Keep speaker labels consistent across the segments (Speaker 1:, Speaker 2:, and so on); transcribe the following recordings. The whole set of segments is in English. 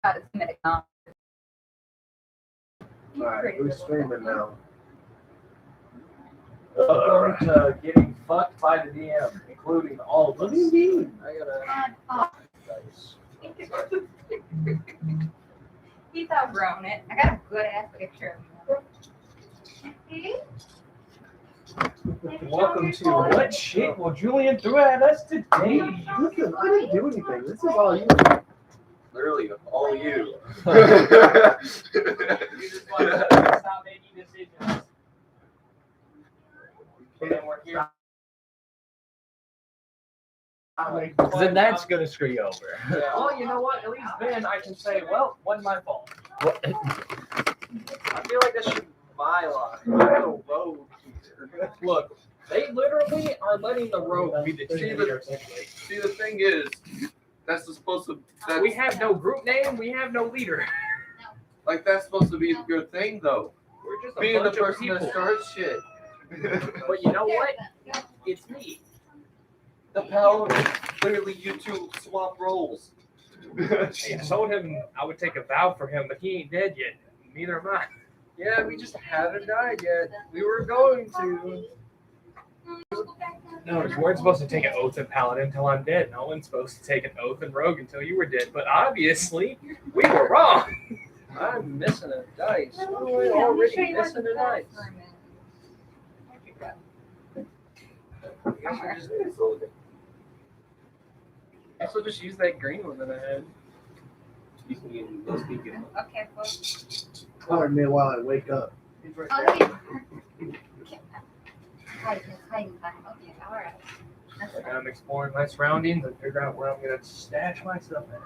Speaker 1: Alright, who's streaming now?
Speaker 2: Welcome to getting fucked by the DM, including all of us.
Speaker 1: What do you mean?
Speaker 2: I gotta dice.
Speaker 3: He's outgrown it. I got a good ass picture of him.
Speaker 2: Welcome to What Shit Will Julian throw at us today?
Speaker 1: Listen, I didn't do anything. This is all you.
Speaker 4: Literally, all you.
Speaker 2: We just want to stop making decisions. And then we're here.
Speaker 5: Then that's gonna screw you over.
Speaker 2: Yeah. Well, you know what? At least then I can say, well, wasn't my fault.
Speaker 4: I feel like this should be my line. I'm no rogue here.
Speaker 2: Look, they literally are letting the rogue be the cheerleader.
Speaker 4: See, the thing is, that's supposed to. That's,
Speaker 2: We have no group name. We have no leader.
Speaker 4: like that's supposed to be your thing, though.
Speaker 2: We're just a
Speaker 4: Being the
Speaker 2: bunch of
Speaker 4: person
Speaker 2: people.
Speaker 4: that starts shit.
Speaker 2: But you know what? It's me.
Speaker 4: The power. Clearly, you two swap roles.
Speaker 2: Hey, I told him I would take a vow for him, but he ain't dead yet. Neither am I.
Speaker 4: Yeah, we just haven't died yet. We were going to.
Speaker 2: No, we weren't supposed to take an oath in Paladin until I'm dead. No one's supposed to take an oath in Rogue until you were dead. But obviously, we were wrong.
Speaker 4: I'm missing a dice.
Speaker 3: Let
Speaker 4: I'm
Speaker 3: me show
Speaker 4: already
Speaker 3: you where
Speaker 4: missing
Speaker 3: the
Speaker 4: a dice.
Speaker 3: bathroom is. Where'd you go?
Speaker 4: I also just use that green one that I had.
Speaker 3: Okay, well.
Speaker 1: Pardon me while I wake up.
Speaker 4: He's right
Speaker 3: Oh,
Speaker 4: there.
Speaker 3: yeah. Hiding behind. Okay, all right. That's
Speaker 2: Like
Speaker 3: fine.
Speaker 2: I'm exploring my surroundings and figure out where I'm gonna stash my stuff at.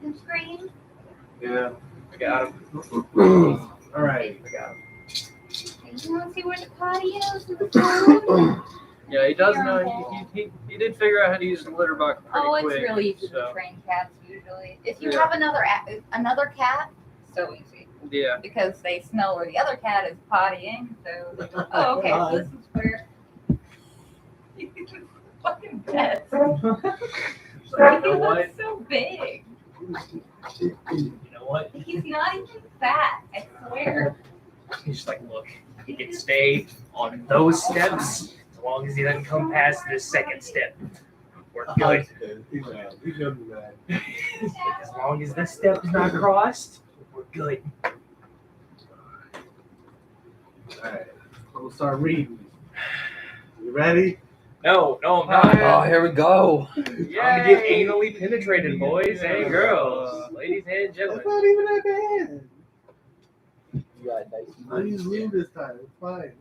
Speaker 3: Who's green?
Speaker 4: Yeah.
Speaker 2: I got him.
Speaker 1: Alright.
Speaker 2: I got him.
Speaker 3: You want to see where the potty is in the phone?
Speaker 4: Yeah, he does know. He did figure out how to use the litter box pretty
Speaker 3: Oh, it's
Speaker 4: quick.
Speaker 3: really easy
Speaker 4: so,
Speaker 3: to train cats usually. If you
Speaker 4: Yeah.
Speaker 3: have another cat, so easy
Speaker 4: Yeah.
Speaker 3: because they smell where the other cat is pottying. So, they go, oh, okay, so this is where. Fucking pets.
Speaker 2: So you know what?
Speaker 3: He's so big.
Speaker 2: You know what?
Speaker 3: He's not even fat. I swear.
Speaker 2: He's just like, look, he can stay on those steps as long as he doesn't come past this second step. We're good.
Speaker 1: He's gonna be mad.
Speaker 2: As long as this step is not crossed, we're good.
Speaker 1: Alright. We'll start reading. You ready?
Speaker 2: No, I'm not.
Speaker 5: Oh, here we go.
Speaker 2: I'm gonna get anally penetrated, boys and girls, ladies and
Speaker 1: That's
Speaker 2: gentlemen.
Speaker 1: not even that bad.
Speaker 5: You got dice.
Speaker 1: I use lube this time. It's fine.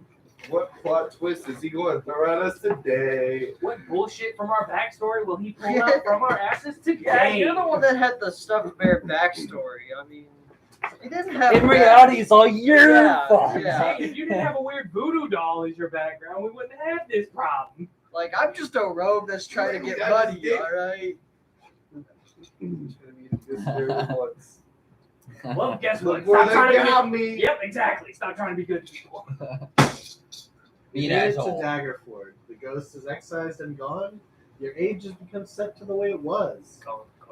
Speaker 4: What plot twist is he going to throw at us today?
Speaker 2: What bullshit from our backstory will he pull out from our asses
Speaker 4: Yeah,
Speaker 2: today?
Speaker 4: you're the one that had the stuffed bear backstory. I mean, he didn't have.
Speaker 5: In reality, it's all your
Speaker 4: Yeah,
Speaker 5: fault.
Speaker 4: yeah.
Speaker 2: Hey, if you didn't have a weird voodoo doll as your background, we wouldn't have this problem.
Speaker 4: Like, I'm just a rogue that's trying to get money. All right.
Speaker 2: Well, guess what?
Speaker 1: Look where
Speaker 2: Stop trying
Speaker 1: they
Speaker 2: to
Speaker 1: got
Speaker 2: be.
Speaker 1: me.
Speaker 2: Yep, exactly. Stop trying to be good people.
Speaker 5: Be
Speaker 1: You
Speaker 5: an
Speaker 1: made it to
Speaker 5: asshole.
Speaker 1: Daggerford. The ghost is excised and gone. Your age has become set to the way it was.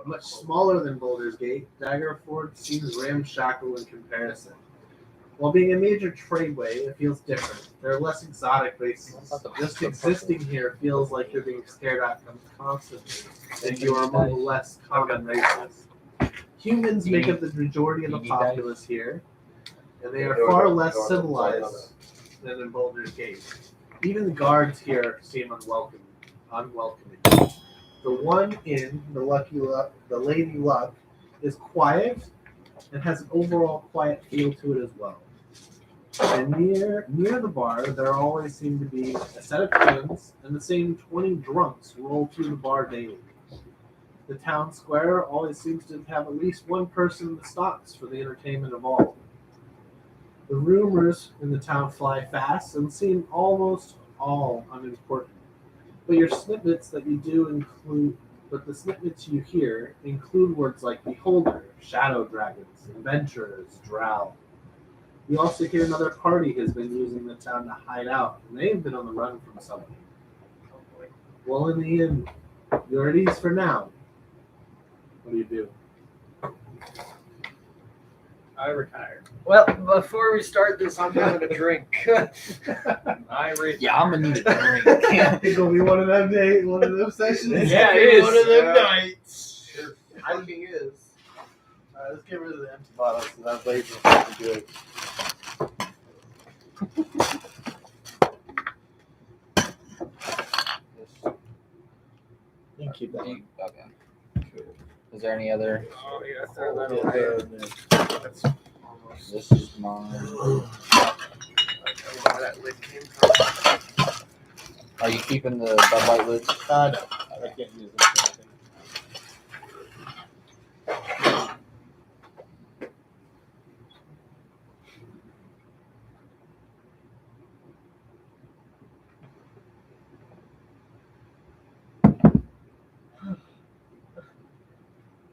Speaker 1: Much smaller than Boulder's Gate, Daggerford seems ramshackle in comparison. While being a major tradeway, it feels different. There are less exotic races. Just existing here feels like you're being stared at constantly, and you are among the less common races. Humans make up the majority of the populace here, and they are far less civilized than in Boulder's Gate. Even the guards here seem unwelcoming. The one inn, the Lady Luck, is quiet and has an overall quiet feel to it as well. And near the bar, there always seem to be a set of tunes and the same 20 drunks who roll through the bar daily. The town square always seems to have at least one person in the stocks for the entertainment of all. The rumors in the town fly fast and seem almost all unimportant. But your snippets that you do include, but the snippets you hear include words like beholder, shadow dragons, adventurers, drow. You also hear another party has been using the town to hide out, and they've been on the run from someone. Well, in the end, you're at ease for now. What do you do?
Speaker 2: I retire.
Speaker 4: Well, before we start this, I'm having a drink.
Speaker 2: I retire.
Speaker 5: Yeah, I'm gonna need a drink.
Speaker 1: It's gonna be one of them days, one of them sessions.
Speaker 2: Yeah, it is.
Speaker 4: One of them
Speaker 1: Yeah.
Speaker 4: nights.
Speaker 1: It fucking is. Alright, let's get rid of the empty bottles because I'm waiting to do it. You can keep that one.
Speaker 5: Okay. Is there any other?
Speaker 4: Oh, yeah, throw that
Speaker 1: Yeah,
Speaker 4: away.
Speaker 1: That's almost.
Speaker 5: This is mine.
Speaker 4: I don't know where that lid came from.
Speaker 5: Are you keeping the Bud Light lids?
Speaker 1: No, I can't use this for anything.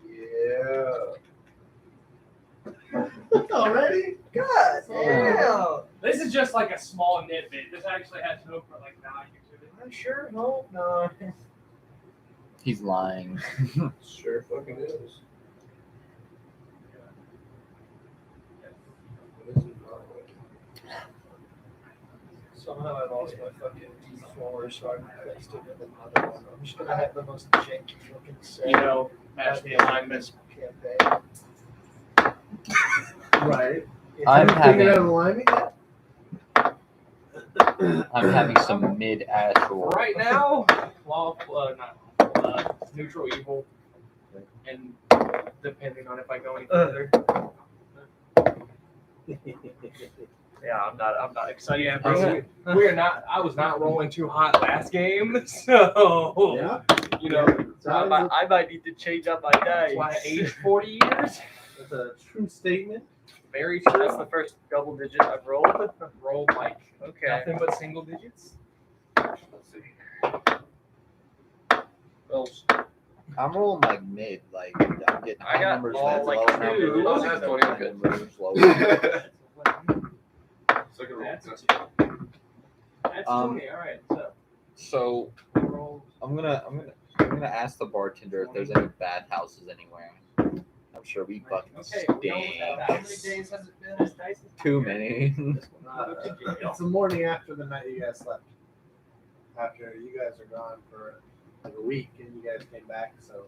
Speaker 1: Yeah. Already?
Speaker 4: God
Speaker 5: damn.
Speaker 2: This is just like a small nitbit. This actually has no like value to it.
Speaker 4: I sure hope not.
Speaker 5: He's lying.
Speaker 1: Sure fucking is.
Speaker 4: Somehow I lost my fucking D4, so I replaced it with another one. I'm just gonna have the most janky looking set.
Speaker 2: You know, match the alignment.
Speaker 4: Campaign.
Speaker 1: Right.
Speaker 5: I'm
Speaker 1: Have you figured out
Speaker 5: having
Speaker 1: alignment yet?
Speaker 5: I'm having some mid astral.
Speaker 2: Right now, neutral evil, and depending on if I go any further. Yeah, I'm not excited. Yeah, bro, we're not. I was not rolling too hot last game, so
Speaker 1: Yeah.
Speaker 2: you know,
Speaker 1: So
Speaker 4: I might need to change up my dice.
Speaker 2: that's why I aged 40 years.
Speaker 1: that's a true statement.
Speaker 2: Very
Speaker 4: That's
Speaker 2: true.
Speaker 4: the first double digit I've rolled.
Speaker 2: Rolled like
Speaker 4: Okay.
Speaker 2: nothing but single digits. Let's see.
Speaker 4: Rolls.
Speaker 5: I'm rolling like mid, like I'm getting
Speaker 4: I
Speaker 5: high
Speaker 4: got
Speaker 5: numbers,
Speaker 4: all,
Speaker 5: that's
Speaker 4: like,
Speaker 5: low numbers.
Speaker 2: two.
Speaker 6: Oh, that's 20, okay.
Speaker 5: Numbers, low.
Speaker 6: Second roll.
Speaker 2: That's That's
Speaker 5: Um,
Speaker 2: 20. All right. So
Speaker 5: So
Speaker 2: roll.
Speaker 5: I'm gonna ask the bartender if there's any bad houses anywhere. I'm sure we fucking
Speaker 2: Okay.
Speaker 5: stink.
Speaker 2: How many days has it been? This dice?
Speaker 5: Too many.
Speaker 1: It's the morning after the night you guys slept. After you guys are gone for like a week and you guys came back, so.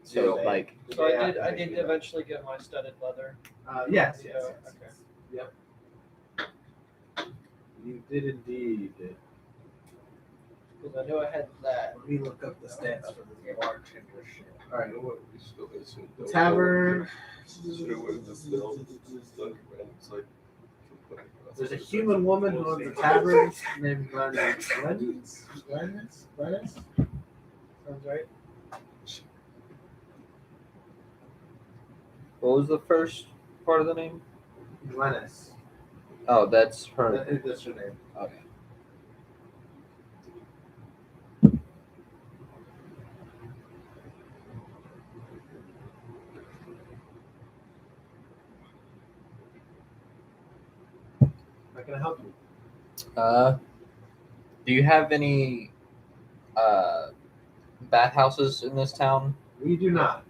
Speaker 5: So
Speaker 1: the
Speaker 5: like
Speaker 1: the
Speaker 4: So
Speaker 1: day
Speaker 4: I did
Speaker 1: after
Speaker 4: I did
Speaker 1: you came
Speaker 4: eventually get my studded leather.
Speaker 1: back. Yes.
Speaker 4: Yeah,
Speaker 1: Yes.
Speaker 4: okay.
Speaker 1: Yep. You did indeed.
Speaker 4: Because I knew I had that.
Speaker 1: Let me look up the stats for this bartender shit. All right.
Speaker 6: You know what? We still listen.
Speaker 1: Tavern. There's a human woman who owns a tavern named Glennis. Sounds right.
Speaker 5: what was the first part of the name?
Speaker 1: Glennis.
Speaker 5: Oh, that's her.
Speaker 1: That's her name.
Speaker 5: Okay.
Speaker 1: How can I help you?
Speaker 5: Do you have any bathhouses in this town?
Speaker 1: We do not.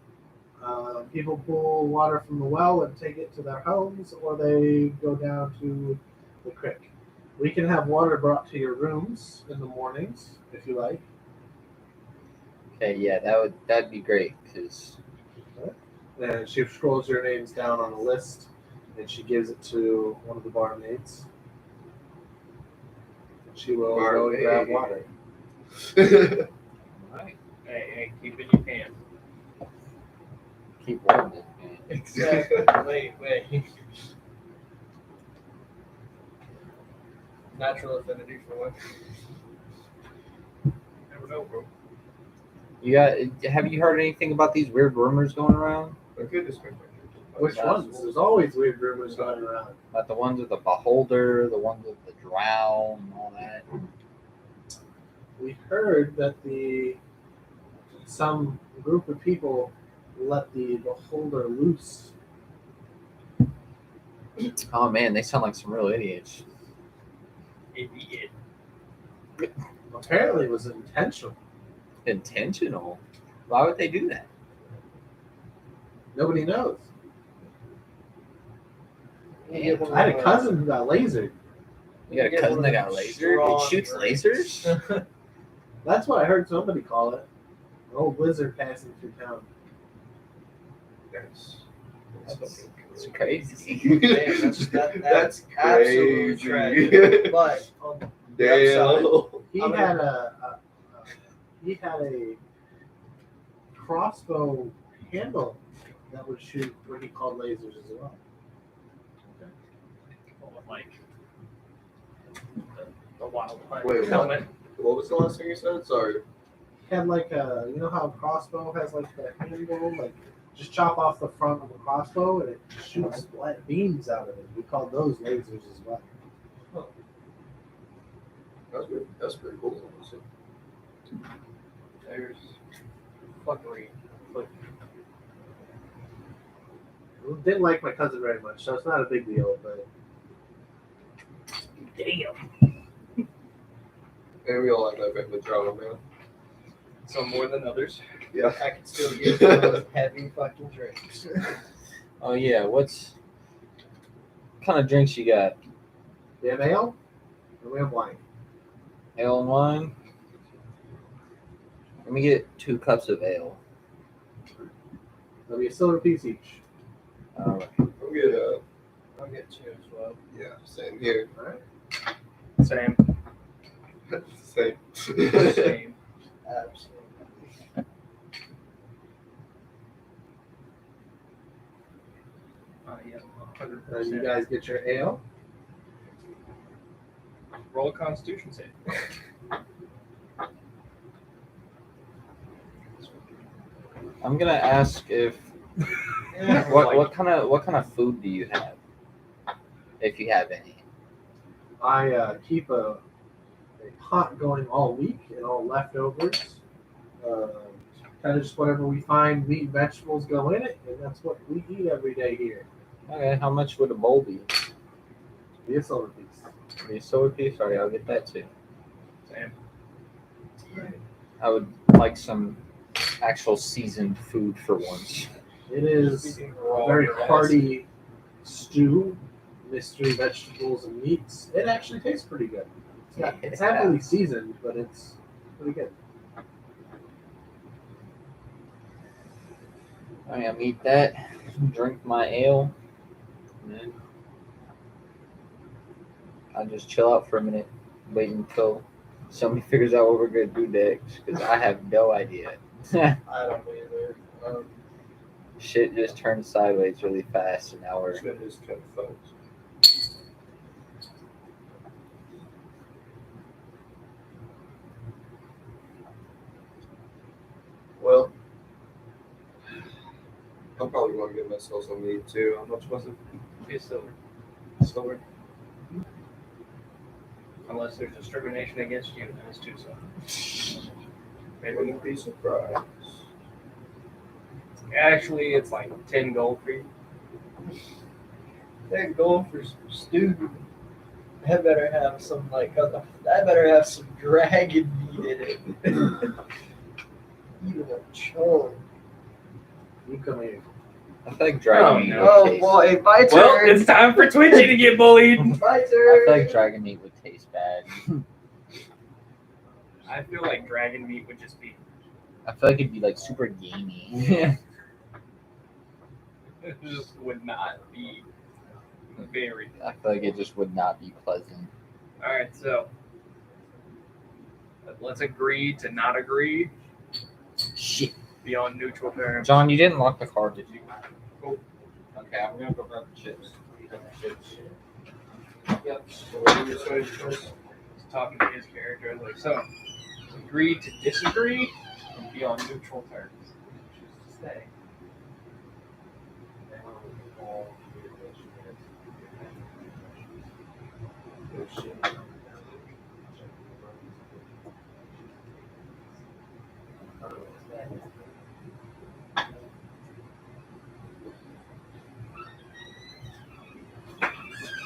Speaker 1: People pull water from the well and take it to their homes, or they go down to the creek. We can have water brought to your rooms in the mornings if you like.
Speaker 5: Okay, yeah, that'd be great because
Speaker 1: And she scrolls your names down on a list, and she gives it to one of the barmaids. She will go and grab water.
Speaker 2: Right. Hey, keep it in your hand.
Speaker 5: keep warm this man.
Speaker 4: Exactly. Wait. Natural affinity for one.
Speaker 2: Never know, bro.
Speaker 5: Have you heard anything about these weird rumors going around?
Speaker 1: Which ones? There's always weird rumors going around.
Speaker 5: About the ones with the beholder, the ones with the drow, and all that.
Speaker 1: We heard that some group of people let the beholder loose.
Speaker 5: Oh man, they sound like some real idiots.
Speaker 2: Idiot.
Speaker 1: Apparently, it was intentional.
Speaker 5: Intentional? Why would they do that?
Speaker 1: Nobody knows.
Speaker 4: You get one
Speaker 1: I had
Speaker 4: of
Speaker 1: a cousin who got lasered.
Speaker 5: You got a cousin that got lasered? It shoots lasers?
Speaker 1: That's what I heard somebody call it. An old lizard passing through town.
Speaker 6: That's
Speaker 5: It's crazy.
Speaker 4: Man, that's absolutely
Speaker 6: crazy.
Speaker 4: tragic. But on the upside,
Speaker 1: He
Speaker 4: I'm
Speaker 1: had
Speaker 4: gonna-
Speaker 1: he had a crossbow handle that would shoot what he called lasers as well.
Speaker 2: Like the wildfire
Speaker 6: Wait, what?
Speaker 2: helmet.
Speaker 6: What was the last thing you said? Sorry.
Speaker 1: He had like a, you know how a crossbow has like the handle, like just chop off the front of a crossbow and it shoots beams out of it. We called those lasers as well.
Speaker 6: That's pretty cool. Honestly.
Speaker 2: There's fuckery.
Speaker 1: Didn't like my cousin very much, so it's not a big deal. But
Speaker 2: Damn.
Speaker 6: And we all have that bit with drama, man.
Speaker 2: Some more than others.
Speaker 6: Yeah.
Speaker 4: I can still get one of those heavy fucking drinks.
Speaker 5: Oh yeah, what kind of drinks you got?
Speaker 1: we have ale and we have wine.
Speaker 5: Ale and wine? Let me get 2 cups of ale.
Speaker 1: There'll be a silver piece each.
Speaker 5: Alright.
Speaker 6: I'll get
Speaker 4: I'll get 2 as well.
Speaker 6: yeah, same here.
Speaker 1: All right.
Speaker 2: Same.
Speaker 6: Same.
Speaker 2: Same.
Speaker 4: Absolutely.
Speaker 2: Yeah,
Speaker 1: You
Speaker 2: 100%.
Speaker 1: guys get your ale.
Speaker 2: Roll a Constitution save.
Speaker 5: I'm gonna ask if
Speaker 4: Yeah.
Speaker 5: what kind of food do you have? If you have any.
Speaker 1: I keep a pot going all week and all leftovers. Kind of just whatever we find, meat and vegetables go in it, and that's what we eat every day here.
Speaker 5: Okay, how much would a bowl be?
Speaker 1: Be a silver piece.
Speaker 5: Be a silver piece? Alright, I'll get that too.
Speaker 2: Same.
Speaker 5: I would like some actual seasoned food for once.
Speaker 1: It is a very hearty stew, mystery vegetables and meats. It actually tastes pretty good. It's heavily seasoned, but it's pretty good.
Speaker 5: Alright, I'll eat that, drink my ale, and then I'll just chill out for a minute, wait until somebody figures out what we're gonna do next, because I have no idea.
Speaker 4: I don't either.
Speaker 5: Shit just turned sideways really fast, and now we're
Speaker 6: That is kind of fun. Well, I'm probably going to get myself some meat too. How much was it?
Speaker 2: Be a silver. Silver. Unless there's discrimination against you, then it's 2 silver. Maybe.
Speaker 6: Wouldn't be surprised.
Speaker 2: Actually, it's like 10 gold for you.
Speaker 4: They're going for some stew. That better have some that better have some dragon meat in it. Even a chunk.
Speaker 1: You come here.
Speaker 5: I feel like dragon
Speaker 2: Oh,
Speaker 5: meat
Speaker 2: no.
Speaker 5: would
Speaker 4: Oh
Speaker 5: taste.
Speaker 4: boy, my turn.
Speaker 2: Well, it's time for Twitchy to get bullied.
Speaker 4: My
Speaker 5: I
Speaker 4: turn.
Speaker 5: feel like dragon meat would taste bad.
Speaker 2: I feel like dragon meat would just be.
Speaker 5: I feel like it'd be like super gamey.
Speaker 2: It just would not be very.
Speaker 5: I feel like it just would not be pleasant.
Speaker 2: Alright, so. Let's agree to not agree.
Speaker 5: Shit.
Speaker 2: Be on neutral terms.
Speaker 5: John, you didn't lock the car, did you?
Speaker 2: Cool.
Speaker 5: Okay, I'm gonna go grab the chips.
Speaker 6: Yep. So what do you say first?
Speaker 2: He's talking to his character. I was like, so, agree to disagree and be on neutral terms. Choose to stay.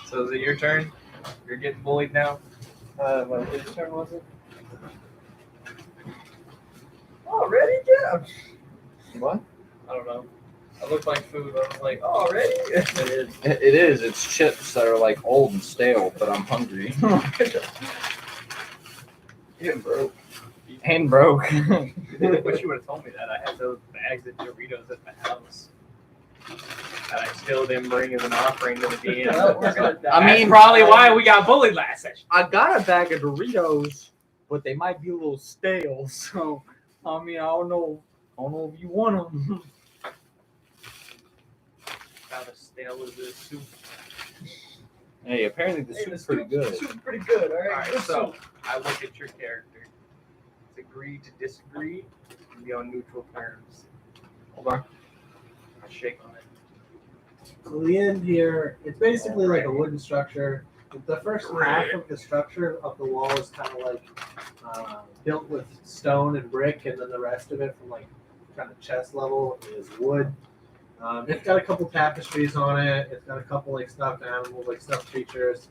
Speaker 2: So is it your turn? You're getting bullied now?
Speaker 4: Whose turn was it? Oh, ready? Yeah.
Speaker 5: What?
Speaker 2: I don't know.
Speaker 4: I looked like food. I was like, oh, already?
Speaker 5: It is. It's chips that are like old and stale, but I'm hungry.
Speaker 6: Yeah, bro.
Speaker 5: And broke.
Speaker 2: I wish you would have told me that. I had those bags of Doritos at the house. That I still didn't bring as an offering to the DM.
Speaker 4: Well, we're gonna die.
Speaker 5: I
Speaker 2: That's
Speaker 5: mean,
Speaker 2: probably why we got bullied last session.
Speaker 5: I got a bag of Doritos, but they might be a little stale. So, I mean, I don't know if you want them.
Speaker 2: About as stale as this soup.
Speaker 5: Hey, apparently the soup's pretty good.
Speaker 4: Soup's pretty good. All right.
Speaker 2: Alright,
Speaker 4: good
Speaker 2: so
Speaker 4: soup.
Speaker 2: I look at your character. It's agree to disagree and be on neutral terms.
Speaker 5: Hold on.
Speaker 2: I shake on it.
Speaker 1: So the end here, it's basically like a wooden structure. The first half of the structure of the wall is kind of like built with stone and brick, and then the rest of it from like kind of chest level is wood. It's got a couple tapestries on it. It's got a couple like stuffed animals, like stuffed creatures.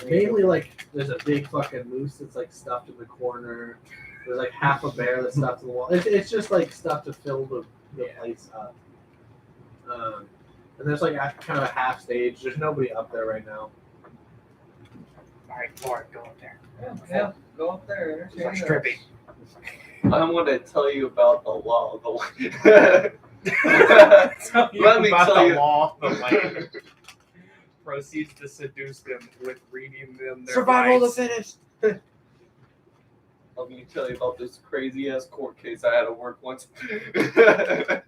Speaker 1: Mainly like there's a big fucking moose that's like stuffed in the corner. There's like half a bear that's stuffed in the wall. It's just like stuff to fill the place up. And there's like kind of a half stage. There's nobody up there right now.
Speaker 2: Alright, Lauren, go up there.
Speaker 4: Yeah, go up there.
Speaker 2: Start stripping.
Speaker 6: I want to tell you about the law.
Speaker 2: Let
Speaker 6: Let me
Speaker 2: about
Speaker 6: tell
Speaker 2: the
Speaker 6: you.
Speaker 2: law of the land. Proceeds to seduce them with reading them their
Speaker 5: Survival of the
Speaker 2: rights.
Speaker 5: fittest.
Speaker 6: Let me tell you about this crazy ass court case I had to work once.
Speaker 2: That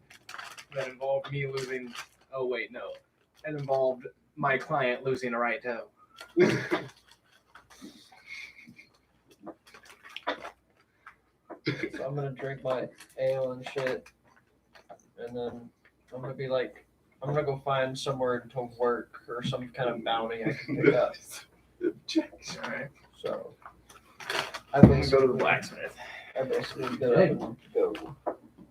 Speaker 2: involved me losing. Oh wait, no. It involved my client losing a right toe.
Speaker 4: So I'm gonna drink my ale and shit, and then I'm gonna be like, I'm gonna go find somewhere to work or some kind of bounty I can pick up.
Speaker 2: Alright.
Speaker 4: So
Speaker 2: I'm gonna go to the blacksmith.
Speaker 4: I basically go.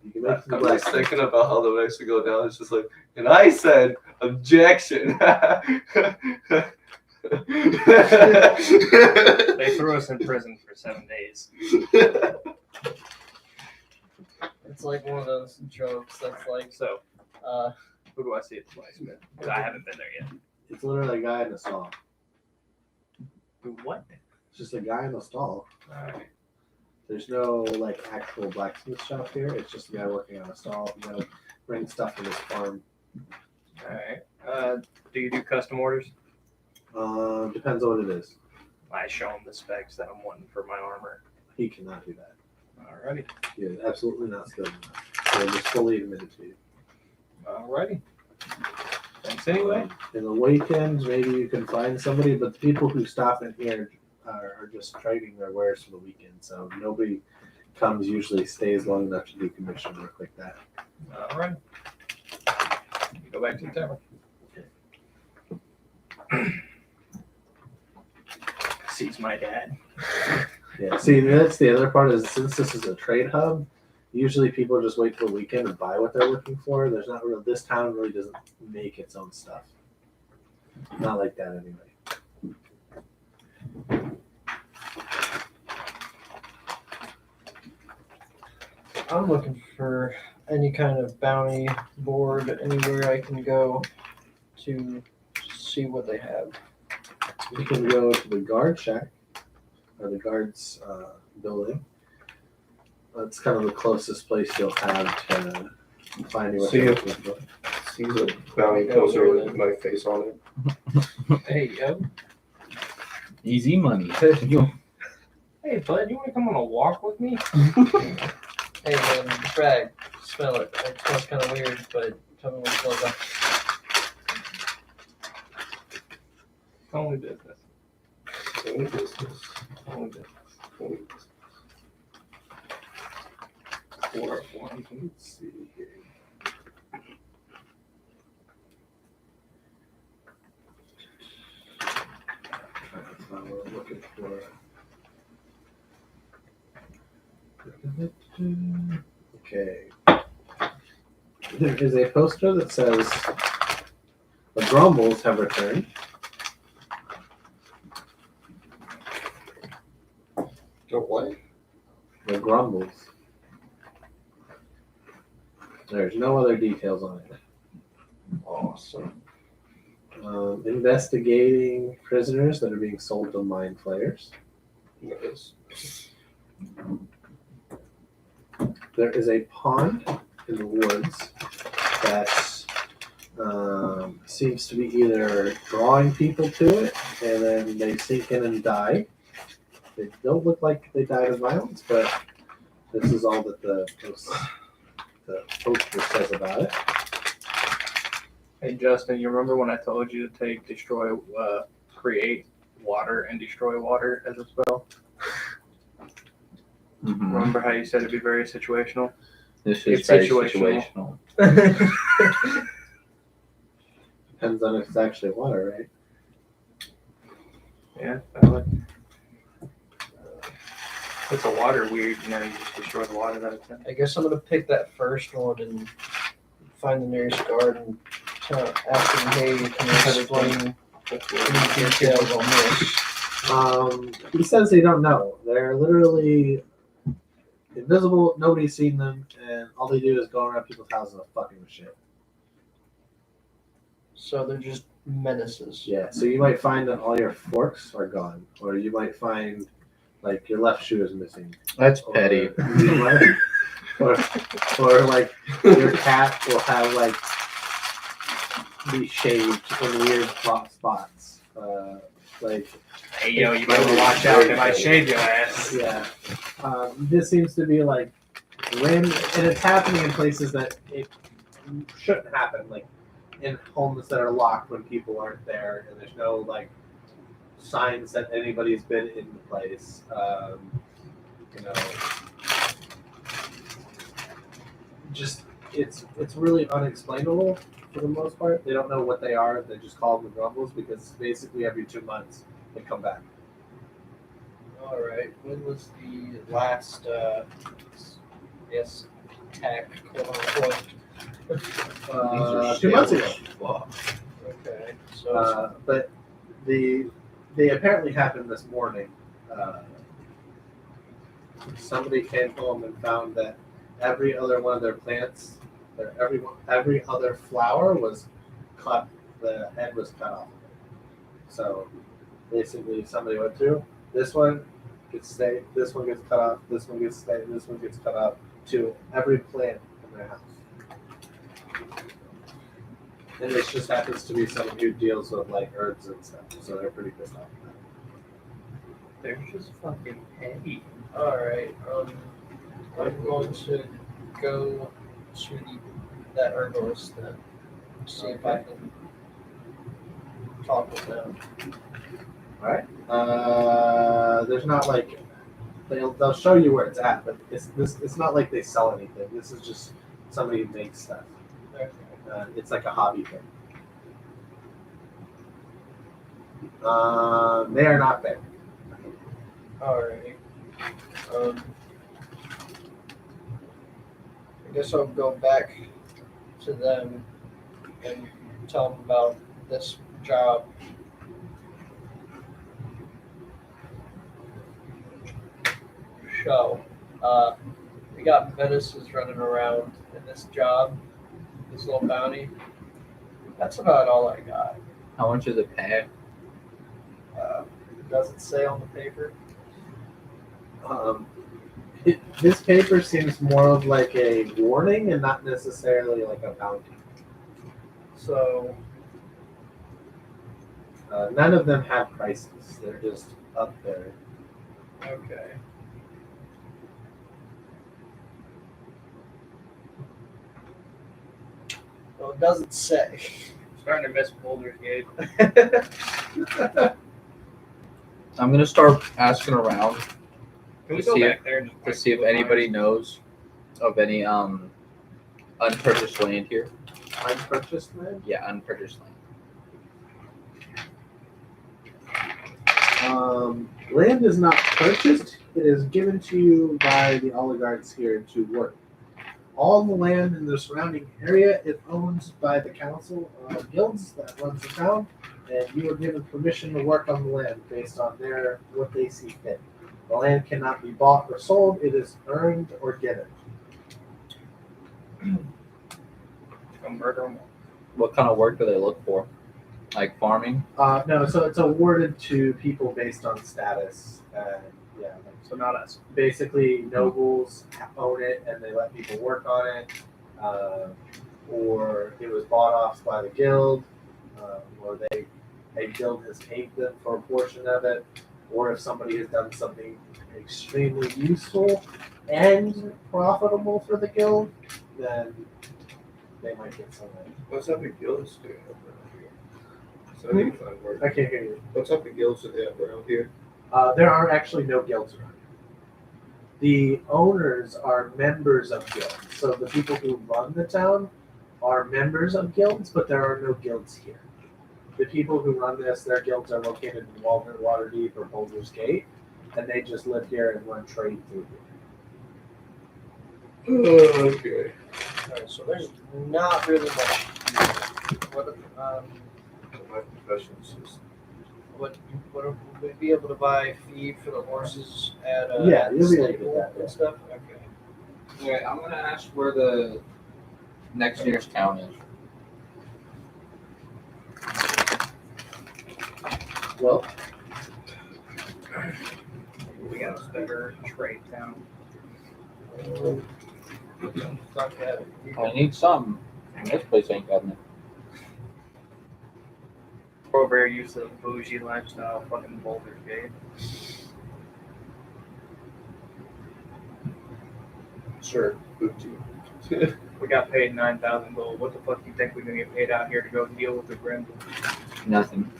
Speaker 1: You can make the
Speaker 6: I'm
Speaker 1: black.
Speaker 6: just thinking about how the next to go down. It's just like, and I said objection.
Speaker 2: They threw us in prison for 7 days.
Speaker 4: It's like one of those jokes that's like,
Speaker 2: So,
Speaker 4: uh,
Speaker 2: who do I see at the blacksmith? 'Cause I haven't been there yet.
Speaker 1: It's literally a guy in a stall.
Speaker 2: What?
Speaker 1: It's just a guy in a stall.
Speaker 2: Alright.
Speaker 1: There's no like actual blacksmith shop here. It's just a guy working on a stall. You gotta bring stuff to his farm.
Speaker 2: Alright. Do you do custom orders?
Speaker 1: Depends on what it is.
Speaker 2: I show him the specs that I'm wanting for my armor.
Speaker 1: He cannot do that.
Speaker 2: Alrighty.
Speaker 1: He is absolutely not skilled enough. So just fully admitted to you.
Speaker 2: Alrighty. Thanks anyway.
Speaker 1: In the weekends, maybe you can find somebody, but the people who stop in here are just trading their wares for the weekend. So nobody comes, usually stays long enough to do commission work like that.
Speaker 2: Alright. Go back to the tavern. Sees my dad.
Speaker 1: Yeah, see, that's the other part is since this is a trade hub, usually people just wait till the weekend and buy what they're looking for. There's not really, this town really doesn't make its own stuff. Not like that anyway.
Speaker 4: I'm looking for any kind of bounty board anywhere I can go to see what they have.
Speaker 1: You can go to the guard shack or the guards building. That's kind of the closest place you'll have to finding what
Speaker 6: See
Speaker 1: you're
Speaker 6: it.
Speaker 1: looking for.
Speaker 6: See the bounty poster with my face on it.
Speaker 2: Hey, yo.
Speaker 5: Easy money.
Speaker 2: Hey, bud, you want to come on a walk with me?
Speaker 4: Hey man, Bragg, smell it. It smells kind of weird, but tell me what it smells like.
Speaker 2: Only business.
Speaker 6: Only business.
Speaker 2: Only business.
Speaker 6: Only business.
Speaker 1: Let's see here. Trying to find what I'm looking for. Okay. There is a poster that says the Grumbles have returned.
Speaker 6: The what?
Speaker 1: The Grumbles. There's no other details on it.
Speaker 4: Awesome.
Speaker 1: Investigating prisoners that are being sold to mind flayers.
Speaker 4: Nice.
Speaker 1: There is a pond in the woods that seems to be either drawing people to it and then they sink in and die. They don't look like they died of violence, but this is all that the poster says about it.
Speaker 7: Hey Justin, you remember when I told you to take create water and destroy water as a spell?
Speaker 5: Mm-hmm.
Speaker 7: Remember how you said it'd be very situational?
Speaker 5: This is
Speaker 7: It's
Speaker 5: very
Speaker 7: situational.
Speaker 5: situational.
Speaker 1: Depends on if it's actually water, right?
Speaker 7: Yeah, valid. It's a water weird, you just destroy the water that it's in.
Speaker 4: I guess I'm gonna pick that first one and find the nearest guard and ask him, hey, can you explain any details on this?
Speaker 1: He says they don't know. They're literally invisible. Nobody's seen them, and all they do is go around people's houses and fucking with shit.
Speaker 4: So they're just menaces.
Speaker 1: Yeah. So you might find that all your forks are gone, or you might find like your left shoe is missing.
Speaker 5: That's petty.
Speaker 1: Or like your cat will have like be shaved in weird spots. Like
Speaker 2: Hey, yo, you might want to watch out. They might shave your ass.
Speaker 1: yeah. This seems to be like random, and it's happening in places that it shouldn't happen, like in homes that are locked when people aren't there, and there's no like signs that anybody's been in the place. You know, just it's really unexplainable for the most part. They don't know what they are. They just call them the grumbles because basically every 2 months they come back.
Speaker 4: All right. When was the last, attack, quote unquote?
Speaker 1: 2 months ago.
Speaker 4: Okay. So
Speaker 1: But they apparently happened this morning. Somebody came home and found that every other one of their plants, or every other flower was cut. The head was cut off. So basically, somebody went through. This one gets stayed. This one gets cut off. This one gets stayed. This one gets cut off. To every plant in their house. And this just happens to be someone who deals with like herbs and stuff. So they're pretty pissed off.
Speaker 2: They're just fucking petty.
Speaker 4: all right. I'm going to go to that herbalist then. See if I can talk with them.
Speaker 1: There's not like they'll show you where it's at, but it's not like they sell anything. This is just somebody who makes stuff.
Speaker 4: Okay.
Speaker 1: It's like a hobby thing. They are not there.
Speaker 4: Alrighty. I guess I'll go back to them and tell them about this job. So, we got menaces running around in this job, this little bounty. That's about all I got.
Speaker 5: How much does it pay?
Speaker 4: Does it say on the paper?
Speaker 1: This paper seems more of like a warning and not necessarily like a bounty.
Speaker 4: So,
Speaker 1: None of them have prices. They're just up there.
Speaker 4: okay. Well, it doesn't say.
Speaker 2: Starting to miss Boulder's Gate.
Speaker 5: I'm gonna start asking around
Speaker 2: Can we
Speaker 5: To
Speaker 2: go
Speaker 5: see
Speaker 2: back there and just
Speaker 5: to see if anybody knows of any unpurchased land here.
Speaker 1: Unpurchased land?
Speaker 5: Yeah, unpurchased land.
Speaker 1: Land is not purchased. It is given to you by the oligarchs here to work. All the land in the surrounding area is owned by the council of guilds that runs the town, and you are given permission to work on the land based on what they see fit. The land cannot be bought or sold. It is earned or given.
Speaker 2: fucking murder them.
Speaker 5: What kind of work do they look for? Like farming?
Speaker 1: No, so it's awarded to people based on status. Yeah, like,
Speaker 2: So not us.
Speaker 1: basically nobles own it and they let people work on it, or it was bought off by the guild, or a guild has paid them for a portion of it, or if somebody has done something extremely useful and profitable for the guild, then they might get some of it.
Speaker 6: What's up with guilds do you have around here? So I need to find work.
Speaker 1: I can't hear you.
Speaker 6: What's up with guilds that they have around here?
Speaker 1: There are actually no guilds around. The owners are members of guilds. So the people who run the town are members of guilds, but there are no guilds here. The people who run this, their guilds are located in Walter, Waterdeep, or Boulder's Gate, and they just live here and run trade through here.
Speaker 6: Okay.
Speaker 4: Alright, so there's not really much. What,
Speaker 6: My profession is just
Speaker 4: what would we be able to buy feed for the horses at
Speaker 1: Yeah, you'll be able to get
Speaker 4: stable
Speaker 1: that, yeah.
Speaker 4: and stuff? Okay.
Speaker 5: Okay, I'm gonna ask where the next nearest town is.
Speaker 1: Well,
Speaker 2: We got a better trade town.
Speaker 4: Fuck that.
Speaker 5: I need some. This place ain't got it.
Speaker 2: We're very used to the bougie lifestyle, fucking Boulder's Gate.
Speaker 6: sure bougie.
Speaker 2: We got paid 9,000 gold. What the fuck do you think we're gonna get paid out here to go deal with the Grim?
Speaker 5: Nothing.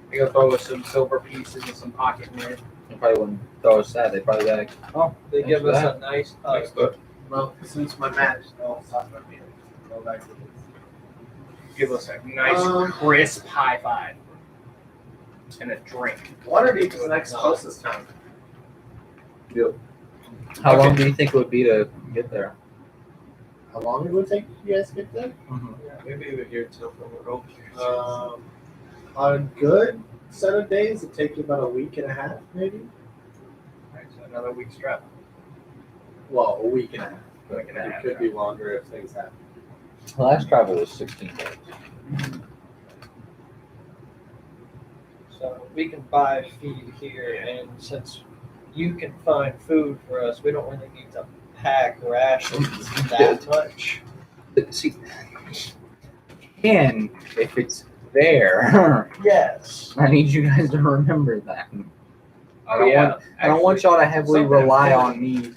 Speaker 2: They gonna throw us some silver pieces and some pocket money.
Speaker 5: They probably wouldn't throw us that. They probably like, oh,
Speaker 4: They
Speaker 5: thanks
Speaker 4: give
Speaker 5: for
Speaker 4: us
Speaker 5: that.
Speaker 4: a nice
Speaker 6: Next up.
Speaker 1: well, since my match, I'll stop my meeting. Go back to this.
Speaker 2: Give us a nice crisp high five and a drink.
Speaker 1: Waterdeep is the next closest town.
Speaker 5: How long do you think it would be to get there?
Speaker 1: How long it would take you guys to get there?
Speaker 6: Maybe even here till we're open.
Speaker 1: On a good set of days, it'd take you about a week and a half, maybe.
Speaker 2: Right, so another week's travel.
Speaker 1: Well, a week and a half.
Speaker 2: A week and a
Speaker 1: It
Speaker 2: half,
Speaker 1: could be longer if things happen.
Speaker 5: The last travel was 16 days.
Speaker 4: So we can buy feed here, and since you can find food for us, we don't really need to pack rations that much.
Speaker 5: See, can if it's there.
Speaker 4: Yes.
Speaker 5: I need you guys to remember that. I
Speaker 2: Oh
Speaker 5: don't
Speaker 2: yeah.
Speaker 5: want. I don't want y'all to heavily
Speaker 2: something
Speaker 5: rely
Speaker 2: important.
Speaker 5: on me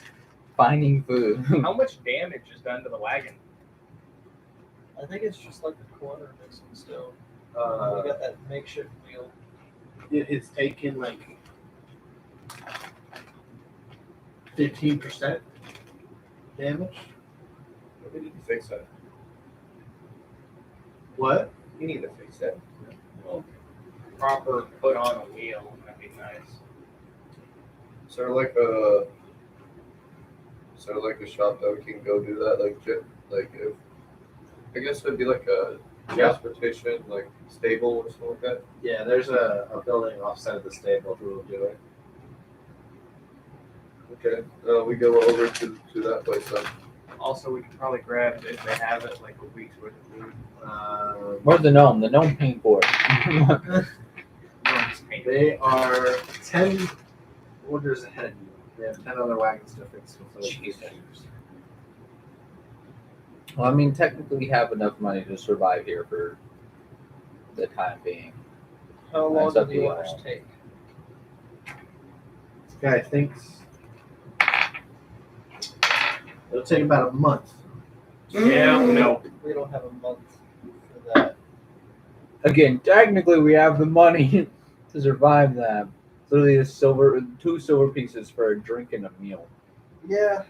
Speaker 5: finding food.
Speaker 2: How much damage is done to the wagon?
Speaker 4: I think it's just like the corner mixing still. We
Speaker 1: Uh,
Speaker 4: got that makeshift wheel.
Speaker 1: it's taken like 15% damage.
Speaker 6: We need to fix that.
Speaker 1: What?
Speaker 6: You need to fix that.
Speaker 2: Proper put on a wheel. That'd be nice.
Speaker 6: Is there like a shop that we can go do that? Like if I guess it'd be like a transportation, like stable or something like that.
Speaker 1: Yeah, there's a building offside of the stable who will do it.
Speaker 6: Okay, we go over to that place then.
Speaker 2: Also, we could probably grab, if they have it, like a week's worth of food.
Speaker 5: Where's the gnome? The gnome paying for it.
Speaker 1: They are 10 orders ahead of you. They have 10 other wagons to fix before they
Speaker 5: Jesus.
Speaker 1: get yours.
Speaker 5: Well, I mean, technically, we have enough money to survive here for the time being.
Speaker 4: How long
Speaker 5: That's
Speaker 4: do
Speaker 5: up to
Speaker 4: the
Speaker 5: you.
Speaker 4: orders take?
Speaker 1: This guy thinks it'll take about a month.
Speaker 2: Yeah, no.
Speaker 4: We don't have a month for that.
Speaker 5: Again, technically, we have the money to survive that. Literally, two silver pieces for a drink and a meal.
Speaker 4: Yeah.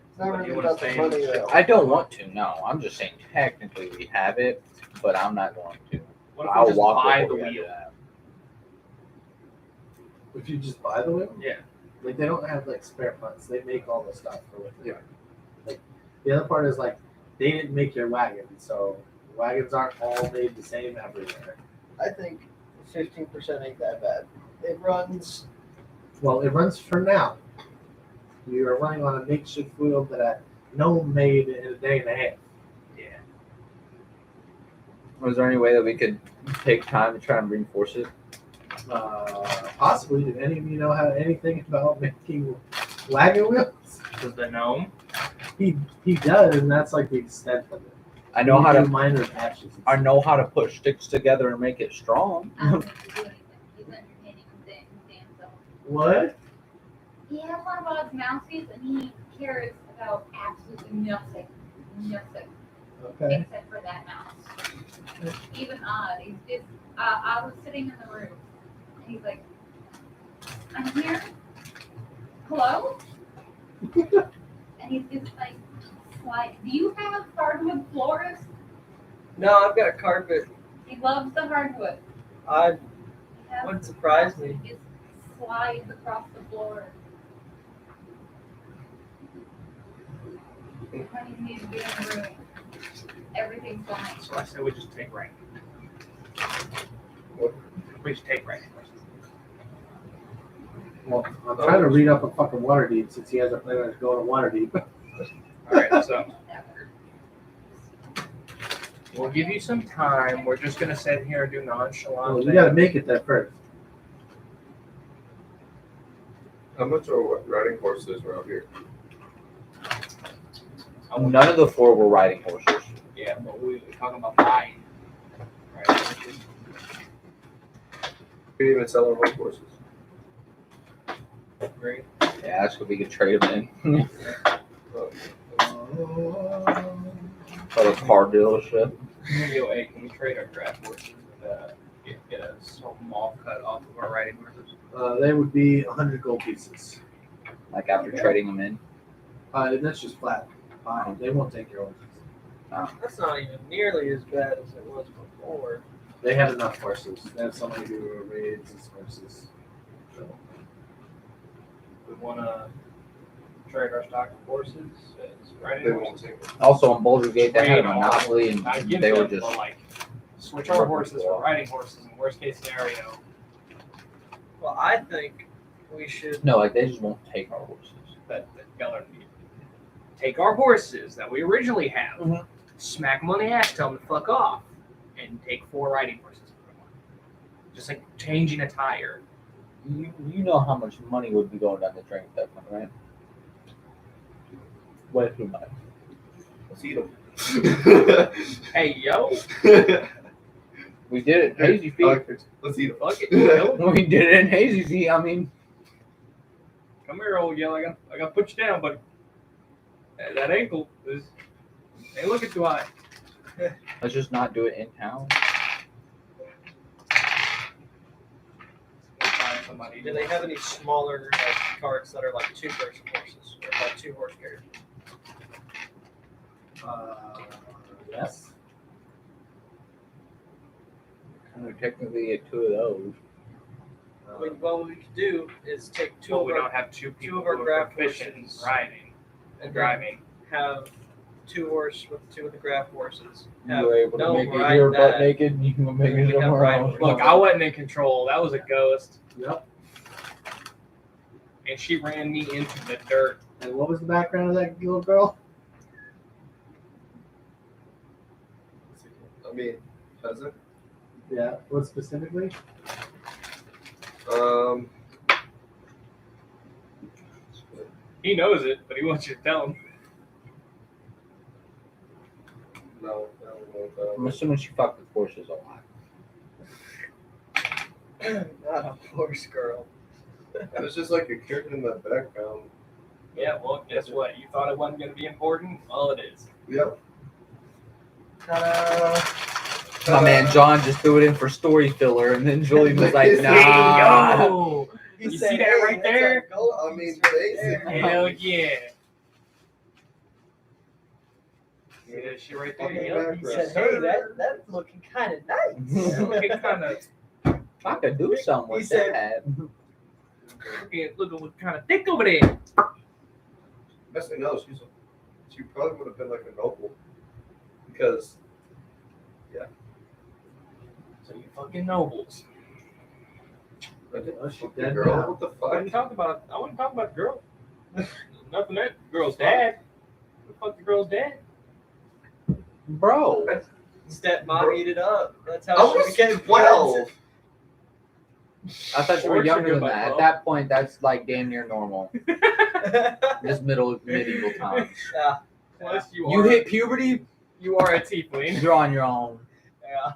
Speaker 4: It's not
Speaker 2: What,
Speaker 4: really
Speaker 2: you wanna
Speaker 4: about the
Speaker 2: stay
Speaker 4: money
Speaker 2: in-
Speaker 4: though.
Speaker 5: I don't want to. No, I'm just saying technically we have it, but I'm not going to.
Speaker 2: What if we
Speaker 5: I'll
Speaker 2: just
Speaker 5: walk
Speaker 2: buy
Speaker 5: before
Speaker 2: the
Speaker 5: we do
Speaker 2: wheel?
Speaker 5: that.
Speaker 1: If you just buy the wheel,
Speaker 2: Yeah.
Speaker 1: like they don't have like spare parts. They make all the stuff for what they are. Like the other part is like they didn't make your wagon, so wagons aren't all made the same everywhere.
Speaker 4: I think 15% ain't that bad. It runs.
Speaker 1: Well, it runs for now. You are running on a makeshift wheel that a gnome made in a day and a half.
Speaker 2: Yeah.
Speaker 5: Was there any way that we could take time to try and reinforce it?
Speaker 1: Possibly. Did any of you know how anything about making wagon wheels?
Speaker 2: Does the gnome?
Speaker 1: He does, and that's like the extent of it.
Speaker 5: I know how
Speaker 1: do
Speaker 5: to.
Speaker 1: minor patches.
Speaker 5: I know how to put sticks together and make it strong.
Speaker 3: I don't have to do anything. He's entertaining his damn self.
Speaker 1: What?
Speaker 3: He has one of Odd's mouses, and he cares about absolutely nothing. Nothing.
Speaker 1: Okay.
Speaker 3: Except for that mouse. Even Odd. He's just, I was sitting in the room, and he's like, I'm here. Hello? And he's just like, do you have hardwood floors?
Speaker 4: No, I've got carpet.
Speaker 3: He loves the hardwood.
Speaker 4: I
Speaker 3: He has
Speaker 4: wouldn't surprise me.
Speaker 3: He just slides across the floor. When he needs to be in the room, everything's fine.
Speaker 2: So I said we just take right. We just take right.
Speaker 1: Well, I'm trying to read up a fucking water deep since he has a plan to go to water deep.
Speaker 2: Alright, so we'll give you some time. We're just gonna sit here and do nonchalant
Speaker 1: Well, you gotta make it that first.
Speaker 6: How much are riding horses around here?
Speaker 5: None of the 4 were riding horses.
Speaker 2: Yeah, but we were talking about buying. Right?
Speaker 6: We didn't even sell our own horses.
Speaker 2: Great.
Speaker 5: Yeah, that's what we could trade them in. For the car dealership.
Speaker 2: Yo, hey, can we trade our draft horses and get a small cut off of our riding horses?
Speaker 1: They would be 100 gold pieces.
Speaker 5: Like after trading them in.
Speaker 1: That's just flat. They won't take your horses.
Speaker 4: That's not even nearly as bad as it was before.
Speaker 1: They have enough horses. They have somebody who raids his horses. So,
Speaker 2: We want to trade our stock of horses as riding
Speaker 6: They
Speaker 2: horses.
Speaker 6: won't take it.
Speaker 5: Also on Boulder Gate, they had a
Speaker 2: Trade
Speaker 5: monopoly
Speaker 2: I
Speaker 5: and
Speaker 2: give
Speaker 5: they were
Speaker 2: them,
Speaker 5: just.
Speaker 2: but, like, switch our horses for riding horses in worst case scenario.
Speaker 4: Well, I think we should.
Speaker 5: No, like they just won't take our horses.
Speaker 2: That y'all are take our horses that we originally have,
Speaker 5: Mhm.
Speaker 2: smack them on the ass, tell them to fuck off, and take 4 riding horses. Just like changing a tire.
Speaker 5: You know how much money would be going down the drain at that point, right? Way too much.
Speaker 6: Let's eat them.
Speaker 2: Hey yo,
Speaker 5: We did it in Hazy Feet.
Speaker 6: Let's eat them.
Speaker 2: fuck it, kill 'em.
Speaker 5: We did it in Hazy Feet. I mean,
Speaker 2: Come here, old yell. I got to put you down, buddy. That ankle is ain't looking too high.
Speaker 5: let's just not do it in town.
Speaker 2: Find somebody.
Speaker 4: Do they have any smaller carts that are like 2-person horses or like 2 horse carriages?
Speaker 1: yes.
Speaker 5: We technically get 2 of those.
Speaker 4: I mean, what we could do is take 2
Speaker 2: Well,
Speaker 4: of
Speaker 2: we
Speaker 4: our
Speaker 2: don't have 2 people
Speaker 4: of our
Speaker 2: who are
Speaker 4: graph
Speaker 2: proficient in
Speaker 4: horses.
Speaker 2: riding and
Speaker 4: and
Speaker 2: driving.
Speaker 4: have 2 horse with 2 of the graph horses.
Speaker 5: You
Speaker 4: Have
Speaker 5: were able to
Speaker 4: no
Speaker 5: make it
Speaker 4: ride
Speaker 5: here butt
Speaker 4: that.
Speaker 5: naked. You can make
Speaker 4: We
Speaker 5: it
Speaker 4: have
Speaker 5: somewhere
Speaker 4: ride
Speaker 5: else.
Speaker 4: horses.
Speaker 2: Look, I wasn't in control. That was a ghost,
Speaker 1: Yep.
Speaker 2: and she ran me into the dirt.
Speaker 1: And what was the background of that little girl?
Speaker 6: I mean, peasant.
Speaker 1: Yeah. What specifically?
Speaker 2: He knows it, but he wants you to tell him.
Speaker 6: No, I don't know what
Speaker 5: I'm assuming she fucked with horses a lot.
Speaker 4: Not a horse girl.
Speaker 6: that. It was just like a character in the background.
Speaker 2: Yeah, well, guess what? You thought it wasn't going to be important? Well, it is.
Speaker 6: Yep.
Speaker 5: My man John just threw it in for story filler, and then Julian was like,
Speaker 6: Hey,
Speaker 5: nah.
Speaker 2: yo! You see that right there?
Speaker 6: I mean, basically.
Speaker 2: Hell yeah. See that shit right there? Yep.
Speaker 4: He said, hey, that's looking kind of nice.
Speaker 2: Looking kind of,
Speaker 5: I could do something with
Speaker 4: He said-
Speaker 5: that.
Speaker 2: looking kind of thick over there.
Speaker 6: Best thing knows, she probably would have been like a noble. Because,
Speaker 2: So you fucking nobles.
Speaker 1: Oh, she
Speaker 6: fucking
Speaker 1: dead
Speaker 6: girl,
Speaker 1: now.
Speaker 6: what the
Speaker 2: I
Speaker 6: fuck?
Speaker 2: wouldn't talk about. I wouldn't talk about the girl. Nothing that girl's dad. What the fuck, the girl's dad?
Speaker 5: Bro,
Speaker 4: Stepmom eat it up. That's
Speaker 6: I
Speaker 4: how she
Speaker 6: was
Speaker 4: became
Speaker 6: 12.
Speaker 5: I thought you were younger than
Speaker 7: Fortunate,
Speaker 5: that. At
Speaker 7: bro.
Speaker 5: that point, that's like damn near normal.
Speaker 4: friends.
Speaker 5: Just medieval times.
Speaker 4: Yeah,
Speaker 7: Plus,
Speaker 5: You hit puberty,
Speaker 7: you are a tiefling.
Speaker 5: you're on your own.
Speaker 4: yeah.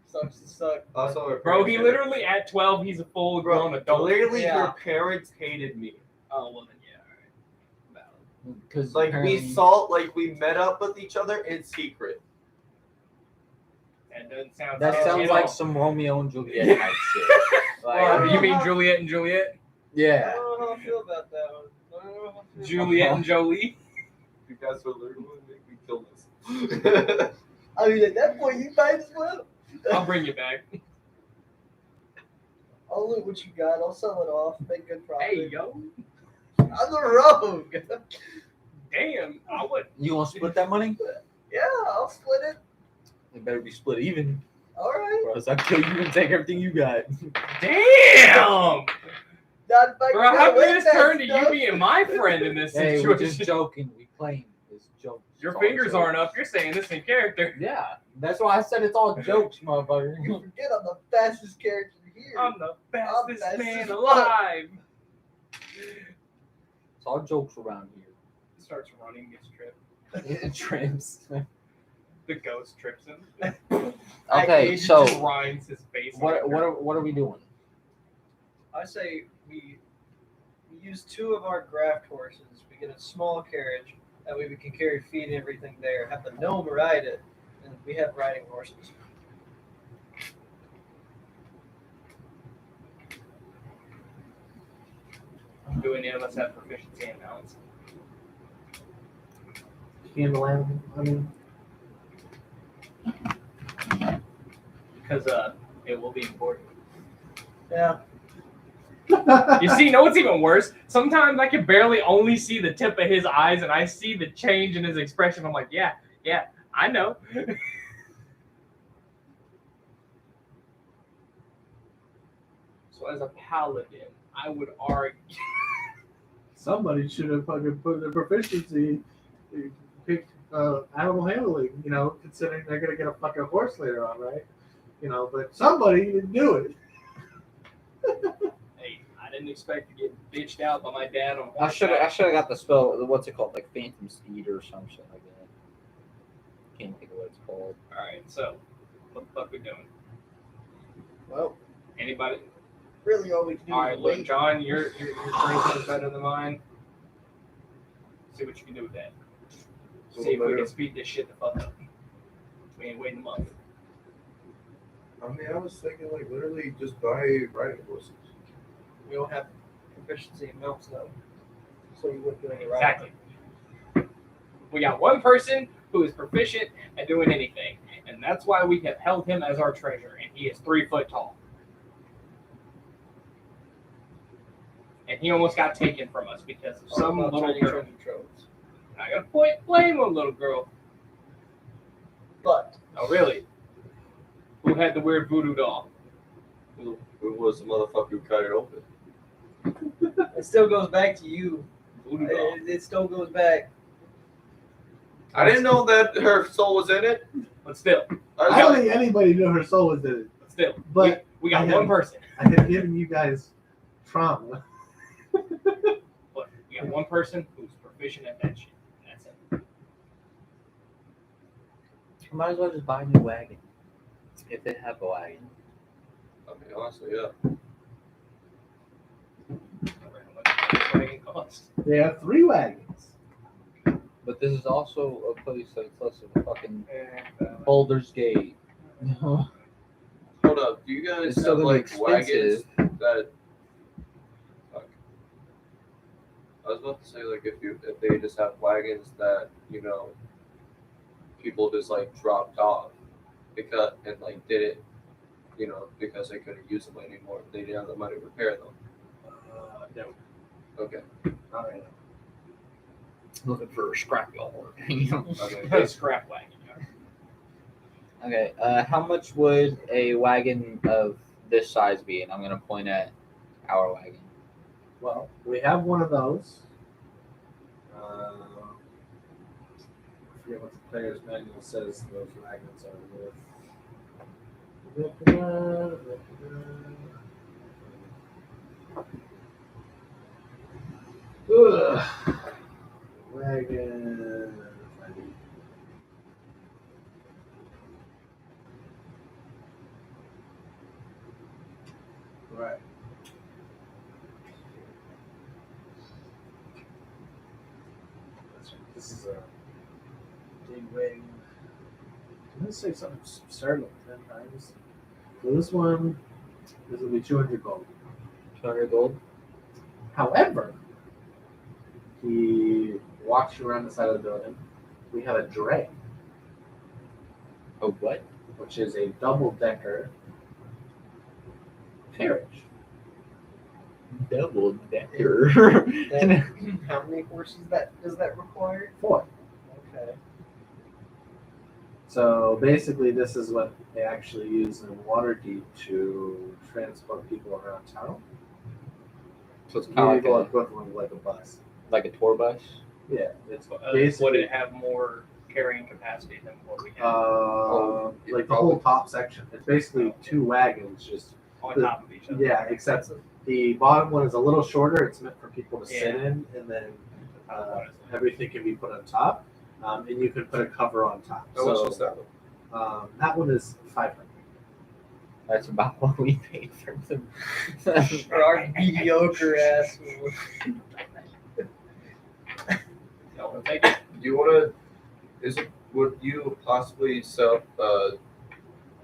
Speaker 4: Sucks to suck.
Speaker 6: Also, her
Speaker 7: Bro,
Speaker 6: parents
Speaker 7: he
Speaker 6: hated-
Speaker 7: literally at 12, he's a full grown adult.
Speaker 6: Literally,
Speaker 4: Yeah.
Speaker 6: her parents hated me.
Speaker 7: Oh, well then, yeah, alright.
Speaker 5: Because
Speaker 6: Like we met up with each other in secret.
Speaker 7: That doesn't sound
Speaker 5: that
Speaker 7: sketchy
Speaker 5: sounds
Speaker 7: at
Speaker 5: like
Speaker 7: all.
Speaker 5: some Romeo and Juliet type shit. Like,
Speaker 7: Or you mean Juliet and Juliet?
Speaker 4: I
Speaker 5: yeah.
Speaker 4: don't know how I feel about that one. I don't know how I feel
Speaker 7: Juliet and Jolie?
Speaker 6: You guys are literally going to make me kill this.
Speaker 4: I mean, at that point, you might as well.
Speaker 7: I'll bring you back.
Speaker 4: I'll loot what you got. I'll sell it off. Make good profit.
Speaker 7: Hey, yo.
Speaker 4: I'm the rogue.
Speaker 7: Damn, I would.
Speaker 5: You want to split that money?
Speaker 4: Yeah, I'll split it.
Speaker 5: It better be split even.
Speaker 4: All right.
Speaker 5: Or else I'll kill you and take everything you got.
Speaker 7: Damn!
Speaker 4: Not if I
Speaker 7: Bro,
Speaker 4: can
Speaker 7: how
Speaker 4: get away
Speaker 7: can
Speaker 4: with
Speaker 7: this
Speaker 4: that
Speaker 7: turn to you
Speaker 4: stuff.
Speaker 7: being my friend in this
Speaker 5: Hey, we're
Speaker 7: situation?
Speaker 5: just joking. We claim it's jokes.
Speaker 7: Your
Speaker 5: It's all
Speaker 7: fingers
Speaker 5: jokes.
Speaker 7: aren't up. You're saying this in character.
Speaker 5: Yeah, that's why I said it's all jokes, motherfucker.
Speaker 4: You forget I'm the fastest character here.
Speaker 7: I'm the fastest
Speaker 4: fast
Speaker 7: man
Speaker 4: as fuck.
Speaker 7: alive.
Speaker 5: It's all jokes around here.
Speaker 7: Starts running, gets tripped.
Speaker 5: It trims.
Speaker 7: The ghost trips him.
Speaker 5: Okay,
Speaker 7: He
Speaker 5: so
Speaker 7: just grinds his face. on the ground.
Speaker 5: what are we doing?
Speaker 4: I say we use 2 of our graft horses. We get a small carriage. That way we can carry feed and everything there. Have the gnome ride it. And we have riding horses.
Speaker 7: Do any of us have proficiency in mounts?
Speaker 1: Handle animal. I mean,
Speaker 7: Because it will be important.
Speaker 4: Yeah.
Speaker 7: You see, know what's even worse? Sometimes I can barely only see the tip of his eyes, and I see the change in his expression. I'm like, yeah, I know. So as a paladin, I would argue.
Speaker 1: somebody should have fucking put their proficiency, picked animal handling. You know, considering they're gonna get a fucking horse later on, right? You know, but somebody didn't do it.
Speaker 7: Hey, I didn't expect to get bitched out by my dad on
Speaker 5: I should have got the spell. What's it called? Like Phantom Steed or some shit like that. Can't think of what it's called.
Speaker 7: All right, so what the fuck we doing?
Speaker 4: Well,
Speaker 7: Anybody?
Speaker 4: really all we can do
Speaker 7: All
Speaker 4: is
Speaker 7: right, look,
Speaker 4: wait.
Speaker 7: John, your charisma is better than mine. See what you can do with that. See if we can speed this shit the fuck up. We ain't waiting a month.
Speaker 6: I mean, I was thinking, like, literally just buy riding horses.
Speaker 4: We don't have proficiency in mounts though. So we wouldn't do any riding.
Speaker 7: Exactly. We got one person who is proficient at doing anything, and that's why we have held him as our treasure, and he is 3 foot tall. And he almost got taken from us because of some
Speaker 4: All about
Speaker 7: little
Speaker 4: tiny
Speaker 7: girl.
Speaker 4: treasure troves.
Speaker 7: I gotta blame one little girl.
Speaker 4: But
Speaker 7: Oh, really? Who had the weird voodoo doll?
Speaker 6: Who was the motherfucker who cut it open?
Speaker 4: it still goes back to you.
Speaker 7: Voodoo doll.
Speaker 4: It still goes back.
Speaker 6: I didn't know that her soul was in it.
Speaker 7: But still,
Speaker 1: I don't think anybody knew her soul was in it. But
Speaker 7: we got
Speaker 1: I
Speaker 7: one
Speaker 1: have-
Speaker 7: person.
Speaker 1: I had given you guys trauma.
Speaker 7: But we got one person who's proficient at that shit. And that's it.
Speaker 5: I might as well just buy a new wagon. If they have a wagon.
Speaker 6: I mean, honestly, yeah.
Speaker 7: Wagon cost.
Speaker 1: They have 3 wagons.
Speaker 5: But this is also a place that's less of a fucking
Speaker 7: And,
Speaker 5: Boulder's Gate.
Speaker 6: Hold up. Do you guys
Speaker 5: It's still
Speaker 6: have,
Speaker 5: gonna be
Speaker 6: like, wagons
Speaker 5: expensive.
Speaker 6: that... Fuck. I was about to say, like, if they just have wagons that, you know, people just, like, dropped off because, and, like, did it, you know, because they couldn't use them anymore. They didn't have the money to repair them.
Speaker 1: No,
Speaker 6: Okay.
Speaker 1: all right.
Speaker 5: Looking for a scrapyard.
Speaker 6: Okay.
Speaker 7: scrap wagon.
Speaker 5: Okay, how much would a wagon of this size be? And I'm gonna point at our wagon.
Speaker 1: Well, we have one of those. I forget what the player's manual says those wagons are worth. Ugh. Wagon. Right. That's right. This is a big wing. Did I say something absurd like 10 times? So this one, this will be 200 gold.
Speaker 5: 200 gold.
Speaker 1: However, he walks you around the side of the building. We have a dray,
Speaker 5: Oh, what?
Speaker 1: which is a double-decker carriage.
Speaker 5: Double decker.
Speaker 4: How many horses does that require?
Speaker 1: 4.
Speaker 4: Okay.
Speaker 1: So basically, this is what they actually use in Waterdeep to transport people around town.
Speaker 5: So it's kind
Speaker 1: Maybe
Speaker 5: of
Speaker 1: equivalent of like a bus.
Speaker 5: like a tour bus.
Speaker 1: Yeah, it's
Speaker 2: Would
Speaker 1: basically
Speaker 2: it have more carrying capacity than what we have
Speaker 1: like the whole top section. It's basically 2 wagons, just
Speaker 2: on top of each other?
Speaker 1: yeah, except the bottom one is a little shorter. It's meant for people to sit in, and then everything can be put on top, and you can put a cover on top.
Speaker 6: How much was that one?
Speaker 1: That one is 500.
Speaker 5: That's about what we paid for them.
Speaker 4: For our mediocre ass.
Speaker 2: No, thank you.
Speaker 6: Do you want to? Would you possibly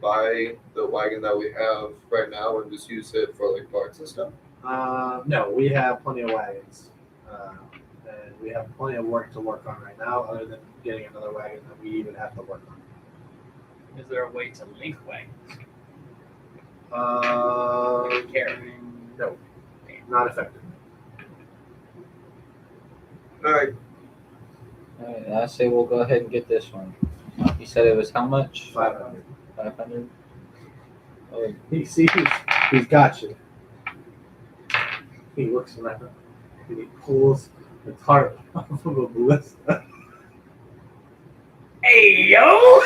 Speaker 6: buy the wagon that we have right now and just use it for like parts and stuff?
Speaker 1: No, we have plenty of wagons, and we have plenty of work to work on right now. Other than getting another wagon that we even have to work on.
Speaker 2: Is there a way to link wagons?
Speaker 1: Carry. No, not effective.
Speaker 6: All right.
Speaker 5: Alright, I say we'll go ahead and get this one. You said it was how much?
Speaker 1: 500.
Speaker 5: 500. Oh,
Speaker 1: He sees he's got you. He looks around and he pulls the tarp off of a ballista.
Speaker 2: Hey yo!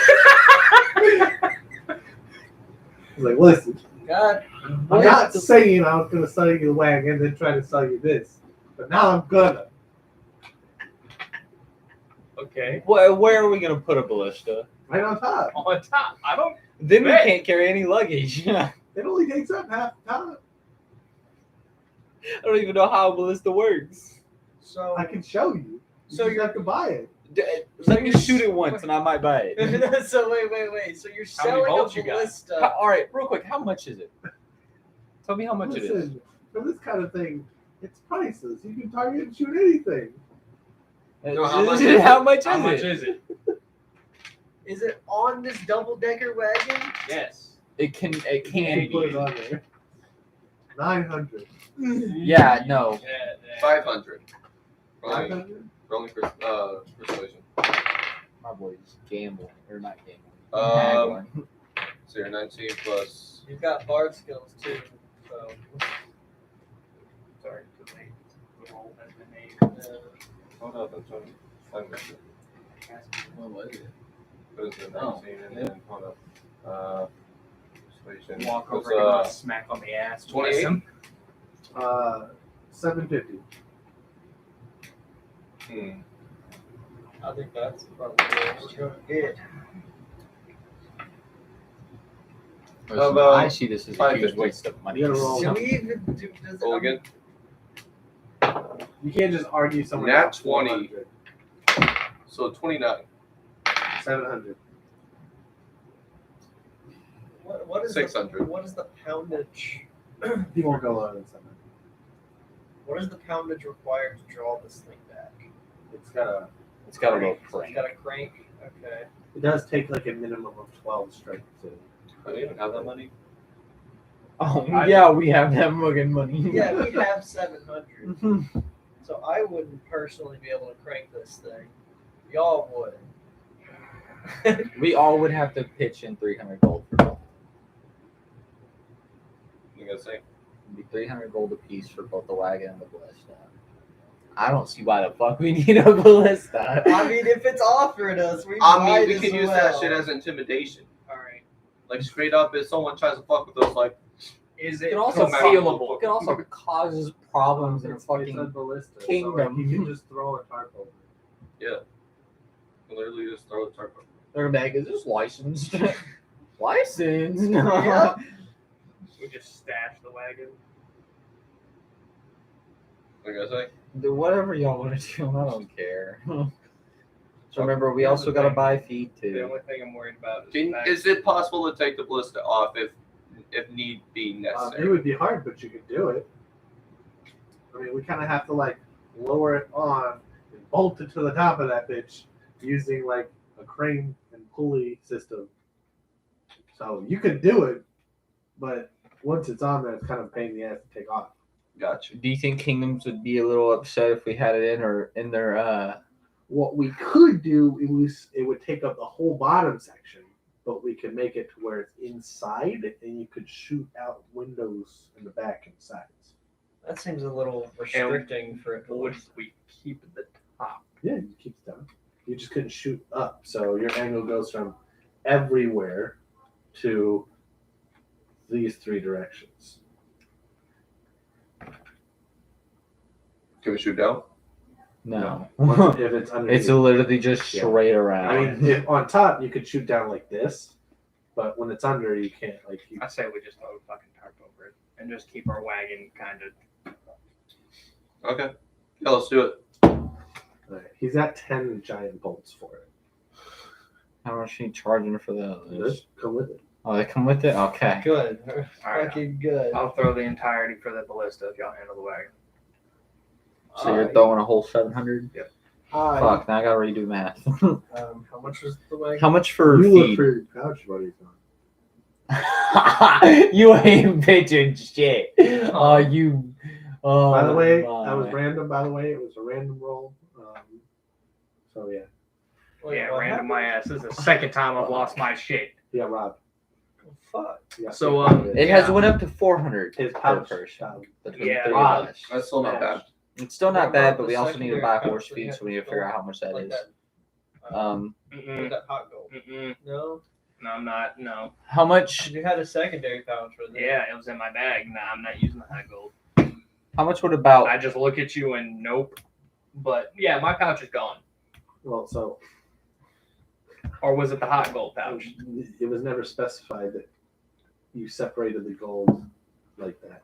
Speaker 1: He's like, listen,
Speaker 4: God.
Speaker 1: I'm not saying I was gonna sell you the wagon and then try to sell you this, but now I'm gonna.
Speaker 2: Okay.
Speaker 5: where are we gonna put a ballista?
Speaker 1: Right on top.
Speaker 2: On top. I don't.
Speaker 5: Then we
Speaker 2: Bet.
Speaker 5: can't carry any luggage. I
Speaker 1: It only takes up half the time.
Speaker 5: don't even know how a ballista works.
Speaker 4: So
Speaker 1: I can show you.
Speaker 4: So
Speaker 1: You
Speaker 4: you're-
Speaker 1: have to buy it.
Speaker 5: Let me shoot it once and I might buy it.
Speaker 4: so wait. So you're
Speaker 2: How many
Speaker 4: selling a
Speaker 2: bolts you got?
Speaker 4: ballista.
Speaker 5: All right, real quick, how much is it? Tell me how much it is.
Speaker 1: Listen, for this kind of thing, it's priceless. You can target and shoot anything.
Speaker 6: No, how much
Speaker 5: How much
Speaker 2: How
Speaker 5: is
Speaker 2: much
Speaker 5: it?
Speaker 2: is it?
Speaker 4: Is it on this double-decker wagon?
Speaker 2: Yes.
Speaker 5: It can
Speaker 1: You
Speaker 5: be.
Speaker 1: put it on there. 900.
Speaker 5: Yeah, no.
Speaker 2: Yeah.
Speaker 6: 500. Only,
Speaker 1: 500?
Speaker 6: only persuasion.
Speaker 5: My boy's gambling or not gambling.
Speaker 6: Um, so you're 19 plus.
Speaker 4: You've got bard skills too. So
Speaker 2: Sorry, too late. The roll has been made.
Speaker 6: Hold up, I'm trying to find it.
Speaker 5: What was it?
Speaker 6: It was a 19 and then hold up. Persuasion.
Speaker 2: Walk
Speaker 6: was,
Speaker 2: over, give him a smack on the ass.
Speaker 6: 28?
Speaker 2: Him.
Speaker 1: 750.
Speaker 4: I think that's probably what we're gonna get.
Speaker 5: Listen,
Speaker 6: about
Speaker 5: I see this as a huge
Speaker 6: 550?
Speaker 5: waste of money.
Speaker 1: You gotta roll.
Speaker 4: Do we even do? Does
Speaker 6: Roll again.
Speaker 1: You can't just argue someone
Speaker 6: Nat
Speaker 1: else
Speaker 6: 20.
Speaker 1: 400.
Speaker 6: So 29.
Speaker 1: 700.
Speaker 4: What is
Speaker 6: 600.
Speaker 4: What is the poundage?
Speaker 1: You won't go lower than 700.
Speaker 4: What is the poundage required to draw this thing back?
Speaker 1: It's got a.
Speaker 5: It's got a little
Speaker 4: So you
Speaker 5: crank.
Speaker 4: got a crank. Okay.
Speaker 1: It does take like a minimum of 12 strength to.
Speaker 6: I don't even have that money.
Speaker 5: Oh, yeah, we have that fucking money.
Speaker 4: Yeah, we have 700. So I wouldn't personally be able to crank this thing. Y'all would.
Speaker 5: We all would have to pitch in 300 gold for both.
Speaker 6: You gotta say.
Speaker 5: It'd be 300 gold apiece for both the wagon and the ballista. I don't see why the fuck we need a ballista.
Speaker 4: I mean, if it's offered us, we
Speaker 6: I
Speaker 4: might
Speaker 6: mean, we
Speaker 4: as
Speaker 6: can use
Speaker 4: well.
Speaker 6: that shit as intimidation.
Speaker 2: All right.
Speaker 6: Like straight up, if someone tries to fuck with us, like
Speaker 2: Is
Speaker 5: It
Speaker 2: it
Speaker 5: can also
Speaker 2: concealable?
Speaker 5: It can also causes problems in a
Speaker 1: It's a
Speaker 5: fucking
Speaker 1: ballista, so, like,
Speaker 5: kingdom.
Speaker 1: you can just throw a tarp over it.
Speaker 6: literally just throw a tarp.
Speaker 5: They're gonna be like, is this licensed? Licensed?
Speaker 4: Yep.
Speaker 2: We just stash the wagon.
Speaker 6: Like I say,
Speaker 5: Do whatever y'all want to do. I don't care. So remember, we also gotta buy feed
Speaker 7: The
Speaker 5: too.
Speaker 7: only thing I'm worried about is
Speaker 6: is it possible to take the ballista off if need be
Speaker 1: It
Speaker 6: necessary?
Speaker 1: would be hard, but you could do it. I mean, we kind of have to like lower it on and bolt it to the top of that bitch using like a crane and pulley system. So you could do it, but once it's on there, it's kind of a pain in the ass to take off.
Speaker 6: Gotcha.
Speaker 5: Do you think kingdoms would be a little upset if we had it in their
Speaker 1: What we could do it would take up the whole bottom section, but we could make it to where it's inside, and you could shoot out windows in the back and sides.
Speaker 4: That seems a little restricting for it to
Speaker 2: Would
Speaker 4: look.
Speaker 2: we keep the top?
Speaker 1: Yeah, you keep it down. You just couldn't shoot up, so your angle goes from everywhere to these three directions.
Speaker 6: Can we shoot down?
Speaker 5: no?
Speaker 1: If it's underneath.
Speaker 5: It's literally just
Speaker 1: Yeah.
Speaker 5: straight around.
Speaker 1: I mean, if on top you could shoot down like this, but when it's under, you can't. Like,
Speaker 2: I say we just throw a fucking tarp over it and just keep our wagon kind of.
Speaker 6: Okay. Yeah, let's do it.
Speaker 1: right. He's got 10 giant bolts for it.
Speaker 5: How much are you charging for those?
Speaker 1: Just come with it.
Speaker 5: Oh, they come with it. Okay.
Speaker 4: Good.
Speaker 2: Alright.
Speaker 4: Fucking good.
Speaker 2: I'll throw the entirety for the ballista if y'all handle the wagon.
Speaker 5: So you're throwing a whole 700.
Speaker 4: Alright.
Speaker 5: Fuck. Now I gotta redo math.
Speaker 4: How much was the wagon?
Speaker 5: How much for
Speaker 1: You look
Speaker 5: feed?
Speaker 1: for your pouch, buddy.
Speaker 5: You ain't bitching shit. You. Oh,
Speaker 1: By the way,
Speaker 5: my.
Speaker 1: that was random. By the way, it was a random roll. So yeah,
Speaker 4: Wait,
Speaker 2: Yeah,
Speaker 4: what
Speaker 2: random
Speaker 4: happened?
Speaker 2: my ass. This is the second time I've lost my shit.
Speaker 1: yeah, Rob.
Speaker 4: Fuck.
Speaker 1: Yeah,
Speaker 2: So,
Speaker 5: It has went up to 400
Speaker 1: his
Speaker 5: per
Speaker 1: pouch.
Speaker 5: person.
Speaker 2: Yeah,
Speaker 5: Three of
Speaker 1: Rob.
Speaker 5: us.
Speaker 6: That's still not bad.
Speaker 5: It's still not
Speaker 4: What
Speaker 5: bad,
Speaker 4: about
Speaker 5: but
Speaker 4: the
Speaker 5: we also need to
Speaker 4: secondary
Speaker 5: buy
Speaker 4: pouch
Speaker 5: horse
Speaker 4: that
Speaker 5: feed,
Speaker 4: you
Speaker 5: so
Speaker 4: have
Speaker 5: we need to
Speaker 4: to
Speaker 5: figure out
Speaker 4: store?
Speaker 5: how much that
Speaker 4: Like
Speaker 5: is.
Speaker 4: that,
Speaker 2: Mm-mm.
Speaker 4: that hot gold.
Speaker 2: Mm-mm.
Speaker 4: No?
Speaker 2: No, I'm not. No.
Speaker 5: How much?
Speaker 4: You had a secondary pouch with it.
Speaker 2: Yeah, it was in my bag. Nah, I'm not using the hot gold.
Speaker 5: How much would about?
Speaker 2: I just look at you and nope. But yeah, my pouch is gone.
Speaker 1: Well, so
Speaker 2: Or was it the hot gold pouch?
Speaker 1: it was never specified that you separated the gold like that.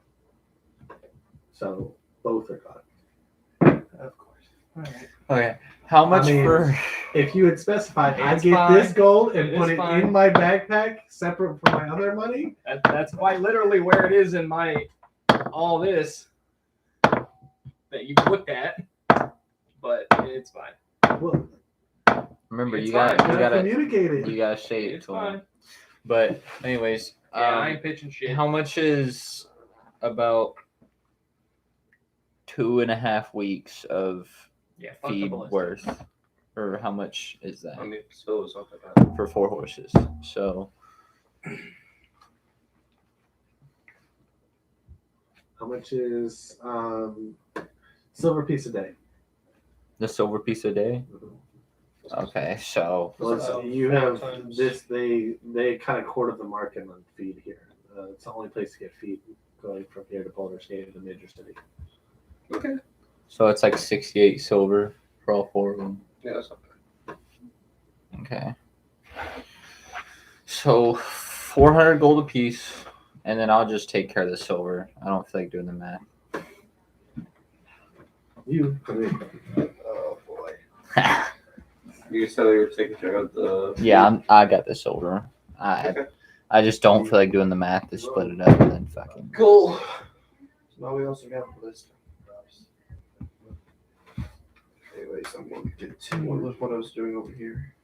Speaker 1: So both are gone.
Speaker 2: Of course. All right.
Speaker 5: Okay. How much
Speaker 1: mean,
Speaker 5: for?
Speaker 1: If you had specified, I
Speaker 2: It's
Speaker 1: get
Speaker 2: fine.
Speaker 1: this gold and
Speaker 2: It
Speaker 1: put
Speaker 2: is
Speaker 1: it
Speaker 2: fine.
Speaker 1: in my backpack separate from my other money.
Speaker 2: That's quite literally where it is in my all this that you looked at. But it's fine.
Speaker 1: Well,
Speaker 5: Remember,
Speaker 2: It's
Speaker 5: you got
Speaker 2: fine.
Speaker 5: you gotta
Speaker 1: communicate
Speaker 5: you gotta say it
Speaker 2: It's
Speaker 5: to
Speaker 2: fine.
Speaker 5: him. But anyways,
Speaker 2: Yeah, I ain't pitching shit.
Speaker 5: how much is about 2.5 weeks of
Speaker 2: Yeah, fuck the
Speaker 5: feed
Speaker 2: ballista.
Speaker 5: worth, or how much is that
Speaker 6: I mean, still is not that bad.
Speaker 5: for 4 horses? So
Speaker 1: How much is silver piece a day?
Speaker 5: the silver piece a day. Okay, so
Speaker 1: Well, it's-
Speaker 4: So,
Speaker 1: you
Speaker 4: 4
Speaker 1: have
Speaker 4: times.
Speaker 1: this. They kind of quarter the market on feed here. It's the only place to get feed going from here to Boulder's Gate, the major city.
Speaker 6: Okay.
Speaker 5: so it's like 68 silver for all 4 of them.
Speaker 6: Yeah, that's not bad.
Speaker 5: Okay. So 400 gold a piece, and then I'll just take care of the silver. I don't feel like doing the math.
Speaker 1: You, I mean,
Speaker 4: Oh boy.
Speaker 6: You said you were taking care of the.
Speaker 5: Yeah, I got the silver.
Speaker 6: Okay.
Speaker 5: I just don't feel like doing the math to split it up and then fucking.
Speaker 6: Cool. So now we also got the list. Anyways, I'm going to continue with what I was doing over here.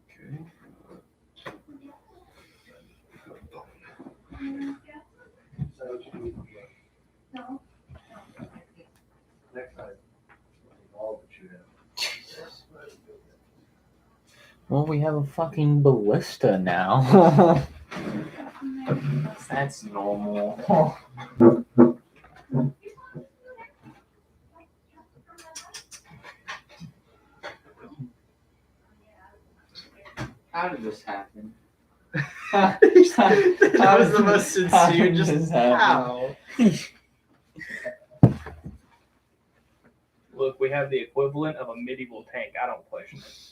Speaker 6: Okay.
Speaker 3: No.
Speaker 1: next time, all that you have.
Speaker 5: Well, we have a fucking ballista now.
Speaker 2: That's normal.
Speaker 5: How did this happen?
Speaker 4: That was the most sincere. Just how?
Speaker 2: Look, we have the equivalent of a medieval tank. I don't question it.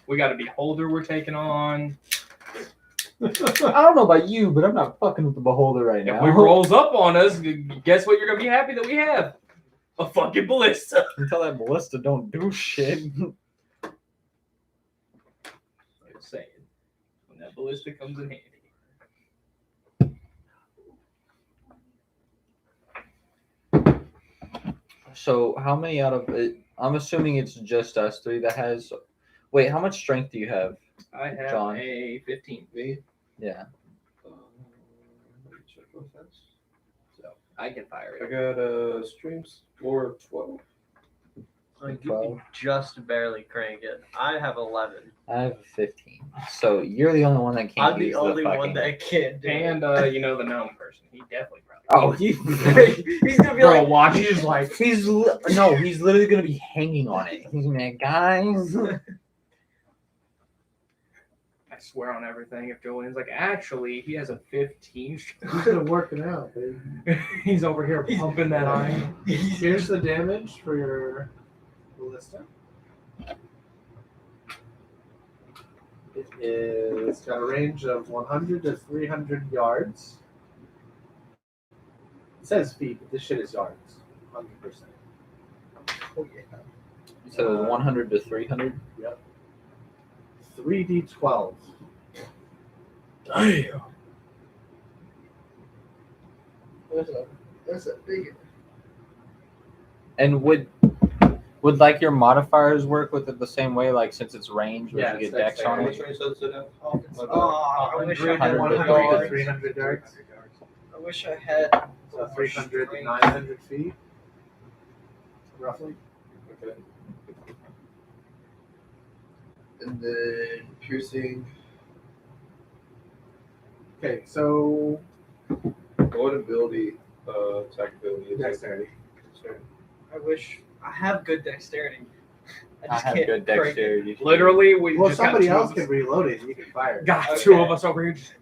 Speaker 2: We got a beholder we're taking on.
Speaker 5: I don't know about you, but I'm not fucking with the beholder right now.
Speaker 2: If we rolls up on us, guess what? You're gonna be happy that we have a fucking ballista.
Speaker 5: Until that ballista don't do shit.
Speaker 2: Just saying, when that ballista comes in handy.
Speaker 5: So how many out of it? I'm assuming it's just us three that has. Wait, how much strength do you have?
Speaker 2: I have
Speaker 5: John.
Speaker 2: a 15.
Speaker 5: Yeah.
Speaker 6: Let me check real fast.
Speaker 2: So I can fire
Speaker 6: I
Speaker 2: it.
Speaker 6: got a stream score of 12.
Speaker 4: Like, you can just barely crank it. I have 11.
Speaker 5: I have 15. So you're the only one that can't
Speaker 4: I'm the
Speaker 5: use
Speaker 4: only
Speaker 5: fucking...
Speaker 4: one that can't do it.
Speaker 2: And you know the gnome person. He definitely probably.
Speaker 5: Oh, he's gonna be
Speaker 2: Bro,
Speaker 5: like,
Speaker 2: watch. He's like,
Speaker 5: he's literally gonna be hanging on it. He's gonna be like, guys.
Speaker 2: I swear on everything. If Julian's like, actually, he has a 15.
Speaker 1: He's been working out, baby.
Speaker 2: He's over here pumping that iron.
Speaker 1: Here's the damage for your ballista. It's got a range of 100 to 300 yards. It says feet, but this shit is yards. 100%.
Speaker 4: Oh, yeah.
Speaker 5: So 100 to 300.
Speaker 1: Yep. 3d12.
Speaker 5: Damn.
Speaker 4: That's a big.
Speaker 5: And would like your modifiers work with it the same way? Like since it's range, would
Speaker 1: Yeah,
Speaker 5: you
Speaker 1: it's
Speaker 5: get dex on
Speaker 6: Which
Speaker 5: it?
Speaker 6: range does it have?
Speaker 4: Oh, I wish I had
Speaker 5: 100 to
Speaker 1: 100 to 300 yards.
Speaker 4: I wish I had.
Speaker 1: So 300 to 900 feet. Roughly.
Speaker 6: Okay. And then piercing.
Speaker 1: Okay, so
Speaker 6: What ability, attack ability is it?
Speaker 1: dexterity.
Speaker 4: I wish I have good dexterity.
Speaker 5: I
Speaker 4: just
Speaker 5: have
Speaker 4: can't
Speaker 5: good
Speaker 4: crank it.
Speaker 5: dexterity.
Speaker 2: Literally, we
Speaker 1: Well,
Speaker 2: just
Speaker 1: somebody
Speaker 2: got two
Speaker 1: else
Speaker 2: of
Speaker 1: can
Speaker 2: us.
Speaker 1: reload it and you can fire it.
Speaker 2: Got
Speaker 4: Okay.
Speaker 2: two of us over here. Just,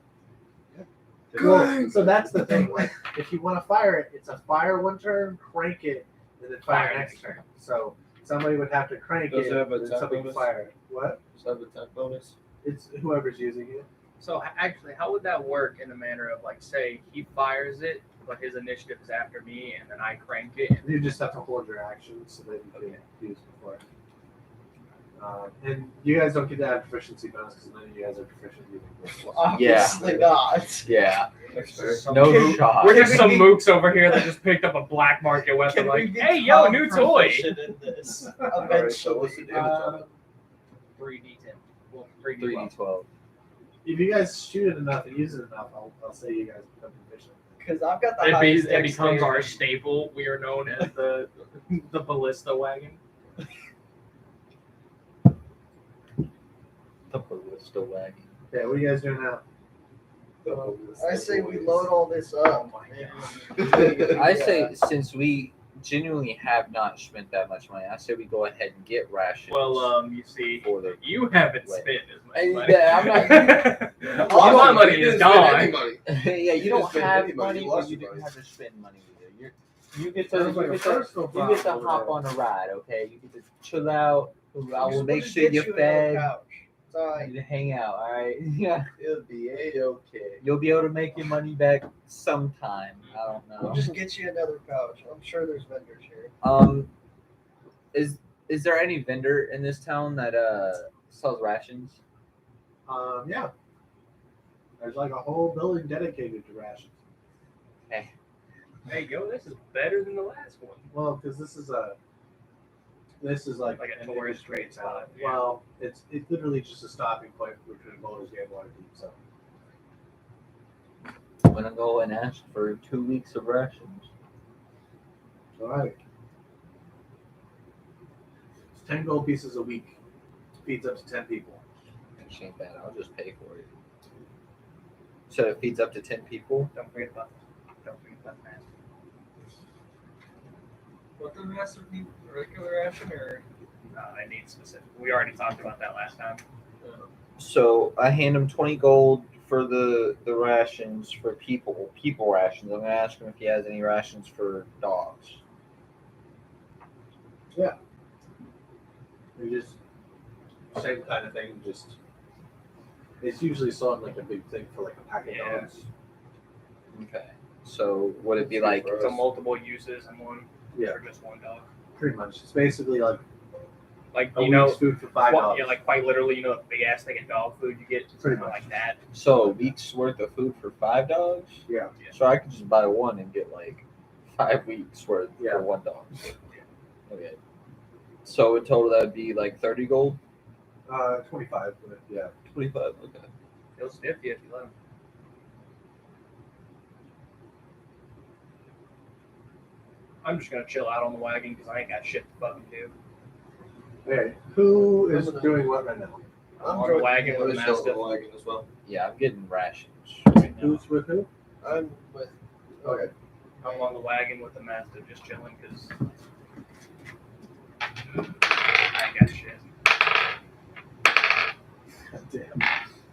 Speaker 1: Well, so that's the thing. Like, if you want to fire it, it's a fire one turn, crank it, and then fire
Speaker 2: Fire
Speaker 1: next turn. So somebody would have to crank
Speaker 6: Does
Speaker 1: it,
Speaker 6: it have a
Speaker 1: and then
Speaker 6: attack
Speaker 1: somebody
Speaker 6: bonus?
Speaker 1: fire it. What?
Speaker 6: Does it have attack bonus?
Speaker 1: It's whoever's using it.
Speaker 2: so actually, how would that work in the manner of like, say he fires it, but his initiative is after me, and then I crank it. And
Speaker 1: You just have to hold your action so that you can use it before. And you guys don't get that proficiency bonus because none of you guys are proficient using this.
Speaker 4: Obviously not.
Speaker 5: Yeah.
Speaker 6: That's fair.
Speaker 5: No shot.
Speaker 2: we're just some mooks over here that just picked up a black market weapon.
Speaker 4: Can we
Speaker 2: Like,
Speaker 4: become
Speaker 2: hey, yo, new toy.
Speaker 4: proficient in this
Speaker 6: Alright, so what's the
Speaker 4: eventually?
Speaker 6: damage on it?
Speaker 2: 3d10. Well, 3d12.
Speaker 5: 3d12.
Speaker 1: If you guys shoot it enough and use it enough, I'll say you guys become proficient.
Speaker 4: Because I've got the highest
Speaker 2: It becomes our
Speaker 4: dexterity.
Speaker 2: staple. We are known as the ballista wagon.
Speaker 5: The ballista wagon.
Speaker 1: Okay, what are you guys doing now?
Speaker 4: I say we load all this up.
Speaker 5: I say since we genuinely have not spent that much money, I say we go ahead and get rations.
Speaker 2: Well, you see,
Speaker 5: for the
Speaker 2: you haven't
Speaker 5: Wait.
Speaker 2: spent as much
Speaker 5: Hey,
Speaker 2: money.
Speaker 5: yeah, I'm
Speaker 2: All my
Speaker 6: You
Speaker 2: money
Speaker 6: didn't
Speaker 2: is
Speaker 6: spend any
Speaker 2: gone.
Speaker 6: money.
Speaker 5: yeah, you
Speaker 6: didn't
Speaker 5: don't
Speaker 6: spend
Speaker 5: have
Speaker 6: any money,
Speaker 5: money,
Speaker 6: you
Speaker 5: but
Speaker 6: lost
Speaker 5: you
Speaker 6: your
Speaker 5: didn't
Speaker 6: money.
Speaker 5: have to spend money either. You get to
Speaker 1: Sounds like a personal
Speaker 5: you get to
Speaker 1: problem
Speaker 5: hop
Speaker 1: over
Speaker 5: on a ride, okay? You get to chill out. I will
Speaker 4: We'll
Speaker 5: make
Speaker 4: just
Speaker 5: sure
Speaker 4: get
Speaker 5: you're
Speaker 4: you another
Speaker 5: fed.
Speaker 4: couch. It's all right.
Speaker 5: You to hang out, all right? Yeah,
Speaker 6: It'll be a-okay.
Speaker 5: you'll be able to make your money back sometime. I don't
Speaker 4: We'll
Speaker 5: know.
Speaker 4: just get you another couch. I'm sure there's vendors here.
Speaker 5: Is there any vendor in this town that sells rations?
Speaker 1: Yeah. There's like a whole building dedicated to rations.
Speaker 5: Hey,
Speaker 2: Hey, yo, this is better than the last one.
Speaker 1: Well, because this is like
Speaker 2: Like a
Speaker 1: an
Speaker 2: tourist
Speaker 1: industry
Speaker 2: trade spot,
Speaker 1: town.
Speaker 2: yeah.
Speaker 1: Well, it's literally just a stopping point between Boulders Gate and Waterdeep. So
Speaker 5: I'm gonna go and ask for 2 weeks of rations.
Speaker 1: all right. It's 10 gold pieces a week. Feeds up to 10 people.
Speaker 5: Which ain't bad. I'll just pay for it. So it feeds up to 10 people.
Speaker 7: Don't forget about that.
Speaker 4: What the master need? Regular ration or?
Speaker 7: I need specific. We already talked about that last time.
Speaker 5: So I hand him 20 gold for the rations for people rations. I'm gonna ask him if he has any rations for dogs.
Speaker 1: We just same kind of thing. Just it's usually sold like a big thing for like a pack of
Speaker 7: Yeah.
Speaker 1: dogs.
Speaker 5: Okay. So would it be like
Speaker 7: So multiple uses in one.
Speaker 1: Yeah.
Speaker 7: For just one dog.
Speaker 1: Pretty much. It's basically like
Speaker 7: Like
Speaker 1: a
Speaker 7: you know,
Speaker 1: week's food for 5 dogs.
Speaker 7: yeah, like quite literally, you know, the big ass thing of dog food you get,
Speaker 1: Pretty
Speaker 7: something
Speaker 1: much.
Speaker 7: like that.
Speaker 5: so a week's worth of food for 5 dogs?
Speaker 1: Yeah.
Speaker 5: So I could just buy one and get like 5 weeks worth
Speaker 1: Yeah.
Speaker 5: for one dog. Okay. So in total that'd be like 30 gold?
Speaker 1: 25. But yeah.
Speaker 5: 25, okay.
Speaker 7: He'll stiff you if you let him. I'm just gonna chill out on the wagon because I ain't got shit to fucking do.
Speaker 1: Okay. Who is doing what right now?
Speaker 7: I'm on the wagon with the mastiff.
Speaker 6: wagon as well.
Speaker 5: Yeah, I'm getting rations right now.
Speaker 1: Who's with who?
Speaker 4: I'm with.
Speaker 1: Okay.
Speaker 7: I'm on the wagon with the mastiff, just chilling because I ain't got shit.
Speaker 1: God damn.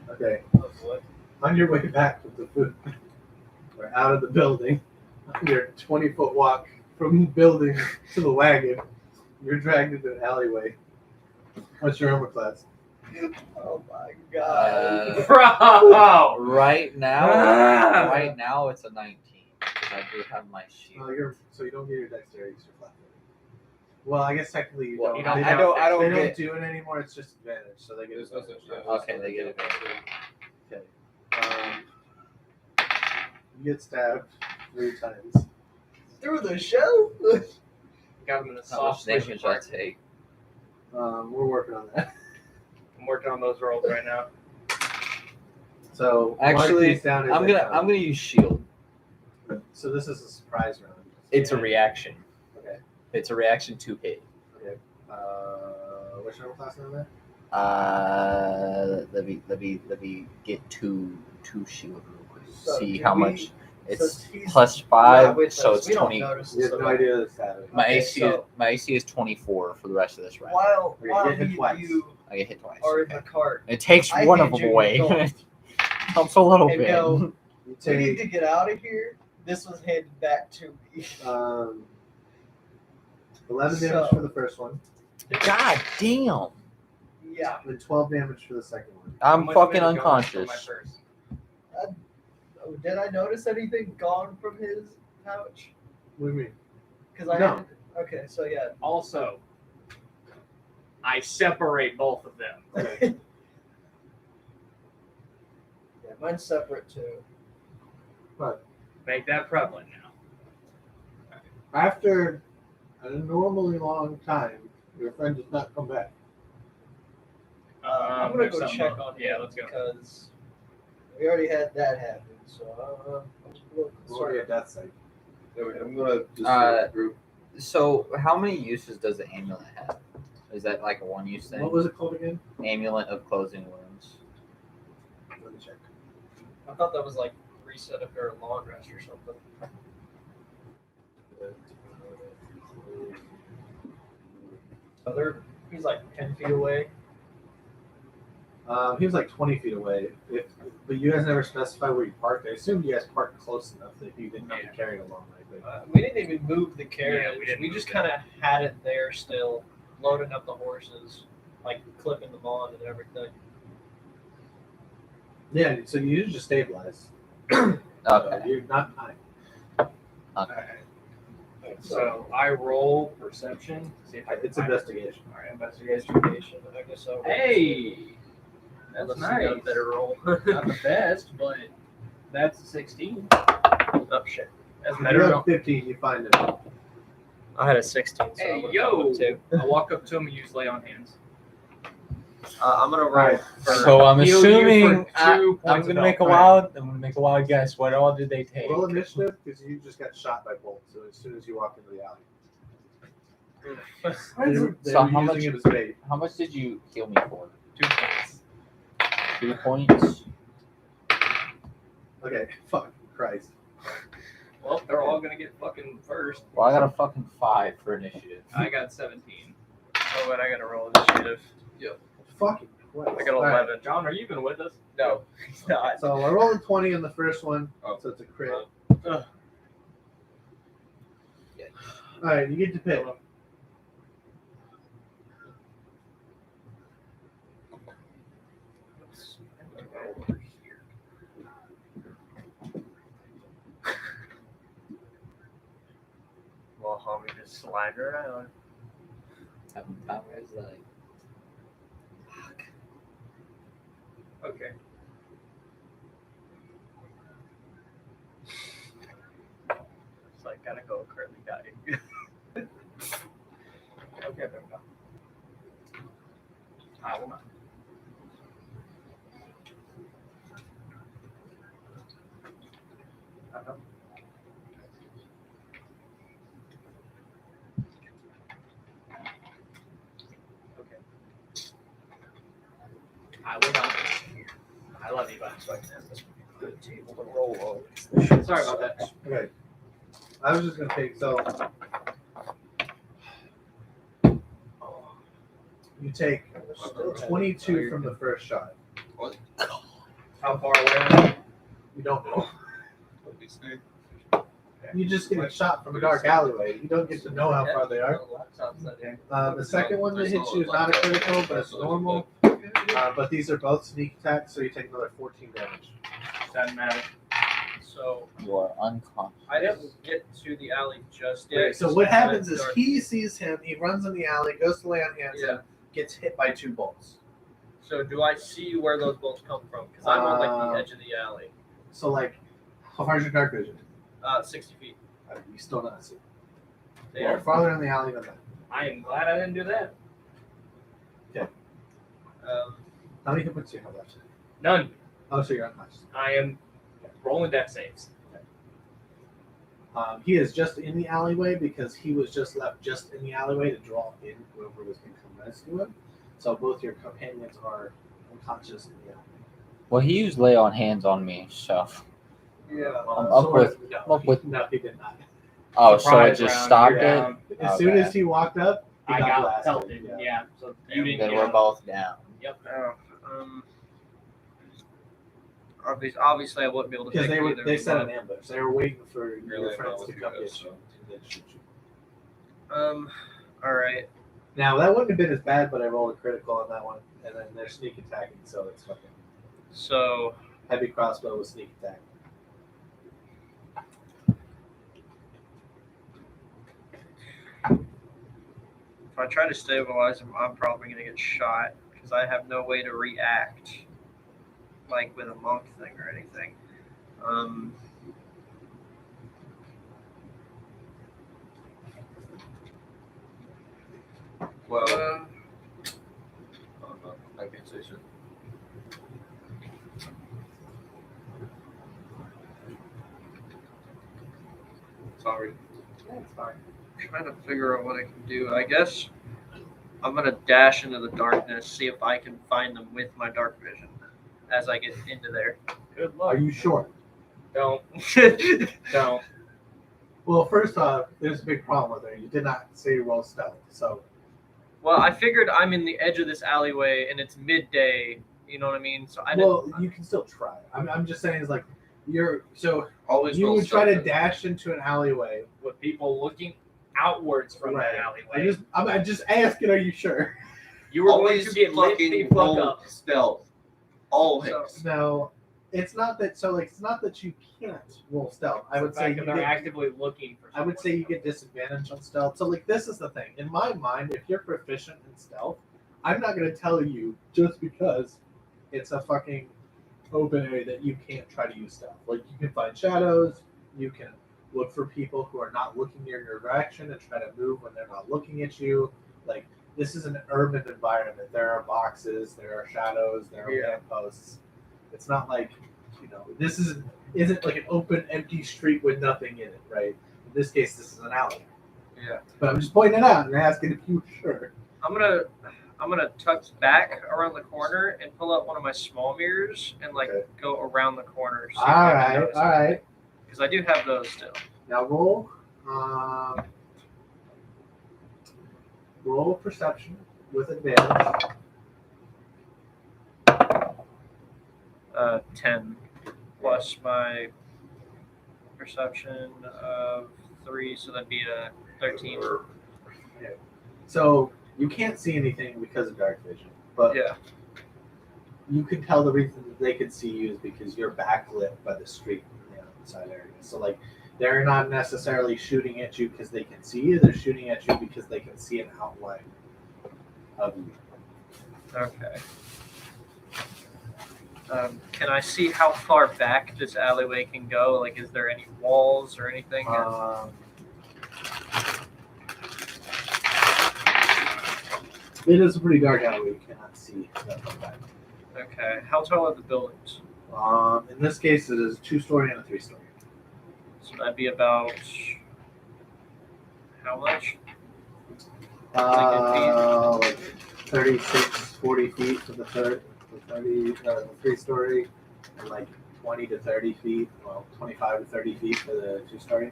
Speaker 1: Okay.
Speaker 4: Oh, what?
Speaker 1: On your way back with the food, or out of the building, on your 20-foot walk from the building to the wagon, you're dragged into an alleyway. What's your armor class?
Speaker 4: Oh my god.
Speaker 7: Bro!
Speaker 5: Right now,
Speaker 7: Ah!
Speaker 5: right now it's a 19 because I do have my shield.
Speaker 1: So you don't get your dexterity, so flat footed. Well, I guess technically you
Speaker 5: Well,
Speaker 1: don't.
Speaker 7: you don't
Speaker 1: They
Speaker 7: have
Speaker 5: I
Speaker 1: they
Speaker 5: don't
Speaker 1: don't
Speaker 5: get.
Speaker 1: do it anymore. It's just advantage, so they get
Speaker 6: There's
Speaker 1: advantage.
Speaker 6: nothing-
Speaker 5: Okay, they get it.
Speaker 1: Okay. You get stabbed 3 times.
Speaker 4: Through the show?
Speaker 7: Got him in a
Speaker 5: How much
Speaker 7: soft
Speaker 5: damage
Speaker 7: sleep.
Speaker 5: I take?
Speaker 1: We're working on that.
Speaker 7: I'm working on those rolls right now.
Speaker 1: So mark
Speaker 5: Actually,
Speaker 1: these down as
Speaker 5: I'm
Speaker 1: they
Speaker 5: gonna
Speaker 1: come.
Speaker 5: use shield.
Speaker 1: So this is a surprise round.
Speaker 5: It's a reaction.
Speaker 1: Okay.
Speaker 5: It's a reaction to hit.
Speaker 1: What's your armor class on that?
Speaker 5: Let me get two shield real quick.
Speaker 4: So
Speaker 5: See
Speaker 4: do
Speaker 5: how
Speaker 4: we-
Speaker 5: much. It's
Speaker 4: so he's
Speaker 5: plus
Speaker 4: not
Speaker 5: 5,
Speaker 4: with
Speaker 5: so
Speaker 4: us.
Speaker 5: it's
Speaker 4: We don't
Speaker 5: 20.
Speaker 4: notice
Speaker 1: You have
Speaker 4: this
Speaker 1: no
Speaker 4: stuff.
Speaker 1: idea the stat.
Speaker 5: My
Speaker 4: Okay,
Speaker 5: AC
Speaker 4: so-
Speaker 5: my AC is 24 for the rest of this round.
Speaker 4: While
Speaker 1: You're gonna get hit
Speaker 4: me
Speaker 1: twice.
Speaker 4: and you
Speaker 5: I get hit twice.
Speaker 4: are in
Speaker 5: Okay.
Speaker 4: the cart,
Speaker 5: It takes
Speaker 4: I
Speaker 5: one of
Speaker 4: hand
Speaker 5: them
Speaker 4: you
Speaker 5: away.
Speaker 4: your gold.
Speaker 5: Helps a little
Speaker 4: And
Speaker 5: bit.
Speaker 4: go,
Speaker 1: You
Speaker 4: we need
Speaker 1: take
Speaker 4: to get out of here. This was handed back to me.
Speaker 1: 11 damage
Speaker 4: So-
Speaker 1: for the first one,
Speaker 5: God damn.
Speaker 4: Yeah.
Speaker 1: and 12 damage for the second one.
Speaker 7: How
Speaker 5: I'm
Speaker 7: much
Speaker 5: fucking
Speaker 7: of it is gone from
Speaker 5: unconscious.
Speaker 7: my purse?
Speaker 4: Oh, did I notice anything gone from his pouch?
Speaker 1: What do you mean?
Speaker 4: Because I
Speaker 1: No.
Speaker 4: had, okay, so yeah.
Speaker 7: Also, I separate both of them.
Speaker 1: Okay.
Speaker 4: Yeah, mine's separate too.
Speaker 7: Make that prevalent now.
Speaker 1: After a normally long time, your friend does not come back.
Speaker 4: I'm gonna
Speaker 7: there's
Speaker 4: go
Speaker 7: something
Speaker 4: check
Speaker 7: up.
Speaker 4: on him.
Speaker 7: Yeah, let's go.
Speaker 4: Because we already had that happen. So I'm a little
Speaker 1: Will be a
Speaker 4: concerned.
Speaker 1: death save.
Speaker 6: Anyway, I'm gonna just group.
Speaker 5: So how many uses does the amulet have? Is that like a one use thing?
Speaker 1: What was it called again?
Speaker 5: Amulet of closing wounds.
Speaker 1: Let me check.
Speaker 4: I thought that was like reset if you're a long rest or something. He's like 10 feet away.
Speaker 1: He was like 20 feet away. But you guys never specified where you parked. I assumed you guys parked close enough that you didn't have to carry it along like that.
Speaker 4: We didn't even move the carriage.
Speaker 7: Yeah, we didn't
Speaker 4: we
Speaker 7: move
Speaker 4: just
Speaker 7: it.
Speaker 4: kind of had it there still, loading up the horses, like clipping them on and everything.
Speaker 1: Yeah, so you just stabilize.
Speaker 5: Okay.
Speaker 1: You're not high.
Speaker 7: So I roll perception. See if I
Speaker 1: It's
Speaker 7: find it.
Speaker 1: investigation.
Speaker 7: All right, investigation.
Speaker 4: Investigation. I guess I'll
Speaker 7: Hey, that's
Speaker 4: Unless you got a
Speaker 7: nice.
Speaker 4: better roll.
Speaker 7: Not the best, but that's a 16.
Speaker 4: Oh shit.
Speaker 7: That's
Speaker 1: If
Speaker 7: better.
Speaker 1: you have 15, you find it.
Speaker 4: I had a 16. So
Speaker 7: Hey,
Speaker 4: I'm gonna
Speaker 7: yo.
Speaker 4: go with 2.
Speaker 7: I walk up to him and use lay on hands.
Speaker 4: I'm gonna roll.
Speaker 1: Right.
Speaker 5: So I'm
Speaker 7: Heal you
Speaker 5: assuming
Speaker 7: for 2
Speaker 5: I'm
Speaker 7: points
Speaker 5: gonna
Speaker 7: of
Speaker 5: make a
Speaker 7: health.
Speaker 5: wild guess. What all did they take?
Speaker 1: Roll initiative because you just got shot by bolts so as soon as you walked into the alley. They
Speaker 5: So
Speaker 1: were
Speaker 5: how
Speaker 1: using
Speaker 5: much-
Speaker 1: it as bait.
Speaker 5: How much did you heal me for?
Speaker 7: 2 points.
Speaker 5: 2 points.
Speaker 1: Okay, fuck Christ.
Speaker 2: Well, they're all gonna get fucking first.
Speaker 5: Well, I got a fucking 5 for initiative.
Speaker 2: I got 17.
Speaker 4: Oh, but I gotta roll initiative.
Speaker 1: Fucking Christ.
Speaker 4: I got
Speaker 1: All right,
Speaker 4: 11.
Speaker 2: John, are you even with us?
Speaker 4: No, he's not.
Speaker 1: so I rolled a 20 in the first one,
Speaker 6: Oh.
Speaker 1: so it's a crit.
Speaker 4: Ugh.
Speaker 1: Alright, you get to pick.
Speaker 4: Well, homie, just slide around.
Speaker 5: Having powers like.
Speaker 4: Okay. It's like gotta go currently dying.
Speaker 2: Okay, there we go. I will not.
Speaker 4: Okay.
Speaker 2: I will not. I love you,
Speaker 4: So I can have this good table to roll on.
Speaker 2: but sorry about that.
Speaker 1: Okay. I was just gonna take, so you take 22 from the first shot.
Speaker 2: How far away?
Speaker 1: You don't know.
Speaker 6: What did he say?
Speaker 1: You just get a shot from a dark alleyway. You don't get to know how far they are. The second one that hits you is not a critical, but it's normal. But these are both sneak attacks, so you take another 14 damage.
Speaker 2: Doesn't matter.
Speaker 4: So
Speaker 5: You are unconscious.
Speaker 4: I didn't get to the alley just yet.
Speaker 1: Right, so what happens is he sees him, he runs in the alley, goes to lay on hands, and gets hit by 2 bolts.
Speaker 4: So do I see where those bolts come from? Because I'm on like
Speaker 1: Uh,
Speaker 4: the edge of the alley.
Speaker 1: So, like, how far is your dark vision?
Speaker 4: 60 feet.
Speaker 1: You still not see.
Speaker 4: There.
Speaker 1: You're farther in the alley than that.
Speaker 2: I am glad I didn't do that.
Speaker 1: How many hit points do you have left?
Speaker 2: None.
Speaker 1: Oh, so you're unconscious.
Speaker 2: I am rolling death saves.
Speaker 1: He is just in the alleyway because he was just left just in the alleyway to draw in whoever was going to come rescue him. So both your companions are unconscious in the alleyway.
Speaker 5: Well, he used lay on hands on me, so.
Speaker 4: Yeah.
Speaker 5: I'm up with-
Speaker 1: No,
Speaker 5: I'm up with-
Speaker 1: no, he did not.
Speaker 5: Oh, so it
Speaker 2: Surprise
Speaker 5: just
Speaker 2: round,
Speaker 5: stopped
Speaker 2: you're
Speaker 5: it?
Speaker 2: down.
Speaker 1: As soon as he walked up, he
Speaker 2: I
Speaker 1: got
Speaker 2: got
Speaker 1: blasted.
Speaker 2: pelted. Yeah. So you didn't
Speaker 5: Then
Speaker 2: get
Speaker 5: we're
Speaker 2: him.
Speaker 5: both down.
Speaker 2: Yep.
Speaker 4: Obviously, I wouldn't be able to
Speaker 1: Because
Speaker 4: pick
Speaker 1: they
Speaker 4: either.
Speaker 1: they set
Speaker 4: but-
Speaker 1: an ambush. They were waiting for your
Speaker 6: Really
Speaker 1: friends
Speaker 6: well
Speaker 1: to
Speaker 6: with
Speaker 1: come
Speaker 6: you
Speaker 1: get
Speaker 6: guys,
Speaker 1: you
Speaker 6: so.
Speaker 1: and then shoot you.
Speaker 4: All right.
Speaker 1: Now that wouldn't have been as bad, but I rolled a critical on that one, and then they're sneak attacking, so it's fucking
Speaker 4: So
Speaker 1: heavy crossbow with sneak attack.
Speaker 4: if I try to stabilize him, I'm probably gonna get shot because I have no way to react, like with a monk thing or anything.
Speaker 6: Well,
Speaker 4: Uh,
Speaker 6: I can't say shit. Sorry.
Speaker 2: That's fine.
Speaker 4: trying to figure out what I can do. I guess I'm gonna dash into the darkness, see if I can find them with my dark vision as I get into there.
Speaker 2: Good luck.
Speaker 1: Are you sure?
Speaker 2: Don't. Don't.
Speaker 1: Well, first off, there's a big problem with it. You did not say roll stealth, so
Speaker 4: Well, I figured I'm in the edge of this alleyway and it's midday. You know what I mean? So I didn't.
Speaker 1: well, you can still try. I'm just saying, is like
Speaker 6: Always
Speaker 1: you
Speaker 6: roll
Speaker 1: would try to
Speaker 6: stealth.
Speaker 1: dash into an alleyway.
Speaker 2: With people looking outwards from
Speaker 1: Right.
Speaker 2: that alleyway.
Speaker 1: I'm just asking. Are you sure?
Speaker 2: You were going
Speaker 6: Always
Speaker 2: to get lit the
Speaker 6: fucking
Speaker 2: fuck
Speaker 6: roll
Speaker 2: up.
Speaker 6: stealth. Always.
Speaker 4: So-
Speaker 1: No, it's not that. So like, it's not that you can't roll stealth. I would
Speaker 2: The
Speaker 1: say
Speaker 2: fact
Speaker 1: you
Speaker 2: that they're
Speaker 1: get,
Speaker 2: actively looking for.
Speaker 1: I would say you get disadvantage on stealth. So like, this is the thing. In my mind, if you're proficient in stealth, I'm not going to tell you just because it's a fucking open area that you can't try to use stealth. Like, you can find shadows. You can look for people who are not looking near your direction and try to move when they're not looking at you. Like, this is an urban environment. There are boxes, there are shadows, there are lampposts. It's not like, this isn't like an open, empty street with nothing in it, right? In this case, this is an alley.
Speaker 4: Yeah.
Speaker 1: But I'm just pointing it out and asking if you're sure.
Speaker 4: I'm gonna. I'm gonna tuck back around the corner and pull out one of my small mirrors and like
Speaker 1: Okay.
Speaker 4: go around the corner.
Speaker 1: All right.
Speaker 4: Because I do have those still.
Speaker 1: Now roll perception with advantage.
Speaker 4: 10 plus my perception of 3, so that'd be a 13.
Speaker 1: So you can't see anything because of dark vision, but
Speaker 4: Yeah.
Speaker 1: you can tell the reason that they could see you is because you're backlit by the street in the outside area. So like they're not necessarily shooting at you because they can see you. They're shooting at you because they can see an outline of you.
Speaker 4: Okay. Can I see how far back this alleyway can go? Like, is there any walls or anything?
Speaker 1: It is a pretty dark alleyway. You cannot see that far back.
Speaker 4: Okay. How tall are the buildings?
Speaker 1: In this case, it is a 2-story and a 3-story.
Speaker 4: So that'd be about how much?
Speaker 1: Like 36, 40 feet for the 3-story, and like 20 to 30 feet, 25 to 30 feet for the 2-story.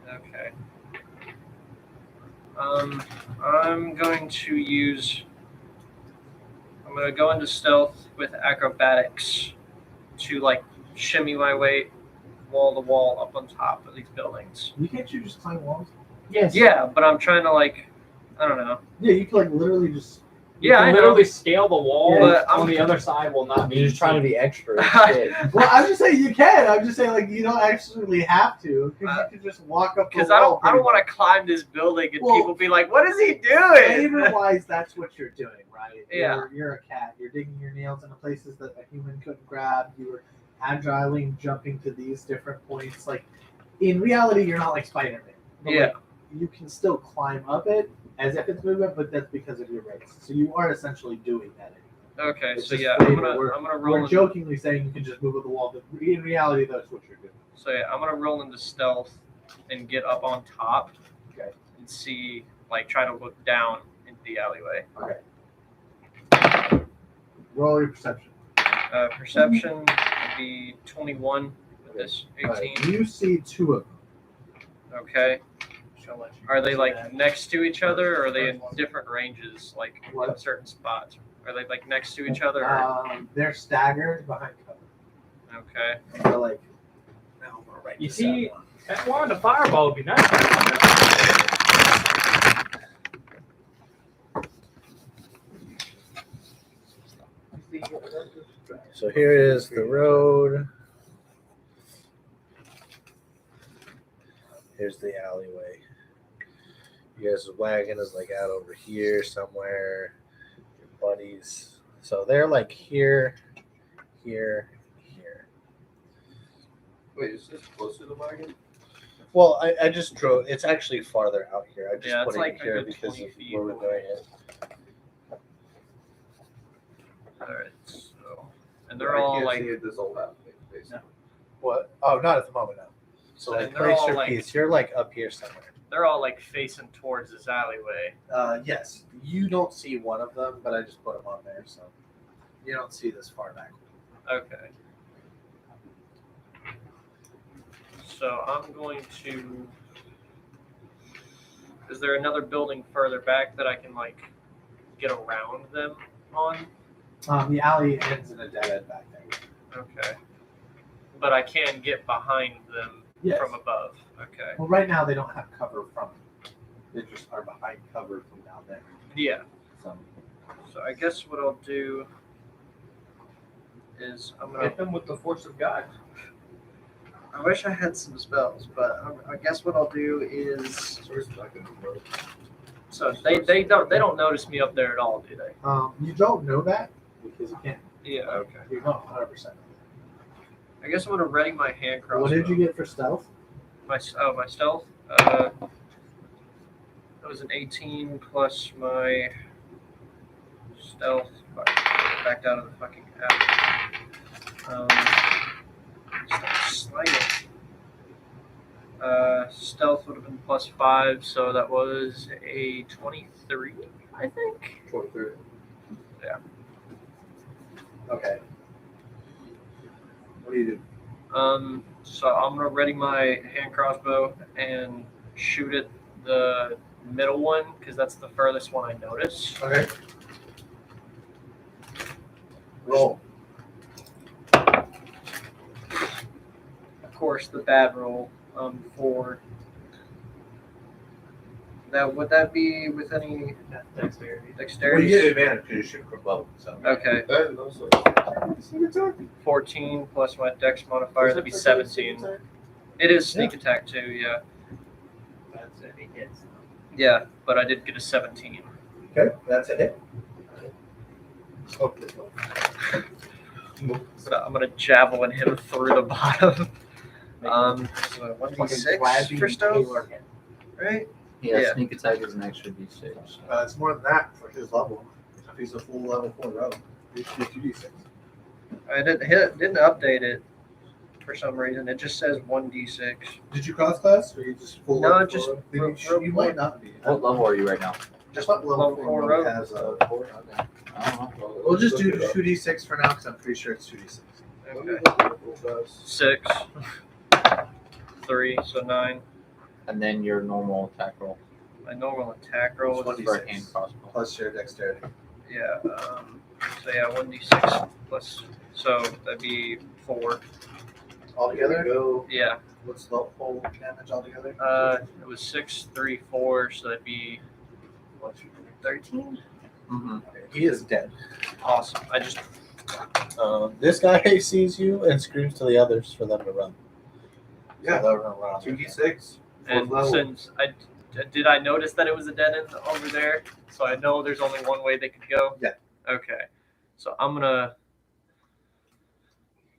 Speaker 4: Okay. I'm going to go into stealth with acrobatics to like shimmy my way wall to wall up on top of these buildings.
Speaker 1: Can't you just climb walls?
Speaker 2: Yes.
Speaker 4: Yeah, but I'm trying to like, I don't know.
Speaker 1: Yeah, you can like literally just.
Speaker 2: You can
Speaker 4: I know.
Speaker 2: literally scale the wall,
Speaker 1: Yeah,
Speaker 2: but
Speaker 4: I'm-
Speaker 2: on the other side will not be.
Speaker 5: You're just trying to be extra. Shit.
Speaker 1: Well, I'm just saying you can. I'm just saying like you don't actually have to. You can just walk up.
Speaker 4: Because I don't want to climb this building and
Speaker 1: Well,
Speaker 4: people be like, "What is he doing?"
Speaker 1: Flavor-wise, that's what you're doing, right?
Speaker 4: Yeah.
Speaker 1: You're a cat. You're digging your nails into places that a human couldn't grab. You were agiling, jumping to these different points. Like, in reality, you're not like Spider-Man. But,
Speaker 4: Yeah.
Speaker 1: like, you can still climb up it as if it's movement, but that's because of your race. So you are essentially doing that.
Speaker 4: Okay,
Speaker 1: It's
Speaker 4: so
Speaker 1: just
Speaker 4: yeah,
Speaker 1: flavor.
Speaker 4: I'm gonna roll.
Speaker 1: We're jokingly saying you can just move up the wall, but in reality, that's what you're doing.
Speaker 4: So yeah, I'm gonna roll into stealth and get up on top.
Speaker 1: Okay.
Speaker 4: And see, like, try to look down into the alleyway.
Speaker 1: Okay. Roll your perception.
Speaker 4: Perception would be 21 with this 18.
Speaker 1: You see 2 of them.
Speaker 4: Okay.
Speaker 7: She'll let you
Speaker 4: Are they
Speaker 7: see
Speaker 4: like
Speaker 7: that.
Speaker 4: next to each other, or are they in different ranges, like in
Speaker 1: What?
Speaker 4: certain spots? Are they like next to each other? Or?
Speaker 1: They're staggered behind cover.
Speaker 4: Okay.
Speaker 1: So like, now I'm gonna write
Speaker 2: You
Speaker 1: this
Speaker 2: see-
Speaker 1: down.
Speaker 2: That wand of fireball would be nice.
Speaker 1: So here is the road. Here's the alleyway. You guys' wagon is like out over here somewhere. Your buddies. So they're like here, here, here.
Speaker 6: Wait, is this close to the wagon?
Speaker 1: Well, I just drove. It's actually farther out here. I just
Speaker 4: Yeah,
Speaker 1: put
Speaker 4: it's
Speaker 1: it
Speaker 4: like a
Speaker 1: here
Speaker 4: good
Speaker 1: because
Speaker 4: 20
Speaker 1: of
Speaker 4: feet
Speaker 1: where we're
Speaker 4: away.
Speaker 1: going it.
Speaker 4: All right. So, and they're all like.
Speaker 6: See it this old house, basically.
Speaker 1: What? Oh, not at the moment, no. So
Speaker 4: And
Speaker 1: like,
Speaker 4: they're
Speaker 1: place
Speaker 4: all,
Speaker 1: your
Speaker 4: like-
Speaker 1: piece. You're like up here somewhere.
Speaker 4: They're all like facing towards this alleyway.
Speaker 1: Yes. You don't see one of them, but I just put them on there, so you don't see this far back.
Speaker 4: Okay. So I'm going to. Is there another building further back that I can like get around them on?
Speaker 1: The alley ends in a dead end back there.
Speaker 4: Okay. But I can get behind them
Speaker 1: Yes.
Speaker 4: from above. Okay.
Speaker 1: Well, right now they don't have cover from. They just are behind cover from down there.
Speaker 4: Yeah.
Speaker 1: So
Speaker 4: So I guess what I'll do is I'm gonna.
Speaker 2: Hit them with the force of God.
Speaker 4: I wish I had some spells, but I guess what I'll do is. So they don't notice me up there at all, do they?
Speaker 1: you don't know that because you can't.
Speaker 4: Yeah. Okay.
Speaker 1: You're not 100%.
Speaker 4: I guess I'm gonna ready my hand crossbow.
Speaker 1: What did you get for stealth?
Speaker 4: My stealth. That was an 18 plus my stealth. Fuck, backed out of the fucking app. Sliding. Stealth would have been plus 5, so that was a 23, I think.
Speaker 6: 23. Yeah.
Speaker 1: Okay. What do you do?
Speaker 4: So I'm gonna ready my hand crossbow and shoot at the middle one because that's the furthest one I notice.
Speaker 1: Okay. Roll.
Speaker 4: Of course, the bad roll. 4. Now, would that be with any
Speaker 7: Dexterity.
Speaker 1: Well,
Speaker 4: dexterity?
Speaker 1: you get advantage because you shoot from both. So.
Speaker 4: Okay.
Speaker 6: That is also
Speaker 4: 14 plus my dex modifier, that'd be 17. It is sneak attack too, yeah.
Speaker 7: That's if he hits.
Speaker 4: Yeah, but I did get a 17.
Speaker 1: Okay, that's a hit.
Speaker 6: oh, this one.
Speaker 4: So I'm gonna javelin him through the bottom. So 1d6 for stealth, right?
Speaker 5: Yeah,
Speaker 4: Yeah.
Speaker 5: sneak attack is an extra d6.
Speaker 1: It's more than that for his level. If he's a full level 4 rogue, he should get 2d6.
Speaker 4: I didn't update it for some reason. It just says 1d6.
Speaker 1: Did you cross class or you just full
Speaker 4: No,
Speaker 1: level?
Speaker 4: just
Speaker 1: 4? Then
Speaker 4: ro-
Speaker 1: you, you
Speaker 4: rogue
Speaker 1: might not be.
Speaker 5: What level are you right now?
Speaker 1: Just let level
Speaker 4: Level
Speaker 1: 4
Speaker 4: 4
Speaker 1: rogue
Speaker 4: rogue.
Speaker 1: has
Speaker 5: Okay. I don't know.
Speaker 1: We'll just do 2d6 for now because I'm pretty sure it's 2d6.
Speaker 4: Okay. 6, 3, so 9.
Speaker 5: And then your normal attack roll
Speaker 4: My normal attack roll
Speaker 1: It's
Speaker 4: is
Speaker 5: for a hand crossbow.
Speaker 1: Plus your dexterity.
Speaker 4: yeah. So yeah, 1d6 plus. So that'd be 4.
Speaker 1: Altogether?
Speaker 6: Go.
Speaker 4: Yeah.
Speaker 1: What's the whole damage altogether?
Speaker 4: It was 6, 3, 4. So that'd be 13.
Speaker 5: Mm-hmm.
Speaker 1: He is dead.
Speaker 4: Awesome. I just
Speaker 1: This guy sees you and screams to the others for them to run.
Speaker 6: Yeah.
Speaker 1: So they'll run around.
Speaker 6: 2d6.
Speaker 4: and
Speaker 6: level.
Speaker 4: since I notice that it was a dead end over there, so I know there's only one way they could go.
Speaker 1: Yeah.
Speaker 4: Okay. So I'm gonna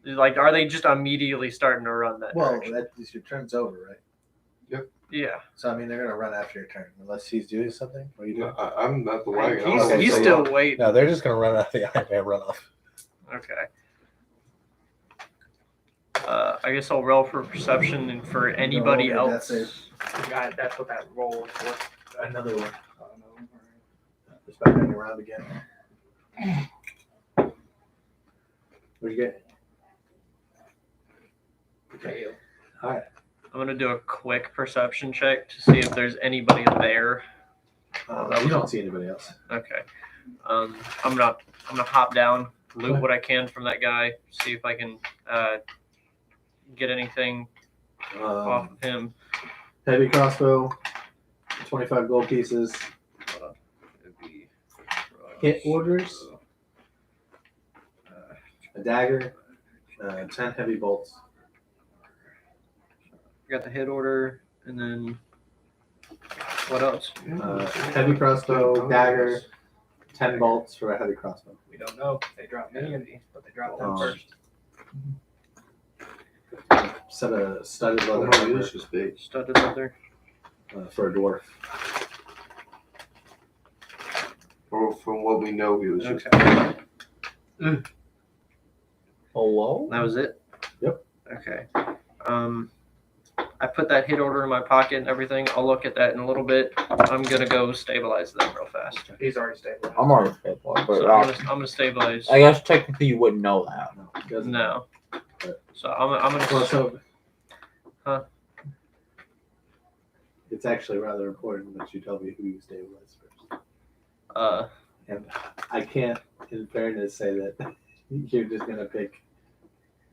Speaker 4: like, are they just immediately starting to run that
Speaker 1: Well,
Speaker 4: direction?
Speaker 1: that is your turn's over, right?
Speaker 4: Yeah.
Speaker 1: So I mean, they're gonna run after your turn unless he's doing something. What are you doing?
Speaker 6: I'm at the wagon.
Speaker 4: He's,
Speaker 1: Okay,
Speaker 4: he's
Speaker 1: so
Speaker 4: still waiting.
Speaker 1: No, they're just gonna run out of the eye and run off.
Speaker 4: Okay. I guess I'll roll for perception and for anybody
Speaker 1: roll your
Speaker 4: else.
Speaker 1: death
Speaker 7: God, that's what that roll was for.
Speaker 1: Another one.
Speaker 7: I don't know.
Speaker 1: Just back running around again. What'd you get?
Speaker 7: Okay.
Speaker 1: Alright.
Speaker 4: I'm gonna do a quick perception check to see if there's anybody there.
Speaker 1: You don't see anybody else.
Speaker 4: Okay. I'm gonna hop down, loot what I can from that guy, see if I can get anything off of him.
Speaker 1: Heavy crossbow, 25 gold pieces.
Speaker 4: It'd be
Speaker 1: Hit orders, a dagger, 10 heavy bolts.
Speaker 4: got the hit order, and then what else?
Speaker 1: Heavy crossbow, dagger, 10 bolts for a heavy crossbow.
Speaker 7: We don't know. They dropped many of these, but they dropped them
Speaker 1: Oh.
Speaker 7: first.
Speaker 1: Set a studded
Speaker 6: Oh,
Speaker 1: leather
Speaker 6: no,
Speaker 1: armor,
Speaker 6: this is big.
Speaker 4: Studded leather.
Speaker 1: for a dwarf.
Speaker 6: Or from what we know, he was just.
Speaker 4: Okay.
Speaker 5: Hello?
Speaker 4: That was it?
Speaker 1: Yep.
Speaker 4: Okay. I put that hit order in my pocket and everything. I'll look at that in a little bit. I'm gonna go stabilize them real fast.
Speaker 7: He's already stabilized.
Speaker 5: I'm already stabilized, but
Speaker 4: So I'm gonna stabilize.
Speaker 5: I guess technically you wouldn't know that.
Speaker 1: No, it doesn't.
Speaker 4: No. So I'm
Speaker 1: Well,
Speaker 4: gonna.
Speaker 1: so
Speaker 4: Huh?
Speaker 1: it's actually rather important that you tell me who you stabilize first. And I can't, in fairness, say that you're just gonna pick.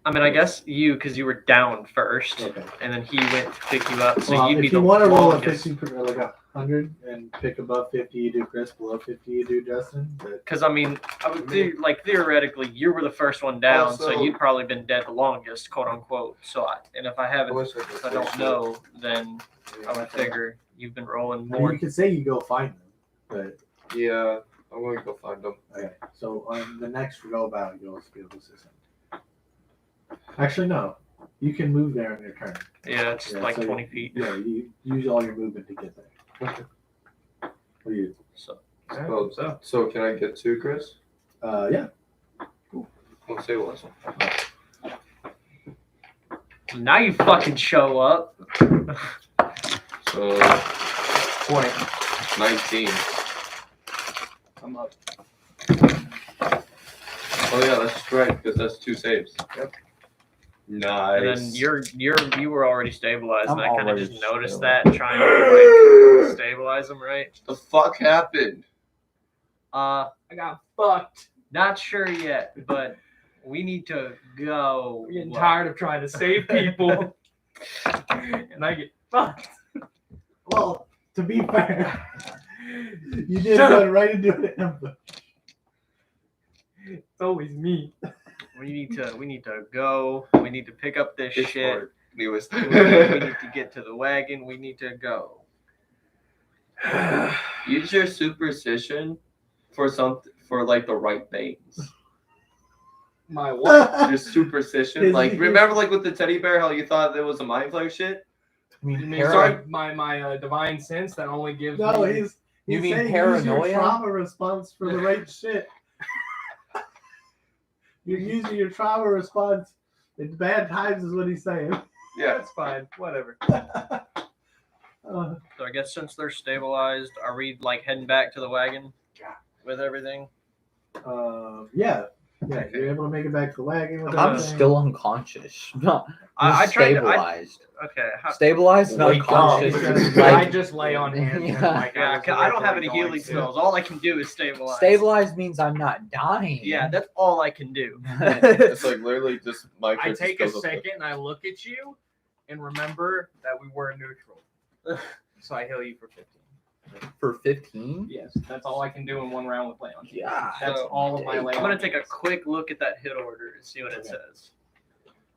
Speaker 4: I mean, I guess you, because you were down first,
Speaker 1: Okay.
Speaker 4: and then he went to pick you up. So
Speaker 1: Well,
Speaker 4: you'd be
Speaker 1: if you
Speaker 4: the
Speaker 1: want to roll a
Speaker 4: longest.
Speaker 1: 50, like 100, and pick above 50, you do Chris. Below 50, you do Justin. But
Speaker 4: Because I mean, theoretically, you were the first one down, so
Speaker 6: Also-
Speaker 4: you'd probably been dead the longest, quote unquote. So and if I haven't, if I don't know, then I would figure you've been rolling
Speaker 1: I mean,
Speaker 4: more.
Speaker 1: you could say you go find them. But
Speaker 6: Yeah, I'm going to go find them.
Speaker 1: okay, so on the next row bout, you'll be able to see something. Actually, no. You can move there on your turn.
Speaker 4: Yeah, it's
Speaker 1: Yeah,
Speaker 4: like
Speaker 1: so
Speaker 4: 20 feet.
Speaker 1: Yeah, you use all your movement to get there.
Speaker 6: Okay.
Speaker 1: What do you?
Speaker 4: So
Speaker 6: So can I get 2, Chris?
Speaker 1: Yeah.
Speaker 6: I'll say what.
Speaker 4: now you fucking show up.
Speaker 6: So
Speaker 7: 20.
Speaker 6: 19.
Speaker 7: I'm up.
Speaker 6: Oh yeah, that's right, because that's 2 saves.
Speaker 2: Yep.
Speaker 6: Nice.
Speaker 2: And then you were already stabilized, and I kind of
Speaker 5: already
Speaker 2: just noticed
Speaker 5: stabilized.
Speaker 2: that, trying to like stabilize them, right?
Speaker 6: The fuck happened?
Speaker 2: I got fucked. Not sure yet, but we need to go. I'm getting tired of trying to save people, and I get fucked.
Speaker 1: Well, to be fair, you did run right into an ambush.
Speaker 2: It's always me. We need to go. We need to pick up this shit.
Speaker 6: Discord. Anyways.
Speaker 2: We need to get to the wagon. We need to go.
Speaker 6: Use your superstition for like the right things.
Speaker 2: My what?
Speaker 6: Your superstition. Like remember like with the teddy bear how you thought there was a mind flayer shit?
Speaker 2: You mean
Speaker 6: Sorry?
Speaker 2: my divine sense that only gives
Speaker 1: No,
Speaker 2: me...
Speaker 1: he's
Speaker 5: You mean
Speaker 1: saying
Speaker 5: paranoia?
Speaker 1: Use your trauma response for the right shit. You're using your trauma response in bad times, is what he's saying.
Speaker 6: Yeah.
Speaker 2: That's fine. Whatever.
Speaker 1: Uh,
Speaker 2: So I guess since they're stabilized, are we like heading back to the wagon with everything?
Speaker 1: yeah. Yeah, you're able to make it back to the wagon with
Speaker 5: I'm
Speaker 1: everything.
Speaker 5: still unconscious.
Speaker 2: I tried to...
Speaker 5: stabilized.
Speaker 2: Okay.
Speaker 5: Stabilized and
Speaker 6: Wake up.
Speaker 5: unconscious.
Speaker 2: I just lay on hands.
Speaker 5: Yeah.
Speaker 2: And, like, I don't have any healing spells. All I can do is stabilize.
Speaker 5: Stabilized means I'm not dying.
Speaker 2: Yeah, that's all I can do.
Speaker 6: It's like literally just my
Speaker 2: I
Speaker 6: character
Speaker 2: take a
Speaker 6: goes up there.
Speaker 2: second and I look at you and remember that we were neutral. So I heal you for 15.
Speaker 5: For 15?
Speaker 2: Yes, that's all I can do in one round with lay on hands.
Speaker 5: Yeah.
Speaker 2: That's
Speaker 6: So,
Speaker 2: all of my lay
Speaker 7: I'm
Speaker 2: on
Speaker 7: gonna take a
Speaker 2: hands.
Speaker 7: quick look at that hit order and see what it says.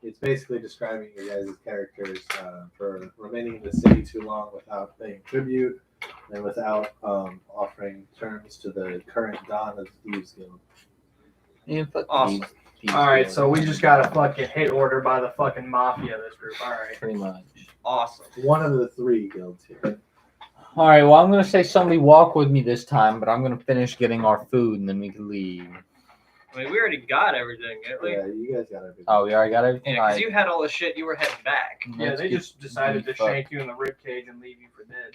Speaker 1: It's basically describing your guys' characters for remaining in the city too long without paying tribute and without offering terms to the current Don of the Thieves Guild.
Speaker 5: Yeah, fuck
Speaker 2: Awesome.
Speaker 5: these
Speaker 2: All right,
Speaker 5: guys.
Speaker 2: so we just got a fucking hit order by the fucking mafia of this group. All right.
Speaker 5: Pretty much.
Speaker 2: Awesome.
Speaker 1: One of the 3 guilds here.
Speaker 5: All right, well, I'm going to say somebody walk with me this time, but I'm going to finish getting our food and then we can leave.
Speaker 7: I mean, we already got everything, didn't we?
Speaker 1: Yeah, you guys got everything.
Speaker 5: Oh, we already got everything?
Speaker 7: Yeah,
Speaker 5: All
Speaker 7: because
Speaker 5: right.
Speaker 7: you had all the shit. You were heading back.
Speaker 2: Yeah,
Speaker 5: Let's
Speaker 2: they
Speaker 5: get
Speaker 2: just decided to
Speaker 5: beef up.
Speaker 2: shank you in the ribcage and leave you for dead.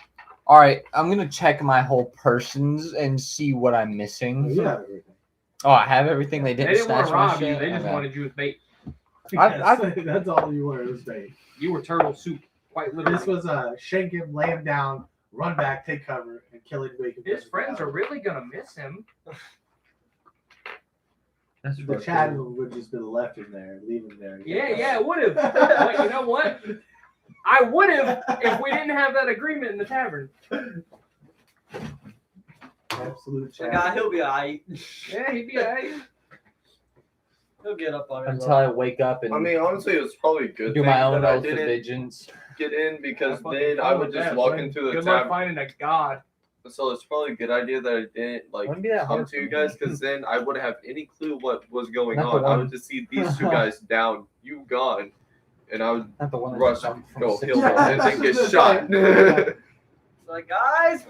Speaker 5: All right, I'm going to check my whole persons and see what I'm
Speaker 1: Oh,
Speaker 5: missing.
Speaker 1: you have everything.
Speaker 5: Oh, I have everything. They
Speaker 2: They
Speaker 5: didn't
Speaker 2: didn't want
Speaker 5: snatch
Speaker 2: to
Speaker 5: my
Speaker 2: rob you.
Speaker 5: shit?
Speaker 2: They just
Speaker 5: Okay.
Speaker 2: wanted you as bait.
Speaker 1: That's all you were. It was bait.
Speaker 2: You were turtle soup, quite literally.
Speaker 1: This was shank him, lay him down, run back, take cover, and kill him.
Speaker 2: His friends are really gonna miss him.
Speaker 5: That's
Speaker 1: The
Speaker 5: fucked
Speaker 1: chat
Speaker 5: up.
Speaker 1: would just been left him there, leave him there.
Speaker 2: Yeah, it would have. But you know what? I would have if we didn't have that agreement in the tavern.
Speaker 1: Absolute
Speaker 4: Like,
Speaker 1: chat.
Speaker 4: he'll be alright.
Speaker 2: Yeah, he'd be alright.
Speaker 4: He'll get up on his
Speaker 5: Until I wake up and
Speaker 6: I mean, honestly, it was probably a good
Speaker 5: do
Speaker 6: thing
Speaker 5: my own
Speaker 6: that I
Speaker 5: oath of
Speaker 6: didn't
Speaker 5: vigilance.
Speaker 6: get in because
Speaker 2: Fucking
Speaker 6: then I
Speaker 2: fun
Speaker 6: would
Speaker 2: with
Speaker 6: just
Speaker 2: that,
Speaker 6: walk
Speaker 2: bud.
Speaker 6: into the
Speaker 2: Good luck
Speaker 6: tavern.
Speaker 2: finding a god.
Speaker 6: So it's probably a good idea that I didn't like
Speaker 5: Wouldn't be that
Speaker 6: come
Speaker 5: hard
Speaker 6: to
Speaker 5: for
Speaker 6: you
Speaker 5: me.
Speaker 6: guys because then I wouldn't have any clue what was going
Speaker 5: Not the
Speaker 6: on. I
Speaker 5: one-
Speaker 6: would just see these 2 guys down, you gone, and I would
Speaker 5: Not the one that
Speaker 6: rush,
Speaker 5: jumped from
Speaker 6: go
Speaker 5: 6
Speaker 6: heal them,
Speaker 1: Yeah,
Speaker 6: and then get
Speaker 1: that's
Speaker 6: shot.
Speaker 1: right.
Speaker 4: like, guys,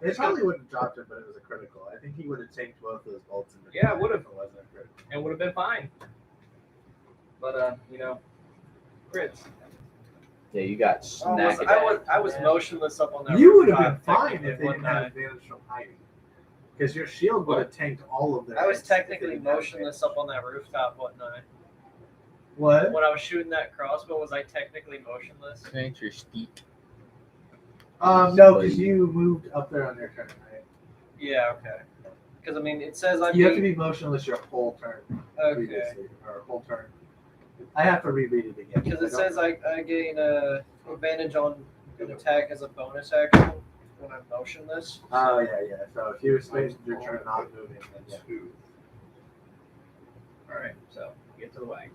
Speaker 1: They probably wouldn't have dropped it, but it was a critical. I think he would have tanked both those bolts. In the
Speaker 2: Yeah, it would've.
Speaker 1: if it wasn't a critical.
Speaker 2: And would have been fine. But crits.
Speaker 5: Yeah, you got snack.
Speaker 4: I was motionless up on that
Speaker 1: You would have been
Speaker 4: rooftop,
Speaker 1: fine
Speaker 4: technically,
Speaker 1: if they didn't
Speaker 4: wasn't
Speaker 1: have
Speaker 4: I?
Speaker 1: advantage from hiding. Because your shield would have tanked all of their.
Speaker 4: I was
Speaker 1: hits if they
Speaker 4: technically
Speaker 1: didn't have
Speaker 4: motionless up on that rooftop, wasn't I?
Speaker 1: advantage. What?
Speaker 4: When I was shooting that crossbow, was I technically motionless?
Speaker 5: Thanks, your steep.
Speaker 1: No, because you moved up there on your turn, right?
Speaker 4: Yeah, okay. Because, I mean, it says I'm
Speaker 1: You have to be motionless your whole turn.
Speaker 4: Okay.
Speaker 1: Previously, or whole turn. I have to reread it again.
Speaker 4: Because it
Speaker 1: I don't-
Speaker 4: says I gain advantage on an attack as a bonus action when I'm motionless.
Speaker 1: Oh yeah. So if you spaced your turn not moving, then yeah.
Speaker 2: Alright, so get to the wagon.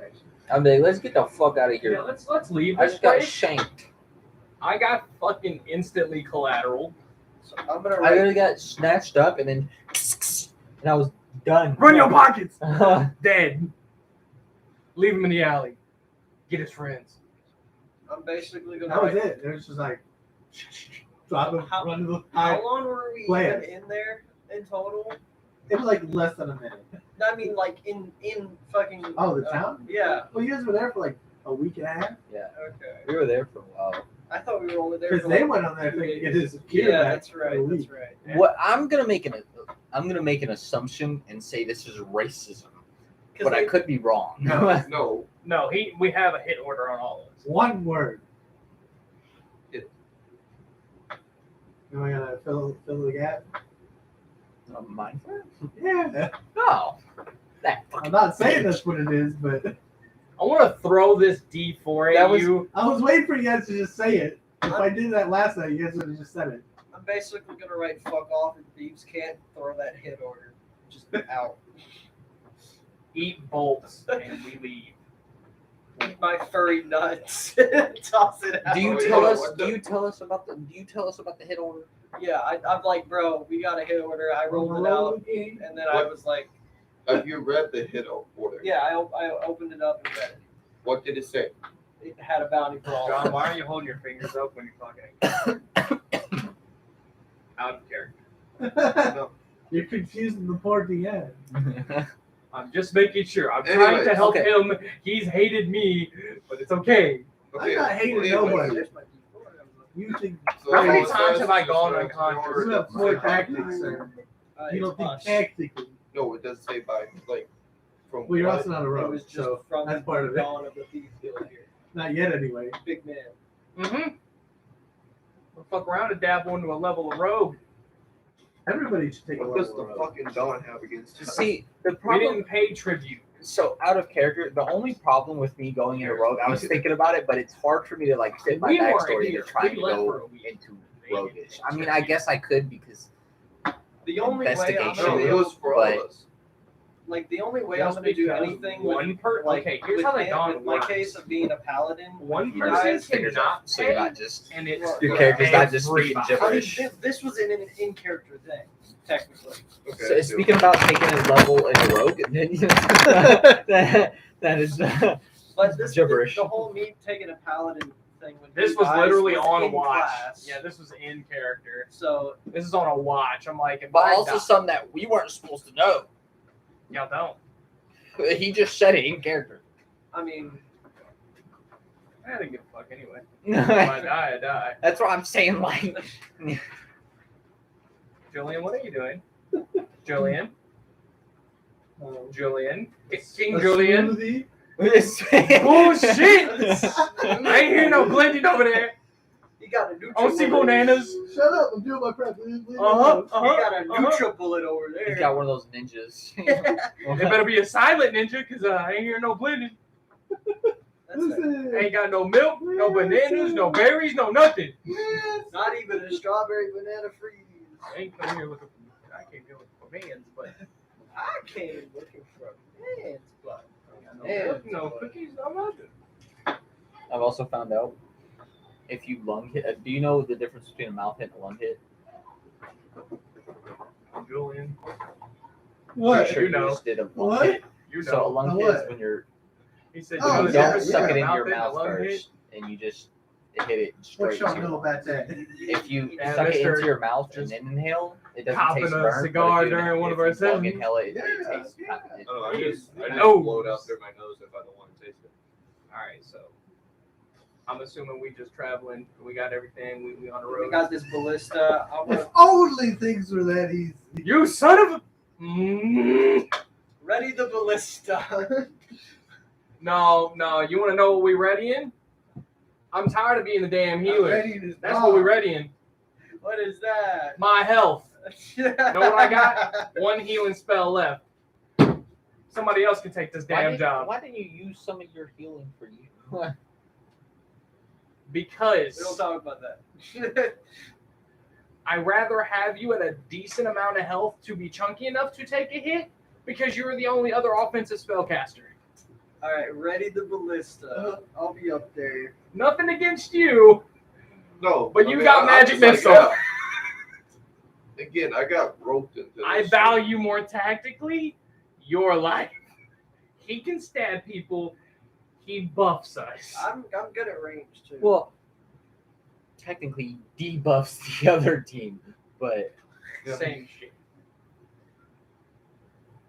Speaker 1: Right.
Speaker 5: I'm like, let's get the fuck out of
Speaker 2: Yeah,
Speaker 5: here.
Speaker 2: let's leave
Speaker 5: I
Speaker 2: this
Speaker 5: just got
Speaker 2: place.
Speaker 5: shanked.
Speaker 2: I got fucking instantly collateral.
Speaker 4: So I'm gonna
Speaker 5: I
Speaker 4: write.
Speaker 5: literally got snatched up and then and I was done.
Speaker 2: Run your pockets!
Speaker 5: I
Speaker 2: Dead. Leave him in the alley. Get his friends.
Speaker 4: I'm basically gonna.
Speaker 1: That was
Speaker 4: write-
Speaker 1: it. It was just like drop him,
Speaker 4: How-
Speaker 1: run to the
Speaker 4: How long were we
Speaker 1: Play
Speaker 4: even
Speaker 1: it.
Speaker 4: in there in total?
Speaker 1: It was like less than a minute.
Speaker 4: I mean, like in fucking.
Speaker 1: Oh, the town?
Speaker 4: Yeah.
Speaker 1: Well, you guys were there for like a week and a half.
Speaker 5: Yeah,
Speaker 4: Okay.
Speaker 5: we were there for a while.
Speaker 4: I thought we were only there
Speaker 1: Because
Speaker 4: for
Speaker 1: they
Speaker 4: like
Speaker 1: went on that
Speaker 4: 2
Speaker 1: thing to
Speaker 4: days.
Speaker 1: get his gear
Speaker 4: Yeah,
Speaker 1: back.
Speaker 4: that's
Speaker 1: for
Speaker 4: right.
Speaker 1: a
Speaker 4: That's
Speaker 1: week.
Speaker 4: right.
Speaker 5: What I'm gonna make an assumption and say this is racism, but I could be wrong.
Speaker 6: No.
Speaker 7: No, we have a hit order on all of us.
Speaker 1: One word.
Speaker 6: It.
Speaker 1: Am I gonna fill the gap?
Speaker 5: Mine?
Speaker 1: Yeah.
Speaker 5: No. That
Speaker 1: I'm not saying that's what it is, but
Speaker 7: I want to throw this D4
Speaker 5: That
Speaker 7: at
Speaker 5: was-
Speaker 7: you.
Speaker 1: I was waiting for you guys to just say it. If I did that last night, you guys would have just said it.
Speaker 4: I'm basically gonna write "fuck off" and Thieves can't throw that hit order. Just out.
Speaker 7: Eat bolts and we leave.
Speaker 4: Eat my furry nuts. Toss it out.
Speaker 5: Do you
Speaker 6: Wait,
Speaker 5: tell
Speaker 6: hold on,
Speaker 5: us?
Speaker 6: what
Speaker 5: Do
Speaker 6: the-
Speaker 5: you tell us about the hit order?
Speaker 4: Yeah, I'm like, bro, we got a hit order. I rolled it out, and then I was like,
Speaker 6: Have you read the hit order?
Speaker 4: yeah, I opened it up and read it.
Speaker 6: What did it say?
Speaker 4: It had a bounty for all.
Speaker 7: John, why are you holding your fingers up when you're talking? Out of character.
Speaker 1: You're confusing the poor DM.
Speaker 7: I'm just making sure. I'm trying
Speaker 6: Anyways,
Speaker 7: to help
Speaker 5: okay.
Speaker 7: him. He's hated me, but it's okay.
Speaker 6: Okay.
Speaker 1: I'm not hating
Speaker 6: anyways,
Speaker 1: nobody.
Speaker 4: There's my D4.
Speaker 1: You think
Speaker 6: so
Speaker 7: How many
Speaker 6: all it
Speaker 7: times
Speaker 6: says
Speaker 7: have I
Speaker 6: is
Speaker 7: gone
Speaker 6: just
Speaker 7: unconscious?
Speaker 1: you have poor tactics, sir. You don't think
Speaker 4: us.
Speaker 1: tactically.
Speaker 6: No, it does say by like from.
Speaker 1: Well, you're
Speaker 6: what?
Speaker 1: also not a
Speaker 4: It
Speaker 1: rogue,
Speaker 4: was just
Speaker 1: so
Speaker 4: from
Speaker 1: that's part of
Speaker 4: the
Speaker 1: it.
Speaker 4: dawn of the Thief Guild here.
Speaker 1: Not yet, anyway.
Speaker 4: Big man.
Speaker 7: Mm-hmm. We'll fuck around and dabble into a level of rogue.
Speaker 1: Everybody should take a
Speaker 6: What does
Speaker 1: level
Speaker 6: the
Speaker 1: of rogue.
Speaker 6: fucking Dawn have against you?
Speaker 5: See, the
Speaker 7: We
Speaker 5: problem.
Speaker 7: didn't pay tribute.
Speaker 5: So out of character, the only problem with me going into rogue, I was thinking about it, but it's hard for me to like fit my
Speaker 7: We weren't
Speaker 5: backstory
Speaker 7: here.
Speaker 5: into trying
Speaker 7: We
Speaker 5: to
Speaker 7: left
Speaker 5: go
Speaker 7: for a week.
Speaker 5: into roguish. I mean, I guess I could because
Speaker 4: The only way I'm
Speaker 5: Investigation.
Speaker 6: No,
Speaker 4: gonna
Speaker 6: it
Speaker 4: do,
Speaker 6: was for all
Speaker 5: But-
Speaker 6: of us.
Speaker 4: like the only way I'm
Speaker 7: Just
Speaker 4: gonna do
Speaker 7: because
Speaker 4: anything
Speaker 7: one
Speaker 4: with,
Speaker 7: per
Speaker 4: like,
Speaker 7: okay, here's
Speaker 4: with
Speaker 7: how the
Speaker 4: him-
Speaker 7: dawn
Speaker 4: with my
Speaker 7: works.
Speaker 4: case of being a paladin.
Speaker 7: One
Speaker 4: he
Speaker 7: person
Speaker 4: dies,
Speaker 5: fingers
Speaker 7: cannot
Speaker 5: up, so you're not just
Speaker 7: and it's
Speaker 4: Well,
Speaker 5: your character's not just
Speaker 7: everybody.
Speaker 5: speaking
Speaker 4: I mean,
Speaker 5: gibberish.
Speaker 4: this was an in-character thing, technically.
Speaker 6: Okay.
Speaker 5: So, speaking about taking a level in a rogue, then that is
Speaker 4: But this
Speaker 5: gibberish.
Speaker 4: The whole me taking a paladin thing when
Speaker 7: This
Speaker 4: he
Speaker 7: was
Speaker 4: dies
Speaker 7: literally
Speaker 4: was
Speaker 7: on
Speaker 4: in
Speaker 7: watch.
Speaker 4: class.
Speaker 7: Yeah, this was in character.
Speaker 4: So
Speaker 7: This is on a watch. I'm like, if
Speaker 5: but
Speaker 7: I
Speaker 5: also
Speaker 7: die-
Speaker 5: something that we weren't supposed to know.
Speaker 7: y'all don't.
Speaker 5: He just said it in character.
Speaker 4: I mean,
Speaker 7: I didn't give a fuck anyway. If I die, I die.
Speaker 5: That's what I'm saying. Like,
Speaker 7: Julian, what are you doing? Julian? Julian? King
Speaker 1: A
Speaker 7: Julian?
Speaker 1: smoothie?
Speaker 7: Bullshit! I ain't hear no blending over there.
Speaker 4: he got a neutral.
Speaker 7: I don't see
Speaker 4: bullet.
Speaker 7: bananas.
Speaker 1: Shut up! I'm doing my prep. Leave me
Speaker 7: Uh-huh.
Speaker 1: alone.
Speaker 4: He got a neutral bullet over there.
Speaker 5: He's got one of those ninjas.
Speaker 7: It better be a silent ninja, because I ain't hear no blending.
Speaker 4: That's it.
Speaker 1: Listen.
Speaker 7: Ain't got no milk, no bananas, no berries, no nothing.
Speaker 4: Not even a strawberry banana freeze.
Speaker 7: I ain't come here looking for, I came here looking for mans, but
Speaker 4: I came looking for man's butt.
Speaker 7: no milk, no cookies, no nothing.
Speaker 5: I've also found out if you lung hit. Do you know the difference between a mouth hit and a lung hit?
Speaker 7: Julian,
Speaker 1: What?
Speaker 5: Pretty sure
Speaker 7: You know.
Speaker 5: just did a lung
Speaker 1: What?
Speaker 5: hit.
Speaker 7: you
Speaker 5: So a
Speaker 7: know.
Speaker 5: lung
Speaker 1: A
Speaker 5: hit
Speaker 1: what?
Speaker 5: is when you're
Speaker 7: He said,
Speaker 1: Oh,
Speaker 7: you know
Speaker 5: you
Speaker 7: the
Speaker 1: yeah,
Speaker 5: don't
Speaker 7: difference
Speaker 5: suck it
Speaker 7: between
Speaker 5: in
Speaker 7: a
Speaker 5: your
Speaker 7: hit and a
Speaker 5: mouth
Speaker 7: lung hit?
Speaker 5: first, and you just hit it
Speaker 1: What
Speaker 5: straight.
Speaker 1: y'all
Speaker 5: to your
Speaker 1: know
Speaker 5: mouth.
Speaker 1: about that?
Speaker 5: If you
Speaker 7: Yeah,
Speaker 5: suck it
Speaker 7: Mr.
Speaker 5: into your mouth and
Speaker 7: just
Speaker 5: then inhale, it doesn't
Speaker 7: popping
Speaker 5: taste
Speaker 7: a
Speaker 5: burnt.
Speaker 7: cigar
Speaker 5: but if you-
Speaker 7: during one of
Speaker 5: if
Speaker 7: our
Speaker 5: you lung
Speaker 7: sessions.
Speaker 5: inhale it, it
Speaker 1: Yeah,
Speaker 5: tastes.
Speaker 1: yeah.
Speaker 5: It,
Speaker 6: I don't know. I just
Speaker 7: No.
Speaker 6: blow it out through my nose if I don't want to taste it.
Speaker 7: Alright, so I'm assuming we just traveling. We got everything. We on the
Speaker 4: We
Speaker 7: road.
Speaker 4: got this ballista.
Speaker 1: If only things were that easy.
Speaker 7: You son of a. Mm.
Speaker 4: Ready the ballista.
Speaker 7: No. You want to know what we ready in? I'm tired of being the damn healer.
Speaker 1: Ready to
Speaker 7: That's what we ready in.
Speaker 4: What is that?
Speaker 7: My health.
Speaker 4: Know
Speaker 7: what I got? One healing spell left. Somebody else can take this damn job.
Speaker 5: Why didn't you use some of your healing for you?
Speaker 7: Because
Speaker 4: We don't talk about that.
Speaker 7: I'd rather have you at a decent amount of health to be chunky enough to take a hit, because you're the only other offensive spellcaster.
Speaker 4: All right, ready the ballista. I'll be up there.
Speaker 7: Nothing against you,
Speaker 6: No,
Speaker 7: but you got magic missile.
Speaker 6: Again, I got roped into this.
Speaker 7: I value more tactically your life. He can stab people. He buffs us.
Speaker 4: I'm good at range too.
Speaker 5: Well, technically debuffs the other team, but
Speaker 6: Yeah.
Speaker 7: Same shit.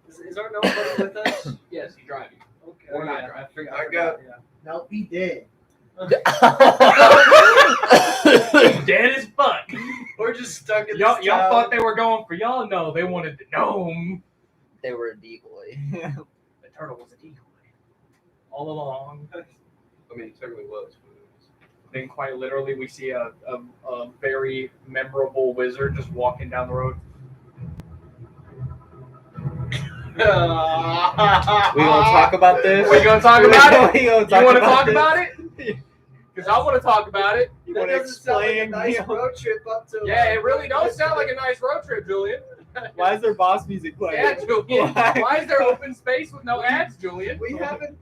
Speaker 4: Is our nobody with us?
Speaker 7: Yes, he's driving.
Speaker 4: Okay.
Speaker 2: We're not
Speaker 4: yeah,
Speaker 2: driving.
Speaker 4: I forgot.
Speaker 6: I got-
Speaker 4: Yeah.
Speaker 1: No, he did.
Speaker 7: Dead as fuck.
Speaker 4: We're just stuck in
Speaker 7: Y'all
Speaker 4: this
Speaker 7: thought
Speaker 4: town.
Speaker 7: they were going for y'all? No, they wanted the gnome.
Speaker 5: They were a decoy.
Speaker 7: The turtle was a decoy. All along.
Speaker 6: I mean, it technically was.
Speaker 7: Then quite literally we see a very memorable wizard just walking down the road.
Speaker 5: We gonna talk about this?
Speaker 7: We gonna talk about it?
Speaker 5: We gonna
Speaker 7: You want to
Speaker 5: about
Speaker 7: talk
Speaker 5: this?
Speaker 7: about it? Because I want to talk about it.
Speaker 5: You
Speaker 4: That
Speaker 5: want to
Speaker 4: doesn't sound like a
Speaker 5: explain?
Speaker 4: nice
Speaker 5: you know,
Speaker 4: road trip up to.
Speaker 7: Yeah, it really does sound like a nice road trip, Julian.
Speaker 5: why is there boss music playing?
Speaker 7: Yeah, Julian.
Speaker 5: Why?
Speaker 7: Why is there open space with no ads, Julian?
Speaker 4: We haven't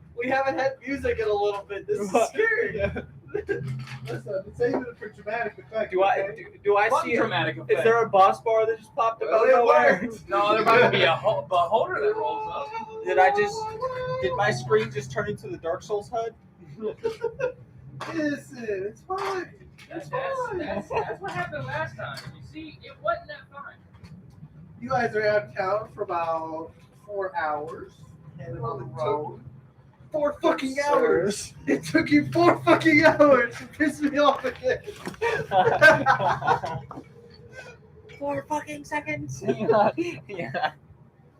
Speaker 4: had music in a little bit. This is scary.
Speaker 5: Yeah.
Speaker 1: Listen, saving it for dramatic effect.
Speaker 5: Do I
Speaker 1: okay?
Speaker 5: do I
Speaker 7: Fuck
Speaker 5: see?
Speaker 7: dramatic effect.
Speaker 5: Is there a boss bar that just popped up
Speaker 6: Well,
Speaker 5: out of
Speaker 6: it
Speaker 5: nowhere?
Speaker 6: worked.
Speaker 7: No, there might be a beholder that rolls up.
Speaker 5: Did my screen just turn into the Dark Souls HUD?
Speaker 1: Listen, it's fine.
Speaker 7: That's what happened last time. You see, it wasn't that fun.
Speaker 1: You guys are out of town for about 4 hours. And on the road.
Speaker 4: 4 fucking
Speaker 1: Sir.
Speaker 4: hours. It took you 4 fucking hours to piss me off again.
Speaker 5: 4 fucking seconds. Yeah.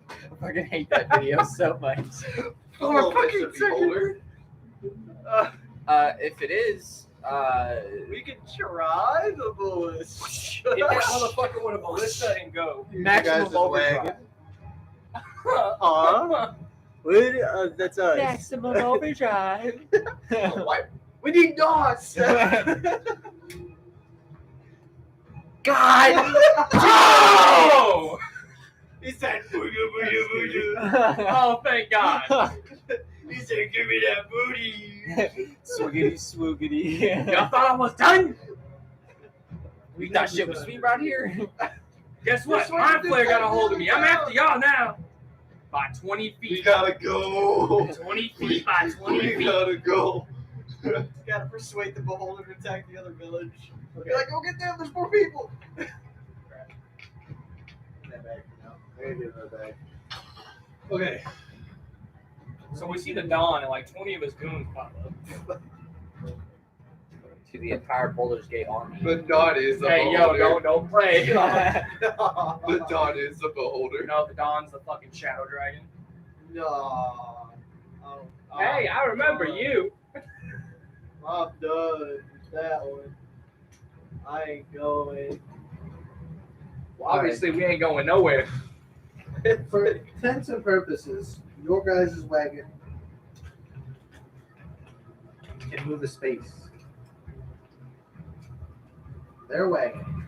Speaker 5: I fucking hate that video so much.
Speaker 4: 4 fucking seconds.
Speaker 5: If it is,
Speaker 4: We can try the bullets.
Speaker 7: Hit that motherfucker with a ballista and go.
Speaker 5: maximum
Speaker 1: guys'
Speaker 5: overdrive.
Speaker 4: That's us.
Speaker 5: Maximum overdrive.
Speaker 4: We need dots.
Speaker 5: God.
Speaker 7: Oh!
Speaker 4: He said, booyah, booyah, booyah.
Speaker 7: Oh, thank God.
Speaker 4: He said, give me that booty.
Speaker 5: Swoogity swoogity.
Speaker 7: Y'all thought I was done?
Speaker 5: We thought shit was sweet right here.
Speaker 7: Guess what? Mind Flare got a hold of me. I'm after y'all now. By 20
Speaker 6: We
Speaker 7: feet.
Speaker 6: gotta go.
Speaker 7: 20 feet by 20
Speaker 6: We
Speaker 7: feet.
Speaker 6: gotta go.
Speaker 4: Gotta persuade the beholder to attack the other village. Be like, go get them, there's more people.
Speaker 1: That bag for now. I ain't doing that bag.
Speaker 7: Okay. So we see the Dawn and like 20 of his goons pop up.
Speaker 5: To the entire Baldur's Gate army.
Speaker 6: The Dawn is the
Speaker 7: Hey, yo,
Speaker 6: beholder.
Speaker 7: don't play.
Speaker 6: The Dawn is the beholder.
Speaker 7: No, the Dawn's the fucking Shadow Dragon.
Speaker 4: No. Oh,
Speaker 7: Hey, I remember you.
Speaker 4: I'm done with that one. I ain't going.
Speaker 7: Well, obviously, we ain't going nowhere.
Speaker 1: For intents and purposes, your guys' wagon can move the space. Their wagon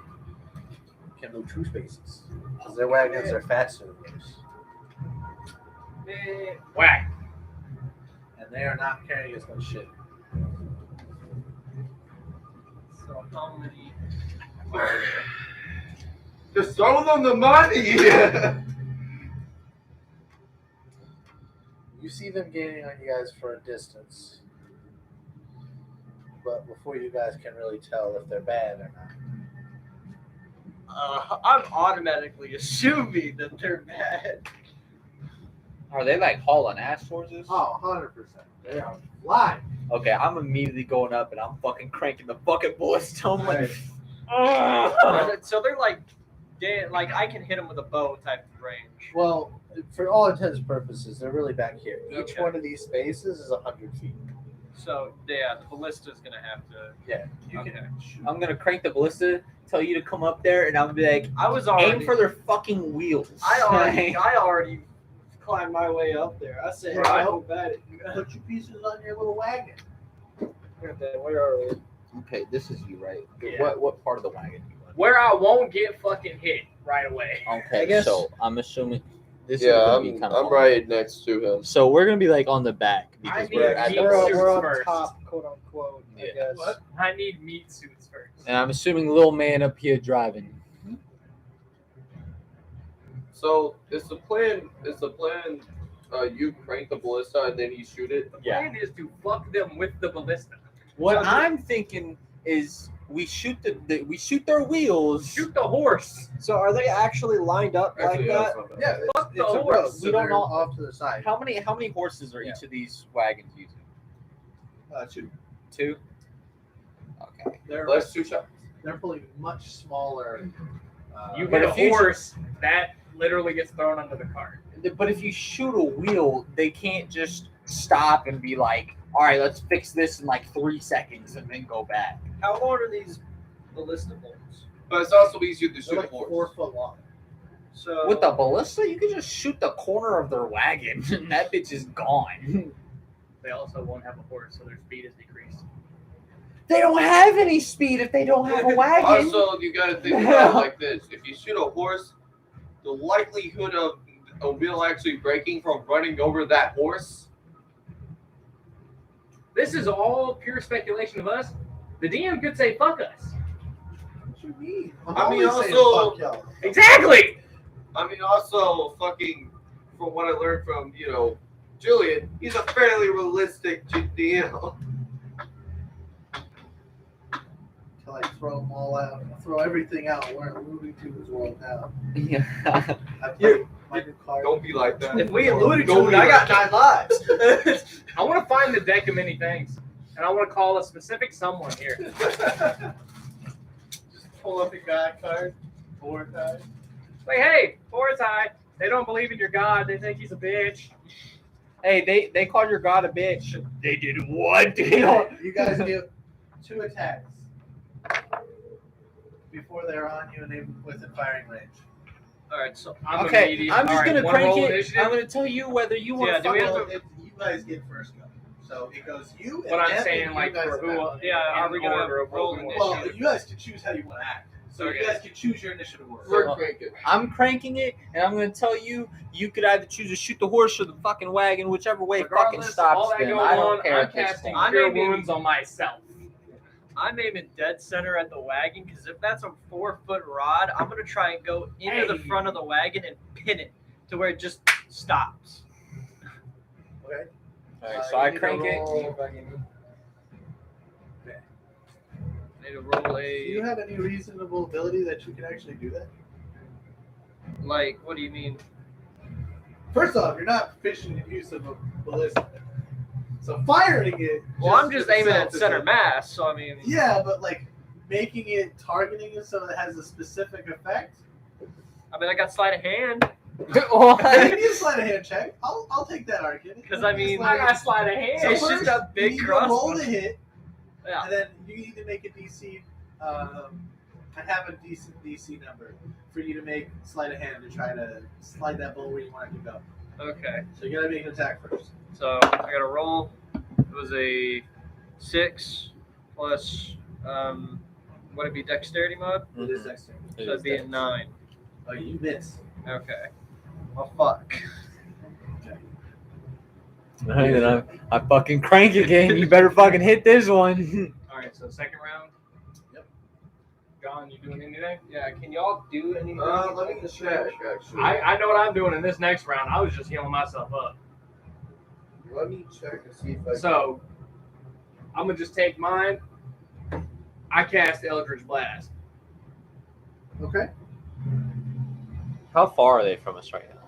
Speaker 1: can move 2 spaces. Because their wagons are faster than yours.
Speaker 7: Whack.
Speaker 1: And they are not carrying as much shit.
Speaker 7: So how many?
Speaker 6: Just throw them the money.
Speaker 1: You see them gaining on you guys for a distance. But before you guys can really tell if they're bad or not.
Speaker 4: I'm automatically assuming that they're bad.
Speaker 5: Are they like hauling ass towards us?
Speaker 1: Oh, 100%. They are flying.
Speaker 5: Okay, I'm immediately going up and I'm fucking cranking the fucking bullets. I'm like,
Speaker 4: So they're like, I can hit them with a bow type of range.
Speaker 1: Well, for all intents and purposes, they're really back here. Each
Speaker 4: Okay.
Speaker 1: one of these spaces is 100 feet.
Speaker 4: So yeah, the ballista's gonna have to.
Speaker 1: Yeah, you
Speaker 4: Okay.
Speaker 1: can shoot.
Speaker 5: I'm gonna crank the ballista, tell you to come up there, and I'm gonna be like,
Speaker 4: I was already.
Speaker 5: aim for their fucking wheels.
Speaker 4: I already climbed my way up there. I said,
Speaker 1: Right.
Speaker 4: I hope that.
Speaker 1: Put your pieces on your little wagon.
Speaker 4: Where are we?
Speaker 5: Okay, this is you, right?
Speaker 4: Yeah.
Speaker 5: What part of the wagon you want?
Speaker 7: Where I won't get fucking hit right away.
Speaker 5: Okay,
Speaker 4: I guess-
Speaker 5: so I'm assuming this is
Speaker 6: Yeah,
Speaker 5: gonna
Speaker 6: I'm,
Speaker 5: be kind
Speaker 6: I'm
Speaker 5: of
Speaker 6: right next to him.
Speaker 5: So we're gonna be like on the back
Speaker 7: I
Speaker 5: because
Speaker 7: need
Speaker 5: we're at
Speaker 7: meat
Speaker 5: the
Speaker 7: suits
Speaker 4: We're on
Speaker 7: first.
Speaker 4: top, quote unquote. I
Speaker 5: Yeah.
Speaker 4: guess.
Speaker 7: What? I need meat suits first.
Speaker 5: and I'm assuming little man up here driving.
Speaker 6: So is the plan? You crank the ballista and then you shoot it?
Speaker 7: The plan is to fuck them with the ballista.
Speaker 5: What I'm thinking is we shoot we shoot their wheels.
Speaker 2: Shoot the horse.
Speaker 4: So are they actually lined up
Speaker 6: Actually,
Speaker 4: like
Speaker 6: that's
Speaker 4: that?
Speaker 6: not bad.
Speaker 1: Yeah,
Speaker 2: Fuck
Speaker 1: it's
Speaker 2: the
Speaker 1: a
Speaker 2: horse.
Speaker 1: road,
Speaker 5: We
Speaker 1: so
Speaker 5: don't
Speaker 1: they're
Speaker 5: know-
Speaker 1: off to the side.
Speaker 5: How many horses are each of these wagons using?
Speaker 1: Two.
Speaker 5: 2. Okay.
Speaker 1: They're
Speaker 6: Let's 2 shots.
Speaker 1: they're pulling much smaller.
Speaker 2: You
Speaker 5: But
Speaker 2: hit a
Speaker 5: if you-
Speaker 2: horse, that literally gets thrown under the cart.
Speaker 5: But if you shoot a wheel, they can't just stop and be like, "All right, let's fix this in like 3 seconds and then go back."
Speaker 4: How long are these ballistic ones?
Speaker 6: But it's also easier to
Speaker 1: They're
Speaker 6: shoot
Speaker 1: like
Speaker 6: a horse.
Speaker 1: 4 foot long.
Speaker 4: So
Speaker 5: With the ballista, you can just shoot the corner of their wagon and that bitch is gone.
Speaker 2: They also won't have a horse, so their speed is decreased.
Speaker 5: They don't have any speed if they don't have a wagon.
Speaker 6: Also, you gotta think about it like this: if you shoot a horse, the likelihood of a wheel actually breaking from running over that horse.
Speaker 2: This is all pure speculation of us. The DM could say "fuck us."
Speaker 1: What you mean?
Speaker 6: I mean,
Speaker 1: always saying
Speaker 6: also-
Speaker 1: fuck y'all.
Speaker 2: Exactly.
Speaker 6: I mean, also, fucking, from what I learned from, Julian, he's a fairly realistic DM.
Speaker 1: Till I throw them all out, throw everything out. We're moving to his world now.
Speaker 5: Yeah.
Speaker 1: I played my new card.
Speaker 6: Don't be like that.
Speaker 4: if we alluded
Speaker 6: Don't
Speaker 4: to it,
Speaker 6: be
Speaker 4: I
Speaker 6: like
Speaker 4: got 9 lives.
Speaker 2: I want to find the deck of many things, and I want to call a specific someone here.
Speaker 1: Just pull up your god card, 4 times.
Speaker 2: Like, hey, Fortai, they don't believe in your god. They think he's a bitch.
Speaker 5: Hey, they called your god a bitch. They did what?
Speaker 1: You guys get 2 attacks before they're on you and within firing range.
Speaker 4: All right, so
Speaker 2: I'm
Speaker 5: Okay,
Speaker 2: immediate.
Speaker 5: I'm just
Speaker 2: All right,
Speaker 5: gonna
Speaker 2: one
Speaker 5: crank
Speaker 2: roll
Speaker 5: it.
Speaker 2: initiative.
Speaker 5: I'm gonna tell you whether you want
Speaker 2: Yeah,
Speaker 5: to
Speaker 2: do we have
Speaker 1: Well,
Speaker 2: to-
Speaker 1: you guys get first go. So it goes you.
Speaker 2: But
Speaker 1: and
Speaker 2: I'm
Speaker 1: them,
Speaker 2: saying,
Speaker 1: and
Speaker 2: like,
Speaker 1: you guys
Speaker 2: for who?
Speaker 1: back.
Speaker 2: Yeah, are we gonna
Speaker 4: order of what
Speaker 2: roll
Speaker 4: we want.
Speaker 1: Well,
Speaker 2: initiative?
Speaker 1: you guys can choose how you want to act. So
Speaker 2: Okay.
Speaker 1: you guys can choose your initiative order.
Speaker 6: We're cranking.
Speaker 5: I'm cranking it, and I'm gonna tell you, you could either choose to shoot the horse or the fucking wagon, whichever way fucking
Speaker 2: Regardless, all
Speaker 5: stops
Speaker 2: that
Speaker 5: them.
Speaker 2: going
Speaker 5: I don't
Speaker 2: on,
Speaker 5: care
Speaker 2: I'm
Speaker 5: at this
Speaker 2: casting
Speaker 5: point.
Speaker 4: I'm
Speaker 2: cure
Speaker 4: aiming-
Speaker 2: wounds on myself.
Speaker 4: I'm aiming dead center at the wagon because if that's a 4-foot rod, I'm gonna try and go into the
Speaker 2: Hey.
Speaker 4: front of the wagon and pin it to where it just stops.
Speaker 1: Okay.
Speaker 5: All right, so I
Speaker 1: you need to
Speaker 5: crank it.
Speaker 1: roll-
Speaker 4: I need to roll
Speaker 1: Do you
Speaker 4: a
Speaker 1: have any reasonable ability that you can actually do that?
Speaker 4: like. What do you mean?
Speaker 1: First off, you're not proficient in use of a ballista. So firing it.
Speaker 4: Well, I'm just aiming
Speaker 1: itself
Speaker 4: at
Speaker 1: is
Speaker 4: center
Speaker 1: a-
Speaker 4: mass, so I mean.
Speaker 1: Yeah, but like making it targeting it so it has a specific effect.
Speaker 4: I mean, I got sleight of hand.
Speaker 1: I need a sleight of hand check. I'll take that argument.
Speaker 4: 'Cause, I mean,
Speaker 2: I got sleight of hand.
Speaker 1: So
Speaker 4: It's
Speaker 1: first,
Speaker 4: just a big
Speaker 1: you need to
Speaker 4: cross.
Speaker 1: roll to hit,
Speaker 4: Yeah.
Speaker 1: and then you need to make a DC. I have a decent DC number for you to make sleight of hand to try to slide that ball where you want it to go.
Speaker 4: Okay.
Speaker 1: So you gotta make an attack first.
Speaker 4: So I got to roll. It was a 6 plus. Would it be dexterity mod?
Speaker 1: It is dexterity.
Speaker 4: So it'd be a 9.
Speaker 1: Oh, you miss.
Speaker 4: Okay. Well, fuck.
Speaker 5: I fucking crank again. You better fucking hit this one.
Speaker 2: All right, so second round.
Speaker 1: Yep.
Speaker 2: John, you doing anything? Yeah. Can y'all do anything?
Speaker 6: Let me check, actually.
Speaker 2: I know what I'm doing in this next round. I was just healing myself up.
Speaker 6: Let me check and see if I
Speaker 2: So I'm gonna just take mine. I cast Eldritch Blast.
Speaker 1: Okay.
Speaker 5: How far are they from us right now?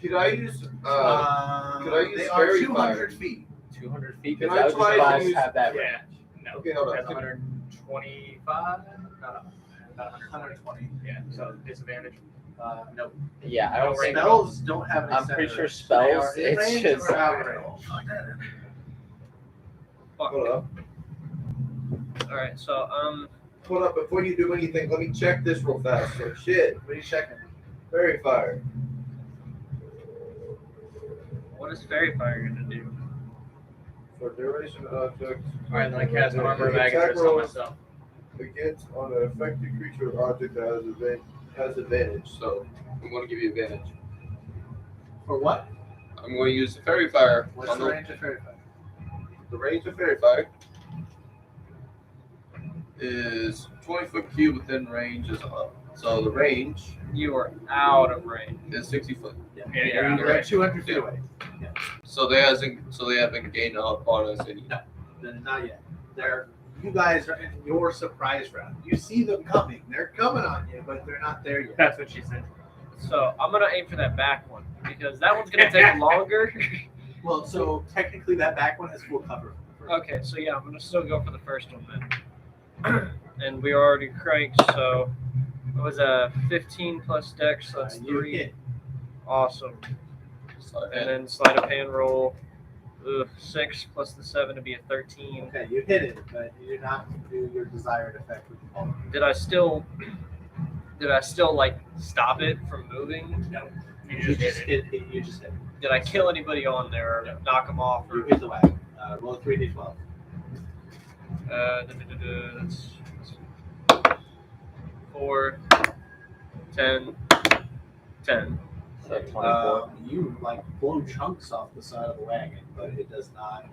Speaker 6: Could I use could I use
Speaker 1: they are
Speaker 6: fairy
Speaker 1: 200 feet.
Speaker 5: 200 feet?
Speaker 6: Can
Speaker 5: Because
Speaker 6: I try to
Speaker 5: Eldritch
Speaker 6: use-
Speaker 5: Blast have that range.
Speaker 2: Yeah. No.
Speaker 6: Okay, hold on.
Speaker 2: That's 125. No, about
Speaker 1: 120.
Speaker 2: Yeah. So disadvantage.
Speaker 1: No.
Speaker 5: Yeah, I don't think.
Speaker 1: Spells don't have an
Speaker 5: I'm
Speaker 1: extended
Speaker 5: pretty sure
Speaker 1: range.
Speaker 5: spells,
Speaker 1: They are in
Speaker 5: it's
Speaker 1: range
Speaker 5: just-
Speaker 1: or out of range.
Speaker 4: Fuck.
Speaker 6: Hold up.
Speaker 4: All right. So
Speaker 6: Hold up, before you do anything, let me check this real fast. So shit.
Speaker 1: What are you checking?
Speaker 6: Fairy fire.
Speaker 4: what is fairy fire gonna do?
Speaker 6: For duration object.
Speaker 2: All right, then I cast Armor of
Speaker 6: Attack
Speaker 2: Agathis on
Speaker 6: roll
Speaker 2: myself.
Speaker 6: Against on an affected creature or object that has advantage. So I'm gonna give you advantage.
Speaker 1: For what?
Speaker 6: I'm going to use the fairy fire.
Speaker 1: What's
Speaker 6: on
Speaker 1: the range of fairy fire?
Speaker 6: The range of fairy fire is 20-foot cube within range as well. So the range
Speaker 4: You are out of range.
Speaker 6: is 60 foot.
Speaker 2: Yeah, you're out of
Speaker 1: You're
Speaker 2: range.
Speaker 1: 200 feet away.
Speaker 6: So they haven't gained up on us any.
Speaker 1: Then not yet. They're you guys are in your surprise round. You see them coming. They're coming on you, but they're not there yet.
Speaker 7: That's what she said.
Speaker 2: So I'm gonna aim for that back one because that one's gonna take longer.
Speaker 1: Well, so technically that back one has full cover.
Speaker 2: Okay, so yeah, I'm gonna still go for the first one then. And we already cranked, so it was a 15 plus dex, so that's
Speaker 1: You
Speaker 2: 3.
Speaker 1: hit.
Speaker 2: Awesome. And then sleight of hand roll. 6 plus the 7 to be a 13.
Speaker 1: Okay, you hit it, but you did not do your desired effect with the ball.
Speaker 2: Did I still like stop it from moving?
Speaker 1: No.
Speaker 7: You
Speaker 1: You
Speaker 7: just
Speaker 1: just
Speaker 7: hit
Speaker 1: hit. You just hit.
Speaker 2: Did I kill anybody on there or knock them off?
Speaker 1: You
Speaker 2: Or,
Speaker 1: hit the wagon. Roll 3d12.
Speaker 2: That's 4, 10, 10.
Speaker 5: So 24.
Speaker 1: You like blow chunks off the side of the wagon, but it does not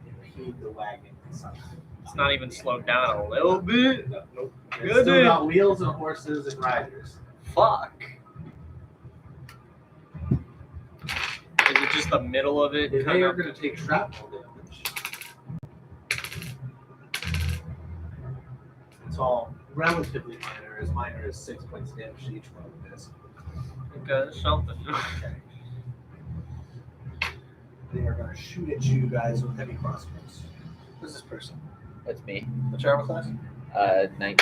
Speaker 1: impede the wagon somehow.
Speaker 2: It's not even slowed down a little bit.
Speaker 1: No, nope. It's
Speaker 2: Good.
Speaker 1: still got wheels and horses and riders.
Speaker 2: Fuck. Is it just the middle of it?
Speaker 1: They
Speaker 2: kind
Speaker 1: are
Speaker 2: of?
Speaker 1: going to take shrapnel damage. It's all relatively minor as 6 points damage to each one of this.
Speaker 2: Okay, that's something.
Speaker 1: Okay. They are going to shoot at you guys with heavy crossbows. Who's this person?
Speaker 5: That's me.
Speaker 1: What's your armor class?
Speaker 5: 19.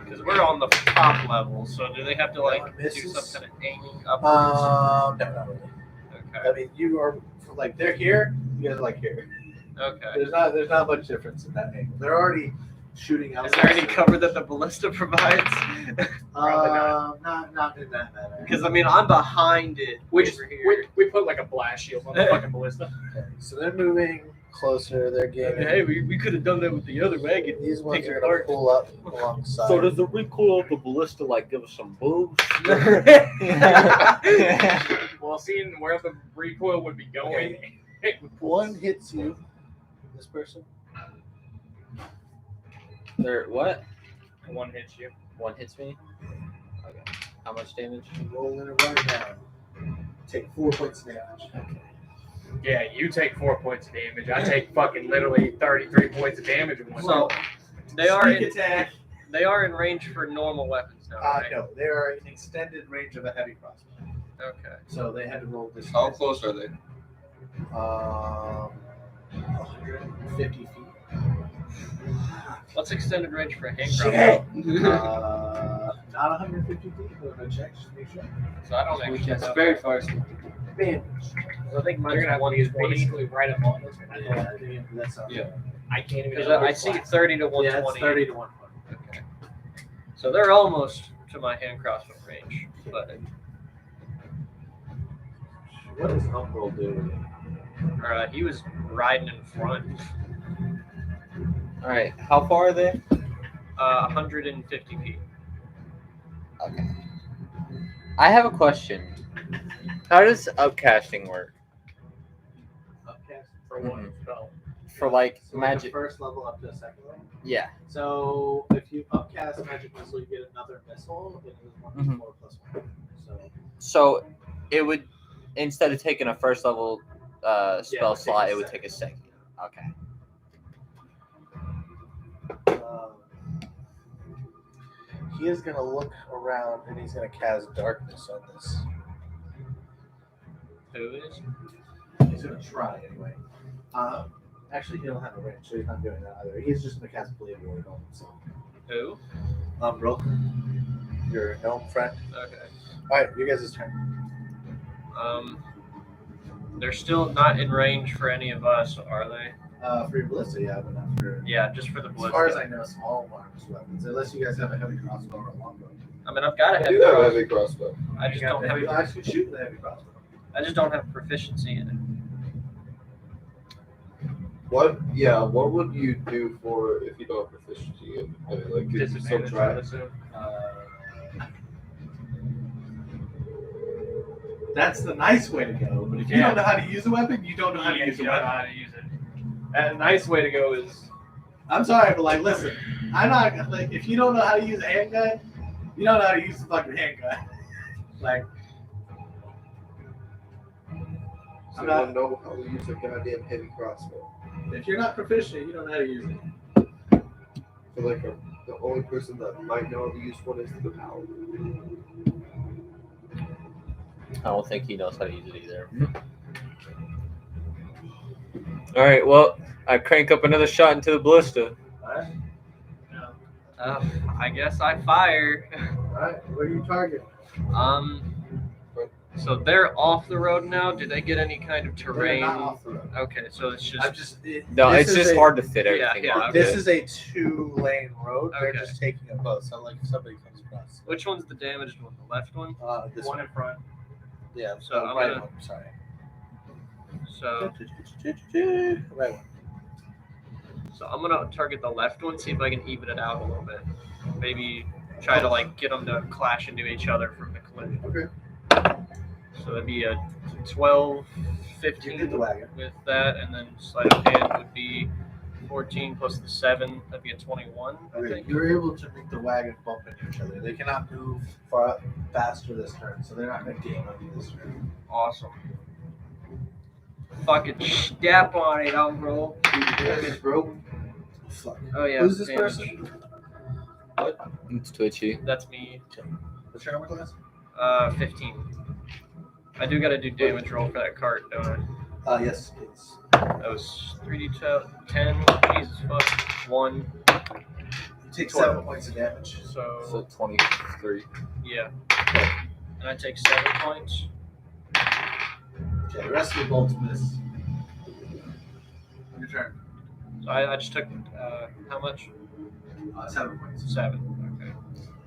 Speaker 2: Because we're on the top level, so do they have to like
Speaker 1: That one
Speaker 2: do
Speaker 1: misses.
Speaker 2: some kind of aiming upwards?
Speaker 1: No, not really.
Speaker 2: Okay.
Speaker 1: I mean, you are like they're here. You guys are like here.
Speaker 2: Okay.
Speaker 1: There's not much difference in that angle. They're already shooting out.
Speaker 2: Is there any cover that the ballista provides?
Speaker 1: Not in that manner.
Speaker 2: Because I mean, I'm behind it.
Speaker 7: We just
Speaker 2: over here.
Speaker 7: we put like a blast shield on the fucking ballista.
Speaker 1: Okay, so they're moving closer. They're getting.
Speaker 2: Hey, we could have done that with the other wagon.
Speaker 1: These ones
Speaker 2: Take
Speaker 1: are
Speaker 2: it
Speaker 1: going to
Speaker 2: apart.
Speaker 1: pull up alongside.
Speaker 5: So does the recoil of the ballista like give us some boost?
Speaker 7: Well, seeing where the recoil would be going, it would
Speaker 1: one hits you? This person.
Speaker 5: There, what?
Speaker 7: one hits you.
Speaker 5: One hits me? Okay. How much damage?
Speaker 1: Rolling it right now. Take 4 points of damage.
Speaker 7: Yeah, you take 4 points of damage. I take fucking literally 33 points of damage in one.
Speaker 2: So they are
Speaker 1: Sneak
Speaker 2: in,
Speaker 1: attack.
Speaker 2: they are in range for normal weapons now, right?
Speaker 1: No, they are in extended range of a heavy crossbow.
Speaker 2: Okay.
Speaker 1: So they had to roll this.
Speaker 6: How close are they?
Speaker 1: 150 feet.
Speaker 2: What's extended range for a hand
Speaker 1: Shit.
Speaker 2: crossbow?
Speaker 1: Not 150 feet, but I'm gonna check just to make sure.
Speaker 2: So I don't actually
Speaker 6: That's
Speaker 2: know.
Speaker 6: very far.
Speaker 1: Bam.
Speaker 2: I think
Speaker 7: You're
Speaker 2: mine's
Speaker 7: gonna have to use
Speaker 2: 120.
Speaker 7: basically right up on this.
Speaker 1: Yeah, I think that's
Speaker 6: Yeah.
Speaker 7: I can't even.
Speaker 2: Because I see 30 to 120.
Speaker 1: Yeah, it's 30 to 120.
Speaker 2: Okay. So they're almost to my hand crossbow range, but
Speaker 1: What does Umbral do?
Speaker 2: he was riding in front.
Speaker 5: Alright, how far are they?
Speaker 2: 150 feet.
Speaker 5: Okay. I have a question. How does upcasting work?
Speaker 1: Upcast.
Speaker 7: for one spell.
Speaker 5: For like
Speaker 1: So
Speaker 5: magic?
Speaker 1: the first level up to a second level.
Speaker 5: Yeah.
Speaker 1: So if you upcast magic missile, you get another missile, and it was 1d4 plus 1.
Speaker 5: So it would, instead of taking a first level spell
Speaker 1: it would take
Speaker 5: slot,
Speaker 1: a
Speaker 5: it would
Speaker 1: second.
Speaker 5: take a second. Okay.
Speaker 1: He is going to look around and he's going to cast darkness on this.
Speaker 2: Who is?
Speaker 1: He's going to try anyway. Actually, he don't have a range, so he's not doing that either. He's just going to cast Blade Ward on himself.
Speaker 2: Who?
Speaker 1: Umbral, your gnome friend.
Speaker 2: Okay.
Speaker 1: All right, you guys' turn.
Speaker 2: They're still not in range for any of us, are they?
Speaker 1: For your ballista, yeah, but not for.
Speaker 2: Yeah, just for the
Speaker 1: As far as
Speaker 2: ballista.
Speaker 1: I know, small arms weapons, unless you guys have a heavy crossbow or a longbow.
Speaker 2: I mean, I've got a
Speaker 6: I
Speaker 2: heavy
Speaker 6: do have a
Speaker 2: crossbow.
Speaker 6: heavy crossbow.
Speaker 2: I just don't have.
Speaker 1: You actually shoot with a heavy crossbow.
Speaker 2: I just don't have proficiency in it.
Speaker 6: What? Yeah. What would you do for if you don't have proficiency in? I mean, like, could you still
Speaker 7: Disadvantage, I
Speaker 6: try?
Speaker 7: would assume.
Speaker 1: That's the nice way to go. But if you
Speaker 7: Yeah.
Speaker 1: don't know how to use a weapon, you don't know how to
Speaker 7: Yeah,
Speaker 1: use a
Speaker 7: you don't know
Speaker 1: weapon.
Speaker 7: how to use it. And a nice way to go is
Speaker 1: I'm sorry, but like, listen, I'm not like if you don't know how to use a handgun, you don't know how to use the fucking handgun. Like,
Speaker 6: So I don't know how to use a goddamn heavy crossbow.
Speaker 1: if you're not proficient, you don't know how to use it. So like the only person that might know how to use one is the paladin.
Speaker 5: I don't think he knows how to use it either. All right, well, I crank up another shot into the ballista.
Speaker 1: Alright.
Speaker 2: I guess I fire.
Speaker 1: Alright, where do you target?
Speaker 2: So they're off the road now. Do they get any kind of
Speaker 1: They're
Speaker 2: terrain?
Speaker 1: not off the road.
Speaker 2: Okay, so it's just.
Speaker 5: No,
Speaker 1: this
Speaker 5: it's
Speaker 1: is
Speaker 5: just
Speaker 1: a-
Speaker 5: hard to fit everything.
Speaker 2: yeah,
Speaker 5: on.
Speaker 2: okay.
Speaker 1: This is a 2-lane road. They're
Speaker 2: Okay.
Speaker 1: just taking a boat. So like if somebody comes across.
Speaker 2: Which one's the damaged one? The left one?
Speaker 1: This
Speaker 7: One in front.
Speaker 1: Yeah,
Speaker 2: So I'm
Speaker 1: right
Speaker 2: gonna-
Speaker 1: one. Sorry.
Speaker 2: So
Speaker 1: Right one.
Speaker 2: I'm gonna target the left one. See if I can even it out a little bit. Maybe try to like get them to clash into each other from the collision.
Speaker 1: Okay.
Speaker 2: So that'd be a 12,
Speaker 1: You
Speaker 2: 15
Speaker 1: hit the wagon.
Speaker 2: with that, and then sleight of hand would be 14 plus the 7. That'd be a 21. I
Speaker 1: Okay,
Speaker 2: think.
Speaker 1: you're able to make the wagon bump into each other. They cannot move far faster this turn, so they're not going to gain on you this turn.
Speaker 2: Awesome. Fucking step on it, bro.
Speaker 1: Damage, bro. Fuck.
Speaker 2: Oh yeah.
Speaker 1: Who's this
Speaker 2: damage.
Speaker 1: person?
Speaker 5: It's twitchy.
Speaker 2: That's me.
Speaker 1: What's your armor class?
Speaker 2: 15. I do gotta do damage roll for that cart, don't I?
Speaker 1: Yes, please.
Speaker 2: That was 3d10. Jesus fuck. 1.
Speaker 1: You take
Speaker 2: 12.
Speaker 1: 7 points of damage.
Speaker 5: So 23.
Speaker 2: Yeah. And I take 7 points.
Speaker 1: Okay, the rest of the bolts miss. Your turn.
Speaker 2: So I just took how much?
Speaker 1: 7 points.
Speaker 2: 7. Okay.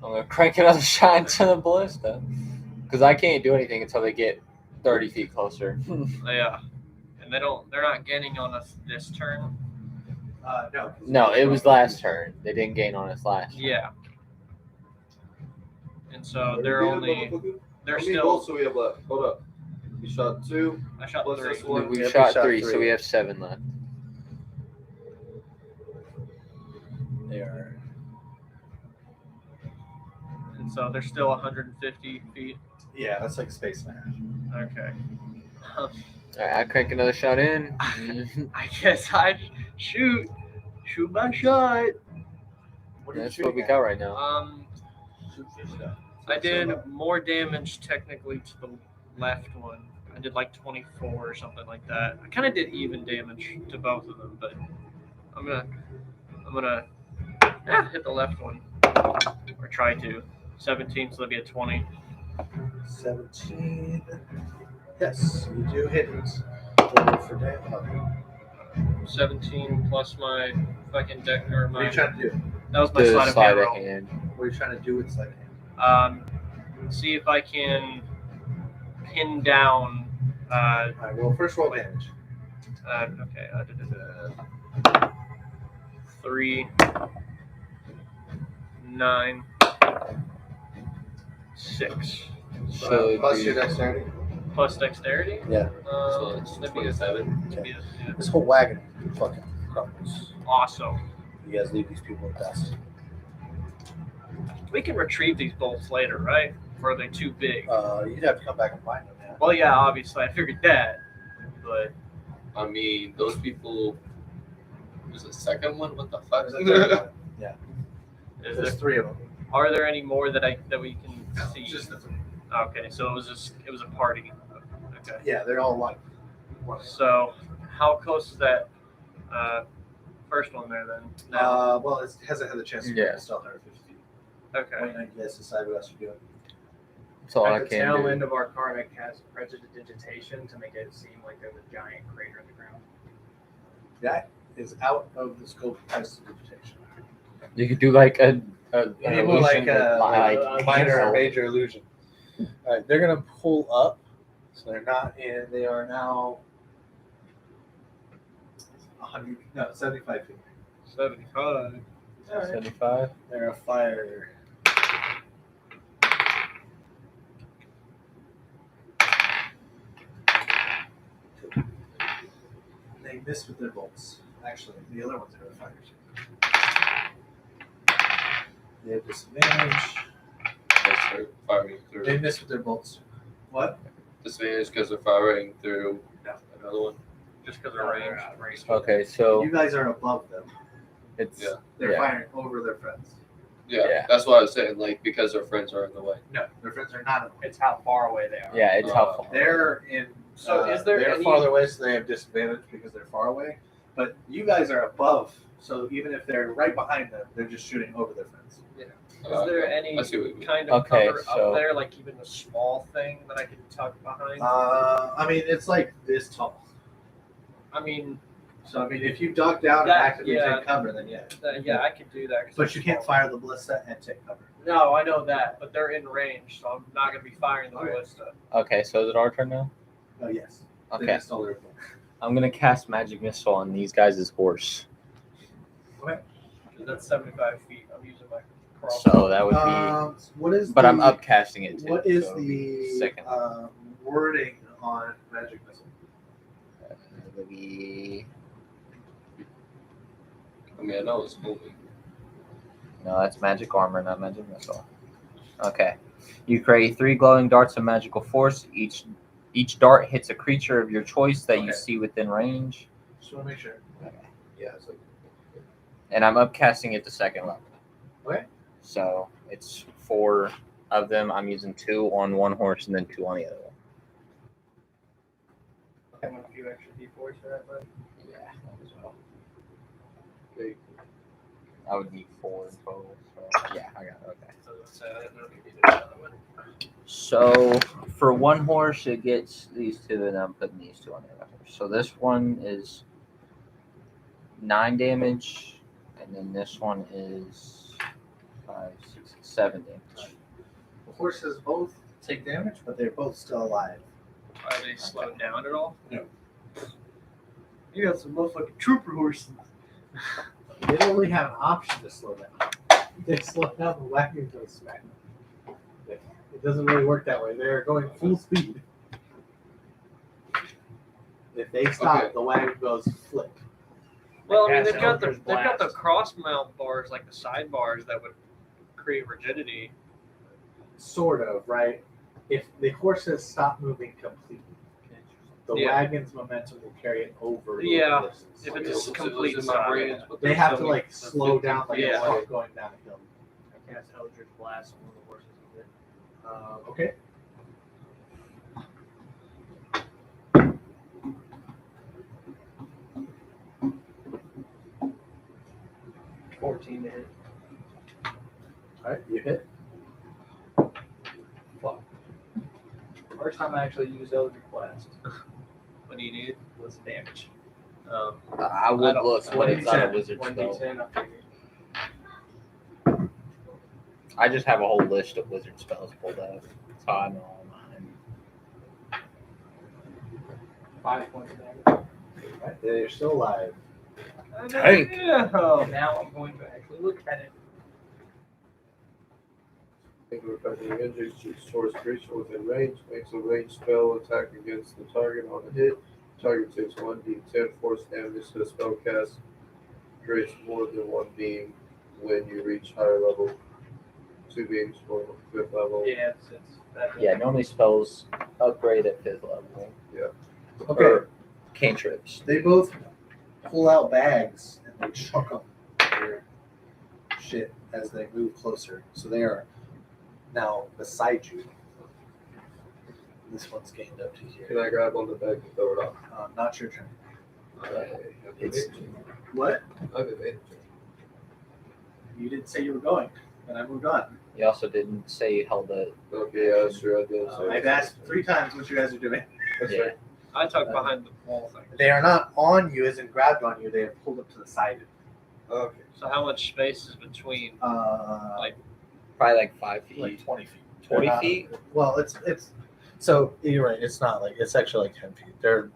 Speaker 5: I'm gonna crank another shot into the ballista because I can't do anything until they get 30 feet closer.
Speaker 2: Yeah. And they're not gaining on us this turn.
Speaker 1: No.
Speaker 5: No, it was last turn. They didn't gain on us last.
Speaker 2: Yeah. And so they're
Speaker 6: How many
Speaker 2: still.
Speaker 6: bolts do we have left? Hold up. You shot 2.
Speaker 2: I shot
Speaker 6: Plus
Speaker 2: 3.
Speaker 6: this one.
Speaker 5: We
Speaker 1: Yeah, we
Speaker 5: shot
Speaker 1: shot
Speaker 5: 3,
Speaker 1: three.
Speaker 5: so we have 7 left.
Speaker 1: They are.
Speaker 2: And so they're still 150 feet.
Speaker 1: Yeah, that's like Space Man.
Speaker 2: Okay.
Speaker 5: All right, I crank another shot in.
Speaker 2: I guess I shoot my shot.
Speaker 1: What are you
Speaker 5: That's
Speaker 1: shooting
Speaker 5: what we
Speaker 1: at?
Speaker 5: got right now.
Speaker 1: Shoot your stuff.
Speaker 2: I did more damage technically to the left one. I did like 24 or something like that. I kind of did even damage to both of them, but I'm gonna hit the left one or try to. 17, so that'd be a 20.
Speaker 1: 17. Yes, you do hit it. Roll for damage.
Speaker 2: 17 plus my fucking deck or
Speaker 1: What are you
Speaker 2: my
Speaker 1: trying to do?
Speaker 2: that was my
Speaker 5: The
Speaker 2: sleight of
Speaker 5: sleight
Speaker 2: hand
Speaker 5: of
Speaker 2: roll.
Speaker 5: hand.
Speaker 1: What are you trying to do with sleight of hand?
Speaker 2: See if I can pin down.
Speaker 1: All right, well, first roll damage.
Speaker 2: Okay. 3, 9, 6.
Speaker 5: So it'd
Speaker 1: Plus
Speaker 5: be-
Speaker 1: your dexterity.
Speaker 2: Plus dexterity?
Speaker 1: Yeah.
Speaker 6: So it's
Speaker 2: That'd be a
Speaker 6: 27.
Speaker 2: that'd be a-
Speaker 1: This whole wagon fucking crumbles.
Speaker 2: Awesome.
Speaker 1: You guys leave these people at dust.
Speaker 2: We can retrieve these bolts later, right? Or are they too big?
Speaker 1: You'd have to come back and find them. Yeah.
Speaker 2: Well, yeah, obviously, I figured that. But
Speaker 6: I mean, those people. There's a second one? What the fuck?
Speaker 1: There's a third one. Yeah.
Speaker 2: is
Speaker 1: There's
Speaker 2: there,
Speaker 1: 3 of them.
Speaker 2: are there any more that we can see?
Speaker 1: Just the 3.
Speaker 2: Okay, so it was a party. Okay.
Speaker 1: Yeah, they're all like. one.
Speaker 2: So, how close is that first one there then? Now?
Speaker 1: Well, it hasn't had the chance to
Speaker 5: Yeah.
Speaker 1: it's still 150 feet.
Speaker 2: Okay.
Speaker 1: Wait, I guess decide what else you're doing.
Speaker 5: That's all I
Speaker 7: At the
Speaker 5: can
Speaker 7: tail
Speaker 5: do.
Speaker 7: end of our karmic has prestidigitation to make it seem like there's a giant crater in the ground.
Speaker 1: That is out of the scope of prestidigitation.
Speaker 5: You could do like an
Speaker 1: Any more like
Speaker 5: illusion
Speaker 1: a
Speaker 5: with,
Speaker 1: minor or major illusion. All right, they're gonna pull up, so they're not in. They are now 75 feet.
Speaker 2: 75.
Speaker 1: All right.
Speaker 5: 75.
Speaker 1: They're a fire. They miss with their bolts. Actually, the other ones are a fire. They have disadvantage.
Speaker 6: They're firing
Speaker 1: They
Speaker 6: through.
Speaker 1: miss with their bolts. What?
Speaker 6: Disadvantage because they're firing through
Speaker 1: No.
Speaker 6: another one.
Speaker 2: Just because of range.
Speaker 5: Okay, so
Speaker 1: You guys are above them.
Speaker 5: It's
Speaker 6: Yeah.
Speaker 1: They're
Speaker 5: Yeah.
Speaker 1: firing over their friends.
Speaker 6: Yeah, that's what I was saying. Like because their friends are in the way.
Speaker 1: No, their friends are not.
Speaker 7: It's how far away they are.
Speaker 5: yeah, it's helpful.
Speaker 1: They're in.
Speaker 2: So is there
Speaker 1: they're
Speaker 2: any-
Speaker 1: farther away, so they have disadvantage because they're far away. But you guys are above, so even if they're right behind them, they're just shooting over their friends.
Speaker 2: Is there any
Speaker 6: I see what you mean.
Speaker 2: kind of
Speaker 5: Okay,
Speaker 2: cover
Speaker 5: so-
Speaker 2: up there, like even a small thing that I could tuck behind?
Speaker 1: I mean, it's like this tall.
Speaker 2: I mean,
Speaker 1: So I mean, if you duck down and
Speaker 2: That-
Speaker 1: actively
Speaker 2: yeah.
Speaker 1: take cover, then yeah.
Speaker 2: yeah, I could do that. 'cause
Speaker 1: But
Speaker 2: it's
Speaker 1: you can't
Speaker 2: small.
Speaker 1: fire the ballista and take cover.
Speaker 2: No, I know that, but they're in range, so I'm not gonna be firing the
Speaker 1: Okay.
Speaker 2: ballista.
Speaker 5: Okay, so is it our turn now?
Speaker 1: Oh yes. They
Speaker 5: Okay,
Speaker 1: missed all their-
Speaker 5: I'm gonna cast magic missile on these guys' horse.
Speaker 2: 'Cause that's 75 feet. I'm using my cross.
Speaker 5: So that would be.
Speaker 1: What is?
Speaker 5: But I'm
Speaker 1: the-
Speaker 5: upcasting it too.
Speaker 1: What is
Speaker 5: so it'll be
Speaker 1: the
Speaker 5: second?
Speaker 1: wording on magic missile?
Speaker 5: It'll be.
Speaker 6: I mean, I know it's moving.
Speaker 5: No, that's magic armor, not magic missile. Okay. You create 3 glowing darts of magical force. Each dart hits a creature of your choice that you
Speaker 1: Okay.
Speaker 5: see within range.
Speaker 1: Just want to make sure.
Speaker 5: Okay.
Speaker 1: Yeah. It's like,
Speaker 5: And I'm upcasting it to second level.
Speaker 1: Okay.
Speaker 5: So it's 4 of them. I'm using 2 on one horse and then 2 on the other one.
Speaker 2: I want a few extra D4s for that, but
Speaker 5: Yeah, that as well.
Speaker 6: Okay.
Speaker 5: I would need 4 in total. So yeah, I got it. Okay.
Speaker 2: so let's say I don't know if you need another one.
Speaker 5: So for one horse, it gets these 2, and I'm putting these 2 on the other horse. So this one is 9 damage, and then this one is 5, 6, 7 damage.
Speaker 1: the horses both take damage, but they're both still alive.
Speaker 2: Are they slowed down at all?
Speaker 1: No.
Speaker 2: You got some motherfucking trooper horses.
Speaker 1: They don't really have an option to slow down. They slow down, the wagon goes smack. It doesn't really work that way. They're going full speed. If they stop,
Speaker 6: Okay.
Speaker 1: the wagon goes flip.
Speaker 2: Well, I mean,
Speaker 7: Cast
Speaker 2: they've got the
Speaker 7: Eldritch
Speaker 2: they've got the
Speaker 7: Blast.
Speaker 2: cross mount bars, like the side bars that would create rigidity.
Speaker 1: Sort of, right? If the horses stop moving completely, the
Speaker 2: Yeah.
Speaker 1: wagon's momentum will carry it over the
Speaker 2: Yeah.
Speaker 1: horses.
Speaker 2: If
Speaker 6: Okay,
Speaker 2: it's
Speaker 6: so
Speaker 2: complete
Speaker 6: those are my
Speaker 2: stop.
Speaker 6: brains, but
Speaker 1: They
Speaker 6: they're
Speaker 1: have to
Speaker 6: 70
Speaker 1: like
Speaker 6: they're
Speaker 1: slow
Speaker 6: 50
Speaker 1: down like
Speaker 2: Yeah.
Speaker 1: a truck going down a hill.
Speaker 7: I cast Eldritch Blast on one of the horses with it.
Speaker 1: Okay.
Speaker 7: $14 to hit.
Speaker 1: All right, you hit.
Speaker 7: First time I actually used Eldritch Blast
Speaker 2: What do you need?
Speaker 7: was damage.
Speaker 5: I would
Speaker 2: don't-
Speaker 5: look, but it's not a
Speaker 1: 1d10,
Speaker 5: wizard spell.
Speaker 7: 1d10, I figured.
Speaker 5: I just have a whole list of wizard spells pulled out. So I know all mine.
Speaker 7: 5 points of damage.
Speaker 1: All right, they're still alive.
Speaker 5: Tank.
Speaker 2: Yeah.
Speaker 7: And now I'm going to actually look at it.
Speaker 6: Affecting injuries towards creature within range makes a ranged spell attack against the target on a hit. Target takes 1d10 force damage to the spell cast. Creates more than 1 beam when you reach higher level. 2 beams for 5th level.
Speaker 7: Yeah, it's that.
Speaker 5: Yeah, normally spells upgrade at 5th level.
Speaker 1: Okay.
Speaker 5: Or cantrips.
Speaker 1: They both pull out bags and they chuck them their shit as they move closer. So they are now beside you. This one's gained up to
Speaker 6: Can
Speaker 1: here.
Speaker 6: I grab on the bag and throw it off?
Speaker 1: Not your turn.
Speaker 5: It's-
Speaker 1: What?
Speaker 6: I've evaded.
Speaker 1: You didn't say you were going, and I moved on.
Speaker 5: You also didn't say you held it.
Speaker 6: Okay, yeah, that's true. I did say
Speaker 1: I've asked 3 times what you guys are doing.
Speaker 6: That's
Speaker 5: Yeah.
Speaker 6: right.
Speaker 2: I tuck behind the wall thing.
Speaker 1: They are not on you, as in grabbed on you. They are pulled up to the side.
Speaker 6: Okay.
Speaker 2: So how much space is between?
Speaker 1: Like
Speaker 5: Probably like 5 feet.
Speaker 1: 20 feet.
Speaker 5: 20
Speaker 1: They're not-
Speaker 5: feet?
Speaker 1: Well, it's so you're right. It's not like it's actually like 10 feet. The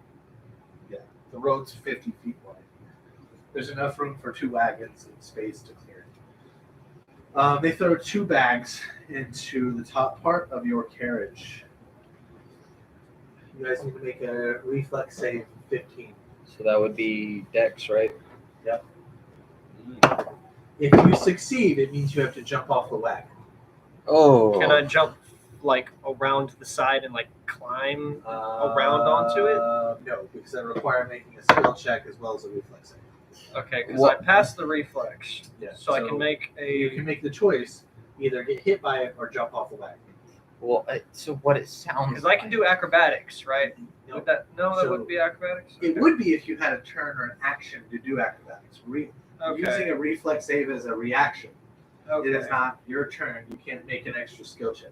Speaker 1: road's 50 feet wide. There's enough room for 2 wagons and space to clear. They throw 2 bags into the top part of your carriage. You guys need to make a reflex save 15.
Speaker 5: So that would be Dex, right?
Speaker 1: If you succeed, it means you have to jump off the wagon.
Speaker 5: Oh.
Speaker 2: Can I jump like around the side and like climb? Around onto it?
Speaker 1: No, because that requires making a skill check as well as a reflex save.
Speaker 2: Okay, because
Speaker 5: What-
Speaker 2: I passed the reflex,
Speaker 1: Yeah.
Speaker 2: so I can make
Speaker 1: You
Speaker 2: a.
Speaker 1: can make the choice: either get hit by it or jump off the wagon.
Speaker 5: Well, so what it sounds
Speaker 2: Because I can do acrobatics, right?
Speaker 1: No.
Speaker 2: Would that that
Speaker 1: So-
Speaker 2: wouldn't be acrobatics.
Speaker 1: It
Speaker 2: Okay.
Speaker 1: would be if you had a turn or an action to do acrobatics. Using
Speaker 2: Okay.
Speaker 1: a reflex save as a reaction.
Speaker 2: Okay.
Speaker 1: It is not your turn. You can't make an extra skill check.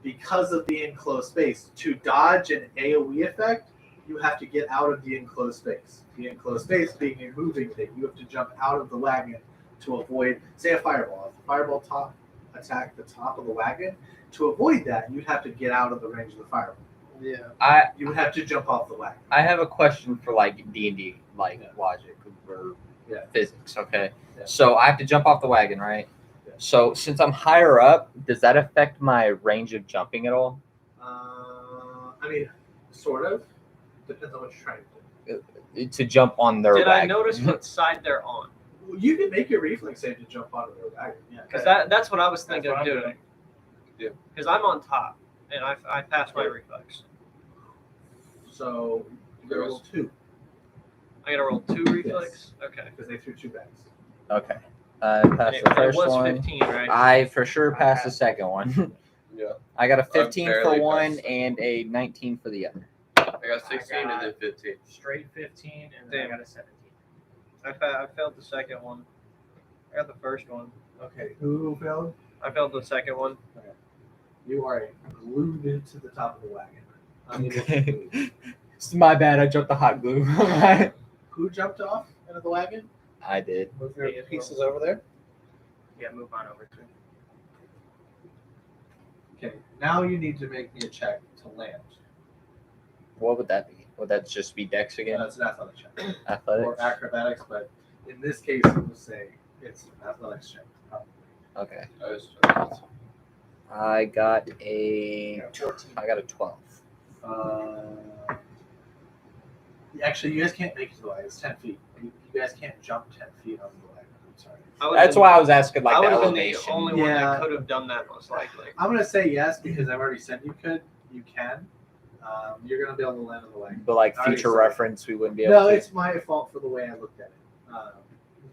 Speaker 1: Because of the enclosed space, to dodge an AoE effect, you have to get out of the enclosed space. The enclosed space being a moving thing, you have to jump out of the wagon to avoid, say, a fireball. If a fireball attack the top of the wagon, to avoid that, you'd have to get out of the range of the fireball.
Speaker 2: Yeah.
Speaker 1: You would have to jump off the wagon.
Speaker 5: I have a question for like D&D, like
Speaker 1: Yeah.
Speaker 5: logic or
Speaker 1: Yeah.
Speaker 5: physics. Okay,
Speaker 1: Yeah.
Speaker 5: so I have to jump off the wagon, right?
Speaker 1: Yeah.
Speaker 5: So since I'm higher up, does that affect my range of jumping at all?
Speaker 1: I mean, sort of. Depends on what you're trying to do.
Speaker 5: To jump on their
Speaker 2: Did I
Speaker 5: wagon?
Speaker 2: notice what side they're on?
Speaker 1: Well, you can make your reflex save to jump onto their wagon. Yeah.
Speaker 2: Because that's what I was
Speaker 7: That's
Speaker 2: thinking
Speaker 7: what
Speaker 2: of
Speaker 7: I'm
Speaker 2: doing.
Speaker 7: doing.
Speaker 6: Yeah.
Speaker 2: Because I'm on top, and I passed my reflex.
Speaker 1: So you roll 2
Speaker 2: I gotta roll 2 reflex. Okay.
Speaker 1: because they threw 2 bags.
Speaker 5: Okay, I
Speaker 2: And
Speaker 5: passed
Speaker 2: it
Speaker 5: the first
Speaker 2: was
Speaker 5: one.
Speaker 2: 15, right?
Speaker 5: I for sure passed the second one.
Speaker 6: Yeah.
Speaker 5: I got a 15 for
Speaker 6: barely
Speaker 5: one
Speaker 6: passed.
Speaker 5: and a 19 for the other.
Speaker 6: I got 16 and then 15.
Speaker 7: Straight 15, and then I
Speaker 2: Damn.
Speaker 7: got a 17.
Speaker 2: I failed the second one. I got the first one.
Speaker 1: Okay, who failed?
Speaker 2: I failed the second one.
Speaker 1: You are glued to the top of the wagon.
Speaker 5: Okay. It's my bad. I jumped the hot glue.
Speaker 1: Who jumped off into the wagon?
Speaker 5: I did.
Speaker 1: Move your pieces over there.
Speaker 7: Yeah, move on over to.
Speaker 1: Okay, now you need to make me a check to land.
Speaker 5: What would that be? Would that just be Dex again?
Speaker 1: That's an athletic check.
Speaker 5: Athletics.
Speaker 1: Or acrobatics, but in this case, it will say it's an athletics check.
Speaker 5: Okay.
Speaker 6: I
Speaker 5: I got a 12.
Speaker 1: Actually, you guys can't make it to the wagon. It's 10 feet. You guys can't jump 10 feet on the wagon. I'm sorry.
Speaker 5: That's why I was asking like
Speaker 2: I
Speaker 5: the
Speaker 2: would have been the
Speaker 5: elevation.
Speaker 2: only one
Speaker 1: Yeah.
Speaker 2: that could have done that, most likely.
Speaker 1: I'm going to say yes because I've already said you could. You can. You're going to be able to land on the wagon.
Speaker 5: But like
Speaker 1: I already
Speaker 5: future
Speaker 1: said it.
Speaker 5: reference, we wouldn't be able
Speaker 1: No,
Speaker 5: to.
Speaker 1: it's my fault for the way I looked at it.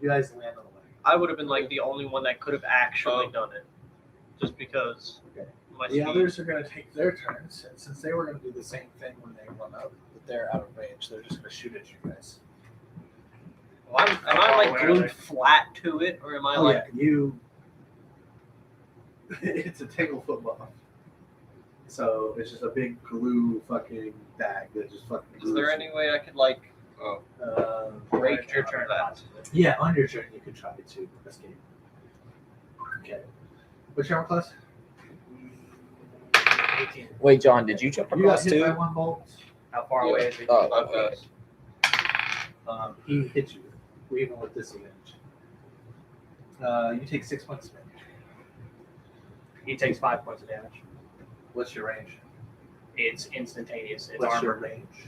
Speaker 1: You guys land on the wagon.
Speaker 2: I would have been like the only one that could have actually done it, just because
Speaker 1: Okay.
Speaker 2: my
Speaker 1: The
Speaker 2: speed.
Speaker 1: others are going to take their turns, and since they were going to do the same thing when they run up, but they're out of range, they're just going to shoot at you guys.
Speaker 2: Well, am I like glued flat to it, or am I
Speaker 1: Oh
Speaker 2: like?
Speaker 1: yeah, you. It's a tangle football, so it's just a big glue fucking bag that just fucking.
Speaker 2: Is there any way I could like break
Speaker 7: Your
Speaker 2: out
Speaker 7: turn,
Speaker 2: of that?
Speaker 7: possibly.
Speaker 1: Yeah, on your turn you could try to escape. Okay. What's your armor class?
Speaker 7: 18.
Speaker 5: Wait, John, did you jump
Speaker 1: You got
Speaker 5: across
Speaker 1: hit by
Speaker 5: too?
Speaker 1: one bolt.
Speaker 7: How far away is he?
Speaker 5: Oh,
Speaker 6: I
Speaker 5: okay.
Speaker 6: passed.
Speaker 1: He hit you, even with disadvantage. You take 6 points of damage.
Speaker 7: He takes 5 points of damage.
Speaker 1: What's your range?
Speaker 7: It's instantaneous. It's
Speaker 1: What's your
Speaker 7: armor.
Speaker 1: range?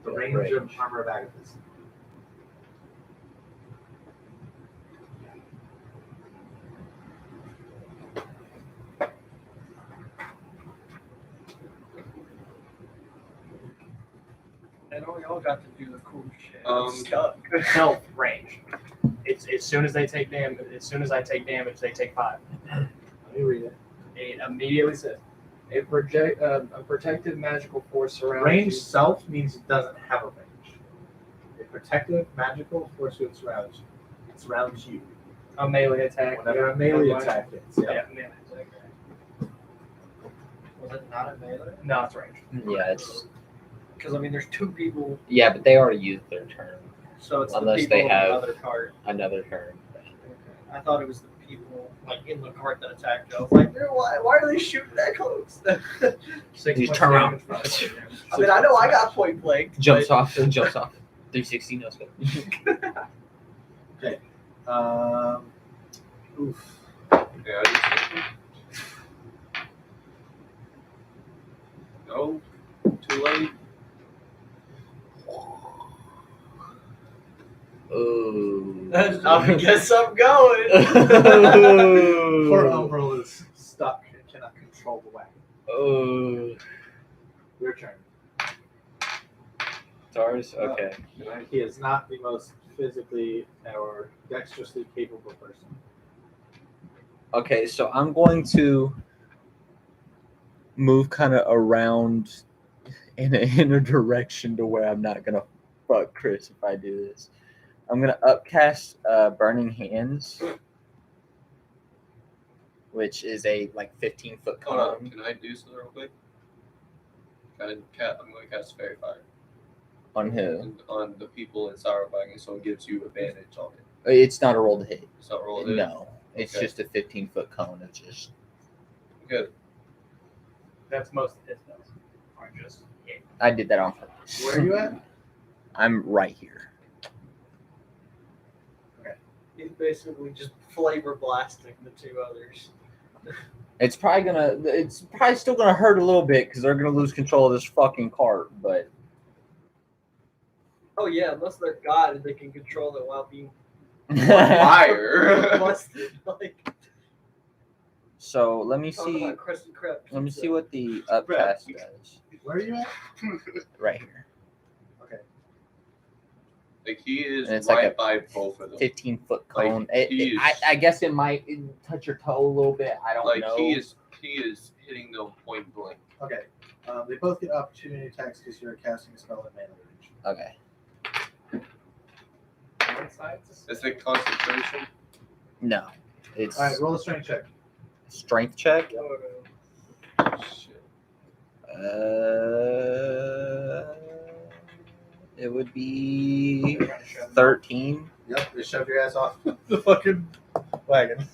Speaker 1: The
Speaker 5: Yeah,
Speaker 1: range of
Speaker 5: range.
Speaker 1: armor of Agathis.
Speaker 2: I know we all got to do the cool shit.
Speaker 7: Stuck. No range. It's as soon as they take damage. As soon as I take damage, they take 5.
Speaker 1: Let me read it.
Speaker 7: It immediately says a protective magical force surrounds
Speaker 1: Range
Speaker 7: you.
Speaker 1: self means it doesn't have a range. A protective magical force field surrounds you. It surrounds you.
Speaker 7: A melee attack.
Speaker 1: Whenever a melee attack hits.
Speaker 7: Yeah,
Speaker 1: Yeah.
Speaker 7: melee attack.
Speaker 2: Was it not a melee?
Speaker 7: No, it's range.
Speaker 5: Yeah, it's
Speaker 2: Because I mean, there's 2 people,
Speaker 5: but they already used their turn.
Speaker 2: so it's
Speaker 5: Unless
Speaker 2: the people
Speaker 5: they
Speaker 2: in
Speaker 5: have-
Speaker 2: the other cart.
Speaker 5: Another turn.
Speaker 2: I thought it was the people like in the cart that attacked. I was like, "Dude, why are they shooting that close?
Speaker 7: 6
Speaker 5: You
Speaker 7: points
Speaker 5: turn
Speaker 7: of
Speaker 5: around.
Speaker 7: damage, 5 points of damage.
Speaker 2: I mean, I know I got point blank.
Speaker 5: Jumps
Speaker 2: but-
Speaker 5: off. Jumps off. 360 no scope.
Speaker 1: Okay. Oof.
Speaker 6: Yeah, I just. No, too late.
Speaker 5: Ooh.
Speaker 2: I guess I'm going.
Speaker 1: Poor Umbral is stuck and cannot control the wagon.
Speaker 5: Oh.
Speaker 1: Your turn.
Speaker 5: Stars? Okay.
Speaker 1: He is not the most physically or dexterously capable person.
Speaker 5: Okay, so I'm going to move kind of around in a direction to where I'm not gonna fuck Chris if I do this. I'm gonna upcast Burning Hands, which is a like 15-foot
Speaker 6: Hold on,
Speaker 5: cone
Speaker 6: can I do something real quick? I'm going to cast Fairy Fire
Speaker 5: on who?
Speaker 6: on the people in Sour Wagon, so it gives you advantage on it.
Speaker 5: It's not a roll to hit.
Speaker 6: It's not roll it.
Speaker 5: No, it's
Speaker 6: Okay.
Speaker 5: just a 15-foot cone. It's just
Speaker 6: Good.
Speaker 7: That's most of his spells. Aren't just yeah.
Speaker 5: I did that on purpose.
Speaker 1: Where are you at?
Speaker 5: I'm right here.
Speaker 4: He's basically just flavor blasting the two others.
Speaker 5: It's probably still gonna hurt a little bit because they're gonna lose control of this fucking cart. But
Speaker 4: Oh yeah, unless they're God and they can control it while being
Speaker 6: Fire.
Speaker 4: busted. Like
Speaker 5: so let me
Speaker 4: talking
Speaker 5: see.
Speaker 4: about crusty crab
Speaker 5: Let me
Speaker 4: pizza.
Speaker 5: see what the upcast does.
Speaker 1: Where are you at?
Speaker 5: Right here,
Speaker 1: Okay.
Speaker 6: Like he is
Speaker 5: And it's
Speaker 6: right
Speaker 5: like
Speaker 6: by both of them.
Speaker 5: 15-foot
Speaker 6: Like,
Speaker 5: cone.
Speaker 6: he is-
Speaker 5: I guess it might touch your toe a little bit. I don't
Speaker 6: Like
Speaker 5: know.
Speaker 6: he is hitting them point blank.
Speaker 1: Okay. They both get opportunity attacks because you're casting a spell in melee range.
Speaker 5: Okay.
Speaker 7: One side's
Speaker 6: Is it concentration?
Speaker 5: No, it's
Speaker 1: All right, roll a strength check.
Speaker 5: strength check.
Speaker 6: Shit.
Speaker 5: It would be 13.
Speaker 1: Yep, they shoved your ass off the fucking wagon.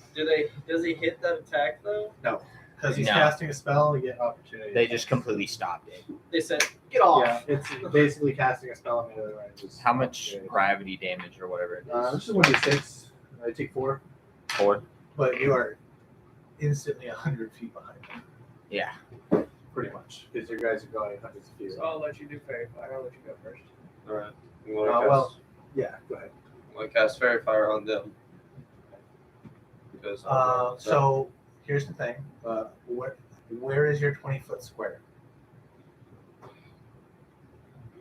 Speaker 4: Does he hit that attack though?
Speaker 1: Because he's
Speaker 5: No.
Speaker 1: casting a spell, you get opportunity.
Speaker 5: They just completely stopped it.
Speaker 4: They said, get off.
Speaker 1: Yeah, it's basically casting a spell in melee range. It's
Speaker 5: How much
Speaker 1: opportunity.
Speaker 5: gravity damage or whatever it is?
Speaker 1: This is 1d6. I take 4,
Speaker 5: 4.
Speaker 1: but you are instantly 100 feet behind them.
Speaker 5: Yeah.
Speaker 1: Pretty much. Because your guys are going hundreds of feet.
Speaker 7: So I'll let you do fairy fire. I'll let you go first.
Speaker 6: Alright. I'm gonna
Speaker 1: well, yeah, go ahead.
Speaker 6: cast Fairy Fire on them. Because
Speaker 1: So here's the thing. Where is your 20-foot square?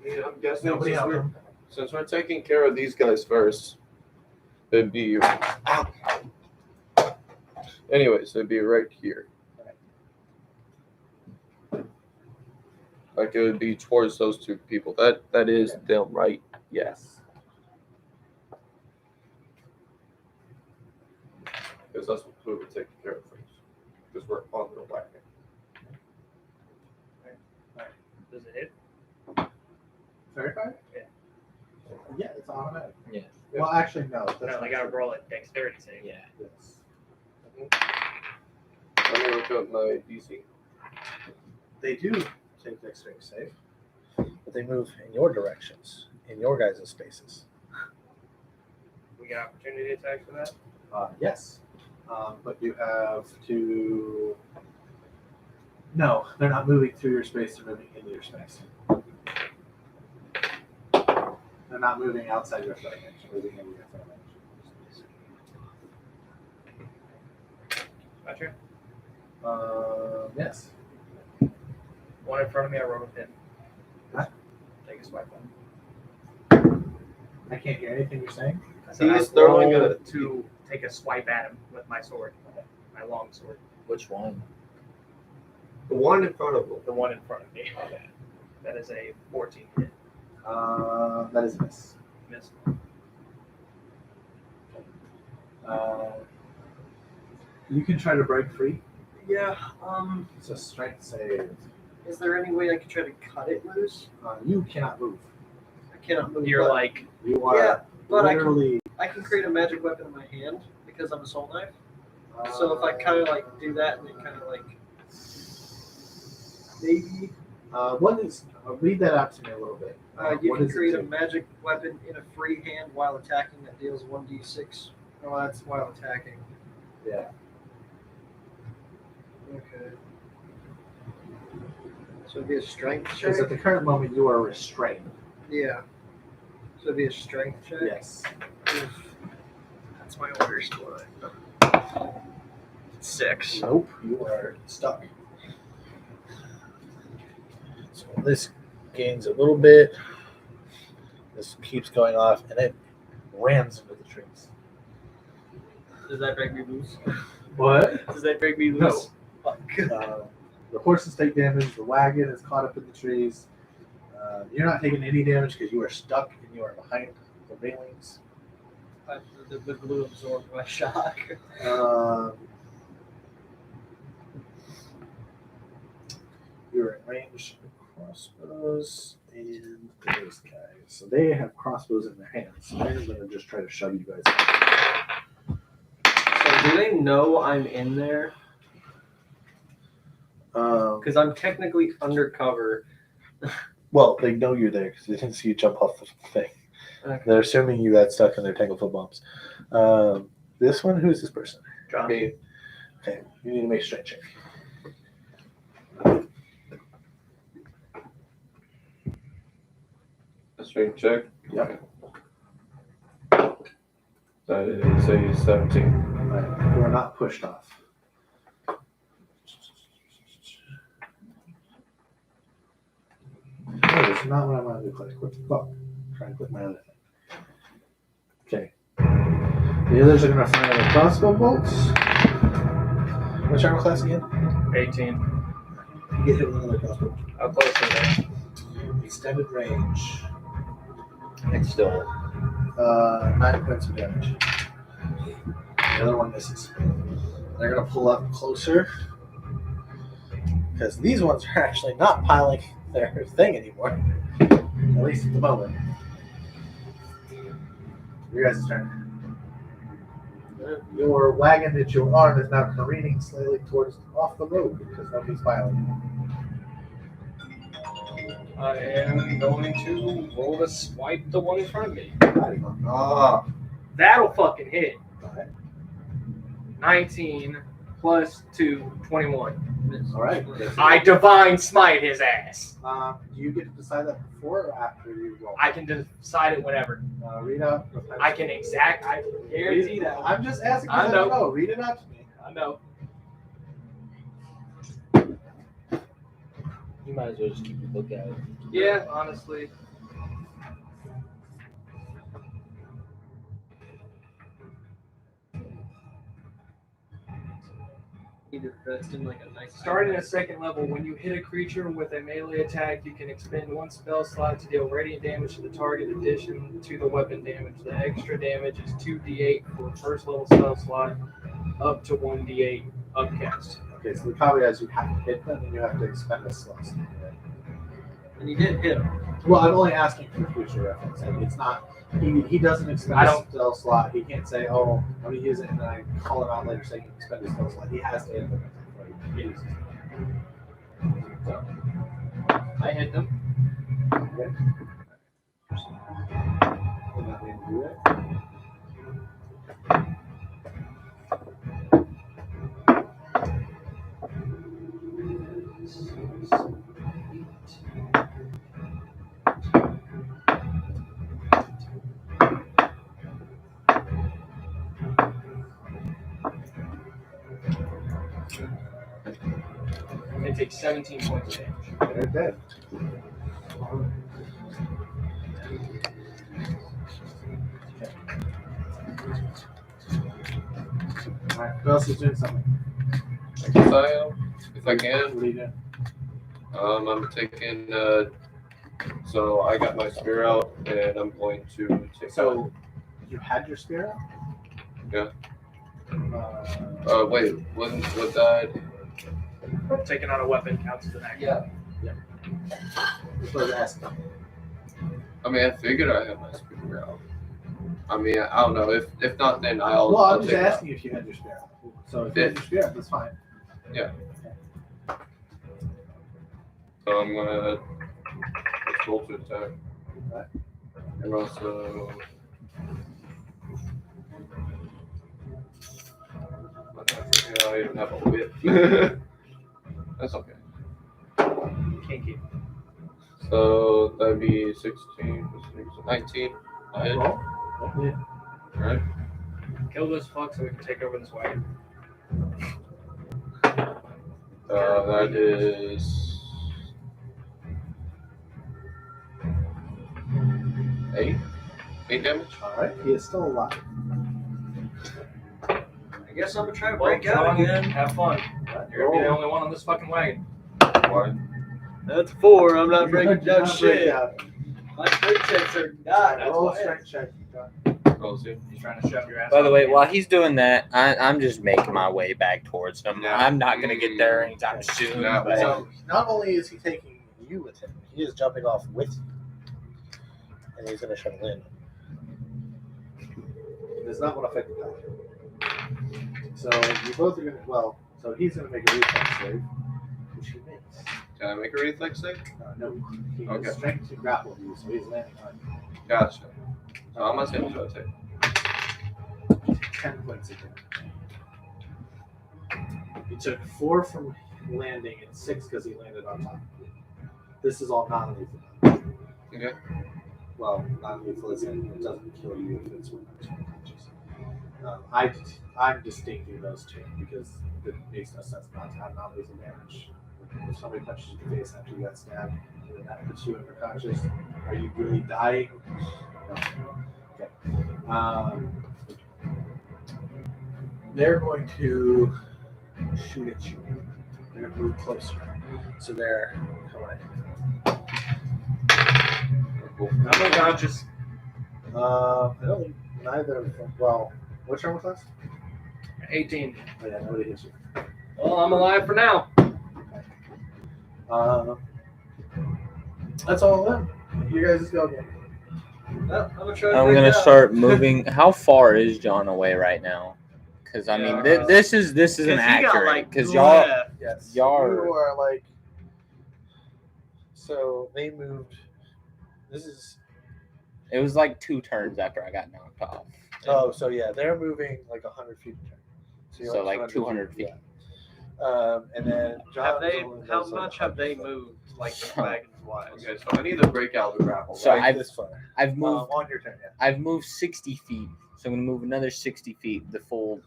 Speaker 6: yeah, I'm guessing
Speaker 1: Nobody help him.
Speaker 6: since we're taking care of these guys first, it'd be anyways, it'd be right here. Like it would be towards those two people. That is them, right? Yes. Because that's who we're taking care of first. Because we're on the wagon.
Speaker 7: Does it hit?
Speaker 1: Fairy fire?
Speaker 7: Yeah.
Speaker 1: Yeah, it's automatic.
Speaker 5: Yeah.
Speaker 1: Well, actually, no. That's
Speaker 7: No,
Speaker 1: not
Speaker 7: I gotta
Speaker 1: true.
Speaker 7: roll it dexterity save.
Speaker 5: Yeah.
Speaker 1: Yes.
Speaker 6: Let me look up my DC.
Speaker 1: They do take dexterity save, but they move in your directions, in your guys' spaces.
Speaker 7: We get opportunity attack for that.
Speaker 1: Yes. But you have to. No, they're not moving through your space, they're moving into your space. They're not moving outside your threat range, they're moving into your threat range.
Speaker 7: My turn.
Speaker 1: Yes.
Speaker 7: One in front of me, I roll a pin.
Speaker 1: Huh?
Speaker 7: Take a swipe on.
Speaker 1: I can't hear anything you're saying.
Speaker 7: I said
Speaker 6: He's
Speaker 7: I
Speaker 6: throwing
Speaker 7: roll
Speaker 6: a-
Speaker 7: to take a swipe at him with my sword, my long sword.
Speaker 5: Which one?
Speaker 6: The one in front of them.
Speaker 7: The one in front of me. That is a 14 hit.
Speaker 1: That is a miss.
Speaker 7: Miss.
Speaker 1: You can try to break free.
Speaker 4: Yeah.
Speaker 1: It's a strength save.
Speaker 4: Is there any way I could try to cut it loose?
Speaker 1: You cannot move.
Speaker 4: I cannot move.
Speaker 7: You're
Speaker 4: but-
Speaker 7: like,
Speaker 1: You are
Speaker 4: Yeah, but
Speaker 1: literally.
Speaker 4: I can create a magic weapon in my hand because I'm a soul knife. So if I kind of like do that and then kind of like maybe
Speaker 1: What is? Read that out to me a little bit.
Speaker 4: you
Speaker 1: What
Speaker 4: can
Speaker 1: does it
Speaker 4: create a
Speaker 1: do?
Speaker 4: magic weapon in a free hand while attacking that deals 1d6. Oh, that's while attacking.
Speaker 1: Yeah.
Speaker 4: Okay. So it'd be a strength check.
Speaker 1: Because at the current moment you are restrained.
Speaker 4: Yeah. So it'd be a strength check.
Speaker 1: Yes.
Speaker 7: that's my order score. 6.
Speaker 1: Nope. You are stuck. So this gains a little bit. This keeps going off, and it rams into the trees.
Speaker 4: Does that break me loose?
Speaker 1: What?
Speaker 4: Does that break me
Speaker 1: No.
Speaker 4: loose? Fuck.
Speaker 1: The horses take damage. The wagon is caught up in the trees. You're not taking any damage because you are stuck and you are behind the railings.
Speaker 4: The glue absorbed my shock.
Speaker 1: You're in range of crossbows and those guys. So they have crossbows in their hands. So they're going to just try to shove you guys out.
Speaker 2: So do they know I'm in there? Because I'm technically undercover.
Speaker 1: Well, they know you're there because they didn't see you jump off the thing.
Speaker 2: Okay.
Speaker 1: They're assuming you got stuck in their tanglefoot bombs. This one, who's this person?
Speaker 6: Me.
Speaker 1: Okay, you need to make a strength check.
Speaker 6: A strength check.
Speaker 1: Yep.
Speaker 6: That is a 17.
Speaker 1: Right. You are not pushed off. No, that's not what I wanted to click. What the fuck? Try to click my other thing. Okay. The others are going to fire the crossbow bolts. What's your armor class again?
Speaker 2: 18.
Speaker 1: You get hit with another crossbow.
Speaker 2: How close are they?
Speaker 1: Extended range.
Speaker 5: It's still
Speaker 1: 9 points of damage. The other one misses. They're going to pull up closer. Because these ones are actually not piling their thing anymore. At least at the moment. Your guys' turn. Your wagon that you're on is now careening slightly towards off the road because nobody's piling.
Speaker 7: I am going to roll to swipe the one in front of me.
Speaker 1: Ah.
Speaker 7: That'll fucking hit.
Speaker 1: Alright.
Speaker 7: 19 plus 2, 21.
Speaker 1: Alright.
Speaker 7: I divine smite his ass.
Speaker 1: Do you get to decide that before or after you roll?
Speaker 7: I can decide it whenever.
Speaker 1: Read out.
Speaker 7: I can guarantee that.
Speaker 1: I'm just asking.
Speaker 7: I know.
Speaker 1: Read it out to me.
Speaker 7: I know.
Speaker 5: You might as well just keep a look at it.
Speaker 7: Yeah, honestly. Starting at second level, when you hit a creature with a melee attack, you can expend one spell slot to deal radiant damage to the target in addition to the weapon damage. The extra damage is 2d8 for first level spell slot, up to 1d8 upcast.
Speaker 1: Okay, so the caveat is you have to hit them and you have to expend a slot.
Speaker 2: And you did hit him.
Speaker 1: Well, I'm only asking for future reference. Like, it's not. He doesn't expend a spell slot. He can't say, "Oh, I'm gonna use it," and then I call him out later saying he expend a spell slot. He has to hit them before he uses it. So,
Speaker 2: I hit them.
Speaker 1: okay. We're not going to do that.
Speaker 7: They take 17 points of damage.
Speaker 1: They're dead. Alright, who else is doing something?
Speaker 6: I guess I am, if I can.
Speaker 1: What are you doing?
Speaker 6: I'm taking. So I got my spear out, and I'm going to take.
Speaker 1: So, you had your spear out?
Speaker 6: Yeah.
Speaker 1: Uh,
Speaker 6: Wait, what that?
Speaker 7: Taking out a weapon counts as an action.
Speaker 2: Yeah.
Speaker 1: That's what I was asking.
Speaker 6: I mean, I figured I had my spear out. I mean, I don't know. If not, then I'll.
Speaker 1: Well,
Speaker 6: I'll
Speaker 1: I'm just
Speaker 6: take it out.
Speaker 1: asking if you had your spear out. So if you had your spear out, that's fine.
Speaker 6: Yeah. So I'm gonna roll to attack.
Speaker 1: Right.
Speaker 6: And also. I even have a whip. That's okay.
Speaker 7: Kinky.
Speaker 6: So that'd be 16, 19. I hit.
Speaker 1: Roll. Yeah.
Speaker 6: Alright.
Speaker 7: Kill this fuck so we can take over this wagon.
Speaker 6: That is 8. 8 damage.
Speaker 1: All right, he is still alive.
Speaker 4: I guess I'm gonna try to
Speaker 7: Well,
Speaker 4: break out
Speaker 7: John,
Speaker 4: again.
Speaker 7: have fun. You're gonna be the only one on this fucking wagon.
Speaker 6: What?
Speaker 4: That's 4. I'm not
Speaker 1: You're
Speaker 4: breaking
Speaker 1: not
Speaker 4: down
Speaker 1: break
Speaker 4: shit.
Speaker 1: out.
Speaker 4: My strength checks are not. That's
Speaker 1: Roll a
Speaker 4: why.
Speaker 1: strength check.
Speaker 6: Roll 2.
Speaker 7: He's trying to shove your ass.
Speaker 5: By the
Speaker 7: on
Speaker 5: way,
Speaker 7: the
Speaker 5: while he's doing that, I'm just making my way back towards him.
Speaker 6: Yeah.
Speaker 5: I'm not gonna get there anytime soon.
Speaker 6: Not
Speaker 5: but-
Speaker 1: So not only is he taking you with him, he is jumping off with you, and he's going to shove in. It does not want to affect the pattern. So you both are going to. Well, so he's going to make a reflex save, which he makes.
Speaker 6: Can I make a reflex save?
Speaker 1: No, he
Speaker 6: Okay.
Speaker 1: has strength to grapple you, so he's landing on you.
Speaker 6: Gotcha. So how much damage do I take?
Speaker 1: 10 points of damage. He took 4 from landing and 6 because he landed on top of you. This is all non-lethal.
Speaker 6: Okay.
Speaker 1: Well, non-lethal is it doesn't kill you if it's within 2 punches. I'm distincting those two because it makes no sense not to have non-lethal damage. If somebody punches you in the face after you got stabbed, and then that puts you unconscious, are you really dying? No. Okay. They're going to shoot at you. They're going to move closer. So they're coming in.
Speaker 7: I'm unconscious.
Speaker 1: I don't think neither of them. Well, what's armor class?
Speaker 7: 18.
Speaker 1: Oh, yeah, nobody hits you.
Speaker 7: Well, I'm alive for now.
Speaker 1: That's all of them. You guys just go again.
Speaker 4: Well, I'm gonna try to
Speaker 5: I'm
Speaker 4: break
Speaker 5: gonna
Speaker 4: out.
Speaker 5: start moving. How far is John away right now? Because I mean,
Speaker 6: Yeah.
Speaker 5: this isn't
Speaker 2: 'Cause he got,
Speaker 5: accurate.
Speaker 2: like,
Speaker 5: Because y'all,
Speaker 2: left.
Speaker 1: Yes.
Speaker 5: Y'all
Speaker 1: You are like. So they moved. This is.
Speaker 5: it was like 2 turns after I got knocked off.
Speaker 1: Oh, so yeah, they're moving like 100 feet a turn. you're
Speaker 5: So like 200 feet.
Speaker 1: Yeah. And then John.
Speaker 2: How much have they moved, like the wagons wise?
Speaker 6: Okay, so I need to break out the grapple.
Speaker 5: So
Speaker 6: right?
Speaker 1: This far.
Speaker 5: I've moved.
Speaker 1: On your turn, yeah.
Speaker 5: I've moved 60 feet, so I'm gonna move another 60 feet. The full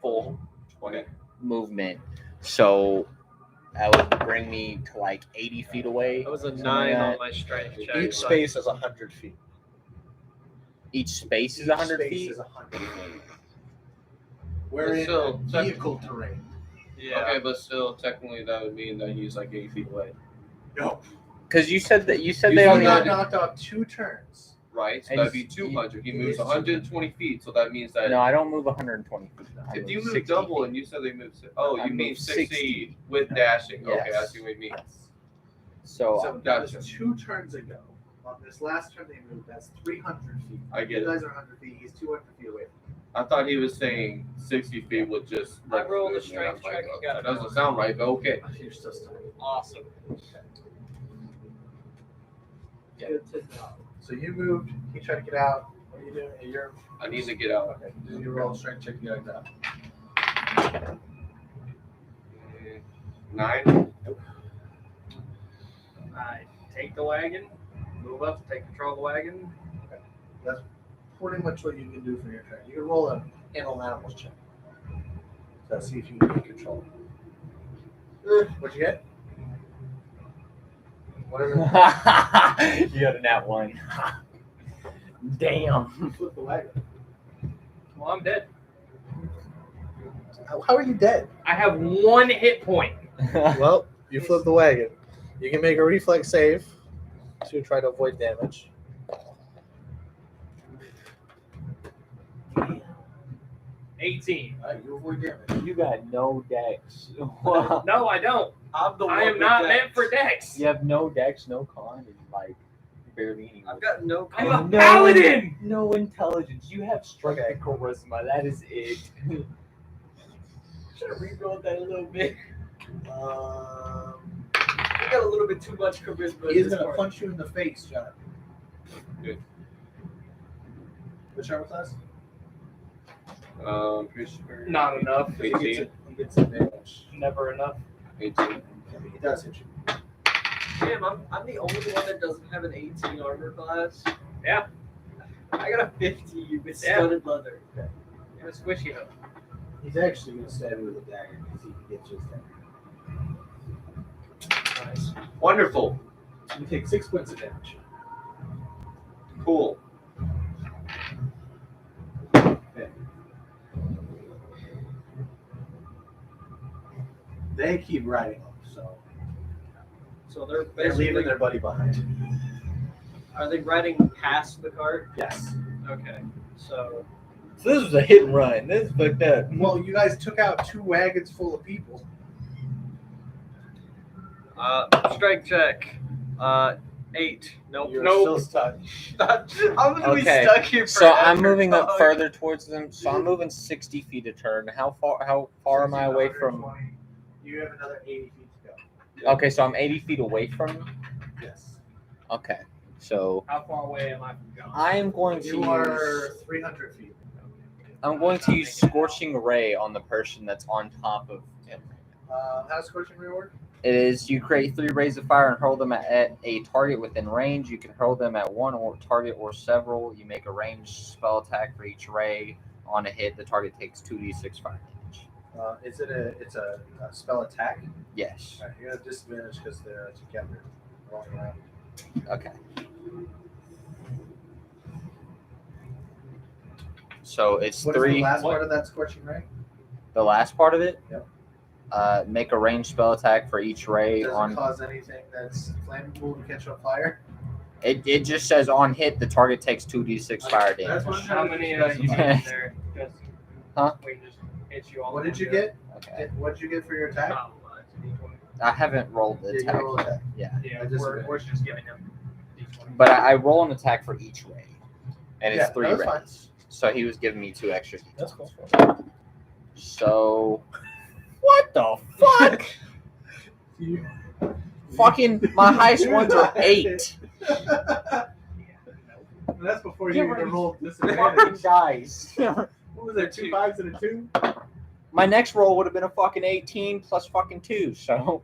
Speaker 6: 20.
Speaker 5: movement. So that would bring me to like 80 feet away.
Speaker 2: That was a
Speaker 5: Something
Speaker 2: 9
Speaker 5: like
Speaker 2: on
Speaker 5: that.
Speaker 2: my strength check.
Speaker 1: Each
Speaker 2: so-
Speaker 1: space is 100 feet.
Speaker 5: Each space is
Speaker 1: Each
Speaker 5: 100
Speaker 1: space
Speaker 5: feet.
Speaker 1: is 100 feet. We're in
Speaker 6: Still,
Speaker 1: vehicle terrain.
Speaker 2: Yeah.
Speaker 6: Okay, but still, technically, that would mean that he's like 8 feet away.
Speaker 1: No.
Speaker 5: Because you said they
Speaker 6: You
Speaker 5: only
Speaker 6: said
Speaker 1: got
Speaker 6: that-
Speaker 1: knocked out 2 turns.
Speaker 6: Right? So
Speaker 5: And
Speaker 6: that'd be
Speaker 5: you-
Speaker 6: 200. He
Speaker 1: you
Speaker 6: moves
Speaker 1: missed
Speaker 6: 120 feet, so that means that
Speaker 5: No, I don't move 120 feet. I
Speaker 6: if you
Speaker 5: move
Speaker 6: move
Speaker 5: 60
Speaker 6: double
Speaker 5: feet.
Speaker 6: and you said they moved. Oh,
Speaker 5: I
Speaker 6: you mean
Speaker 5: moved
Speaker 6: 60
Speaker 5: 60.
Speaker 6: with dashing. Okay, I
Speaker 5: Yes.
Speaker 6: see what you mean.
Speaker 5: So
Speaker 1: So that was
Speaker 6: gotcha.
Speaker 1: 2 turns ago. On this last turn they moved, that's 300 feet.
Speaker 6: I get
Speaker 1: You
Speaker 6: it.
Speaker 1: guys are 100 feet. He's 200 feet away.
Speaker 6: I thought he was saying 60 feet would just.
Speaker 4: I rolled a
Speaker 6: Yeah,
Speaker 4: strength
Speaker 6: I'm
Speaker 4: check
Speaker 6: like,
Speaker 4: and got
Speaker 6: that
Speaker 4: it.
Speaker 6: doesn't sound right, but okay.
Speaker 1: You're still stuck.
Speaker 4: Awesome.
Speaker 1: Yeah.
Speaker 4: Good to know.
Speaker 1: So you moved. He tried to get out. What are you doing? You're
Speaker 6: I need to get out.
Speaker 1: okay. You roll a strength check to get out.
Speaker 6: 9.
Speaker 7: I take the wagon, move up, take control of the wagon.
Speaker 1: That's pretty much what you can do for your turn. You can roll a handle animals check. So see if you can get control. What'd you get? Whatever.
Speaker 5: you got a nat 1. Damn.
Speaker 1: You flip the wagon.
Speaker 7: Well, I'm dead.
Speaker 1: How are you dead?
Speaker 7: I have 1 hit point.
Speaker 1: Well, you flip the wagon. You can make a reflex save to try to avoid damage.
Speaker 7: 18.
Speaker 1: You avoid damage.
Speaker 5: You got no dex.
Speaker 7: No, I don't.
Speaker 4: I'm the one
Speaker 7: I am
Speaker 4: with
Speaker 7: not
Speaker 4: that.
Speaker 7: meant for dex.
Speaker 5: You have no dex, no con, and like barely any.
Speaker 4: I've got no.
Speaker 7: I'm
Speaker 4: con.
Speaker 7: a paladin.
Speaker 5: No intelligence. You have strength
Speaker 1: Okay.
Speaker 5: and charisma. That is it. Should have rerolled that a little bit.
Speaker 4: I got a little bit too much charisma. in
Speaker 1: He's
Speaker 4: this
Speaker 1: gonna
Speaker 4: part.
Speaker 1: punch you in the face, John.
Speaker 6: Good.
Speaker 1: Which armor class?
Speaker 6: Pretty sure.
Speaker 7: Not enough.
Speaker 1: He gets
Speaker 6: 18.
Speaker 1: it. He gets advantage.
Speaker 7: Never enough.
Speaker 6: 18.
Speaker 1: He does hit you.
Speaker 4: Damn, I'm the only one that doesn't have an 18 armor class.
Speaker 7: Yeah.
Speaker 4: I got a 50 with
Speaker 7: Yeah.
Speaker 4: studded leather.
Speaker 7: You're a squishy though.
Speaker 1: He's actually gonna stab you with a dagger because he can get you his dagger.
Speaker 4: Nice.
Speaker 6: Wonderful.
Speaker 1: You take 6 points of damage.
Speaker 6: Cool.
Speaker 1: they keep riding off.
Speaker 4: So they're
Speaker 1: They're
Speaker 4: basically
Speaker 1: leaving their buddy behind.
Speaker 4: Are they riding past the cart?
Speaker 1: Yes.
Speaker 4: Okay. So
Speaker 5: this was a hit and run. This is fucked up.
Speaker 1: Well, you guys took out 2 wagons full of people.
Speaker 2: Strength check. 8. Nope.
Speaker 1: You're
Speaker 2: Nope.
Speaker 1: still stuck.
Speaker 2: I'm gonna be
Speaker 5: Okay,
Speaker 2: stuck here
Speaker 5: So
Speaker 2: forever,
Speaker 5: I'm moving up
Speaker 2: dog.
Speaker 5: further towards them. So I'm moving 60 feet a turn. How far am I away from?
Speaker 1: 120. You have another 80 feet to go.
Speaker 5: Okay, so I'm 80 feet away from them.
Speaker 1: Yes.
Speaker 5: Okay, so
Speaker 7: How far away am I from John?
Speaker 5: I am going to
Speaker 1: You are 300 feet.
Speaker 5: I'm going to use Scorching Ray on the person that's on top of him.
Speaker 1: How does Scorching Ray work?
Speaker 5: It is you create 3 rays of fire and hurl them at a target within range. You can hurl them at one or target or several. You make a ranged spell attack for each ray. On a hit, the target takes 2d6 fire damage.
Speaker 1: Is it it's a spell attack?
Speaker 5: Yes.
Speaker 1: All right, you have disadvantage because they're together rolling around.
Speaker 5: Okay. So it's
Speaker 1: What is
Speaker 5: 3.
Speaker 1: the last part of that Scorching Ray?
Speaker 5: The last part of it?
Speaker 1: Yep.
Speaker 5: Make a ranged spell attack for each ray
Speaker 1: Does
Speaker 5: on.
Speaker 1: it cause anything that's flammable to catch on fire?
Speaker 5: It just says on hit, the target takes 2d6 fire damage.
Speaker 1: That's what
Speaker 7: How many you
Speaker 1: specify.
Speaker 7: get there? Just,
Speaker 5: Huh?
Speaker 7: We just hit you all.
Speaker 1: What
Speaker 7: in
Speaker 1: did you
Speaker 7: one go.
Speaker 1: get?
Speaker 5: Okay.
Speaker 1: What did you get for your attack?
Speaker 7: Oh, it's a D20.
Speaker 5: I haven't rolled the
Speaker 1: Yeah, you
Speaker 5: attack.
Speaker 1: roll attack.
Speaker 5: Yeah.
Speaker 7: Yeah,
Speaker 1: I just
Speaker 7: we're
Speaker 1: read.
Speaker 7: just giving him D20.
Speaker 5: But I roll an attack for each ray. And it's
Speaker 1: Yeah,
Speaker 5: 3
Speaker 1: that's
Speaker 5: rays.
Speaker 1: fine.
Speaker 5: So he was giving me 2 extra.
Speaker 1: That's cool.
Speaker 5: So. What the fuck? Fucking, my highest ones are 8.
Speaker 1: That's before
Speaker 5: Get
Speaker 1: you
Speaker 5: rid
Speaker 1: even
Speaker 5: of
Speaker 1: rolled
Speaker 5: Fucking
Speaker 1: disadvantage.
Speaker 5: guys.
Speaker 1: What was there? 2 5s and a 2?
Speaker 5: My next roll would have been a fucking 18 plus fucking 2, so.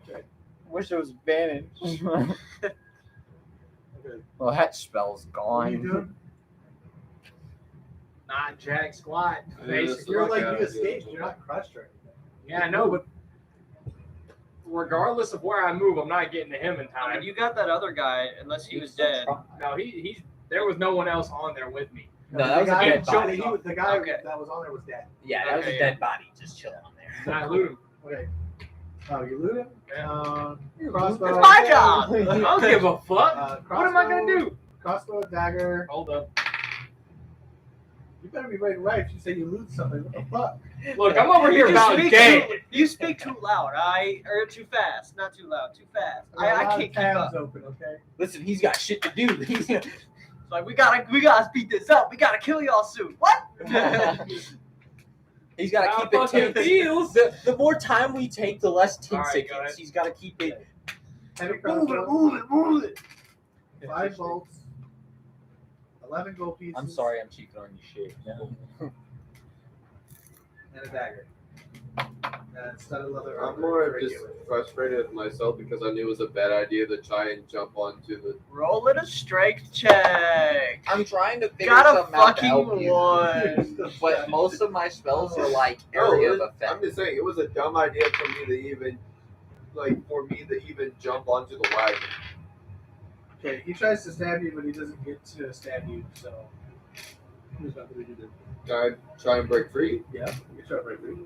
Speaker 5: Wish there was advantage.
Speaker 1: Okay.
Speaker 5: Well, that spell's
Speaker 1: What are you
Speaker 5: gone.
Speaker 1: doing?
Speaker 7: Not jack squat.
Speaker 6: Yeah,
Speaker 7: Basically.
Speaker 1: You're
Speaker 6: like
Speaker 1: like,
Speaker 6: a-
Speaker 1: you escaped. You're not crushed or anything.
Speaker 7: Yeah, I know, but regardless of where I move, I'm not getting to him in
Speaker 2: I
Speaker 7: time.
Speaker 2: mean, you got that other guy, unless he was dead.
Speaker 7: No, he's there was no one else on there with me.
Speaker 5: No, that was a
Speaker 1: the guy,
Speaker 5: dead body.
Speaker 1: The guy
Speaker 2: Okay.
Speaker 1: that was on there was dead.
Speaker 5: Yeah, that was
Speaker 2: Okay,
Speaker 5: a dead body just chilling on there.
Speaker 7: And I loot him.
Speaker 1: Okay. Oh, you loot him?
Speaker 7: Yeah.
Speaker 1: Crossbow.
Speaker 2: It's my job.
Speaker 7: I don't give a fuck. What am I gonna
Speaker 1: crossbow,
Speaker 7: do?
Speaker 1: Crossbow, dagger.
Speaker 7: Hold up.
Speaker 1: You better be ready to write if you say you loot something. What the fuck?
Speaker 7: Look, I'm over here
Speaker 2: You
Speaker 7: about
Speaker 2: speak
Speaker 7: game.
Speaker 2: You speak too loud, or too fast. Not too loud, too fast.
Speaker 1: There are a
Speaker 2: I
Speaker 1: lot
Speaker 2: can't
Speaker 1: of
Speaker 2: keep
Speaker 1: tabs
Speaker 2: up.
Speaker 1: open, okay?
Speaker 5: Listen, he's got shit to do.
Speaker 2: It's like we gotta speed this up. We gotta kill y'all soon. What?
Speaker 5: He's got to
Speaker 7: How
Speaker 5: keep it
Speaker 7: fucking
Speaker 5: tense.
Speaker 7: feels.
Speaker 5: The more time we take, the less tense
Speaker 7: All right,
Speaker 5: it
Speaker 7: go
Speaker 5: gets.
Speaker 7: ahead.
Speaker 5: He's got to keep it.
Speaker 1: Heavy
Speaker 2: Move it,
Speaker 1: crossbow.
Speaker 2: move it, move it.
Speaker 1: 5 bolts. 11 gold pieces.
Speaker 5: I'm sorry, I'm cheating on you, shit.
Speaker 1: And a dagger. And studded leather.
Speaker 6: I'm more just frustrated with myself because I knew it was a bad idea to try and jump onto the.
Speaker 2: Roll it a strength check.
Speaker 5: I'm trying to figure
Speaker 2: Got a
Speaker 5: something out to
Speaker 2: fucking
Speaker 5: help you.
Speaker 2: one.
Speaker 5: But most of my spells are like
Speaker 6: No,
Speaker 5: area
Speaker 6: it
Speaker 5: of
Speaker 6: was- I'm
Speaker 5: effect.
Speaker 6: just saying it was a dumb idea for me to even, jump onto the wagon.
Speaker 1: Okay, he tries to stab you, but he doesn't get to stab you, so. Who's not going to do that?
Speaker 6: Can I try and break free?
Speaker 1: Yeah, you can try to break free.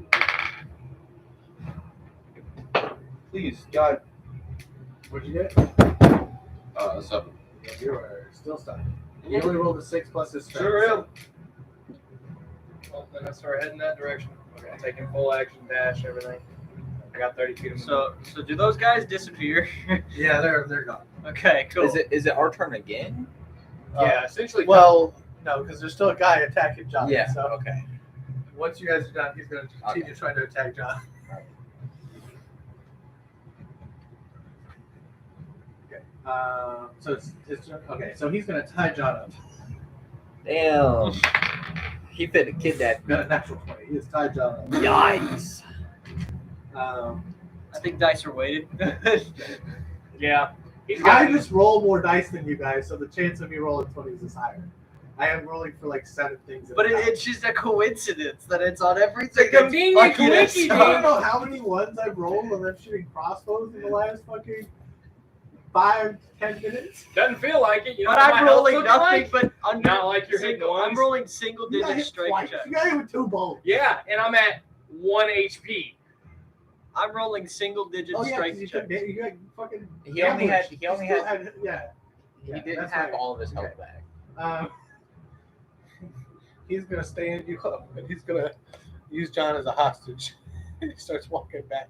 Speaker 6: Please, God.
Speaker 1: What'd you get?
Speaker 6: 7.
Speaker 1: You are still stuck. You only rolled a 6 plus his strength.
Speaker 6: Sure am.
Speaker 7: Well, then I start heading that direction. I'm taking full action, dash, everything. I got 30 feet of movement.
Speaker 2: So do those guys disappear?
Speaker 1: Yeah, they're gone.
Speaker 2: Okay, cool.
Speaker 5: Is it our turn again?
Speaker 7: Yeah, essentially.
Speaker 1: Well, no, because there's still a guy attacking John.
Speaker 5: Yeah.
Speaker 1: So
Speaker 5: Okay.
Speaker 1: once you guys are done, he's going to continue trying to attack John. Okay. So it's his turn. Okay, so he's going to tie John up.
Speaker 5: Damn. He fit a kid that.
Speaker 1: Got a natural 20. He has tied John up.
Speaker 5: Yikes.
Speaker 2: I think dice are weighted.
Speaker 7: Yeah. He's got
Speaker 1: I just roll more dice than you guys, so the chance of me rolling 20s is higher. I am rolling for like 7 things. at
Speaker 2: But
Speaker 1: a time.
Speaker 2: it's just a coincidence that it's on everything.
Speaker 7: It's a convenient
Speaker 2: Fucking
Speaker 7: coinky
Speaker 1: I
Speaker 2: sucks.
Speaker 1: don't know how many ones I've rolled when I'm shooting crossbows in the last fucking 5-10 minutes.
Speaker 7: Doesn't feel like it. You know
Speaker 2: But
Speaker 7: what my
Speaker 2: I'm
Speaker 7: health
Speaker 2: rolling
Speaker 7: looks
Speaker 2: nothing
Speaker 7: like?
Speaker 2: but under
Speaker 7: Not like you're hitting
Speaker 2: single. I'm
Speaker 7: ones.
Speaker 2: rolling single
Speaker 1: You got
Speaker 2: digit
Speaker 1: hit
Speaker 2: strength
Speaker 1: twice.
Speaker 2: check.
Speaker 1: You got hit with 2 bolts.
Speaker 7: Yeah, and I'm at 1 HP.
Speaker 2: I'm rolling single-digit
Speaker 1: Oh yeah, 'cause
Speaker 2: strength
Speaker 1: you
Speaker 2: checks.
Speaker 1: took you got fucking.
Speaker 5: He only had.
Speaker 1: damage.
Speaker 5: He only
Speaker 1: still
Speaker 5: had.
Speaker 1: Yeah.
Speaker 5: He
Speaker 1: Yeah,
Speaker 5: didn't
Speaker 1: that's
Speaker 5: have
Speaker 1: right.
Speaker 5: all of his health
Speaker 1: Okay.
Speaker 5: back.
Speaker 1: He's gonna stand you up, and he's gonna use John as a hostage. He starts walking back.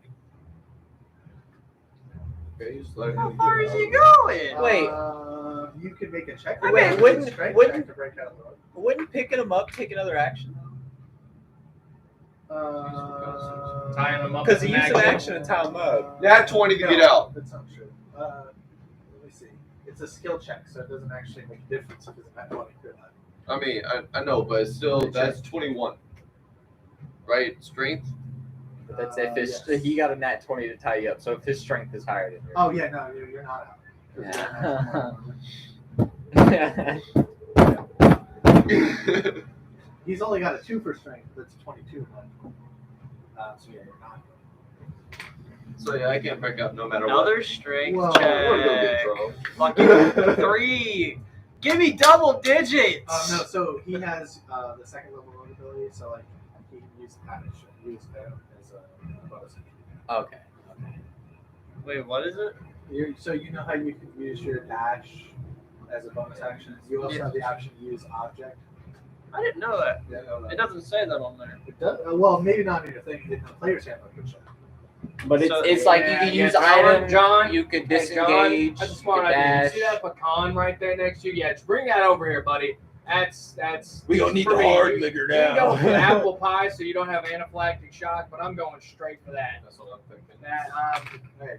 Speaker 6: Okay, just let
Speaker 2: How
Speaker 6: him
Speaker 2: far
Speaker 6: get
Speaker 2: is
Speaker 6: out.
Speaker 2: he going?
Speaker 5: Wait.
Speaker 1: You could make a check.
Speaker 5: I mean, wouldn't-
Speaker 1: strength
Speaker 5: wouldn't-
Speaker 1: check to break out the rope.
Speaker 5: Wouldn't picking him up take another action?
Speaker 7: Tying him up
Speaker 5: Because
Speaker 7: is
Speaker 5: he
Speaker 7: an
Speaker 5: used an
Speaker 7: action.
Speaker 5: action to tie him up.
Speaker 6: Nat 20 to get out.
Speaker 1: That's not true. Let me see. It's a skill check, so it doesn't actually make a difference if it's a nat 20 or not.
Speaker 6: I mean, I know, but still, that's 21. Right? Strength?
Speaker 5: But that's if his,
Speaker 1: Yes.
Speaker 5: he got a nat 20 to tie you up. So if his strength is higher than yours.
Speaker 1: Oh yeah, no, you're not out. 'Cause
Speaker 5: Yeah.
Speaker 1: he's only got a 2 for strength. That's 22. So yeah, you're not.
Speaker 6: So yeah, I can't break out no matter
Speaker 2: Another strength
Speaker 1: Whoa.
Speaker 6: what. We're gonna get
Speaker 2: check.
Speaker 6: drunk.
Speaker 2: Fucking 3. Give me double digits.
Speaker 1: No, so he has the second level mode ability, so like he can use use that as a bonus.
Speaker 5: Okay.
Speaker 2: Wait, what is it?
Speaker 1: So you know how you can use your dash as a bonus action? You also have the option to use object.
Speaker 2: I didn't know that.
Speaker 1: Yeah, no,
Speaker 2: It doesn't say that on there.
Speaker 1: It does, well, maybe not in your thing. In the player's handbook, it should.
Speaker 5: But it's,
Speaker 2: So-
Speaker 5: it's like you can use
Speaker 7: John,
Speaker 5: item.
Speaker 7: John,
Speaker 5: You could
Speaker 7: Hey, John,
Speaker 5: disengage.
Speaker 7: I just
Speaker 5: you
Speaker 7: want
Speaker 5: could
Speaker 7: to
Speaker 5: dash.
Speaker 7: see that pecan right there next to you. Yeah, just bring that over here, buddy. That's.
Speaker 5: We don't need
Speaker 7: for
Speaker 5: the
Speaker 7: me.
Speaker 5: hard
Speaker 7: You-
Speaker 5: liquor
Speaker 7: You can
Speaker 5: now.
Speaker 7: go for the apple pie, so you don't have anaphylactic shock. But I'm going straight for that.
Speaker 6: That's what I'm thinking.
Speaker 1: Hey.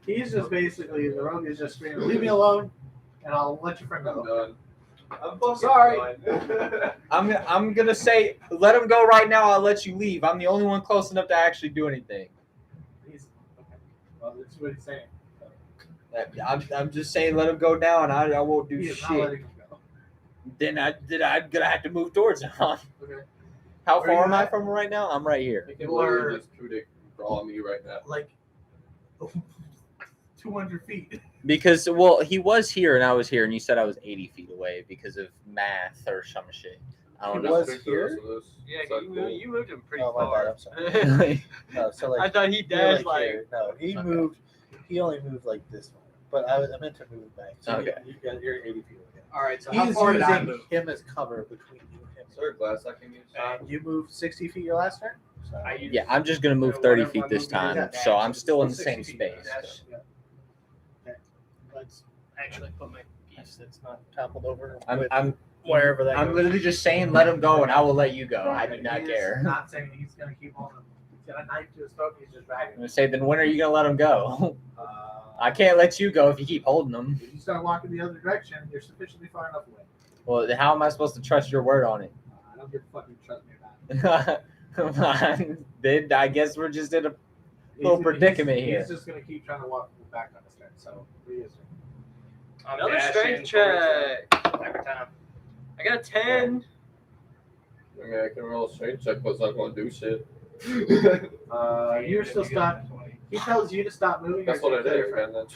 Speaker 1: He's just basically, the rogue is just screaming, leave me alone, and I'll let your friend
Speaker 6: I'm
Speaker 1: go.
Speaker 6: done. I'm fucking
Speaker 7: Sorry.
Speaker 6: done.
Speaker 5: I'm gonna say let him go right now. I'll let you leave. I'm the only one close enough to actually do anything.
Speaker 1: He's, okay. Well, that's what he's saying.
Speaker 5: I'm just saying let him go now, and I won't do
Speaker 1: He is not
Speaker 5: shit.
Speaker 1: letting him go.
Speaker 5: Then I'm gonna have to move towards him.
Speaker 1: Okay.
Speaker 5: How
Speaker 1: Where
Speaker 5: far
Speaker 1: you
Speaker 5: am I
Speaker 1: at?
Speaker 5: from him right now? I'm right here.
Speaker 6: He can
Speaker 1: Or-
Speaker 6: literally just Kudik draw me right now.
Speaker 1: Like 200 feet.
Speaker 5: Because well, he was here and I was here, and you said I was 80 feet away because of math or some shit. I don't
Speaker 1: He
Speaker 5: know.
Speaker 1: was
Speaker 6: Just
Speaker 1: here?
Speaker 6: pick the rest of this.
Speaker 2: Yeah,
Speaker 6: Is that cool?
Speaker 2: you moved him pretty
Speaker 8: Oh, my
Speaker 2: far.
Speaker 8: bad, I'm sorry. No, so
Speaker 2: I
Speaker 8: like
Speaker 2: thought he
Speaker 8: you're
Speaker 2: dashed like.
Speaker 8: here. No, he
Speaker 5: Okay.
Speaker 8: moved. He only moved like this one, but I meant to move back. So
Speaker 5: Okay.
Speaker 8: you're 80 feet away.
Speaker 7: All right. So how
Speaker 8: He's
Speaker 7: far did I
Speaker 8: using
Speaker 7: move?
Speaker 8: him as cover between you and him.
Speaker 6: Is there a glass I can use?
Speaker 8: You moved 60 feet your last turn. So
Speaker 7: I used-
Speaker 5: Yeah, I'm just gonna move
Speaker 7: Yeah,
Speaker 5: 30
Speaker 7: whatever
Speaker 5: feet
Speaker 7: my
Speaker 5: this
Speaker 7: movement
Speaker 5: time,
Speaker 7: is,
Speaker 5: so I'm
Speaker 7: dash.
Speaker 5: still in the
Speaker 1: 60
Speaker 5: same
Speaker 1: feet,
Speaker 5: space.
Speaker 1: dash, yeah.
Speaker 7: Let's actually put my piece.
Speaker 8: that's not toppled over.
Speaker 5: I'm
Speaker 8: with
Speaker 5: I'm
Speaker 8: wherever that
Speaker 5: I'm
Speaker 8: goes.
Speaker 5: literally just saying let him go, and I will let you go. I do
Speaker 1: He
Speaker 5: not
Speaker 1: is
Speaker 5: care.
Speaker 1: Not saying he's gonna keep holding him. He's got a knife to his throat. He's just
Speaker 5: I'm
Speaker 1: dragging.
Speaker 5: gonna say then when are you gonna let him go?
Speaker 1: Uh,
Speaker 5: I can't let you go if you keep holding him.
Speaker 1: If you start walking the other direction, you're sufficiently far enough away.
Speaker 5: Well, then how am I supposed to trust your word on it?
Speaker 1: I don't give a fuck if you trust me or not.
Speaker 5: Come on. Then I guess we're just in a little
Speaker 1: He's-
Speaker 5: predicament
Speaker 1: he's,
Speaker 5: here.
Speaker 1: He's just gonna keep trying to walk back on his turn. So he is.
Speaker 7: I'm
Speaker 2: Another
Speaker 7: dashing
Speaker 2: strength
Speaker 7: towards
Speaker 2: check.
Speaker 7: every time.
Speaker 2: I got a 10.
Speaker 6: I mean, I can roll a strength check, but it's not going to do shit.
Speaker 1: You're still stuck. He tells you to stop moving.
Speaker 6: That's
Speaker 1: or
Speaker 6: what I
Speaker 1: kill your
Speaker 6: did,
Speaker 1: friend.
Speaker 6: man. That's,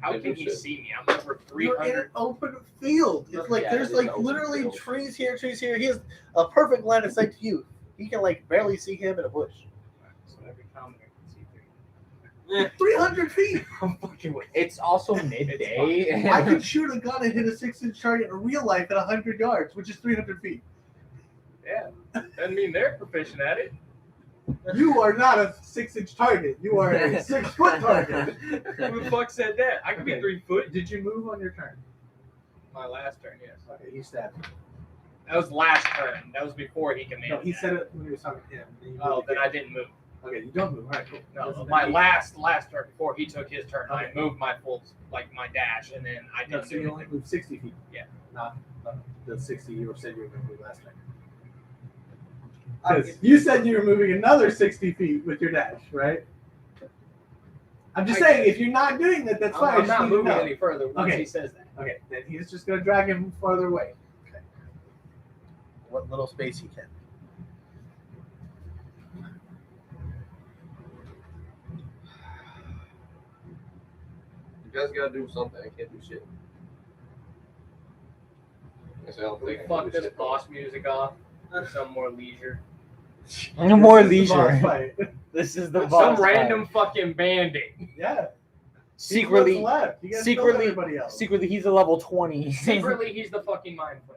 Speaker 7: How
Speaker 6: Did
Speaker 7: can
Speaker 6: you
Speaker 7: he
Speaker 6: shit?
Speaker 7: see me? I'm over
Speaker 8: You're in
Speaker 7: 300.
Speaker 8: an open field. It's like
Speaker 5: Yeah,
Speaker 8: there's
Speaker 6: it is
Speaker 8: like
Speaker 6: an open
Speaker 8: literally
Speaker 6: field.
Speaker 8: trees here, trees here. He has a perfect line of sight to you. He can like barely see him in a bush.
Speaker 7: So every time I can see 300.
Speaker 8: 300 feet.
Speaker 7: I'm fucking with.
Speaker 5: It's also midday.
Speaker 8: I could shoot a gun and hit a 6-inch target in real life at 100 yards, which is 300 feet.
Speaker 7: Yeah. Doesn't mean they're proficient at it.
Speaker 1: You are not a 6-inch target. You are a 6-foot target.
Speaker 7: Who the fuck said that? I could be
Speaker 1: Okay.
Speaker 7: 3 foot.
Speaker 1: Did you move on your turn?
Speaker 7: My last turn, yes.
Speaker 1: Okay, you stabbed him.
Speaker 7: That was last turn. That was before he commanded.
Speaker 1: No, he
Speaker 7: that.
Speaker 1: said it when he was talking to him. Then you
Speaker 7: Oh,
Speaker 1: moved
Speaker 7: then
Speaker 1: again.
Speaker 7: I didn't move.
Speaker 1: Okay, you don't move. All right, cool.
Speaker 7: No,
Speaker 1: Doesn't
Speaker 7: my
Speaker 1: mean-
Speaker 7: last turn before he took his turn, I
Speaker 1: Okay.
Speaker 7: moved my full my dash, and then I
Speaker 1: No,
Speaker 7: didn't
Speaker 1: so
Speaker 7: do
Speaker 1: you only
Speaker 7: anything.
Speaker 1: moved 60 feet.
Speaker 7: Yeah.
Speaker 1: Not the 60 you said you were going to move last time.
Speaker 4: I
Speaker 1: 'Cause you said you were moving another 60 feet with your dash, right? I'm just saying, if you're not doing that, that's fine. I
Speaker 7: I'm
Speaker 1: just
Speaker 7: not
Speaker 1: need to
Speaker 7: moving
Speaker 1: know.
Speaker 7: any further once
Speaker 1: Okay.
Speaker 7: he says that.
Speaker 1: Okay, then he's just going to drag him farther away.
Speaker 8: What little space he can.
Speaker 6: you guys gotta do something. I can't do shit. I say, I don't
Speaker 7: We
Speaker 6: think I can
Speaker 7: fuck
Speaker 6: do
Speaker 7: this
Speaker 6: shit.
Speaker 7: boss music off for some more leisure.
Speaker 5: More
Speaker 1: This is the boss
Speaker 5: leisure.
Speaker 1: fight.
Speaker 5: This is the
Speaker 7: Some
Speaker 5: boss
Speaker 7: random fucking bandit.
Speaker 1: Yeah.
Speaker 5: Secretly,
Speaker 1: He's what's left. You guys killed
Speaker 5: secretly,
Speaker 1: everybody else.
Speaker 5: secretly, he's a level 20.
Speaker 7: Secretly, he's the fucking mind flayer.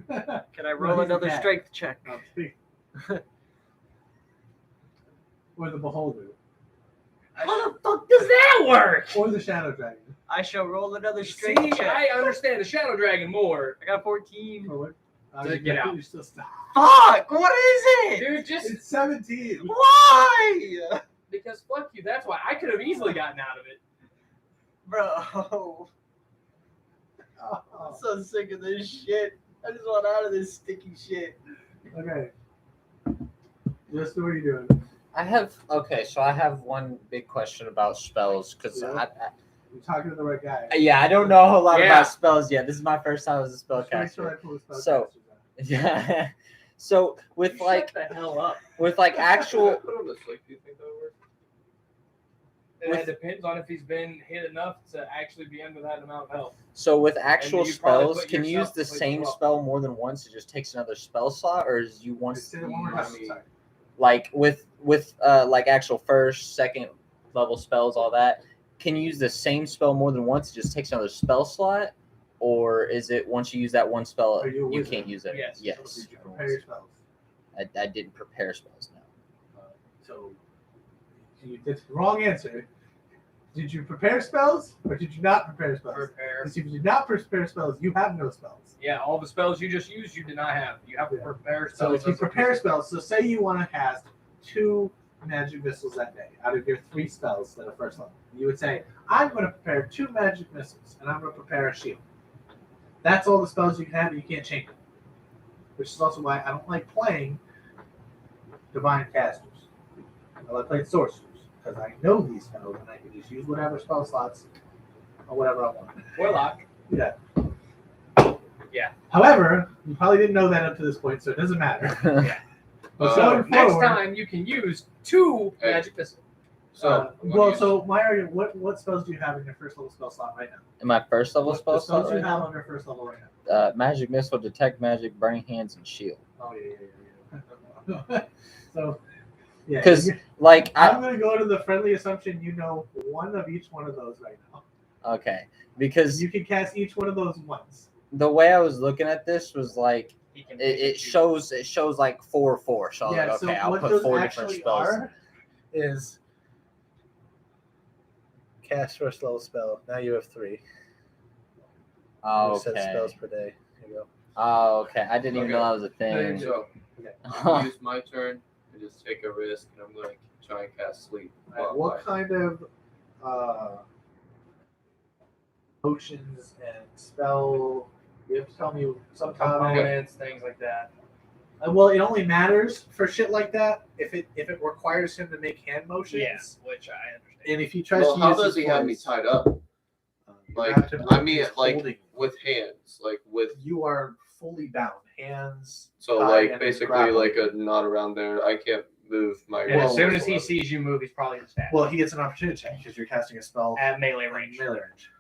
Speaker 2: Can I
Speaker 1: No,
Speaker 2: roll
Speaker 1: he's a
Speaker 2: another
Speaker 1: cat.
Speaker 2: strength check?
Speaker 1: Oh, speak. Or the beholder.
Speaker 7: How the fuck does that work?
Speaker 1: Or the shadow dragon.
Speaker 2: I shall roll another
Speaker 7: See,
Speaker 2: strength check.
Speaker 7: I understand the Shadow Dragon more.
Speaker 2: I got 14.
Speaker 1: Or what?
Speaker 7: Just get out.
Speaker 1: You're still stuck.
Speaker 2: Fuck! What is it?
Speaker 7: Dude, just
Speaker 1: It's 17.
Speaker 2: Why?
Speaker 7: because fuck you. That's why I could have easily gotten out of it.
Speaker 2: Bro.
Speaker 1: Oh.
Speaker 2: I'm so sick of this shit. I just want out of this sticky shit.
Speaker 1: Okay. Just what are you doing?
Speaker 5: I have so I have one big question about spells because
Speaker 1: Yeah. You're talking to the right guy.
Speaker 5: I don't know a whole lot
Speaker 7: Yeah.
Speaker 5: about spells yet. This is my first time as a
Speaker 1: Just make sure I
Speaker 5: spellcaster.
Speaker 1: pull the spellcasters
Speaker 5: So-
Speaker 1: out.
Speaker 5: Yeah. So with like
Speaker 7: Shut the hell up.
Speaker 5: actual
Speaker 6: Put on the slick. Do you think that would work?
Speaker 7: It depends on if he's been hit enough to actually be under that amount of health.
Speaker 5: with actual
Speaker 7: you probably
Speaker 5: spells,
Speaker 7: put
Speaker 5: can you use
Speaker 7: yourself
Speaker 5: the
Speaker 7: completely
Speaker 5: same
Speaker 7: wrong.
Speaker 5: spell more than once? It just takes another spell slot, or is you want
Speaker 1: Say it one more time. Sorry.
Speaker 5: like with like actual first, second level spells, all that? Can you use the same spell more than once? It just takes another spell slot, or is it once you use that one spell,
Speaker 1: Are you a
Speaker 5: you
Speaker 1: wizard?
Speaker 5: can't use it?
Speaker 7: Yes.
Speaker 5: Yes.
Speaker 1: Did you prepare your spells?
Speaker 5: I didn't prepare spells. No.
Speaker 1: So, that's the wrong answer. Did you prepare spells or did you not prepare spells?
Speaker 7: Prepare.
Speaker 1: Because if you did not prepare spells, you have no spells.
Speaker 7: Yeah, all the spells you just used, you did not have. You have to
Speaker 1: Yeah.
Speaker 7: prepare
Speaker 1: So
Speaker 7: spells.
Speaker 1: if you prepare spells, so say you want to cast 2 magic missiles that day out of your 3 spells that are first level. You would say, I'm going to prepare 2 magic missiles and I'm going to prepare a shield. That's all the spells you can have and you can't change them. Which is also why I don't like playing divine casters. I like playing sorcerers because I know these spells and I can just use whatever spell slots or whatever I want.
Speaker 7: Warlock.
Speaker 1: Yeah.
Speaker 7: Yeah.
Speaker 1: However, you probably didn't know that up to this point, so it doesn't matter. But
Speaker 7: So
Speaker 1: going
Speaker 7: next
Speaker 1: forward-
Speaker 7: time you can use 2
Speaker 6: Hey.
Speaker 7: magic missiles.
Speaker 6: So,
Speaker 1: so my argument, what spells do you have in your first level spell slot right now?
Speaker 5: In my first level
Speaker 1: What
Speaker 5: spell
Speaker 1: the
Speaker 5: slot
Speaker 1: spells you
Speaker 5: right
Speaker 1: have
Speaker 5: now,
Speaker 1: on your first level right now?
Speaker 5: magic missile, detect magic, burning hands, and shield.
Speaker 1: Oh yeah. So yeah,
Speaker 5: 'Cause,
Speaker 1: you-
Speaker 5: Like
Speaker 1: I'm gonna go to the friendly assumption you know one of each one of those right now.
Speaker 5: because
Speaker 1: You can cast each one of those once.
Speaker 5: the way I was looking at this was like
Speaker 7: He can
Speaker 5: it shows like 4/4. So I was
Speaker 1: Yeah.
Speaker 5: like,
Speaker 1: So
Speaker 5: okay, I'll
Speaker 1: what
Speaker 5: put
Speaker 1: those
Speaker 5: 4 different
Speaker 1: actually
Speaker 5: spells.
Speaker 1: are is cast first level spell. Now you have 3.
Speaker 5: Oh,
Speaker 1: Set
Speaker 5: okay.
Speaker 1: spells per day. Here you go.
Speaker 5: Oh, okay. I didn't even know
Speaker 6: Okay.
Speaker 5: that was a thing.
Speaker 6: So, I'm gonna use my turn and just take a risk, and I'm going to try and cast sleep.
Speaker 1: Alright, what kind of potions and spell? You have to tell me some comment.
Speaker 7: components, things like that.
Speaker 1: Well, it only matters for shit like that if it requires him to make hand motions.
Speaker 7: Yes, which I understand.
Speaker 1: And if he tries
Speaker 6: Well,
Speaker 1: to
Speaker 6: how
Speaker 1: use
Speaker 6: does
Speaker 1: his
Speaker 6: he have me
Speaker 1: voice,
Speaker 6: tied up?
Speaker 1: you
Speaker 6: Like,
Speaker 1: have to
Speaker 6: I
Speaker 1: know
Speaker 6: mean,
Speaker 1: he's
Speaker 6: like
Speaker 1: holding.
Speaker 6: with hands, like with.
Speaker 1: You are fully bound, hands.
Speaker 6: So,
Speaker 1: tied
Speaker 6: like
Speaker 1: and
Speaker 6: basically,
Speaker 1: grappled.
Speaker 6: like a knot around there. I can't move my.
Speaker 7: And
Speaker 1: Well,
Speaker 7: as soon as he
Speaker 6: whatsoever.
Speaker 7: sees you move, he's probably going to stab
Speaker 1: Well, he gets an opportunity check because you're casting a spell
Speaker 7: at melee range.
Speaker 1: melee range.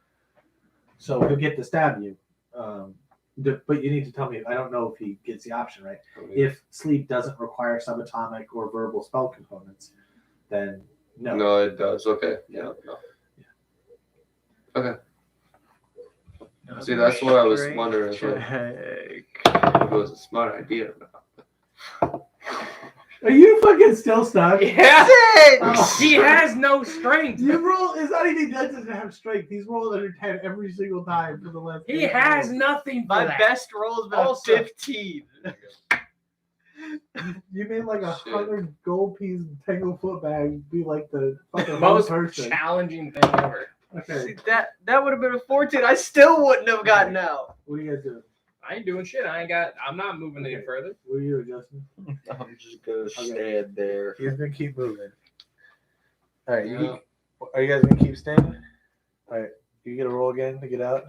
Speaker 1: So he'll get to stab you. But you need to tell me. I don't know if he gets the option right. If sleep doesn't require subatomic or verbal spell components, then no.
Speaker 6: No, it does. Okay. Yeah. No. Okay. See, that's what I was wondering. If it was a smart idea.
Speaker 1: Are you fucking still stuck?
Speaker 7: Yeah.
Speaker 1: Oh.
Speaker 7: He has no strength.
Speaker 1: You roll. It's not even that doesn't have strength. He's rolled under 10 every single time for the last.
Speaker 7: He
Speaker 1: 8
Speaker 7: has
Speaker 1: rolls.
Speaker 7: nothing for
Speaker 2: My
Speaker 7: that.
Speaker 2: best roll has been
Speaker 7: Also-
Speaker 2: a 15.
Speaker 1: You made like
Speaker 6: Shit.
Speaker 1: 100 gold piece Tanglefoot bag be like the fucking
Speaker 7: Most
Speaker 1: one person.
Speaker 7: challenging thing ever.
Speaker 1: Okay.
Speaker 2: See, that would have been a 14. I still wouldn't have gotten out.
Speaker 1: What are you guys doing?
Speaker 7: I ain't doing shit. I'm not moving any
Speaker 1: Okay.
Speaker 7: further.
Speaker 1: What are you, Justin?
Speaker 5: I'm just gonna
Speaker 1: Okay.
Speaker 5: stand there.
Speaker 1: He's gonna keep moving. All right.
Speaker 6: Yeah.
Speaker 1: Are you guys gonna keep standing? All right. You get a roll again to get out.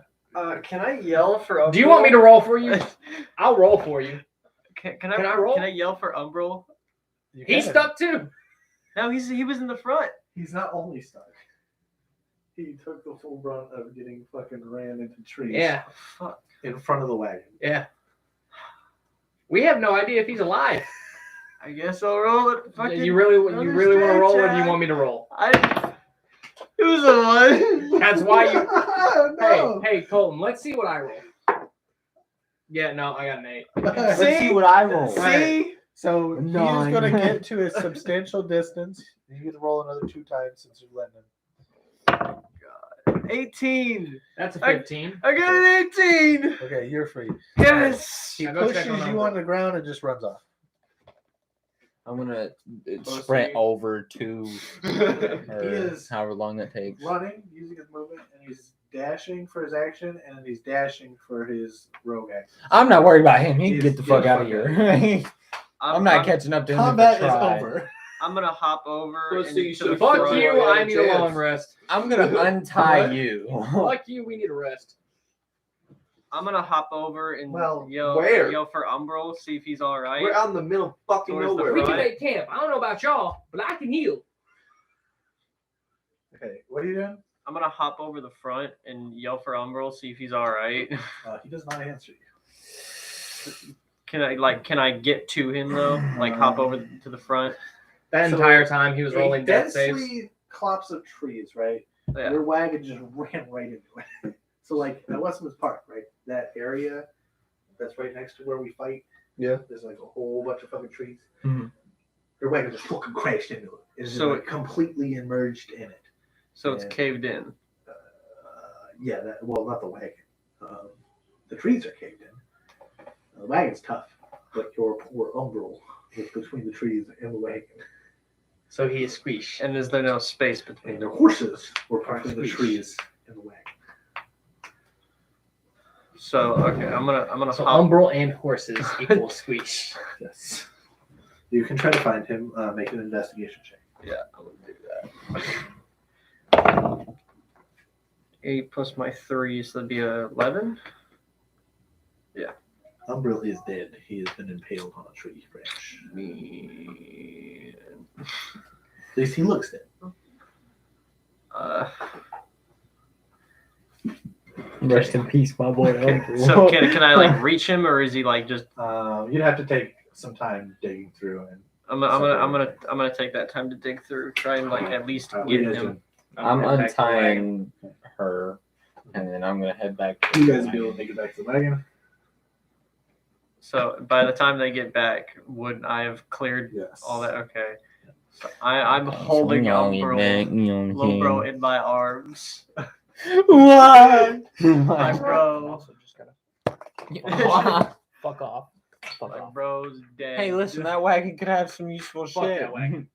Speaker 2: Can I yell for Umbral?
Speaker 7: Do you want me to roll for you? I'll roll for you.
Speaker 2: Can
Speaker 7: Can I roll?
Speaker 2: Can I yell for Umbral?
Speaker 1: You
Speaker 7: He's
Speaker 1: can.
Speaker 7: stuck too.
Speaker 2: No, he was in the front.
Speaker 1: He's not only stuck. He took the full brunt of getting fucking ran into trees.
Speaker 7: Yeah.
Speaker 2: Fuck.
Speaker 1: In front of the wagon.
Speaker 7: Yeah. We have no idea if he's alive.
Speaker 2: I guess I'll roll it. Fucking
Speaker 7: You really want to roll, or do you want me to roll?
Speaker 2: Who's the one?
Speaker 7: That's why you.
Speaker 1: No.
Speaker 7: Hey, Colton. Let's see what I roll. Yeah, no, I got an 8.
Speaker 5: Let's see what I roll.
Speaker 2: See?
Speaker 1: So he's
Speaker 5: Nine.
Speaker 1: going to get to a substantial distance. You get to roll another 2 times since you're letting him.
Speaker 2: 18.
Speaker 7: That's a 15.
Speaker 2: I got an 18.
Speaker 1: Okay, you're free.
Speaker 2: Yes.
Speaker 1: He
Speaker 7: Now go check
Speaker 1: pushes
Speaker 7: on
Speaker 1: you
Speaker 7: Umbro.
Speaker 1: on the ground and just runs off.
Speaker 5: I'm gonna sprint over to
Speaker 1: is
Speaker 5: however long that takes.
Speaker 1: Running, using his movement, and he's dashing for his action, and then he's dashing for his rogue action.
Speaker 5: I'm not worried about him. He can
Speaker 1: He's-
Speaker 5: get the fuck
Speaker 1: get
Speaker 5: out of
Speaker 1: the fuck
Speaker 5: here. I'm not catching up to him.
Speaker 1: Combat
Speaker 5: if I
Speaker 1: is
Speaker 5: try.
Speaker 1: over.
Speaker 2: I'm gonna hop over.
Speaker 6: Let's
Speaker 2: and
Speaker 6: see,
Speaker 2: to the
Speaker 6: fuck
Speaker 7: Fuck
Speaker 2: front.
Speaker 7: you, I
Speaker 6: Yeah,
Speaker 7: need a
Speaker 6: chance.
Speaker 7: long rest.
Speaker 5: I'm gonna untie you.
Speaker 7: Fuck you, we need a rest.
Speaker 2: I'm gonna hop over and
Speaker 1: Well,
Speaker 2: yell for Umbro, see if he's all right.
Speaker 6: We're out in the middle of fucking
Speaker 2: Towards the
Speaker 6: nowhere,
Speaker 7: We can
Speaker 6: right?
Speaker 7: make camp. I don't know about y'all, but I can heal.
Speaker 1: Okay, what are you doing?
Speaker 2: I'm gonna hop over the front and yell for Umbro, see if he's all right.
Speaker 1: He does not answer you.
Speaker 2: Can I get to him though? Like hop over to the front.
Speaker 7: That
Speaker 1: So,
Speaker 7: entire time he was rolling death saves.
Speaker 1: densely clops of trees, right?
Speaker 2: Yeah.
Speaker 1: Your wagon just ran right into it. So, like at Westman's Park, right? That area that's right next to where we fight.
Speaker 6: Yeah.
Speaker 1: There's like a whole bunch of fucking trees.
Speaker 5: Mhm.
Speaker 1: Your wagon just fucking crashed into it. It's just
Speaker 2: So
Speaker 1: like completely immersed in it.
Speaker 2: So it's
Speaker 1: Yeah.
Speaker 2: caved in.
Speaker 1: Yeah, well, not the wagon. The trees are caved in. The wagon's tough, but your poor Umbral is between the trees and the wagon.
Speaker 7: So he is squeesh.
Speaker 2: And is there no space between
Speaker 1: And
Speaker 2: them?
Speaker 1: their horses were between the
Speaker 7: squeeze.
Speaker 1: trees and the wagon.
Speaker 2: So okay, I'm gonna
Speaker 7: So
Speaker 2: hop.
Speaker 7: umbral and horses equal squeesh.
Speaker 1: Yes. You can try to find him. Make an investigation check.
Speaker 2: Yeah, I'm gonna do that. 8 plus my 3, so that'd be 11.
Speaker 1: Umbral is dead. He has been impaled on a tree branch.
Speaker 2: Me.
Speaker 1: At least he looks dead.
Speaker 5: Rest in peace, my boy.
Speaker 2: Okay, so can I like reach him, or is he like just?
Speaker 1: You'd have to take some time digging through and.
Speaker 2: I'm gonna take that time to dig through, try and like at least
Speaker 1: What
Speaker 2: get
Speaker 1: are you guys
Speaker 2: him.
Speaker 1: doing?
Speaker 5: I'm
Speaker 7: gonna head back to the wagon.
Speaker 5: untying her, and then I'm gonna head back. To
Speaker 1: You
Speaker 5: the
Speaker 1: guys will be able
Speaker 5: wagon.
Speaker 1: to make it back to the wagon.
Speaker 2: So by the time they get back, would I have cleared
Speaker 1: Yes.
Speaker 2: all that? Okay. So I'm holding Umbro bro in my arms.
Speaker 5: What?
Speaker 2: My bro.
Speaker 5: Also just gotta-
Speaker 7: Fuck off.
Speaker 5: Fuck
Speaker 2: My
Speaker 5: off.
Speaker 2: bro's dead.
Speaker 5: Hey, listen, that wagon could have some useful
Speaker 7: Fuck
Speaker 5: shit.
Speaker 7: that wagon.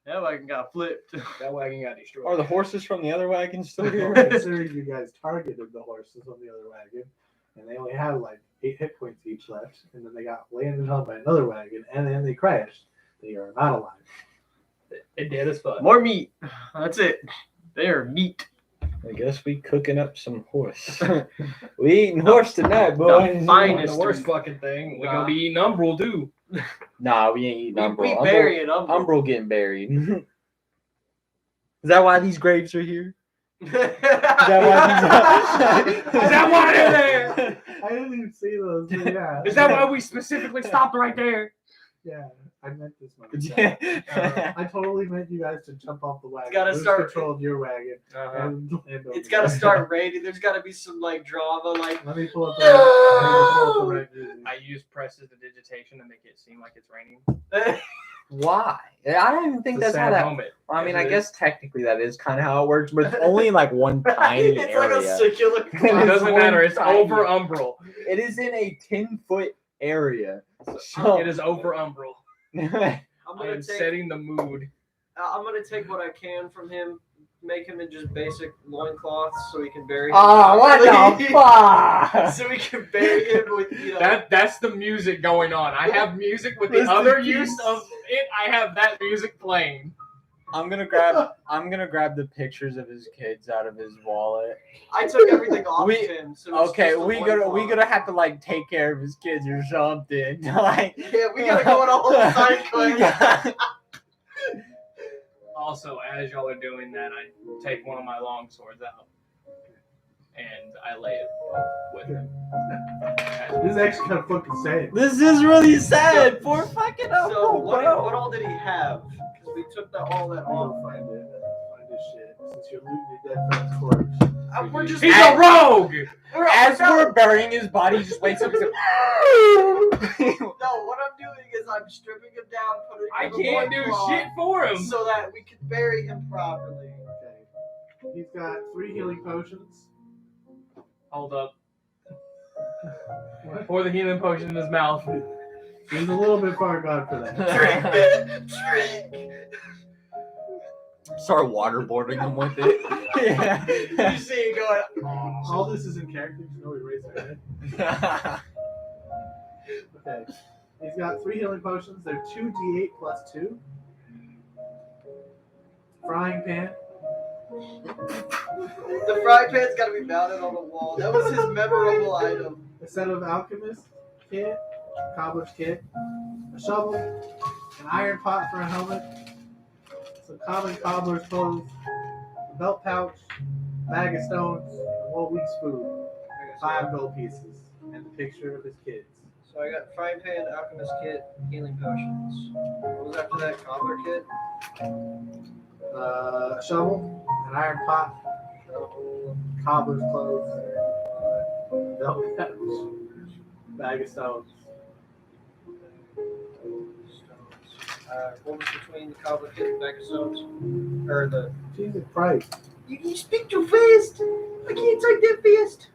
Speaker 2: That wagon got flipped.
Speaker 7: That wagon got destroyed.
Speaker 5: Are the horses from the other wagon still here?
Speaker 1: Considering you guys targeted the horses on the other wagon, and they only had like 8 hit points each left, and then they got landed on by another wagon, and then they crashed. They are not alive.
Speaker 7: It dead as fuck.
Speaker 2: More meat. That's it. They are meat.
Speaker 5: I guess we cooking up some horse. We eating horse tonight, boys.
Speaker 2: the finest.
Speaker 7: The worst fucking thing. We're
Speaker 2: Nah.
Speaker 7: gonna be eating umbral too.
Speaker 5: Nah, we ain't eating
Speaker 2: We
Speaker 5: Umbral.
Speaker 2: bury it. Umbro.
Speaker 5: Umbral getting buried. Is that why these graves are here?
Speaker 2: Is
Speaker 7: that why they're there?
Speaker 1: I didn't even see those. But yeah.
Speaker 7: Is that why we specifically stopped right there?
Speaker 1: Yeah, I meant this one.
Speaker 5: Yeah.
Speaker 1: I totally meant you guys to jump off the wagon.
Speaker 2: gotta
Speaker 1: lose
Speaker 2: start-
Speaker 1: control of your wagon
Speaker 7: Uh-huh.
Speaker 1: and land over
Speaker 2: It's got to
Speaker 1: there.
Speaker 2: start raining. There's got to be some like drama. Like
Speaker 1: Let me pull up the, let me pull up the right music.
Speaker 7: I use presses to digitation to make it seem like it's raining.
Speaker 5: Why? I don't even think
Speaker 7: It's a
Speaker 5: that's how
Speaker 7: sad
Speaker 5: that.
Speaker 7: moment.
Speaker 5: I mean,
Speaker 7: It
Speaker 5: I
Speaker 7: is.
Speaker 5: guit's technically that is kind of how it works, but it's only in like one tiny
Speaker 2: it's like
Speaker 5: area.
Speaker 2: a circular.
Speaker 5: It
Speaker 7: It
Speaker 5: is
Speaker 7: doesn't
Speaker 5: one
Speaker 7: matter. It's
Speaker 5: tiny-
Speaker 7: over umbral.
Speaker 5: It is in a 10-foot area. So
Speaker 7: It is over umbral.
Speaker 2: I'm
Speaker 7: I
Speaker 2: gonna
Speaker 7: am
Speaker 2: take.
Speaker 7: setting the mood.
Speaker 2: I'm gonna take what I can from him. Make him in just basic loincloths so we can bury him.
Speaker 5: Oh, what the fuck?
Speaker 2: So we can bury him with
Speaker 7: That's the music going on. I have music with the
Speaker 5: Listen,
Speaker 7: other
Speaker 5: please.
Speaker 7: use of it. I have that music playing.
Speaker 5: I'm gonna grab the pictures of his kids out of his wallet.
Speaker 2: I took everything off
Speaker 5: We-
Speaker 2: of him. So it's
Speaker 5: Okay,
Speaker 2: just a
Speaker 5: we
Speaker 2: loincloth.
Speaker 5: gonna have to like take care of his kids or something. Like
Speaker 2: Yeah, we gotta go on a whole side quest.
Speaker 7: Also, as y'all are doing that, I take one of my long swords out and I lay it with him.
Speaker 1: This is actually kind of fucking sad.
Speaker 5: This is really sad. Poor fucking
Speaker 4: So
Speaker 5: uncle,
Speaker 4: what
Speaker 5: bro.
Speaker 4: all did he have? Because we took all that
Speaker 1: I'll
Speaker 4: off.
Speaker 1: find it. Find this shit. Since you're looting your dead friend's corpse.
Speaker 4: We're just
Speaker 7: He's a rogue!
Speaker 5: As we're burying his body, he just wakes up and says,
Speaker 4: No, what I'm doing is I'm stripping him down, putting him
Speaker 7: I
Speaker 4: in the
Speaker 7: can't do
Speaker 4: loincloth
Speaker 7: shit for him.
Speaker 4: so that we can bury him properly.
Speaker 1: Okay. He's got 3 healing potions.
Speaker 7: Hold up. Pour the healing potion in his mouth.
Speaker 1: He's a little bit far gone for that.
Speaker 4: Drink.
Speaker 5: start waterboarding him with it.
Speaker 4: You see it going.
Speaker 1: All this is in character. You know, he raised their head. Okay. He's got 3 healing potions. They're 2d8 plus 2. Frying pan.
Speaker 4: The frying pan's got to be mounted on the wall. That was his memorable item.
Speaker 1: A set of alchemist kit, cobbler's kit, a shovel, an iron pot for a helmet, some common cobbler's clothes, a belt pouch, bag of stones, a whole week's food, 5 gold pieces, and the picture of his kids.
Speaker 4: So I got frying pan, alchemist kit, healing potions. What was after that? Cobbler kit?
Speaker 1: A shovel, an iron pot, cobbler's clothes, belt pouch, bag of stones.
Speaker 4: What was between the cobbler kit and the bag of stones? Or the.
Speaker 1: Jesus Christ.
Speaker 4: You speak too fast! I can't type that fast!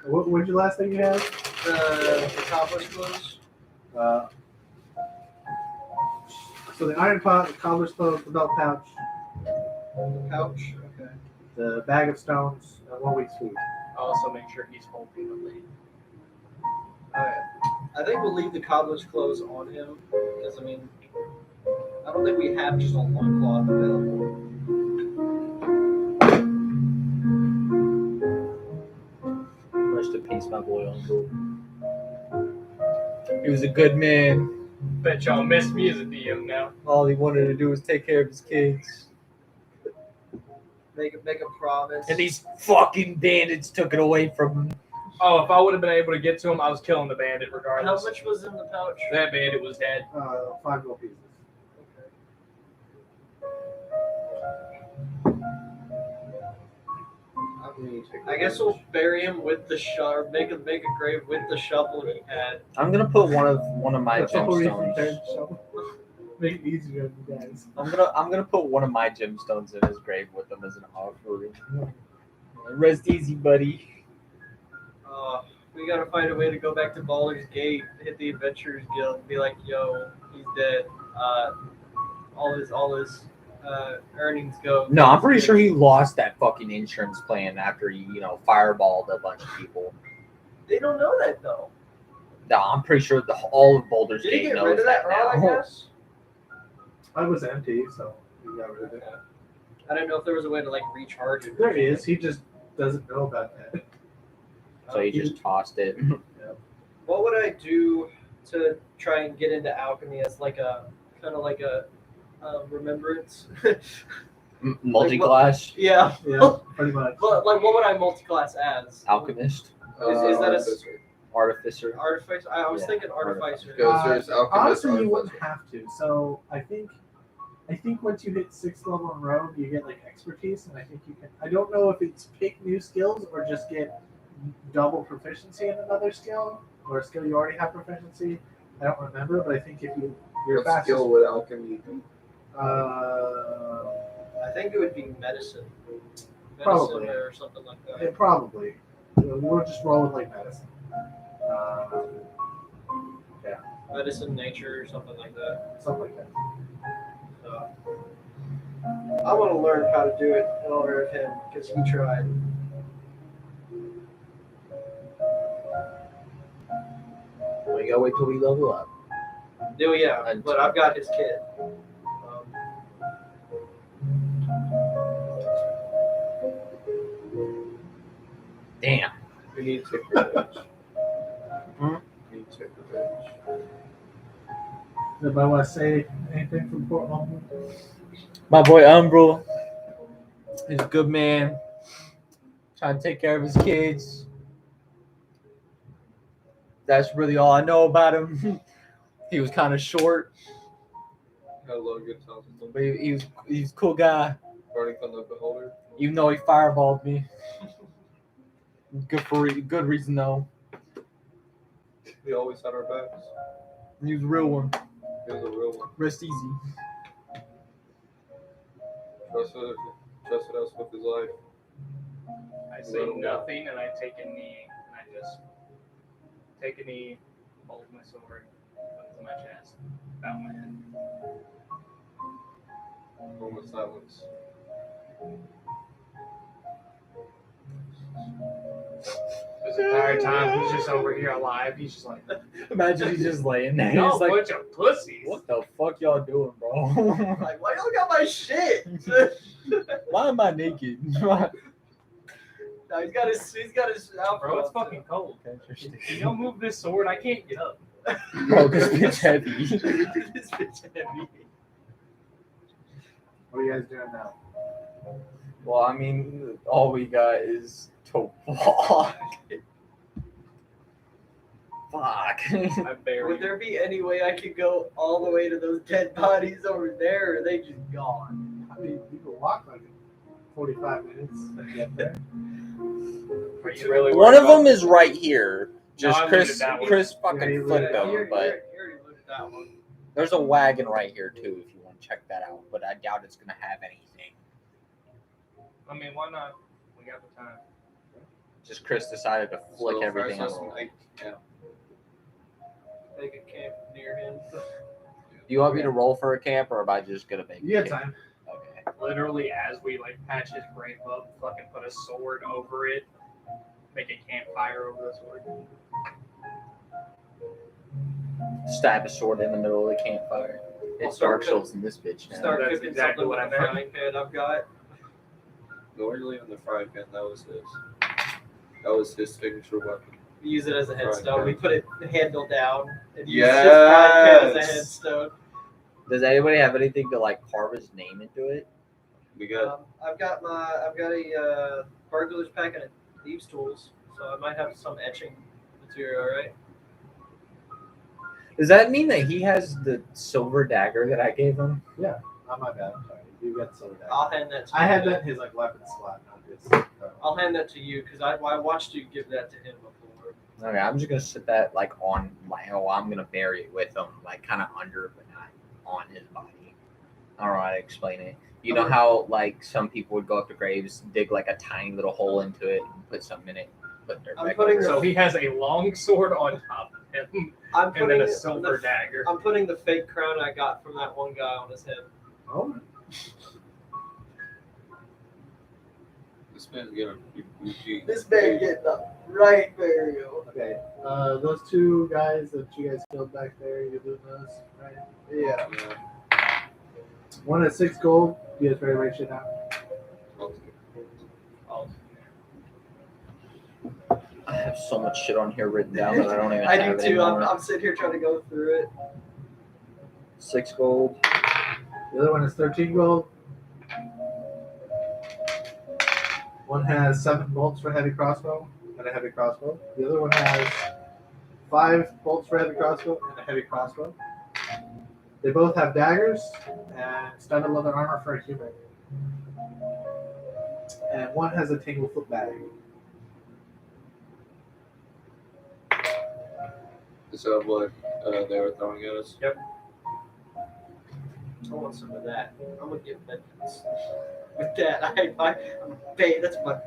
Speaker 1: What was your last thing you had?
Speaker 4: The cobbler's clothes.
Speaker 1: So the iron pot, the cobbler's clothes, the belt pouch,
Speaker 4: The pouch. Okay.
Speaker 1: the bag of stones, and 1 week's food.
Speaker 7: Also, make sure he's holding the lead.
Speaker 4: Alright. I think we'll leave the cobbler's clothes on him. Because, I mean, I don't think we have just a loincloth available.
Speaker 5: Rest in peace, my boy Uncle. He was a good man.
Speaker 7: Bet y'all miss me as a DM now.
Speaker 5: All he wanted to do was take care of his kids.
Speaker 4: Make a promise.
Speaker 5: And these fucking bandits took it away from him.
Speaker 7: Oh, if I would have been able to get to him, I was killing the bandit
Speaker 4: How
Speaker 7: regardless.
Speaker 4: much was in the pouch?
Speaker 7: That bandit was dead.
Speaker 1: 5 gold pieces.
Speaker 4: I guess we'll bury him with the shovel. Make a grave with the shovel he had.
Speaker 5: I'm gonna put one of my
Speaker 1: That's the whole reason
Speaker 5: gemstones.
Speaker 1: there's a shovel. Make it easier on you guys.
Speaker 5: I'm gonna put one of my gemstones in his grave with him as an offering. Rest easy, buddy.
Speaker 4: We gotta find a way to go back to Baldur's Gate, hit the Adventurers Guild, and be like, "Yo, he's dead. All his earnings go."
Speaker 5: No, I'm pretty sure he lost that fucking insurance plan after he, fireballed a bunch of people.
Speaker 4: They don't know that though.
Speaker 5: No, I'm pretty sure all of Baldur's
Speaker 4: Did he
Speaker 5: Gate
Speaker 4: get
Speaker 5: knows
Speaker 4: rid of that
Speaker 5: now.
Speaker 4: Earl, I guess?
Speaker 1: I was empty, so we got rid of it.
Speaker 4: I didn't know if there was a way to like recharge it.
Speaker 1: There is. He just doesn't know about that.
Speaker 5: So he just tossed it.
Speaker 4: What would I do to try and get into alchemy as like a kind of like a remembrance?
Speaker 5: Multi-class
Speaker 4: Yeah.
Speaker 1: Yeah, pretty much.
Speaker 4: But like, what would I multi-class as?
Speaker 5: alchemist,
Speaker 4: Is that a
Speaker 5: artificer.
Speaker 4: artificer? I was
Speaker 5: Yeah,
Speaker 4: thinking artificer.
Speaker 6: Because there's alchemist,
Speaker 1: Honestly, you wouldn't
Speaker 6: artificer.
Speaker 1: have to. So I think once you hit 6th level in rogue, you get like expertise, and I think you can. I don't know if it's pick new skills or just get double proficiency in another skill or a skill you already have proficiency. I don't remember, but I think if you're
Speaker 6: What
Speaker 1: fastest.
Speaker 6: skill would alchemy be?
Speaker 4: I think it would be medicine.
Speaker 1: Probably.
Speaker 4: Or something like that.
Speaker 1: Yeah, probably. We'll just roll with like medicine.
Speaker 4: Medicine, nature, or something like that.
Speaker 1: Something like that.
Speaker 4: So, I want to learn how to do it in honor of him because he tried.
Speaker 5: We gotta wait till we level up.
Speaker 4: Oh yeah, but I've got his kit.
Speaker 5: Damn.
Speaker 6: We need to take revenge.
Speaker 5: Hmm?
Speaker 6: We need to take revenge.
Speaker 1: Does anybody want to say anything from Port Longwood?
Speaker 5: My boy Umbro. He's a good man. trying to take care of his kids. That's really all I know about him. He was kind of short,
Speaker 6: Had a lot of good times with
Speaker 5: but
Speaker 6: them.
Speaker 5: he was a cool guy.
Speaker 6: Burning from the beholder.
Speaker 5: Even though he fireballed me. Good reason though.
Speaker 6: We always had our backs.
Speaker 5: He was a real one.
Speaker 6: He was a real one.
Speaker 5: Rest easy.
Speaker 6: Trusted us with his life.
Speaker 7: I say nothing, and I take a knee, and I just take a knee, hold my sword, put it to my chest, bow my head.
Speaker 6: Moment of silence.
Speaker 7: This entire time, he's just over here alive. He's just like,
Speaker 5: Imagine he's just laying there.
Speaker 7: y'all
Speaker 5: He's like,
Speaker 7: bunch of pussies.
Speaker 5: what the fuck y'all doing, bro?
Speaker 4: Like, why y'all got my shit?
Speaker 5: Why am I naked?
Speaker 4: No, he's got his outfit.
Speaker 7: Bro, it's fucking cold. Can y'all move this sword? I can't get up.
Speaker 5: Bro, this bitch heavy.
Speaker 4: This bitch heavy.
Speaker 1: What are you guys doing now?
Speaker 5: Well, I mean, all we got is to walk. Fuck.
Speaker 7: I buried.
Speaker 4: Would there be any way I could go all the way to those dead bodies over there, or are they just gone?
Speaker 1: I mean, you can walk like 45 minutes and get there.
Speaker 7: Are you really
Speaker 5: One
Speaker 7: worried
Speaker 5: of them
Speaker 7: about-
Speaker 5: is right here. Just
Speaker 7: No, I
Speaker 5: Chris.
Speaker 7: looted that one.
Speaker 5: Chris
Speaker 1: Yeah,
Speaker 5: fucking
Speaker 1: you
Speaker 5: flipped
Speaker 1: looted that
Speaker 5: them,
Speaker 4: You already
Speaker 5: but
Speaker 4: looted that one.
Speaker 5: there's a wagon right here too. If you want to check that out, but I doubt it's gonna have anything.
Speaker 7: I mean, why not? We got the time.
Speaker 5: Just Chris decided to flick
Speaker 6: So
Speaker 5: everything
Speaker 6: first
Speaker 5: on.
Speaker 6: lesson, yeah.
Speaker 4: Make a camp near him.
Speaker 5: Do you want me to roll for a camp, or am I just gonna make?
Speaker 1: You
Speaker 5: a
Speaker 1: got
Speaker 5: camp?
Speaker 1: time.
Speaker 5: Okay.
Speaker 7: Literally, as we like patch his grave up, fucking put a sword over it, make a campfire over the sword.
Speaker 5: Stab a sword in the middle of the campfire. It's
Speaker 4: start
Speaker 5: Dark Souls in this bitch now.
Speaker 4: Start
Speaker 7: That's
Speaker 4: cooking
Speaker 7: exactly
Speaker 4: something
Speaker 7: what
Speaker 4: with
Speaker 7: I
Speaker 4: the
Speaker 7: meant.
Speaker 4: frying pan I've got.
Speaker 6: No, we're leaving the frying pan. That was his. That was his signature weapon.
Speaker 4: We use it as a
Speaker 6: Frying
Speaker 4: headstone.
Speaker 6: pan.
Speaker 4: We put it handle down and use his frying pan as a
Speaker 6: Yes.
Speaker 4: headstone.
Speaker 5: Does anybody have anything to like carve his name into it?
Speaker 6: We got
Speaker 4: I've got a burglar's pack and a thieves tools, so I might have some etching material. Right?
Speaker 5: Does that mean that he has the silver dagger that I gave him?
Speaker 1: Oh, my bad. I'm sorry. You got some of that.
Speaker 4: I'll hand that to
Speaker 1: I
Speaker 4: you.
Speaker 1: had that in his like weapon slot, not his.
Speaker 4: I'll hand that to you because I watched you give that to him before.
Speaker 5: Okay, I'm just gonna sit that like on my. Oh, I'm gonna bury it with him, like kind of under, but not on his body. I don't know how to explain it. You know how like some people would go up to graves, dig like a tiny little hole into it, and put something in it, put their
Speaker 4: I'm
Speaker 5: back
Speaker 4: putting
Speaker 5: over it.
Speaker 7: So he has a long sword on top of him,
Speaker 4: I'm
Speaker 7: and
Speaker 4: putting
Speaker 7: then a
Speaker 4: it-
Speaker 7: silver dagger.
Speaker 4: I'm putting the fake crown I got from that one guy on his head.
Speaker 1: Oh,
Speaker 6: this man's getting Gucci.
Speaker 4: This man getting the right burial.
Speaker 1: okay. Those two guys that you guys killed back there, you lose those, right?
Speaker 4: Yeah.
Speaker 6: Yeah.
Speaker 1: One at 6 gold. You guys ready to write shit out?
Speaker 5: I have so much shit on here written down that I don't even
Speaker 4: I
Speaker 5: have
Speaker 4: do
Speaker 5: it
Speaker 4: too.
Speaker 5: anymore.
Speaker 4: I'm sitting here trying to go through it.
Speaker 5: 6 gold.
Speaker 1: The other one is 13 gold. One has 7 bolts for heavy crossbow and a heavy crossbow. The other one has 5 bolts for heavy crossbow and a heavy crossbow. They both have daggers and studded leather armor for a human. And one has a tanglefoot bag.
Speaker 6: Is that what they were throwing at us?
Speaker 4: I want some of that. I'm gonna get vengeance. With that, that's my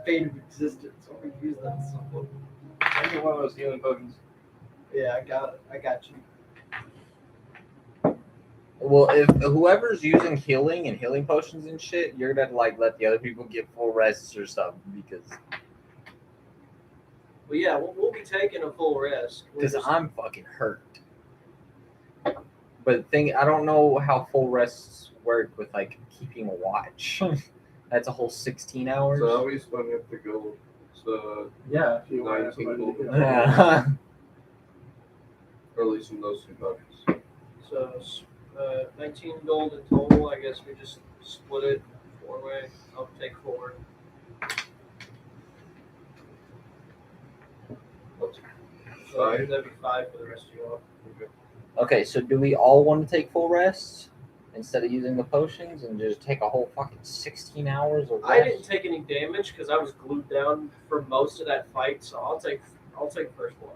Speaker 4: fate of existence. I'm gonna use that at some point.
Speaker 7: I get one of those healing potions.
Speaker 4: Yeah, I got it. I got you.
Speaker 5: Well, if whoever's using healing and healing potions and shit, you're gonna like let the other people get full rests or something because
Speaker 4: Well, yeah, we'll be taking a full rest. We're just-
Speaker 5: I'm fucking hurt. But I don't know how full rests work with like keeping a watch. That's a whole 16 hours.
Speaker 6: So how are we splitting up the gold? So
Speaker 1: Yeah, if you want
Speaker 6: 19
Speaker 1: somebody to
Speaker 6: gold.
Speaker 1: get
Speaker 5: Yeah.
Speaker 6: or at least from those 2 buckets.
Speaker 4: So 19 gold in total. I guess we just split it 4 ways. I'll take 4.
Speaker 6: 5?
Speaker 4: That'd be 5 for the rest of you all.
Speaker 5: Okay, so do we all want to take full rests instead of using the potions and just take a whole fucking 16 hours of rest?
Speaker 2: I didn't take any damage because I was glued down for most of that fight, so I'll take first watch.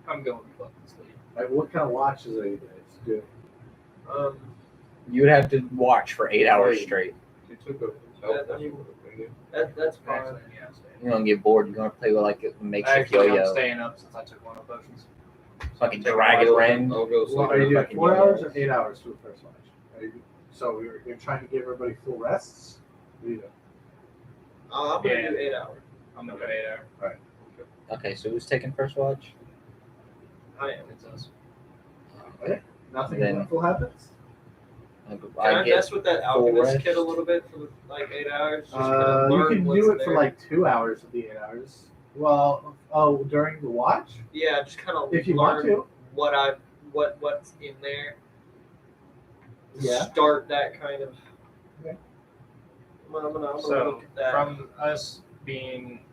Speaker 2: I'm going to fucking sleep.
Speaker 1: Like, what kind of watches are you guys doing?
Speaker 5: You would have to watch for 8 hours straight.
Speaker 6: You took a
Speaker 2: That's fine.
Speaker 7: Actually, yeah, I'm staying.
Speaker 5: You're gonna get bored. You're gonna play with like a makeshift
Speaker 7: Actually, I'm
Speaker 5: yo-yo,
Speaker 7: staying up since I took one of the potions.
Speaker 5: fucking dragon rend.
Speaker 6: I'll go
Speaker 1: Well,
Speaker 6: sleep.
Speaker 1: are you doing
Speaker 5: fucking
Speaker 1: 4
Speaker 5: young
Speaker 1: hours or
Speaker 5: guys.
Speaker 1: 8 hours for the first watch? So you're trying to give everybody full rests? What are you doing?
Speaker 2: I'm going to
Speaker 7: Yeah.
Speaker 2: do 8 hours.
Speaker 7: I'm gonna go 8 hours.
Speaker 5: Okay, so who's taking first watch?
Speaker 2: I am.
Speaker 7: It's us.
Speaker 1: Okay. Nothing
Speaker 5: Then-
Speaker 1: eventful happens?
Speaker 2: Can I mess with that alchemist kit a little bit for like 8 hours? Just kinda
Speaker 1: You
Speaker 2: learn
Speaker 1: can
Speaker 2: what's
Speaker 1: do it
Speaker 2: there.
Speaker 1: for like 2 hours of the 8 hours. Well, during the watch?
Speaker 2: Yeah, just kind of
Speaker 1: If you
Speaker 2: learn
Speaker 1: want to.
Speaker 2: what's in there.
Speaker 1: Yeah.
Speaker 2: Start that kind of.
Speaker 1: Okay.
Speaker 2: I'm gonna
Speaker 7: So,
Speaker 2: look at that.
Speaker 7: from us being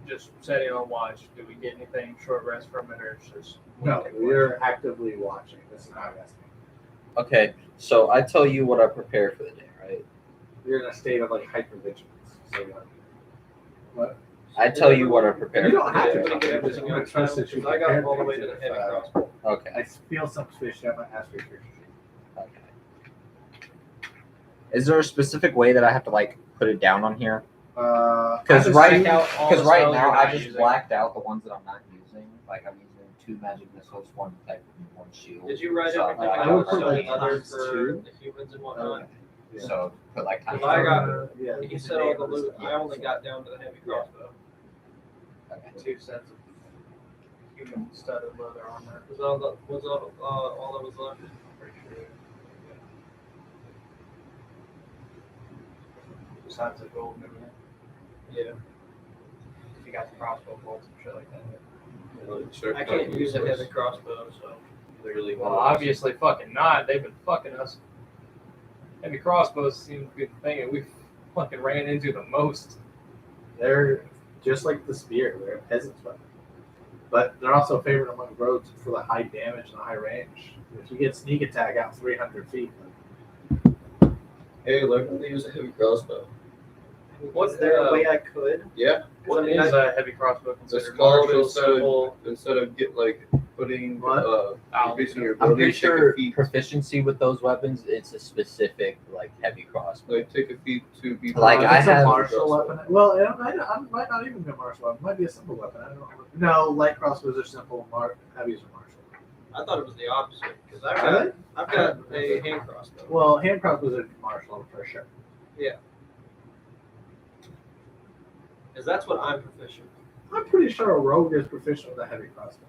Speaker 7: just setting on watch, do we get anything short rest from it, or it's just
Speaker 1: No, you're actively watching. This is not resting.
Speaker 5: Okay, so I tell you what I prepare for the day, right?
Speaker 1: You're in a state of like hypervigilance. So what?
Speaker 5: I tell you what I
Speaker 1: You
Speaker 5: prepare.
Speaker 1: don't have to.
Speaker 2: Everybody get everything
Speaker 1: I'm gonna
Speaker 2: else
Speaker 1: trust
Speaker 2: down,
Speaker 1: that you
Speaker 2: 'cause I got
Speaker 1: prepared
Speaker 2: all the way
Speaker 1: things
Speaker 2: to the heavy
Speaker 1: if,
Speaker 2: crossbow.
Speaker 5: Okay.
Speaker 1: I feel some suspicion. I might ask for your history.
Speaker 5: Okay. Is there a specific way that I have to like put it down on here? Because
Speaker 7: just
Speaker 5: right
Speaker 7: check
Speaker 5: now,
Speaker 7: out all the
Speaker 5: because right
Speaker 7: spells
Speaker 5: now
Speaker 7: you're
Speaker 5: I
Speaker 7: not
Speaker 5: just
Speaker 7: using.
Speaker 5: blacked out the ones that I'm not using. Like I'm using 2 magic missiles, 1 type, and 1 shield.
Speaker 2: Did you write
Speaker 5: So,
Speaker 2: everything
Speaker 5: like,
Speaker 1: I would
Speaker 2: out
Speaker 1: put,
Speaker 2: so
Speaker 1: like,
Speaker 2: the other
Speaker 1: times
Speaker 2: for
Speaker 1: 2.
Speaker 2: the humans and whatnot?
Speaker 1: Yeah.
Speaker 5: So put like times.
Speaker 2: I got-
Speaker 1: Yeah.
Speaker 2: You said all the loot. I only got down to the heavy crossbow.
Speaker 5: Okay.
Speaker 7: 2 sets of human studded leather armor.
Speaker 2: Was all that was left?
Speaker 7: Pretty sure. Besides the gold and everything.
Speaker 2: Yeah.
Speaker 7: If you got the crossbow bolts and shit like that.
Speaker 2: I can't use a heavy crossbow, so.
Speaker 6: Literally.
Speaker 7: Well, obviously fucking not. They've been fucking us. Heavy crossbows seem a good thing, and we fucking ran into the most.
Speaker 1: They're just like the spear. They're a peasant's weapon. But they're also favored among rogues for the high damage and the high range. If you get sneak attack out 300 feet,
Speaker 6: Hey, learn how to use a heavy crossbow.
Speaker 2: Was there a way I could?
Speaker 6: Yeah.
Speaker 7: What
Speaker 2: mean,
Speaker 7: is a heavy crossbow
Speaker 6: It's
Speaker 7: considered?
Speaker 6: called
Speaker 2: Martial
Speaker 6: instead of putting
Speaker 1: What?
Speaker 6: increasing your
Speaker 5: I'm
Speaker 6: ability,
Speaker 5: pretty
Speaker 6: take
Speaker 5: sure
Speaker 6: a feat.
Speaker 5: proficiency with those weapons, it's a specific like heavy crossbow.
Speaker 6: Like take a feat to be
Speaker 5: Like, I
Speaker 1: it's a
Speaker 5: have-
Speaker 1: martial weapon. Well, it might not even be a martial weapon. It might be a simple weapon. I don't know. No, light crossbows are simple. Heavies are martial.
Speaker 2: I thought it was the opposite because I've
Speaker 1: Are
Speaker 2: got I've got a hand crossbow.
Speaker 1: Well, hand crossbows are martial for sure.
Speaker 2: Because that's what I'm proficient.
Speaker 1: I'm pretty sure a rogue is proficient with a heavy crossbow.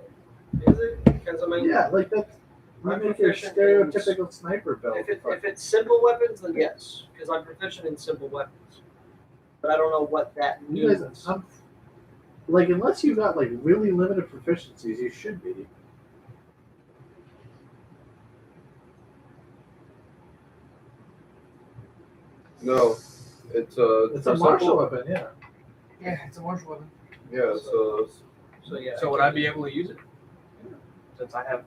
Speaker 2: Is it? Because I mean,
Speaker 1: Yeah, like that's. You
Speaker 2: I'm
Speaker 1: make your
Speaker 2: proficient in-
Speaker 1: stereotypical sniper build.
Speaker 2: if it's simple weapons, then yes, because I'm proficient in simple weapons. But I don't know what that
Speaker 1: You
Speaker 2: means.
Speaker 1: guys, like, unless you got like really limited proficiencies, you should be.
Speaker 6: No, it's
Speaker 1: It's a martial weapon, yeah.
Speaker 7: Yeah, it's a martial weapon.
Speaker 6: Yeah, so
Speaker 2: So yeah.
Speaker 7: So would I be able to use it? Since I have.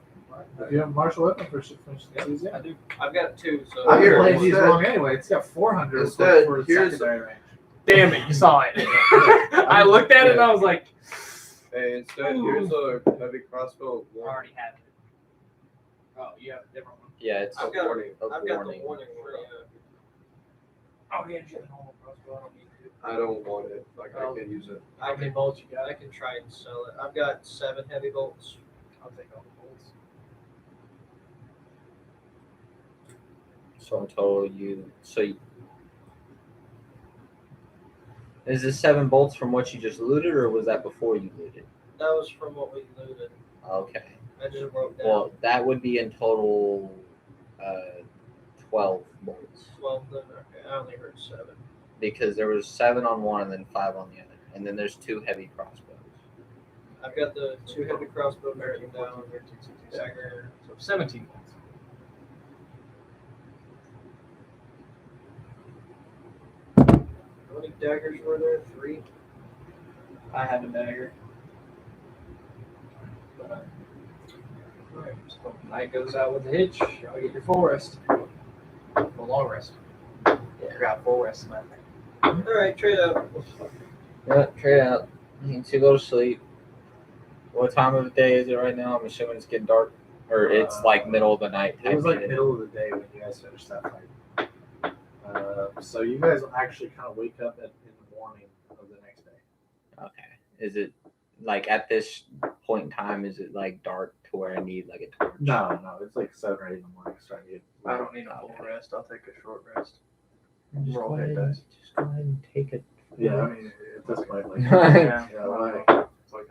Speaker 1: If you have a martial weapon proficiencies, yeah.
Speaker 7: I do.
Speaker 2: I've got 2. So
Speaker 1: I've
Speaker 6: Here,
Speaker 1: played these
Speaker 6: instead-
Speaker 1: wrong anyway. It's got 400
Speaker 6: instead,
Speaker 1: for
Speaker 6: here's-
Speaker 1: secondary range.
Speaker 7: Damn it, you saw it. I looked at it and I was like,
Speaker 6: hey, instead here's a heavy crossbow.
Speaker 7: I already have it. Oh, yeah, different one.
Speaker 5: Yeah, it's
Speaker 2: I've got
Speaker 6: warning.
Speaker 5: a
Speaker 2: I've got the
Speaker 5: warning.
Speaker 2: warning for you.
Speaker 7: Oh, yeah, just a normal crossbow. I don't need to.
Speaker 6: I don't want it. Like I can use it.
Speaker 7: How many bolts you got?
Speaker 2: I can try and sell it. I've got 7 heavy bolts.
Speaker 7: I'll take all the bolts.
Speaker 5: So in total, is this 7 bolts from what you just looted, or was that before you looted?
Speaker 2: That was from what we looted.
Speaker 5: Okay.
Speaker 2: I just wrote down
Speaker 5: Well, that would be in total 12 bolts
Speaker 2: 12. Then okay, I only heard 7.
Speaker 5: because there was 7 on one and then 5 on the other, and then there's 2 heavy crossbows.
Speaker 2: I've got the 2 heavy crossbow written down.
Speaker 7: 13, 16, 17.
Speaker 2: Dagger.
Speaker 7: So 17 bolts.
Speaker 2: How many daggers were there? 3.
Speaker 7: I have a dagger. Alright, so night goes out with a hitch. Y'all get your full rest. Full long rest. Yeah, got full rest, man.
Speaker 4: All right, trade out.
Speaker 5: Yeah, trade out. You need to go to sleep. What time of the day is it right now? I'm assuming it's getting dark, or it's like middle of the night.
Speaker 1: It was
Speaker 5: type
Speaker 1: like
Speaker 5: shit.
Speaker 1: middle of the day when you guys finished that fight. So you guys will actually kind of wake up in the morning of the next day.
Speaker 5: Okay. Is it like at this point in time? Is it like dark to where I need like a torch?
Speaker 1: No, it's like 7 or 8 in the morning. It's starting to get.
Speaker 7: I don't need a full rest. I'll take a short rest.
Speaker 5: Just
Speaker 7: Roll
Speaker 5: go
Speaker 7: hit
Speaker 5: ahead,
Speaker 7: dice.
Speaker 5: just go ahead and take it.
Speaker 1: Yeah, I mean at this point, like,
Speaker 7: Yeah,
Speaker 1: why?
Speaker 7: it's like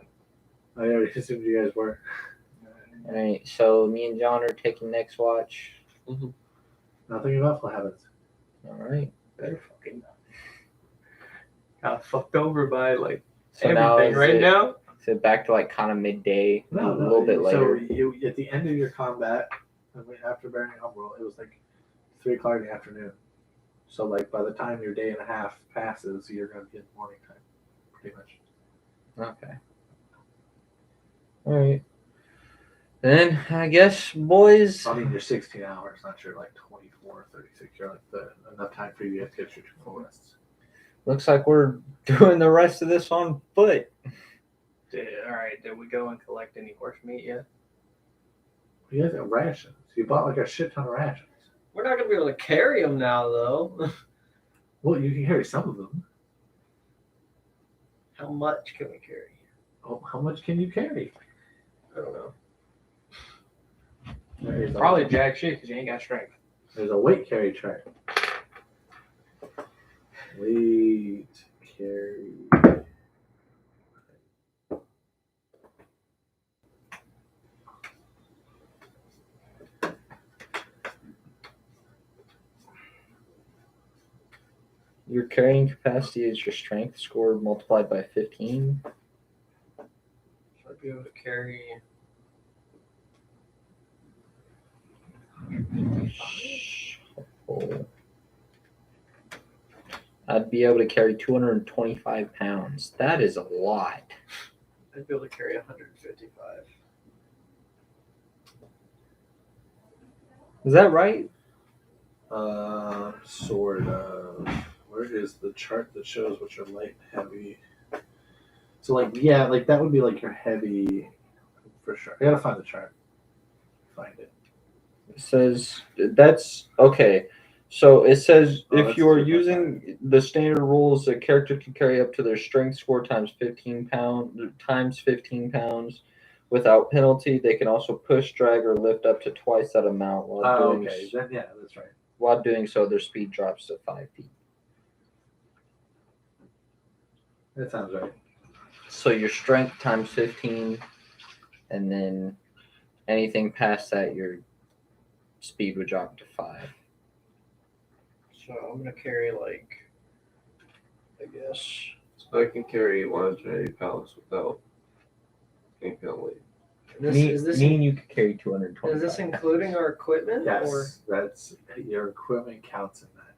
Speaker 1: I already assumed you guys were.
Speaker 5: All right. So me and John are taking next watch.
Speaker 1: Nothing eventful happens.
Speaker 5: All right. Better fucking.
Speaker 7: got fucked over by like
Speaker 5: So now
Speaker 7: everything
Speaker 5: is
Speaker 7: right
Speaker 5: it,
Speaker 7: now.
Speaker 5: is it back to like kind of midday?
Speaker 1: No,
Speaker 5: a little bit later.
Speaker 1: So you at the end of your combat, after Bearing Umbral, it was like 3 o'clock in the afternoon. So like by the time your day and a half passes, you're gonna be in morning time, pretty much.
Speaker 5: Okay. All right. Then I guess, boys.
Speaker 1: I mean, you're 16 hours, not sure like 24, 36. You're like enough time for you to get your full rests.
Speaker 5: Looks like we're doing the rest of this on foot.
Speaker 7: All right, did we go and collect any horse meat yet?
Speaker 1: You guys got rations. You bought like a shit ton of rations.
Speaker 4: We're not gonna be able to carry them now, though.
Speaker 1: Well, you can carry some of them.
Speaker 4: How much can we carry?
Speaker 1: Oh, how much can you carry?
Speaker 4: I don't know.
Speaker 1: There's
Speaker 7: Probably jack shit because you ain't got strength.
Speaker 1: There's a weight carry chart. Weight carry.
Speaker 5: Your carrying capacity is your strength score multiplied by 15.
Speaker 4: So I'd be able to carry.
Speaker 5: I'd be able to carry 225 pounds. That is a lot.
Speaker 4: I'd be able to carry 155.
Speaker 5: Is that right?
Speaker 1: Sort of. Where is the chart that shows what your light and heavy? So like yeah, like that would be like your heavy for sure. I gotta find the chart. Find it.
Speaker 5: It says that's okay. So it says
Speaker 1: Oh,
Speaker 5: if
Speaker 1: that's
Speaker 5: you are
Speaker 1: different.
Speaker 5: using the standard rules, a character can carry up to their strength score times 15 pounds without penalty. They can also push, drag, or lift up to twice that amount while doing
Speaker 1: Okay, then yeah, that's right.
Speaker 5: while doing so. Their speed drops to 5 feet.
Speaker 1: That sounds right.
Speaker 5: So your strength times 15, and then anything past that, your speed would drop to 5.
Speaker 4: So I'm gonna carry like, I guess.
Speaker 6: So I can carry 180 pounds without any penalty.
Speaker 4: Is this
Speaker 5: me and you could carry 220.
Speaker 4: is this including our equipment,
Speaker 1: Yes,
Speaker 4: or
Speaker 1: that's your equipment counts in that.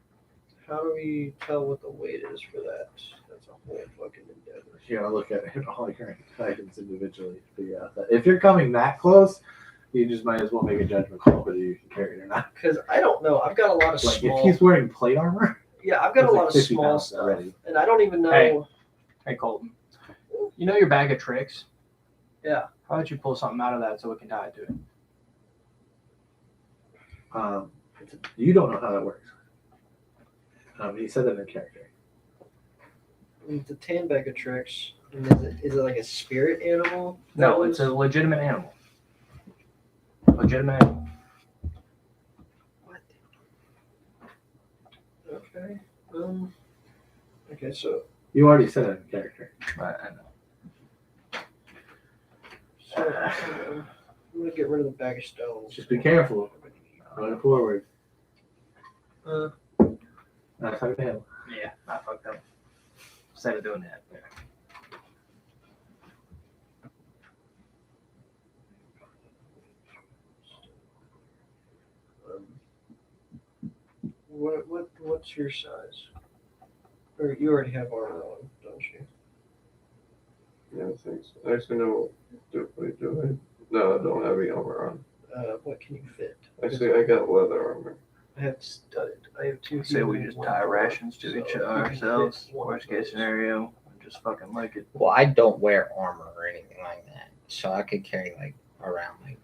Speaker 4: how do we tell what the weight is for that? That's a whole fucking endeavor.
Speaker 1: You gotta look at all your items individually to figure out that. If you're coming that close, you just might as well make a judgment call whether you can carry it or not.
Speaker 4: Because I don't know. I've got a lot of
Speaker 1: Like
Speaker 4: small.
Speaker 1: if he's wearing plate armor,
Speaker 4: Yeah, I've got
Speaker 1: that's
Speaker 4: a
Speaker 1: like
Speaker 4: lot of
Speaker 1: 50
Speaker 4: small
Speaker 1: pounds
Speaker 4: stuff,
Speaker 1: already.
Speaker 4: and I don't even know.
Speaker 7: Hey. Hey, Colton. You know your bag of tricks?
Speaker 4: Yeah.
Speaker 7: How about you pull something out of that so we can tie it to it?
Speaker 1: You don't know how that works. He said that in character.
Speaker 4: It's a tan bag of tricks. And is it like a spirit animal?
Speaker 7: No, it's a legitimate animal. Legitimate animal.
Speaker 4: What? Okay. Okay, so
Speaker 1: You already said it in character.
Speaker 7: I know.
Speaker 4: I'm gonna get rid of the bag of stones.
Speaker 1: Just be careful going forward.
Speaker 4: Uh,
Speaker 1: Not talking to him.
Speaker 7: Yeah, I fucked up. Instead of doing that.
Speaker 4: what's your size? Or you already have armor on, don't you?
Speaker 6: Yeah, thanks. Actually, no. Do I? No, I don't have any armor on.
Speaker 4: What can you fit?
Speaker 6: Actually, I got leather armor.
Speaker 4: I have studded. I have 2.
Speaker 2: Say we
Speaker 4: healing,
Speaker 2: just
Speaker 4: 1
Speaker 2: tie
Speaker 4: bar,
Speaker 2: rations to
Speaker 4: so
Speaker 2: each
Speaker 4: you can
Speaker 2: ourselves.
Speaker 4: fit 1
Speaker 2: Worst
Speaker 4: of
Speaker 2: case
Speaker 4: those.
Speaker 2: scenario, just fucking like it.
Speaker 5: Well, I don't wear armor or anything like that, so I could carry like around like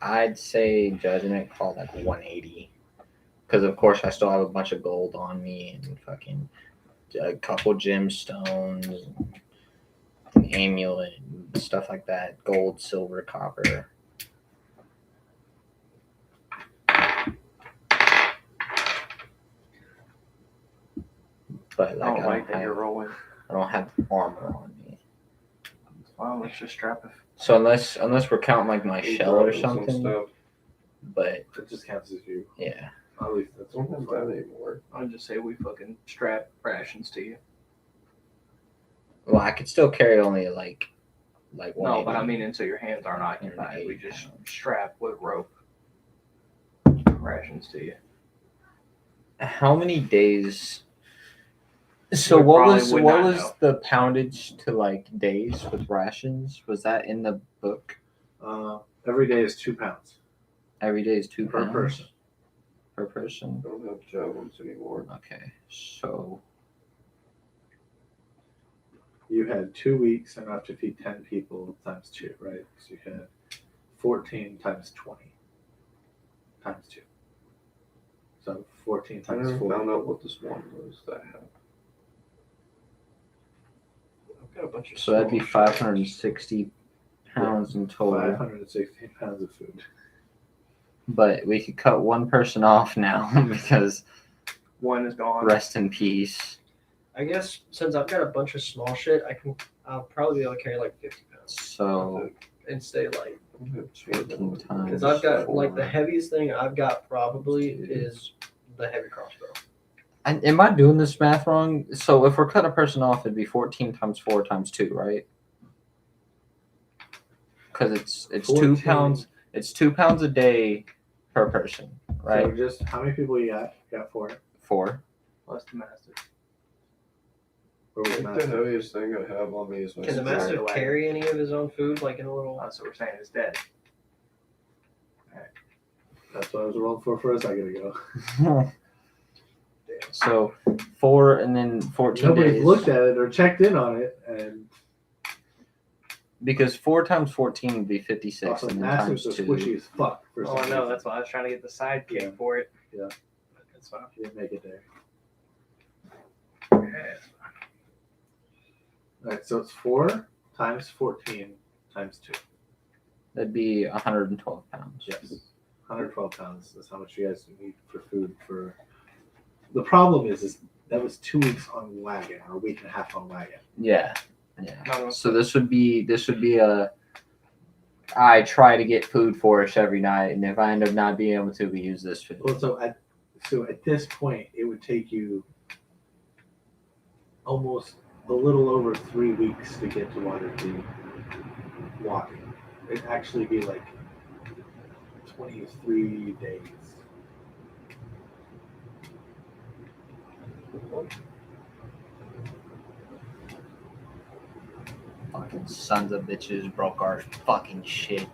Speaker 5: I'd say judgment call like 180, because of course I still have a bunch of gold on me and fucking a couple gemstones, an amulet, and stuff like that. Gold, silver, copper. But
Speaker 2: I
Speaker 5: like
Speaker 2: don't like that you're
Speaker 5: I
Speaker 2: rolling.
Speaker 5: don't have armor on me.
Speaker 2: Well, let's just strap it.
Speaker 5: So unless we're counting like my shell or something,
Speaker 6: Stuff.
Speaker 5: but
Speaker 1: It just counts as you.
Speaker 5: yeah.
Speaker 1: At least that's
Speaker 6: I don't have that anymore.
Speaker 2: I'll just say we fucking strap rations to you.
Speaker 5: Well, I could still carry only like
Speaker 2: No, but
Speaker 5: 180.
Speaker 2: I mean, until your hands aren't occupied, we
Speaker 5: 180
Speaker 2: just
Speaker 5: pounds.
Speaker 2: strap with rope rations to you.
Speaker 5: How many days? So
Speaker 2: We
Speaker 5: what
Speaker 2: probably
Speaker 5: was
Speaker 2: would
Speaker 5: what
Speaker 2: not
Speaker 5: was
Speaker 2: know.
Speaker 5: the poundage to like days with rations? Was that in the book?
Speaker 1: Every day is 2 pounds
Speaker 5: Every day is 2
Speaker 1: per
Speaker 5: pounds
Speaker 1: person.
Speaker 5: per person.
Speaker 6: I don't have javelins anymore.
Speaker 5: Okay, so
Speaker 1: You had 2 weeks enough to feed 10 people times 2, right? So you had 14 times 20 times 2. So 14
Speaker 6: I
Speaker 1: times
Speaker 6: never
Speaker 1: 4.
Speaker 6: found out what this one was that I have.
Speaker 4: I've got a bunch of
Speaker 5: so that'd be
Speaker 4: small
Speaker 5: 560 pounds in total.
Speaker 1: 516 pounds of food.
Speaker 5: But we could cut one person off now because
Speaker 2: One is gone.
Speaker 5: rest in peace.
Speaker 4: I guess since I've got a bunch of small shit, I'll probably be able to carry like 50 pounds
Speaker 5: So
Speaker 4: and stay light.
Speaker 6: I have
Speaker 5: 15 times.
Speaker 4: Because I've got like the
Speaker 5: 4.
Speaker 4: heaviest thing I've got probably is the heavy crossbow.
Speaker 5: And am I doing this math wrong? So if we're cutting a person off, it'd be 14 times 4 times 2, right? Because it's 2
Speaker 1: 14.
Speaker 5: pounds. It's 2 pounds a day per person, right?
Speaker 1: So just how many people you got? You got 4.
Speaker 5: 4.
Speaker 2: Plus the master.
Speaker 1: Or
Speaker 6: I
Speaker 1: was
Speaker 6: think
Speaker 1: it
Speaker 6: the
Speaker 1: not?
Speaker 6: heaviest thing I have on me is my
Speaker 4: Can the
Speaker 6: sword.
Speaker 4: master carry any of his own food, like in a little?
Speaker 2: That's what we're saying. It's dead.
Speaker 1: That's what I was rolling for a second ago.
Speaker 5: So 4 and then 14
Speaker 1: Nobody's
Speaker 5: days.
Speaker 1: looked at it or checked in on it, and
Speaker 5: Because 4 times 14 would be 56,
Speaker 1: also
Speaker 5: and then
Speaker 1: Master's
Speaker 5: times
Speaker 1: so
Speaker 5: 2.
Speaker 1: squishy as fuck. For
Speaker 2: Oh,
Speaker 1: some
Speaker 2: I know.
Speaker 1: reason.
Speaker 2: That's why I was trying to get the sidekick
Speaker 1: Yeah.
Speaker 2: for it.
Speaker 1: Yeah.
Speaker 2: But that's fine.
Speaker 1: You didn't make it there.
Speaker 2: Yeah.
Speaker 1: All right, so it's 4 times 14 times 2.
Speaker 5: That'd be 112 pounds.
Speaker 1: Yes, 112 pounds is how much you guys need for food. For the problem is that was 2 weeks on wagon, or a week and a half on wagon.
Speaker 5: Yeah.
Speaker 2: No.
Speaker 5: So this would be a. I try to get food for us every night, and if I end up not being able to, we use this food.
Speaker 1: Well, so at this point, it would take you almost a little over 3 weeks to get to Waterdeep walking. It'd actually be like 23 days.
Speaker 5: Fucking sons of bitches broke our fucking shit.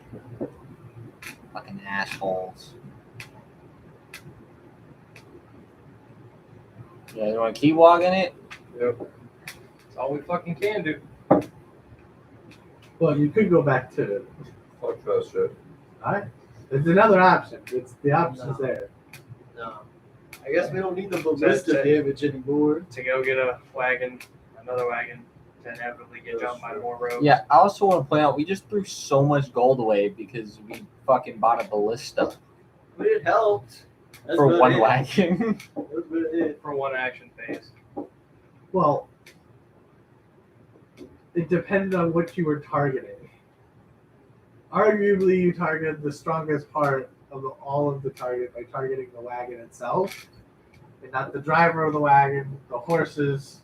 Speaker 5: Fucking assholes. Yeah, you want to keep walking it?
Speaker 2: Yep. That's all we fucking can do.
Speaker 1: Well, you could go back to.
Speaker 6: Fuck that shit.
Speaker 1: Alright, it's another option. It's the option's there.
Speaker 4: No. I guess we don't need the
Speaker 2: That's
Speaker 4: ballista
Speaker 2: it.
Speaker 4: damage anymore.
Speaker 2: To go get a wagon, another wagon, to inevitably get jumped by more rogues.
Speaker 5: Yeah, I also want to point out we just threw so much gold away because we fucking bought a ballista
Speaker 4: But it helped. That's
Speaker 5: for
Speaker 4: about
Speaker 5: one
Speaker 4: it.
Speaker 5: wagon.
Speaker 4: That's about it.
Speaker 2: For one action phase.
Speaker 1: Well, it depended on what you were targeting. Arguably, you targeted the strongest part of all of the target by targeting the wagon itself, and not the driver of the wagon, the horses,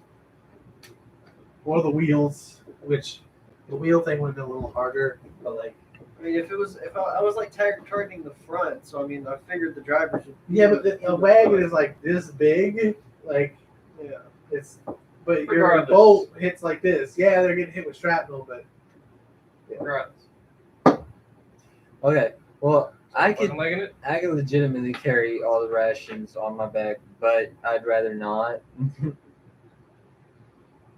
Speaker 1: or the wheels. Which the wheel thing would have been a little harder, but like.
Speaker 4: I mean, if I was like targeting the front, so I mean, I figured the drivers would.
Speaker 1: Yeah, but the wagon is like this big. Like,
Speaker 4: Yeah.
Speaker 1: it's But your
Speaker 2: Regardless.
Speaker 1: bolt hits like this. Yeah, they're getting hit with shrapnel, but
Speaker 2: Regardless.
Speaker 5: Okay. Well, I could
Speaker 7: Wasn't liking it.
Speaker 5: legitimately carry all the rations on my back, but I'd rather not.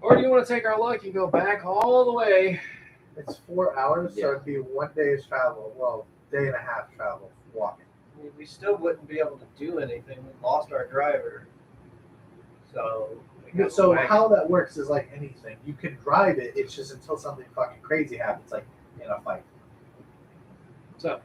Speaker 7: Or do you want to take our luck and go back all the way?
Speaker 1: it's 4 hours,
Speaker 5: Yeah.
Speaker 1: so it'd be 1 day's travel. Well, day and a half travel walking.
Speaker 4: I mean, we still wouldn't be able to do anything. We lost our driver. So. we got
Speaker 1: So
Speaker 4: the wagon.
Speaker 1: how that works is like anything. You can drive it. It's just until something fucking crazy happens, like in a fight,
Speaker 7: So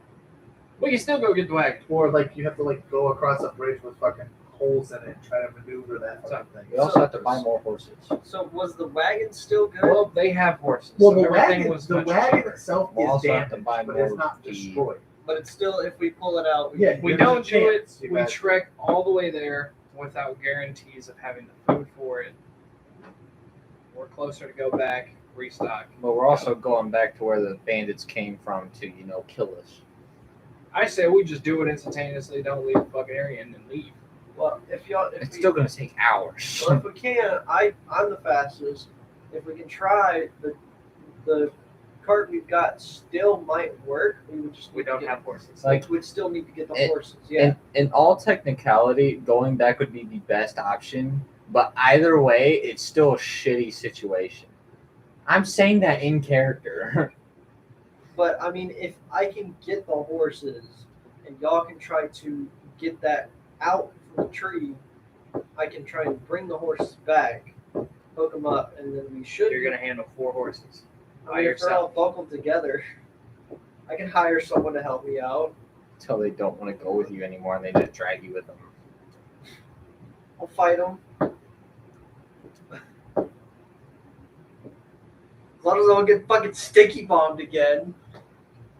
Speaker 7: we can still go get the wagon.
Speaker 1: or like you have to like go across a bridge with fucking holes in it and try to maneuver that fucking thing.
Speaker 5: We also have to buy more horses.
Speaker 4: So was the wagon still good?
Speaker 7: Well, they have horses.
Speaker 1: Well,
Speaker 7: so
Speaker 1: the
Speaker 7: everything
Speaker 1: wagon,
Speaker 7: was
Speaker 1: the
Speaker 7: much
Speaker 1: wagon
Speaker 7: cheaper.
Speaker 1: itself
Speaker 5: We'll
Speaker 1: is
Speaker 5: also have to
Speaker 1: damaged,
Speaker 5: buy
Speaker 1: but it's
Speaker 5: more
Speaker 1: not
Speaker 5: feed.
Speaker 1: destroyed.
Speaker 4: But it's still, if we pull it out,
Speaker 1: Yeah,
Speaker 7: We
Speaker 1: there's
Speaker 7: don't
Speaker 1: a
Speaker 7: do it.
Speaker 1: chance you
Speaker 7: We
Speaker 1: guys-
Speaker 7: trek all the way there without guarantees of having the food for it. We're closer to go back, restock.
Speaker 5: But we're also going back to where the bandits came from to, kill us.
Speaker 7: I say we just do it instantaneously. Don't leave the fucking area and then leave.
Speaker 4: well, if
Speaker 5: It's
Speaker 4: we,
Speaker 5: still going to take hours.
Speaker 4: well, if we can, I'm the fastest. If we can try, the cart we've got still might work. We would just
Speaker 2: We
Speaker 4: need to
Speaker 2: don't
Speaker 4: get-
Speaker 2: have horses.
Speaker 5: Like,
Speaker 4: we'd still need to get the
Speaker 5: it-
Speaker 4: horses. Yeah.
Speaker 5: in all technicality, going back would be the best option. But either way, it's still a shitty situation. I'm saying that in character.
Speaker 4: But I mean, if I can get the horses, and y'all can try to get that out from the tree, I can try and bring the horses back, hook them up, and then we should.
Speaker 2: You're gonna handle 4 horses
Speaker 4: I
Speaker 2: by
Speaker 4: mean, if they're all
Speaker 2: yourself.
Speaker 4: buckled together, I can hire someone to help me out.
Speaker 5: Until they don't want to go with you anymore and they just drag you with them.
Speaker 4: I'll fight them. As long as I don't get fucking sticky bombed again.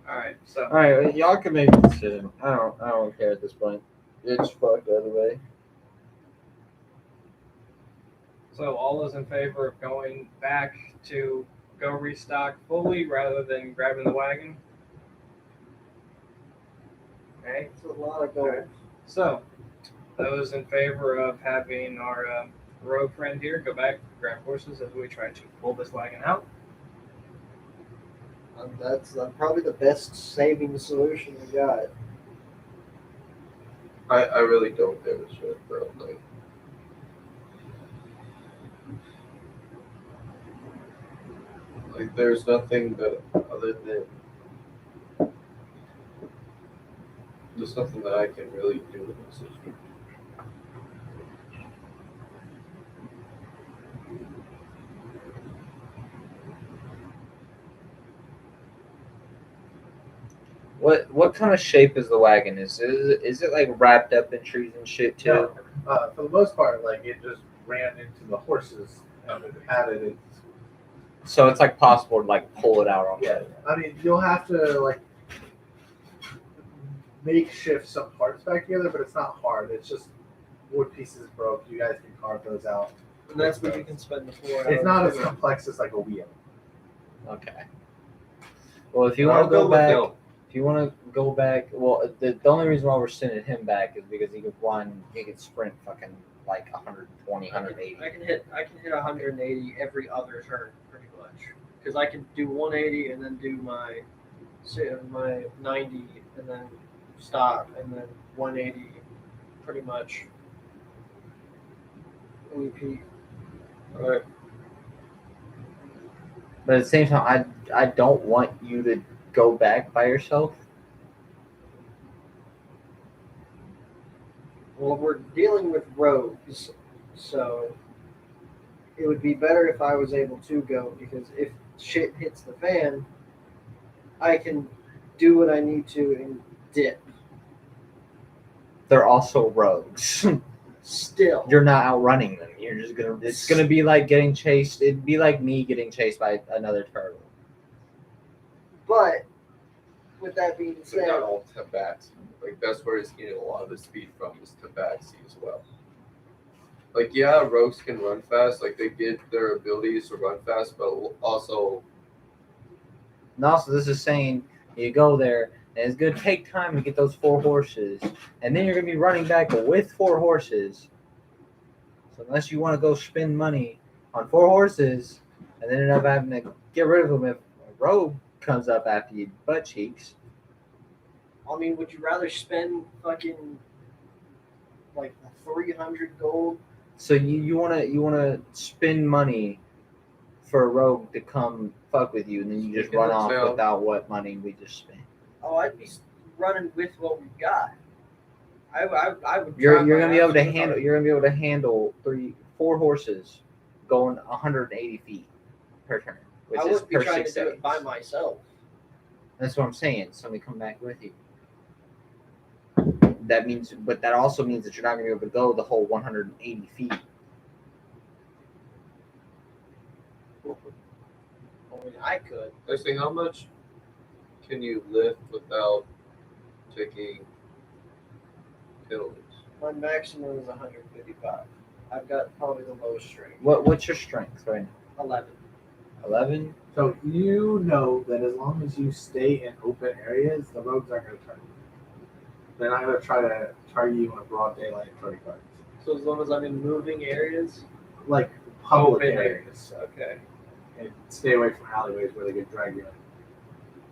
Speaker 2: All right. So
Speaker 5: All right, y'all can make a decision. I don't care at this point. It's fucked either way.
Speaker 7: So all those in favor of going back to go restock fully rather than grabbing the wagon? Okay.
Speaker 4: It's a lot of gold.
Speaker 7: So those in favor of having our rogue friend here go back, grab horses as we try to pull this wagon out.
Speaker 4: That's probably the best saving solution we got.
Speaker 6: I really don't give a shit, bro. Like there's nothing that other than there's nothing that I can really do in this situation.
Speaker 5: What kind of shape is the wagon? Is it like wrapped up in trees and shit too?
Speaker 1: No, for the most part, like it just ran into the horses and it had it.
Speaker 5: So it's like possible to like pull it out on
Speaker 1: Yeah, I mean you'll have to like makeshift some parts back together, but it's not hard. It's just wood pieces broke. You guys can carve those out.
Speaker 4: And that's what you can spend the 4 hours.
Speaker 1: It's not as
Speaker 4: doing.
Speaker 1: complex as like a wheel.
Speaker 5: Okay. Well, if you
Speaker 6: I'll
Speaker 5: want to go
Speaker 6: with
Speaker 5: back,
Speaker 6: Bill.
Speaker 5: if you want to go back, well, the only reason why we're sending him back is because he could sprint fucking like 120, 180.
Speaker 4: I can hit 180 every other turn pretty much because I can do 180 and then do my 90 and then stop and then 180 pretty much repeat.
Speaker 6: All right.
Speaker 5: But at the same time, I don't want you to go back by yourself.
Speaker 4: Well, we're dealing with rogues, so it would be better if I was able to go because if shit hits the fan, I can do what I need to and dip.
Speaker 5: They're also rogues.
Speaker 4: Still,
Speaker 5: You're not outrunning them. You're just gonna. It's gonna be like getting chased. It'd be like me getting chased by another turtle.
Speaker 4: but with that being
Speaker 6: They're
Speaker 4: said,
Speaker 6: not all Tabaxi. Like that's where he's getting a lot of his speed from is Tabaxi as well. Like yeah, rogues can run fast. Like they get their abilities to run fast, but also
Speaker 5: And also, this is saying you go there, and it's gonna take time to get those 4 horses, and then you're gonna be running back with 4 horses. So unless you want to go spend money on 4 horses, and then end up having to get rid of them if a rogue comes up after you butt cheeks.
Speaker 4: I mean, would you rather spend fucking like 300 gold?
Speaker 5: So you wanna spend money for a rogue to come fuck with you, and then you just
Speaker 6: Speaking
Speaker 5: run
Speaker 6: of
Speaker 5: off
Speaker 6: sale.
Speaker 5: without what money we just spent.
Speaker 4: Oh, I'd be running with what we got. I would.
Speaker 5: You're
Speaker 4: try
Speaker 5: gonna
Speaker 4: my
Speaker 5: be able to
Speaker 4: absolute
Speaker 5: handle. You're gonna be able to handle 4 horses going 180 feet per turn, which
Speaker 4: I
Speaker 5: is
Speaker 4: wouldn't be
Speaker 5: per
Speaker 4: trying
Speaker 5: 6
Speaker 4: to do it by
Speaker 5: seconds.
Speaker 4: myself.
Speaker 5: That's what I'm saying. Somebody come back with you. That means, but that also means that you're not gonna be able to go the whole 180 feet.
Speaker 4: I mean, I could.
Speaker 6: Actually, how much can you lift without taking penalties?
Speaker 4: My maximum is 155. I've got probably the lowest strength.
Speaker 5: What's your strength right
Speaker 4: 11.
Speaker 5: now? 11.
Speaker 1: So you know that as long as you stay in open areas, the rogues aren't going to target you. They're not going to try to target you in a broad daylight 30 cards.
Speaker 4: So as long as I'm in moving areas.
Speaker 1: Like public
Speaker 4: Open
Speaker 1: areas.
Speaker 4: Okay.
Speaker 1: And stay away from alleyways where they get dragged in.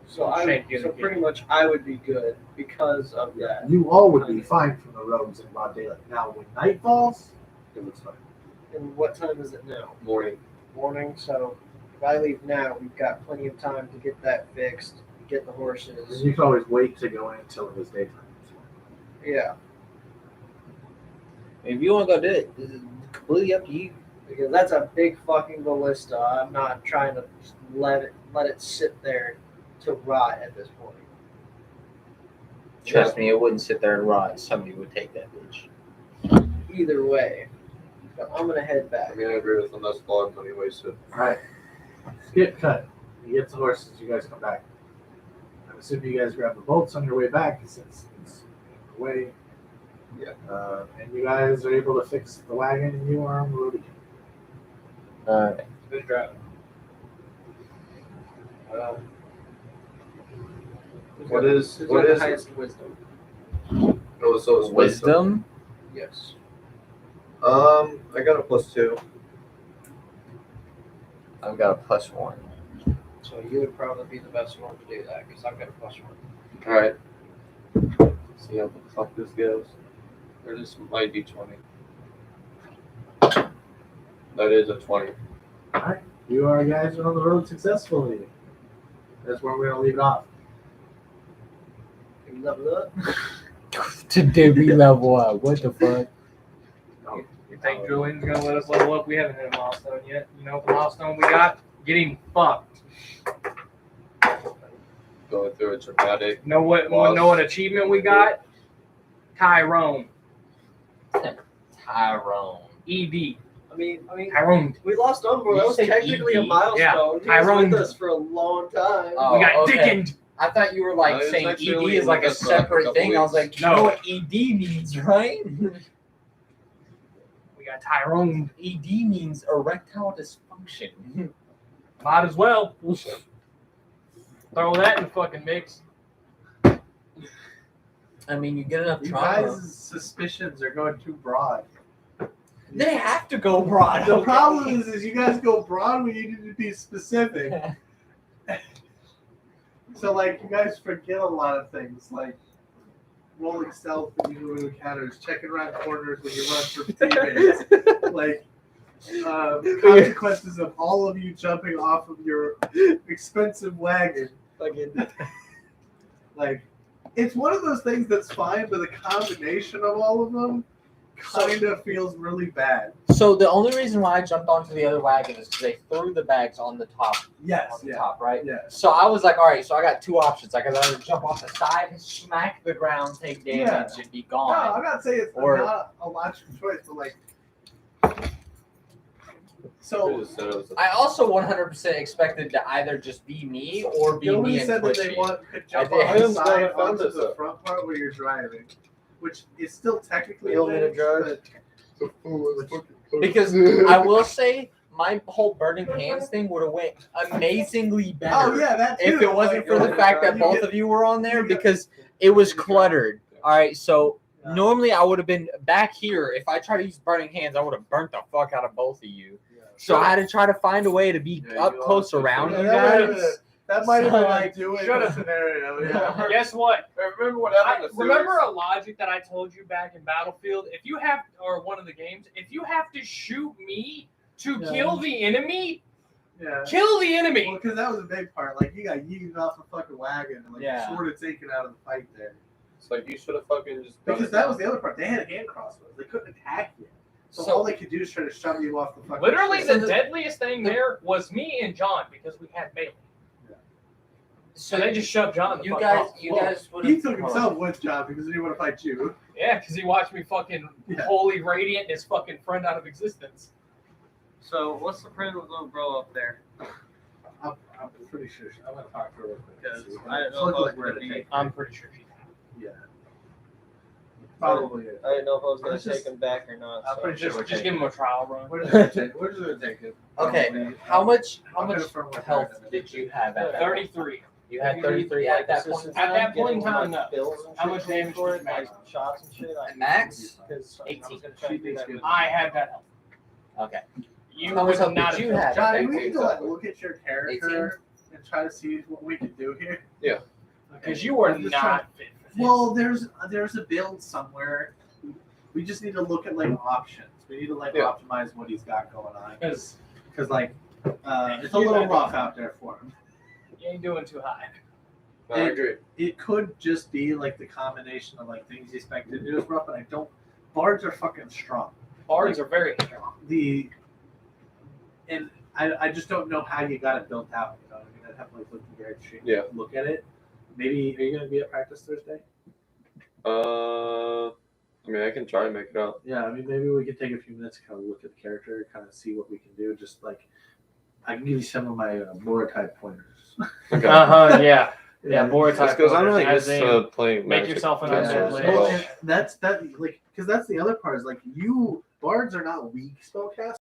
Speaker 4: So
Speaker 2: Shank you
Speaker 4: so
Speaker 2: again.
Speaker 4: pretty much I would be good because of that.
Speaker 1: You all would be fine from the rogues in broad daylight. Now, when night falls, it looks fine.
Speaker 4: And what time is it now?
Speaker 6: Morning.
Speaker 4: Morning. So if I leave now, we've got plenty of time to get that fixed, get the horses.
Speaker 1: And you can always wait to go in until it was daytime.
Speaker 4: Yeah,
Speaker 5: If you want to go do it, it's completely up to you.
Speaker 4: because that's a big fucking ballista. I'm not trying to just let it sit there to rot at this point.
Speaker 5: Trust me, it wouldn't sit there and rot. Somebody would take that bitch.
Speaker 4: Either way, so I'm gonna head back.
Speaker 6: I mean, I agree with them. That's a lot of money wasted.
Speaker 1: Alright. Skip cut. You get the horses, you guys come back. I'm assuming you guys grab the bolts on your way back since it's away.
Speaker 6: Yeah.
Speaker 1: And you guys are able to fix the wagon and you are on the road again.
Speaker 5: Alright.
Speaker 4: Good driving.
Speaker 6: What is
Speaker 4: Who's
Speaker 6: what
Speaker 4: got the
Speaker 6: is it?
Speaker 4: highest wisdom?
Speaker 6: Oh, so it's
Speaker 5: Wisdom?
Speaker 4: Yes.
Speaker 6: I got a +2.
Speaker 5: I've got a +1.
Speaker 4: So you would probably be the best one to do that because I've got a +1.
Speaker 6: All right. See how the fuck this goes. Or this might be 20. That is a 20.
Speaker 1: Alright. You are guys are on the road successfully. That's where we're gonna leave it off.
Speaker 4: Can you level up?
Speaker 5: Did we level up? What the fuck?
Speaker 7: You think Julian's gonna let us level up? We haven't hit a milestone yet. You know what the milestone we got? Getting fucked.
Speaker 6: Going through a dramatic.
Speaker 7: Know what achievement we got? Tyrone.
Speaker 5: Tyrone.
Speaker 7: ED.
Speaker 4: I mean,
Speaker 7: Tyrone.
Speaker 4: we lost Umbro.
Speaker 5: Did
Speaker 4: That
Speaker 5: you
Speaker 4: was
Speaker 5: say
Speaker 4: technically a
Speaker 5: ED?
Speaker 4: milestone.
Speaker 7: Yeah,
Speaker 4: He was
Speaker 7: Tyrone.
Speaker 4: with us for a long time.
Speaker 5: Oh,
Speaker 7: We got
Speaker 5: okay.
Speaker 7: dickened.
Speaker 5: I thought you were like
Speaker 6: No, it's
Speaker 5: saying
Speaker 6: actually
Speaker 5: ED is like a
Speaker 6: with us for like a
Speaker 5: separate
Speaker 6: couple
Speaker 5: thing. I was
Speaker 6: weeks.
Speaker 5: like, you
Speaker 7: No.
Speaker 5: know what ED means, right?
Speaker 7: We got Tyrone.
Speaker 5: ED means erectile dysfunction.
Speaker 7: Might as well. Throw that in the fucking mix.
Speaker 5: I mean, you get enough
Speaker 1: You
Speaker 5: trauma.
Speaker 1: guys' suspicions are going too broad.
Speaker 5: They have to go broad.
Speaker 1: The
Speaker 5: okay?
Speaker 1: problem is you guys go broad when you need to be specific. So, like, you guys forget a lot of things, like rolling stealth when you go to encounters, checking around corners when you run for teammates, like consequences of all of you jumping off of your expensive wagon. Like, it's one of those things that's fine, but the combination of all of them kind of feels really bad.
Speaker 5: So the only reason why I jumped onto the other wagon is because they threw the bags on the top.
Speaker 1: Yes,
Speaker 5: On the
Speaker 1: yeah.
Speaker 5: top, right?
Speaker 1: Yeah.
Speaker 5: So I was like, all right, so I got 2 options. I could either jump off the side, smack the ground, take damage,
Speaker 1: Yeah.
Speaker 5: and be
Speaker 1: No,
Speaker 5: gone.
Speaker 1: I'm not saying it's
Speaker 5: Or-
Speaker 1: not a logical choice, but like, so
Speaker 5: I also 100% expected to either just be me or be me
Speaker 1: nobody
Speaker 5: and
Speaker 1: said that
Speaker 5: Twitchy.
Speaker 1: they could jump
Speaker 5: I did.
Speaker 1: off
Speaker 6: I
Speaker 1: the
Speaker 6: am glad
Speaker 1: side
Speaker 6: I found
Speaker 1: onto
Speaker 6: this
Speaker 1: the
Speaker 6: up.
Speaker 1: front part where you're driving, which is still technically
Speaker 4: You want me to drive?
Speaker 5: Because I will say, my whole burning hands thing would have went amazingly better.
Speaker 1: Oh yeah, that too.
Speaker 5: If it wasn't for the
Speaker 1: Like,
Speaker 5: fact that
Speaker 1: you
Speaker 5: both
Speaker 1: get-
Speaker 5: of you were on there,
Speaker 1: you get-
Speaker 5: because it was cluttered. All right, so
Speaker 1: Yeah.
Speaker 5: normally I would have been back here. If I tried to use burning hands, I would have burnt the fuck out of both of you.
Speaker 1: Yeah.
Speaker 5: So I had to try to find a way to be
Speaker 1: Yeah,
Speaker 5: up
Speaker 1: you
Speaker 5: close
Speaker 1: also-
Speaker 5: around you
Speaker 1: that
Speaker 5: guys.
Speaker 1: might have been
Speaker 7: Son,
Speaker 1: like doing
Speaker 7: shut
Speaker 1: a
Speaker 7: up.
Speaker 1: scenario. Yeah.
Speaker 7: Guess what?
Speaker 6: Remember what happened to
Speaker 7: Remember a logic that I told you back in Battlefield? If you have, or one of the games, if you have to shoot me to
Speaker 1: Yeah.
Speaker 7: kill the enemy,
Speaker 1: Yeah.
Speaker 7: kill the enemy.
Speaker 1: Well, because that was a big part. Like, you got yeeted off the fucking wagon and, like,
Speaker 5: Yeah.
Speaker 1: sort of taken out of the fight there.
Speaker 6: It's like you should have fucking just done
Speaker 1: Because
Speaker 6: it.
Speaker 1: that was the other part. They had hand crossbows. They couldn't attack you. So,
Speaker 7: So-
Speaker 1: all they could do is try to shove you off the fucking
Speaker 7: Literally,
Speaker 1: shit.
Speaker 7: the deadliest thing there was me and John because we had melee. So they just shoved John the
Speaker 5: You
Speaker 7: fuck
Speaker 5: guys,
Speaker 7: off.
Speaker 5: you
Speaker 1: Well,
Speaker 5: guys would
Speaker 1: He took himself with John because he didn't want to fight you.
Speaker 7: Yeah, because he watched me fucking
Speaker 1: Yeah.
Speaker 7: holy radiant his fucking friend out of existence.
Speaker 2: So what's the plan with little bro up there?
Speaker 1: I'm pretty sure. I'm going to talk to her real quick.
Speaker 2: Because
Speaker 1: See.
Speaker 2: I don't know
Speaker 1: Look
Speaker 2: if I was
Speaker 1: like we're
Speaker 2: gonna
Speaker 1: gonna
Speaker 2: be-
Speaker 1: take her.
Speaker 7: I'm pretty sure she.
Speaker 1: Yeah. Probably.
Speaker 4: I didn't know if I was going
Speaker 1: Let's
Speaker 4: to
Speaker 1: just-
Speaker 4: take him back or not.
Speaker 1: I'm
Speaker 4: so-
Speaker 1: pretty sure
Speaker 7: Just,
Speaker 1: we're
Speaker 7: just
Speaker 1: taking
Speaker 7: give him a trial run.
Speaker 1: We're just gonna take it.
Speaker 5: Okay,
Speaker 1: Probably.
Speaker 5: how much
Speaker 1: I'll
Speaker 5: health
Speaker 1: confirm with her in a minute.
Speaker 5: did you have at that point?
Speaker 7: 33.
Speaker 5: You had 33 at that point.
Speaker 7: At that point in
Speaker 4: Getting,
Speaker 7: time,
Speaker 4: like,
Speaker 7: no.
Speaker 4: bills and
Speaker 7: How
Speaker 4: shit
Speaker 7: much
Speaker 4: paid
Speaker 7: damage
Speaker 4: for
Speaker 7: did
Speaker 4: it,
Speaker 7: you
Speaker 4: like
Speaker 7: make?
Speaker 4: shots and shit?
Speaker 5: At max?
Speaker 4: Because
Speaker 5: 18.
Speaker 4: gonna try to do that with-
Speaker 7: I had that health.
Speaker 5: Okay.
Speaker 7: You
Speaker 5: How much
Speaker 7: would
Speaker 5: health
Speaker 7: not
Speaker 5: did you
Speaker 7: have.
Speaker 5: have?
Speaker 1: Johnny,
Speaker 5: at
Speaker 1: we
Speaker 5: that
Speaker 1: need to
Speaker 5: point?
Speaker 1: like look at your character and try to see what we can do here.
Speaker 7: Because you are
Speaker 1: I'm just
Speaker 7: not fit for this.
Speaker 1: Well, there's a build somewhere. We just need to look at like options. We need to like
Speaker 6: Yeah.
Speaker 1: optimize what he's got going on.
Speaker 7: Because
Speaker 1: Because like it's a little rough out there for him.
Speaker 7: you ain't doing too high.
Speaker 6: No, I agree.
Speaker 1: It could just be like the combination of like things he expected to do is rough, but I don't. Bards are fucking strong.
Speaker 7: Bards are very strong.
Speaker 1: And I just don't know how you got it built out. You know what I mean? I'd have to like look at the guard sheet,
Speaker 6: Yeah.
Speaker 1: look at it. Maybe are you gonna be at practice Thursday?
Speaker 6: I mean, I can try and make it out.
Speaker 1: Yeah, I mean maybe we could take a few minutes to kind of look at the character, kind of see what we can do. Just like I can give you some of my Bora type pointers.
Speaker 6: Okay.
Speaker 7: Yeah. Yeah, board type.
Speaker 6: Because I'm really
Speaker 7: as
Speaker 6: used
Speaker 7: in-
Speaker 6: to playing
Speaker 7: make
Speaker 6: Magic
Speaker 7: yourself an
Speaker 6: Cards
Speaker 7: underdog
Speaker 6: as
Speaker 7: player.
Speaker 1: Well,
Speaker 6: well.
Speaker 1: and that's like because that's the other part is like bards are not weak spellcasters.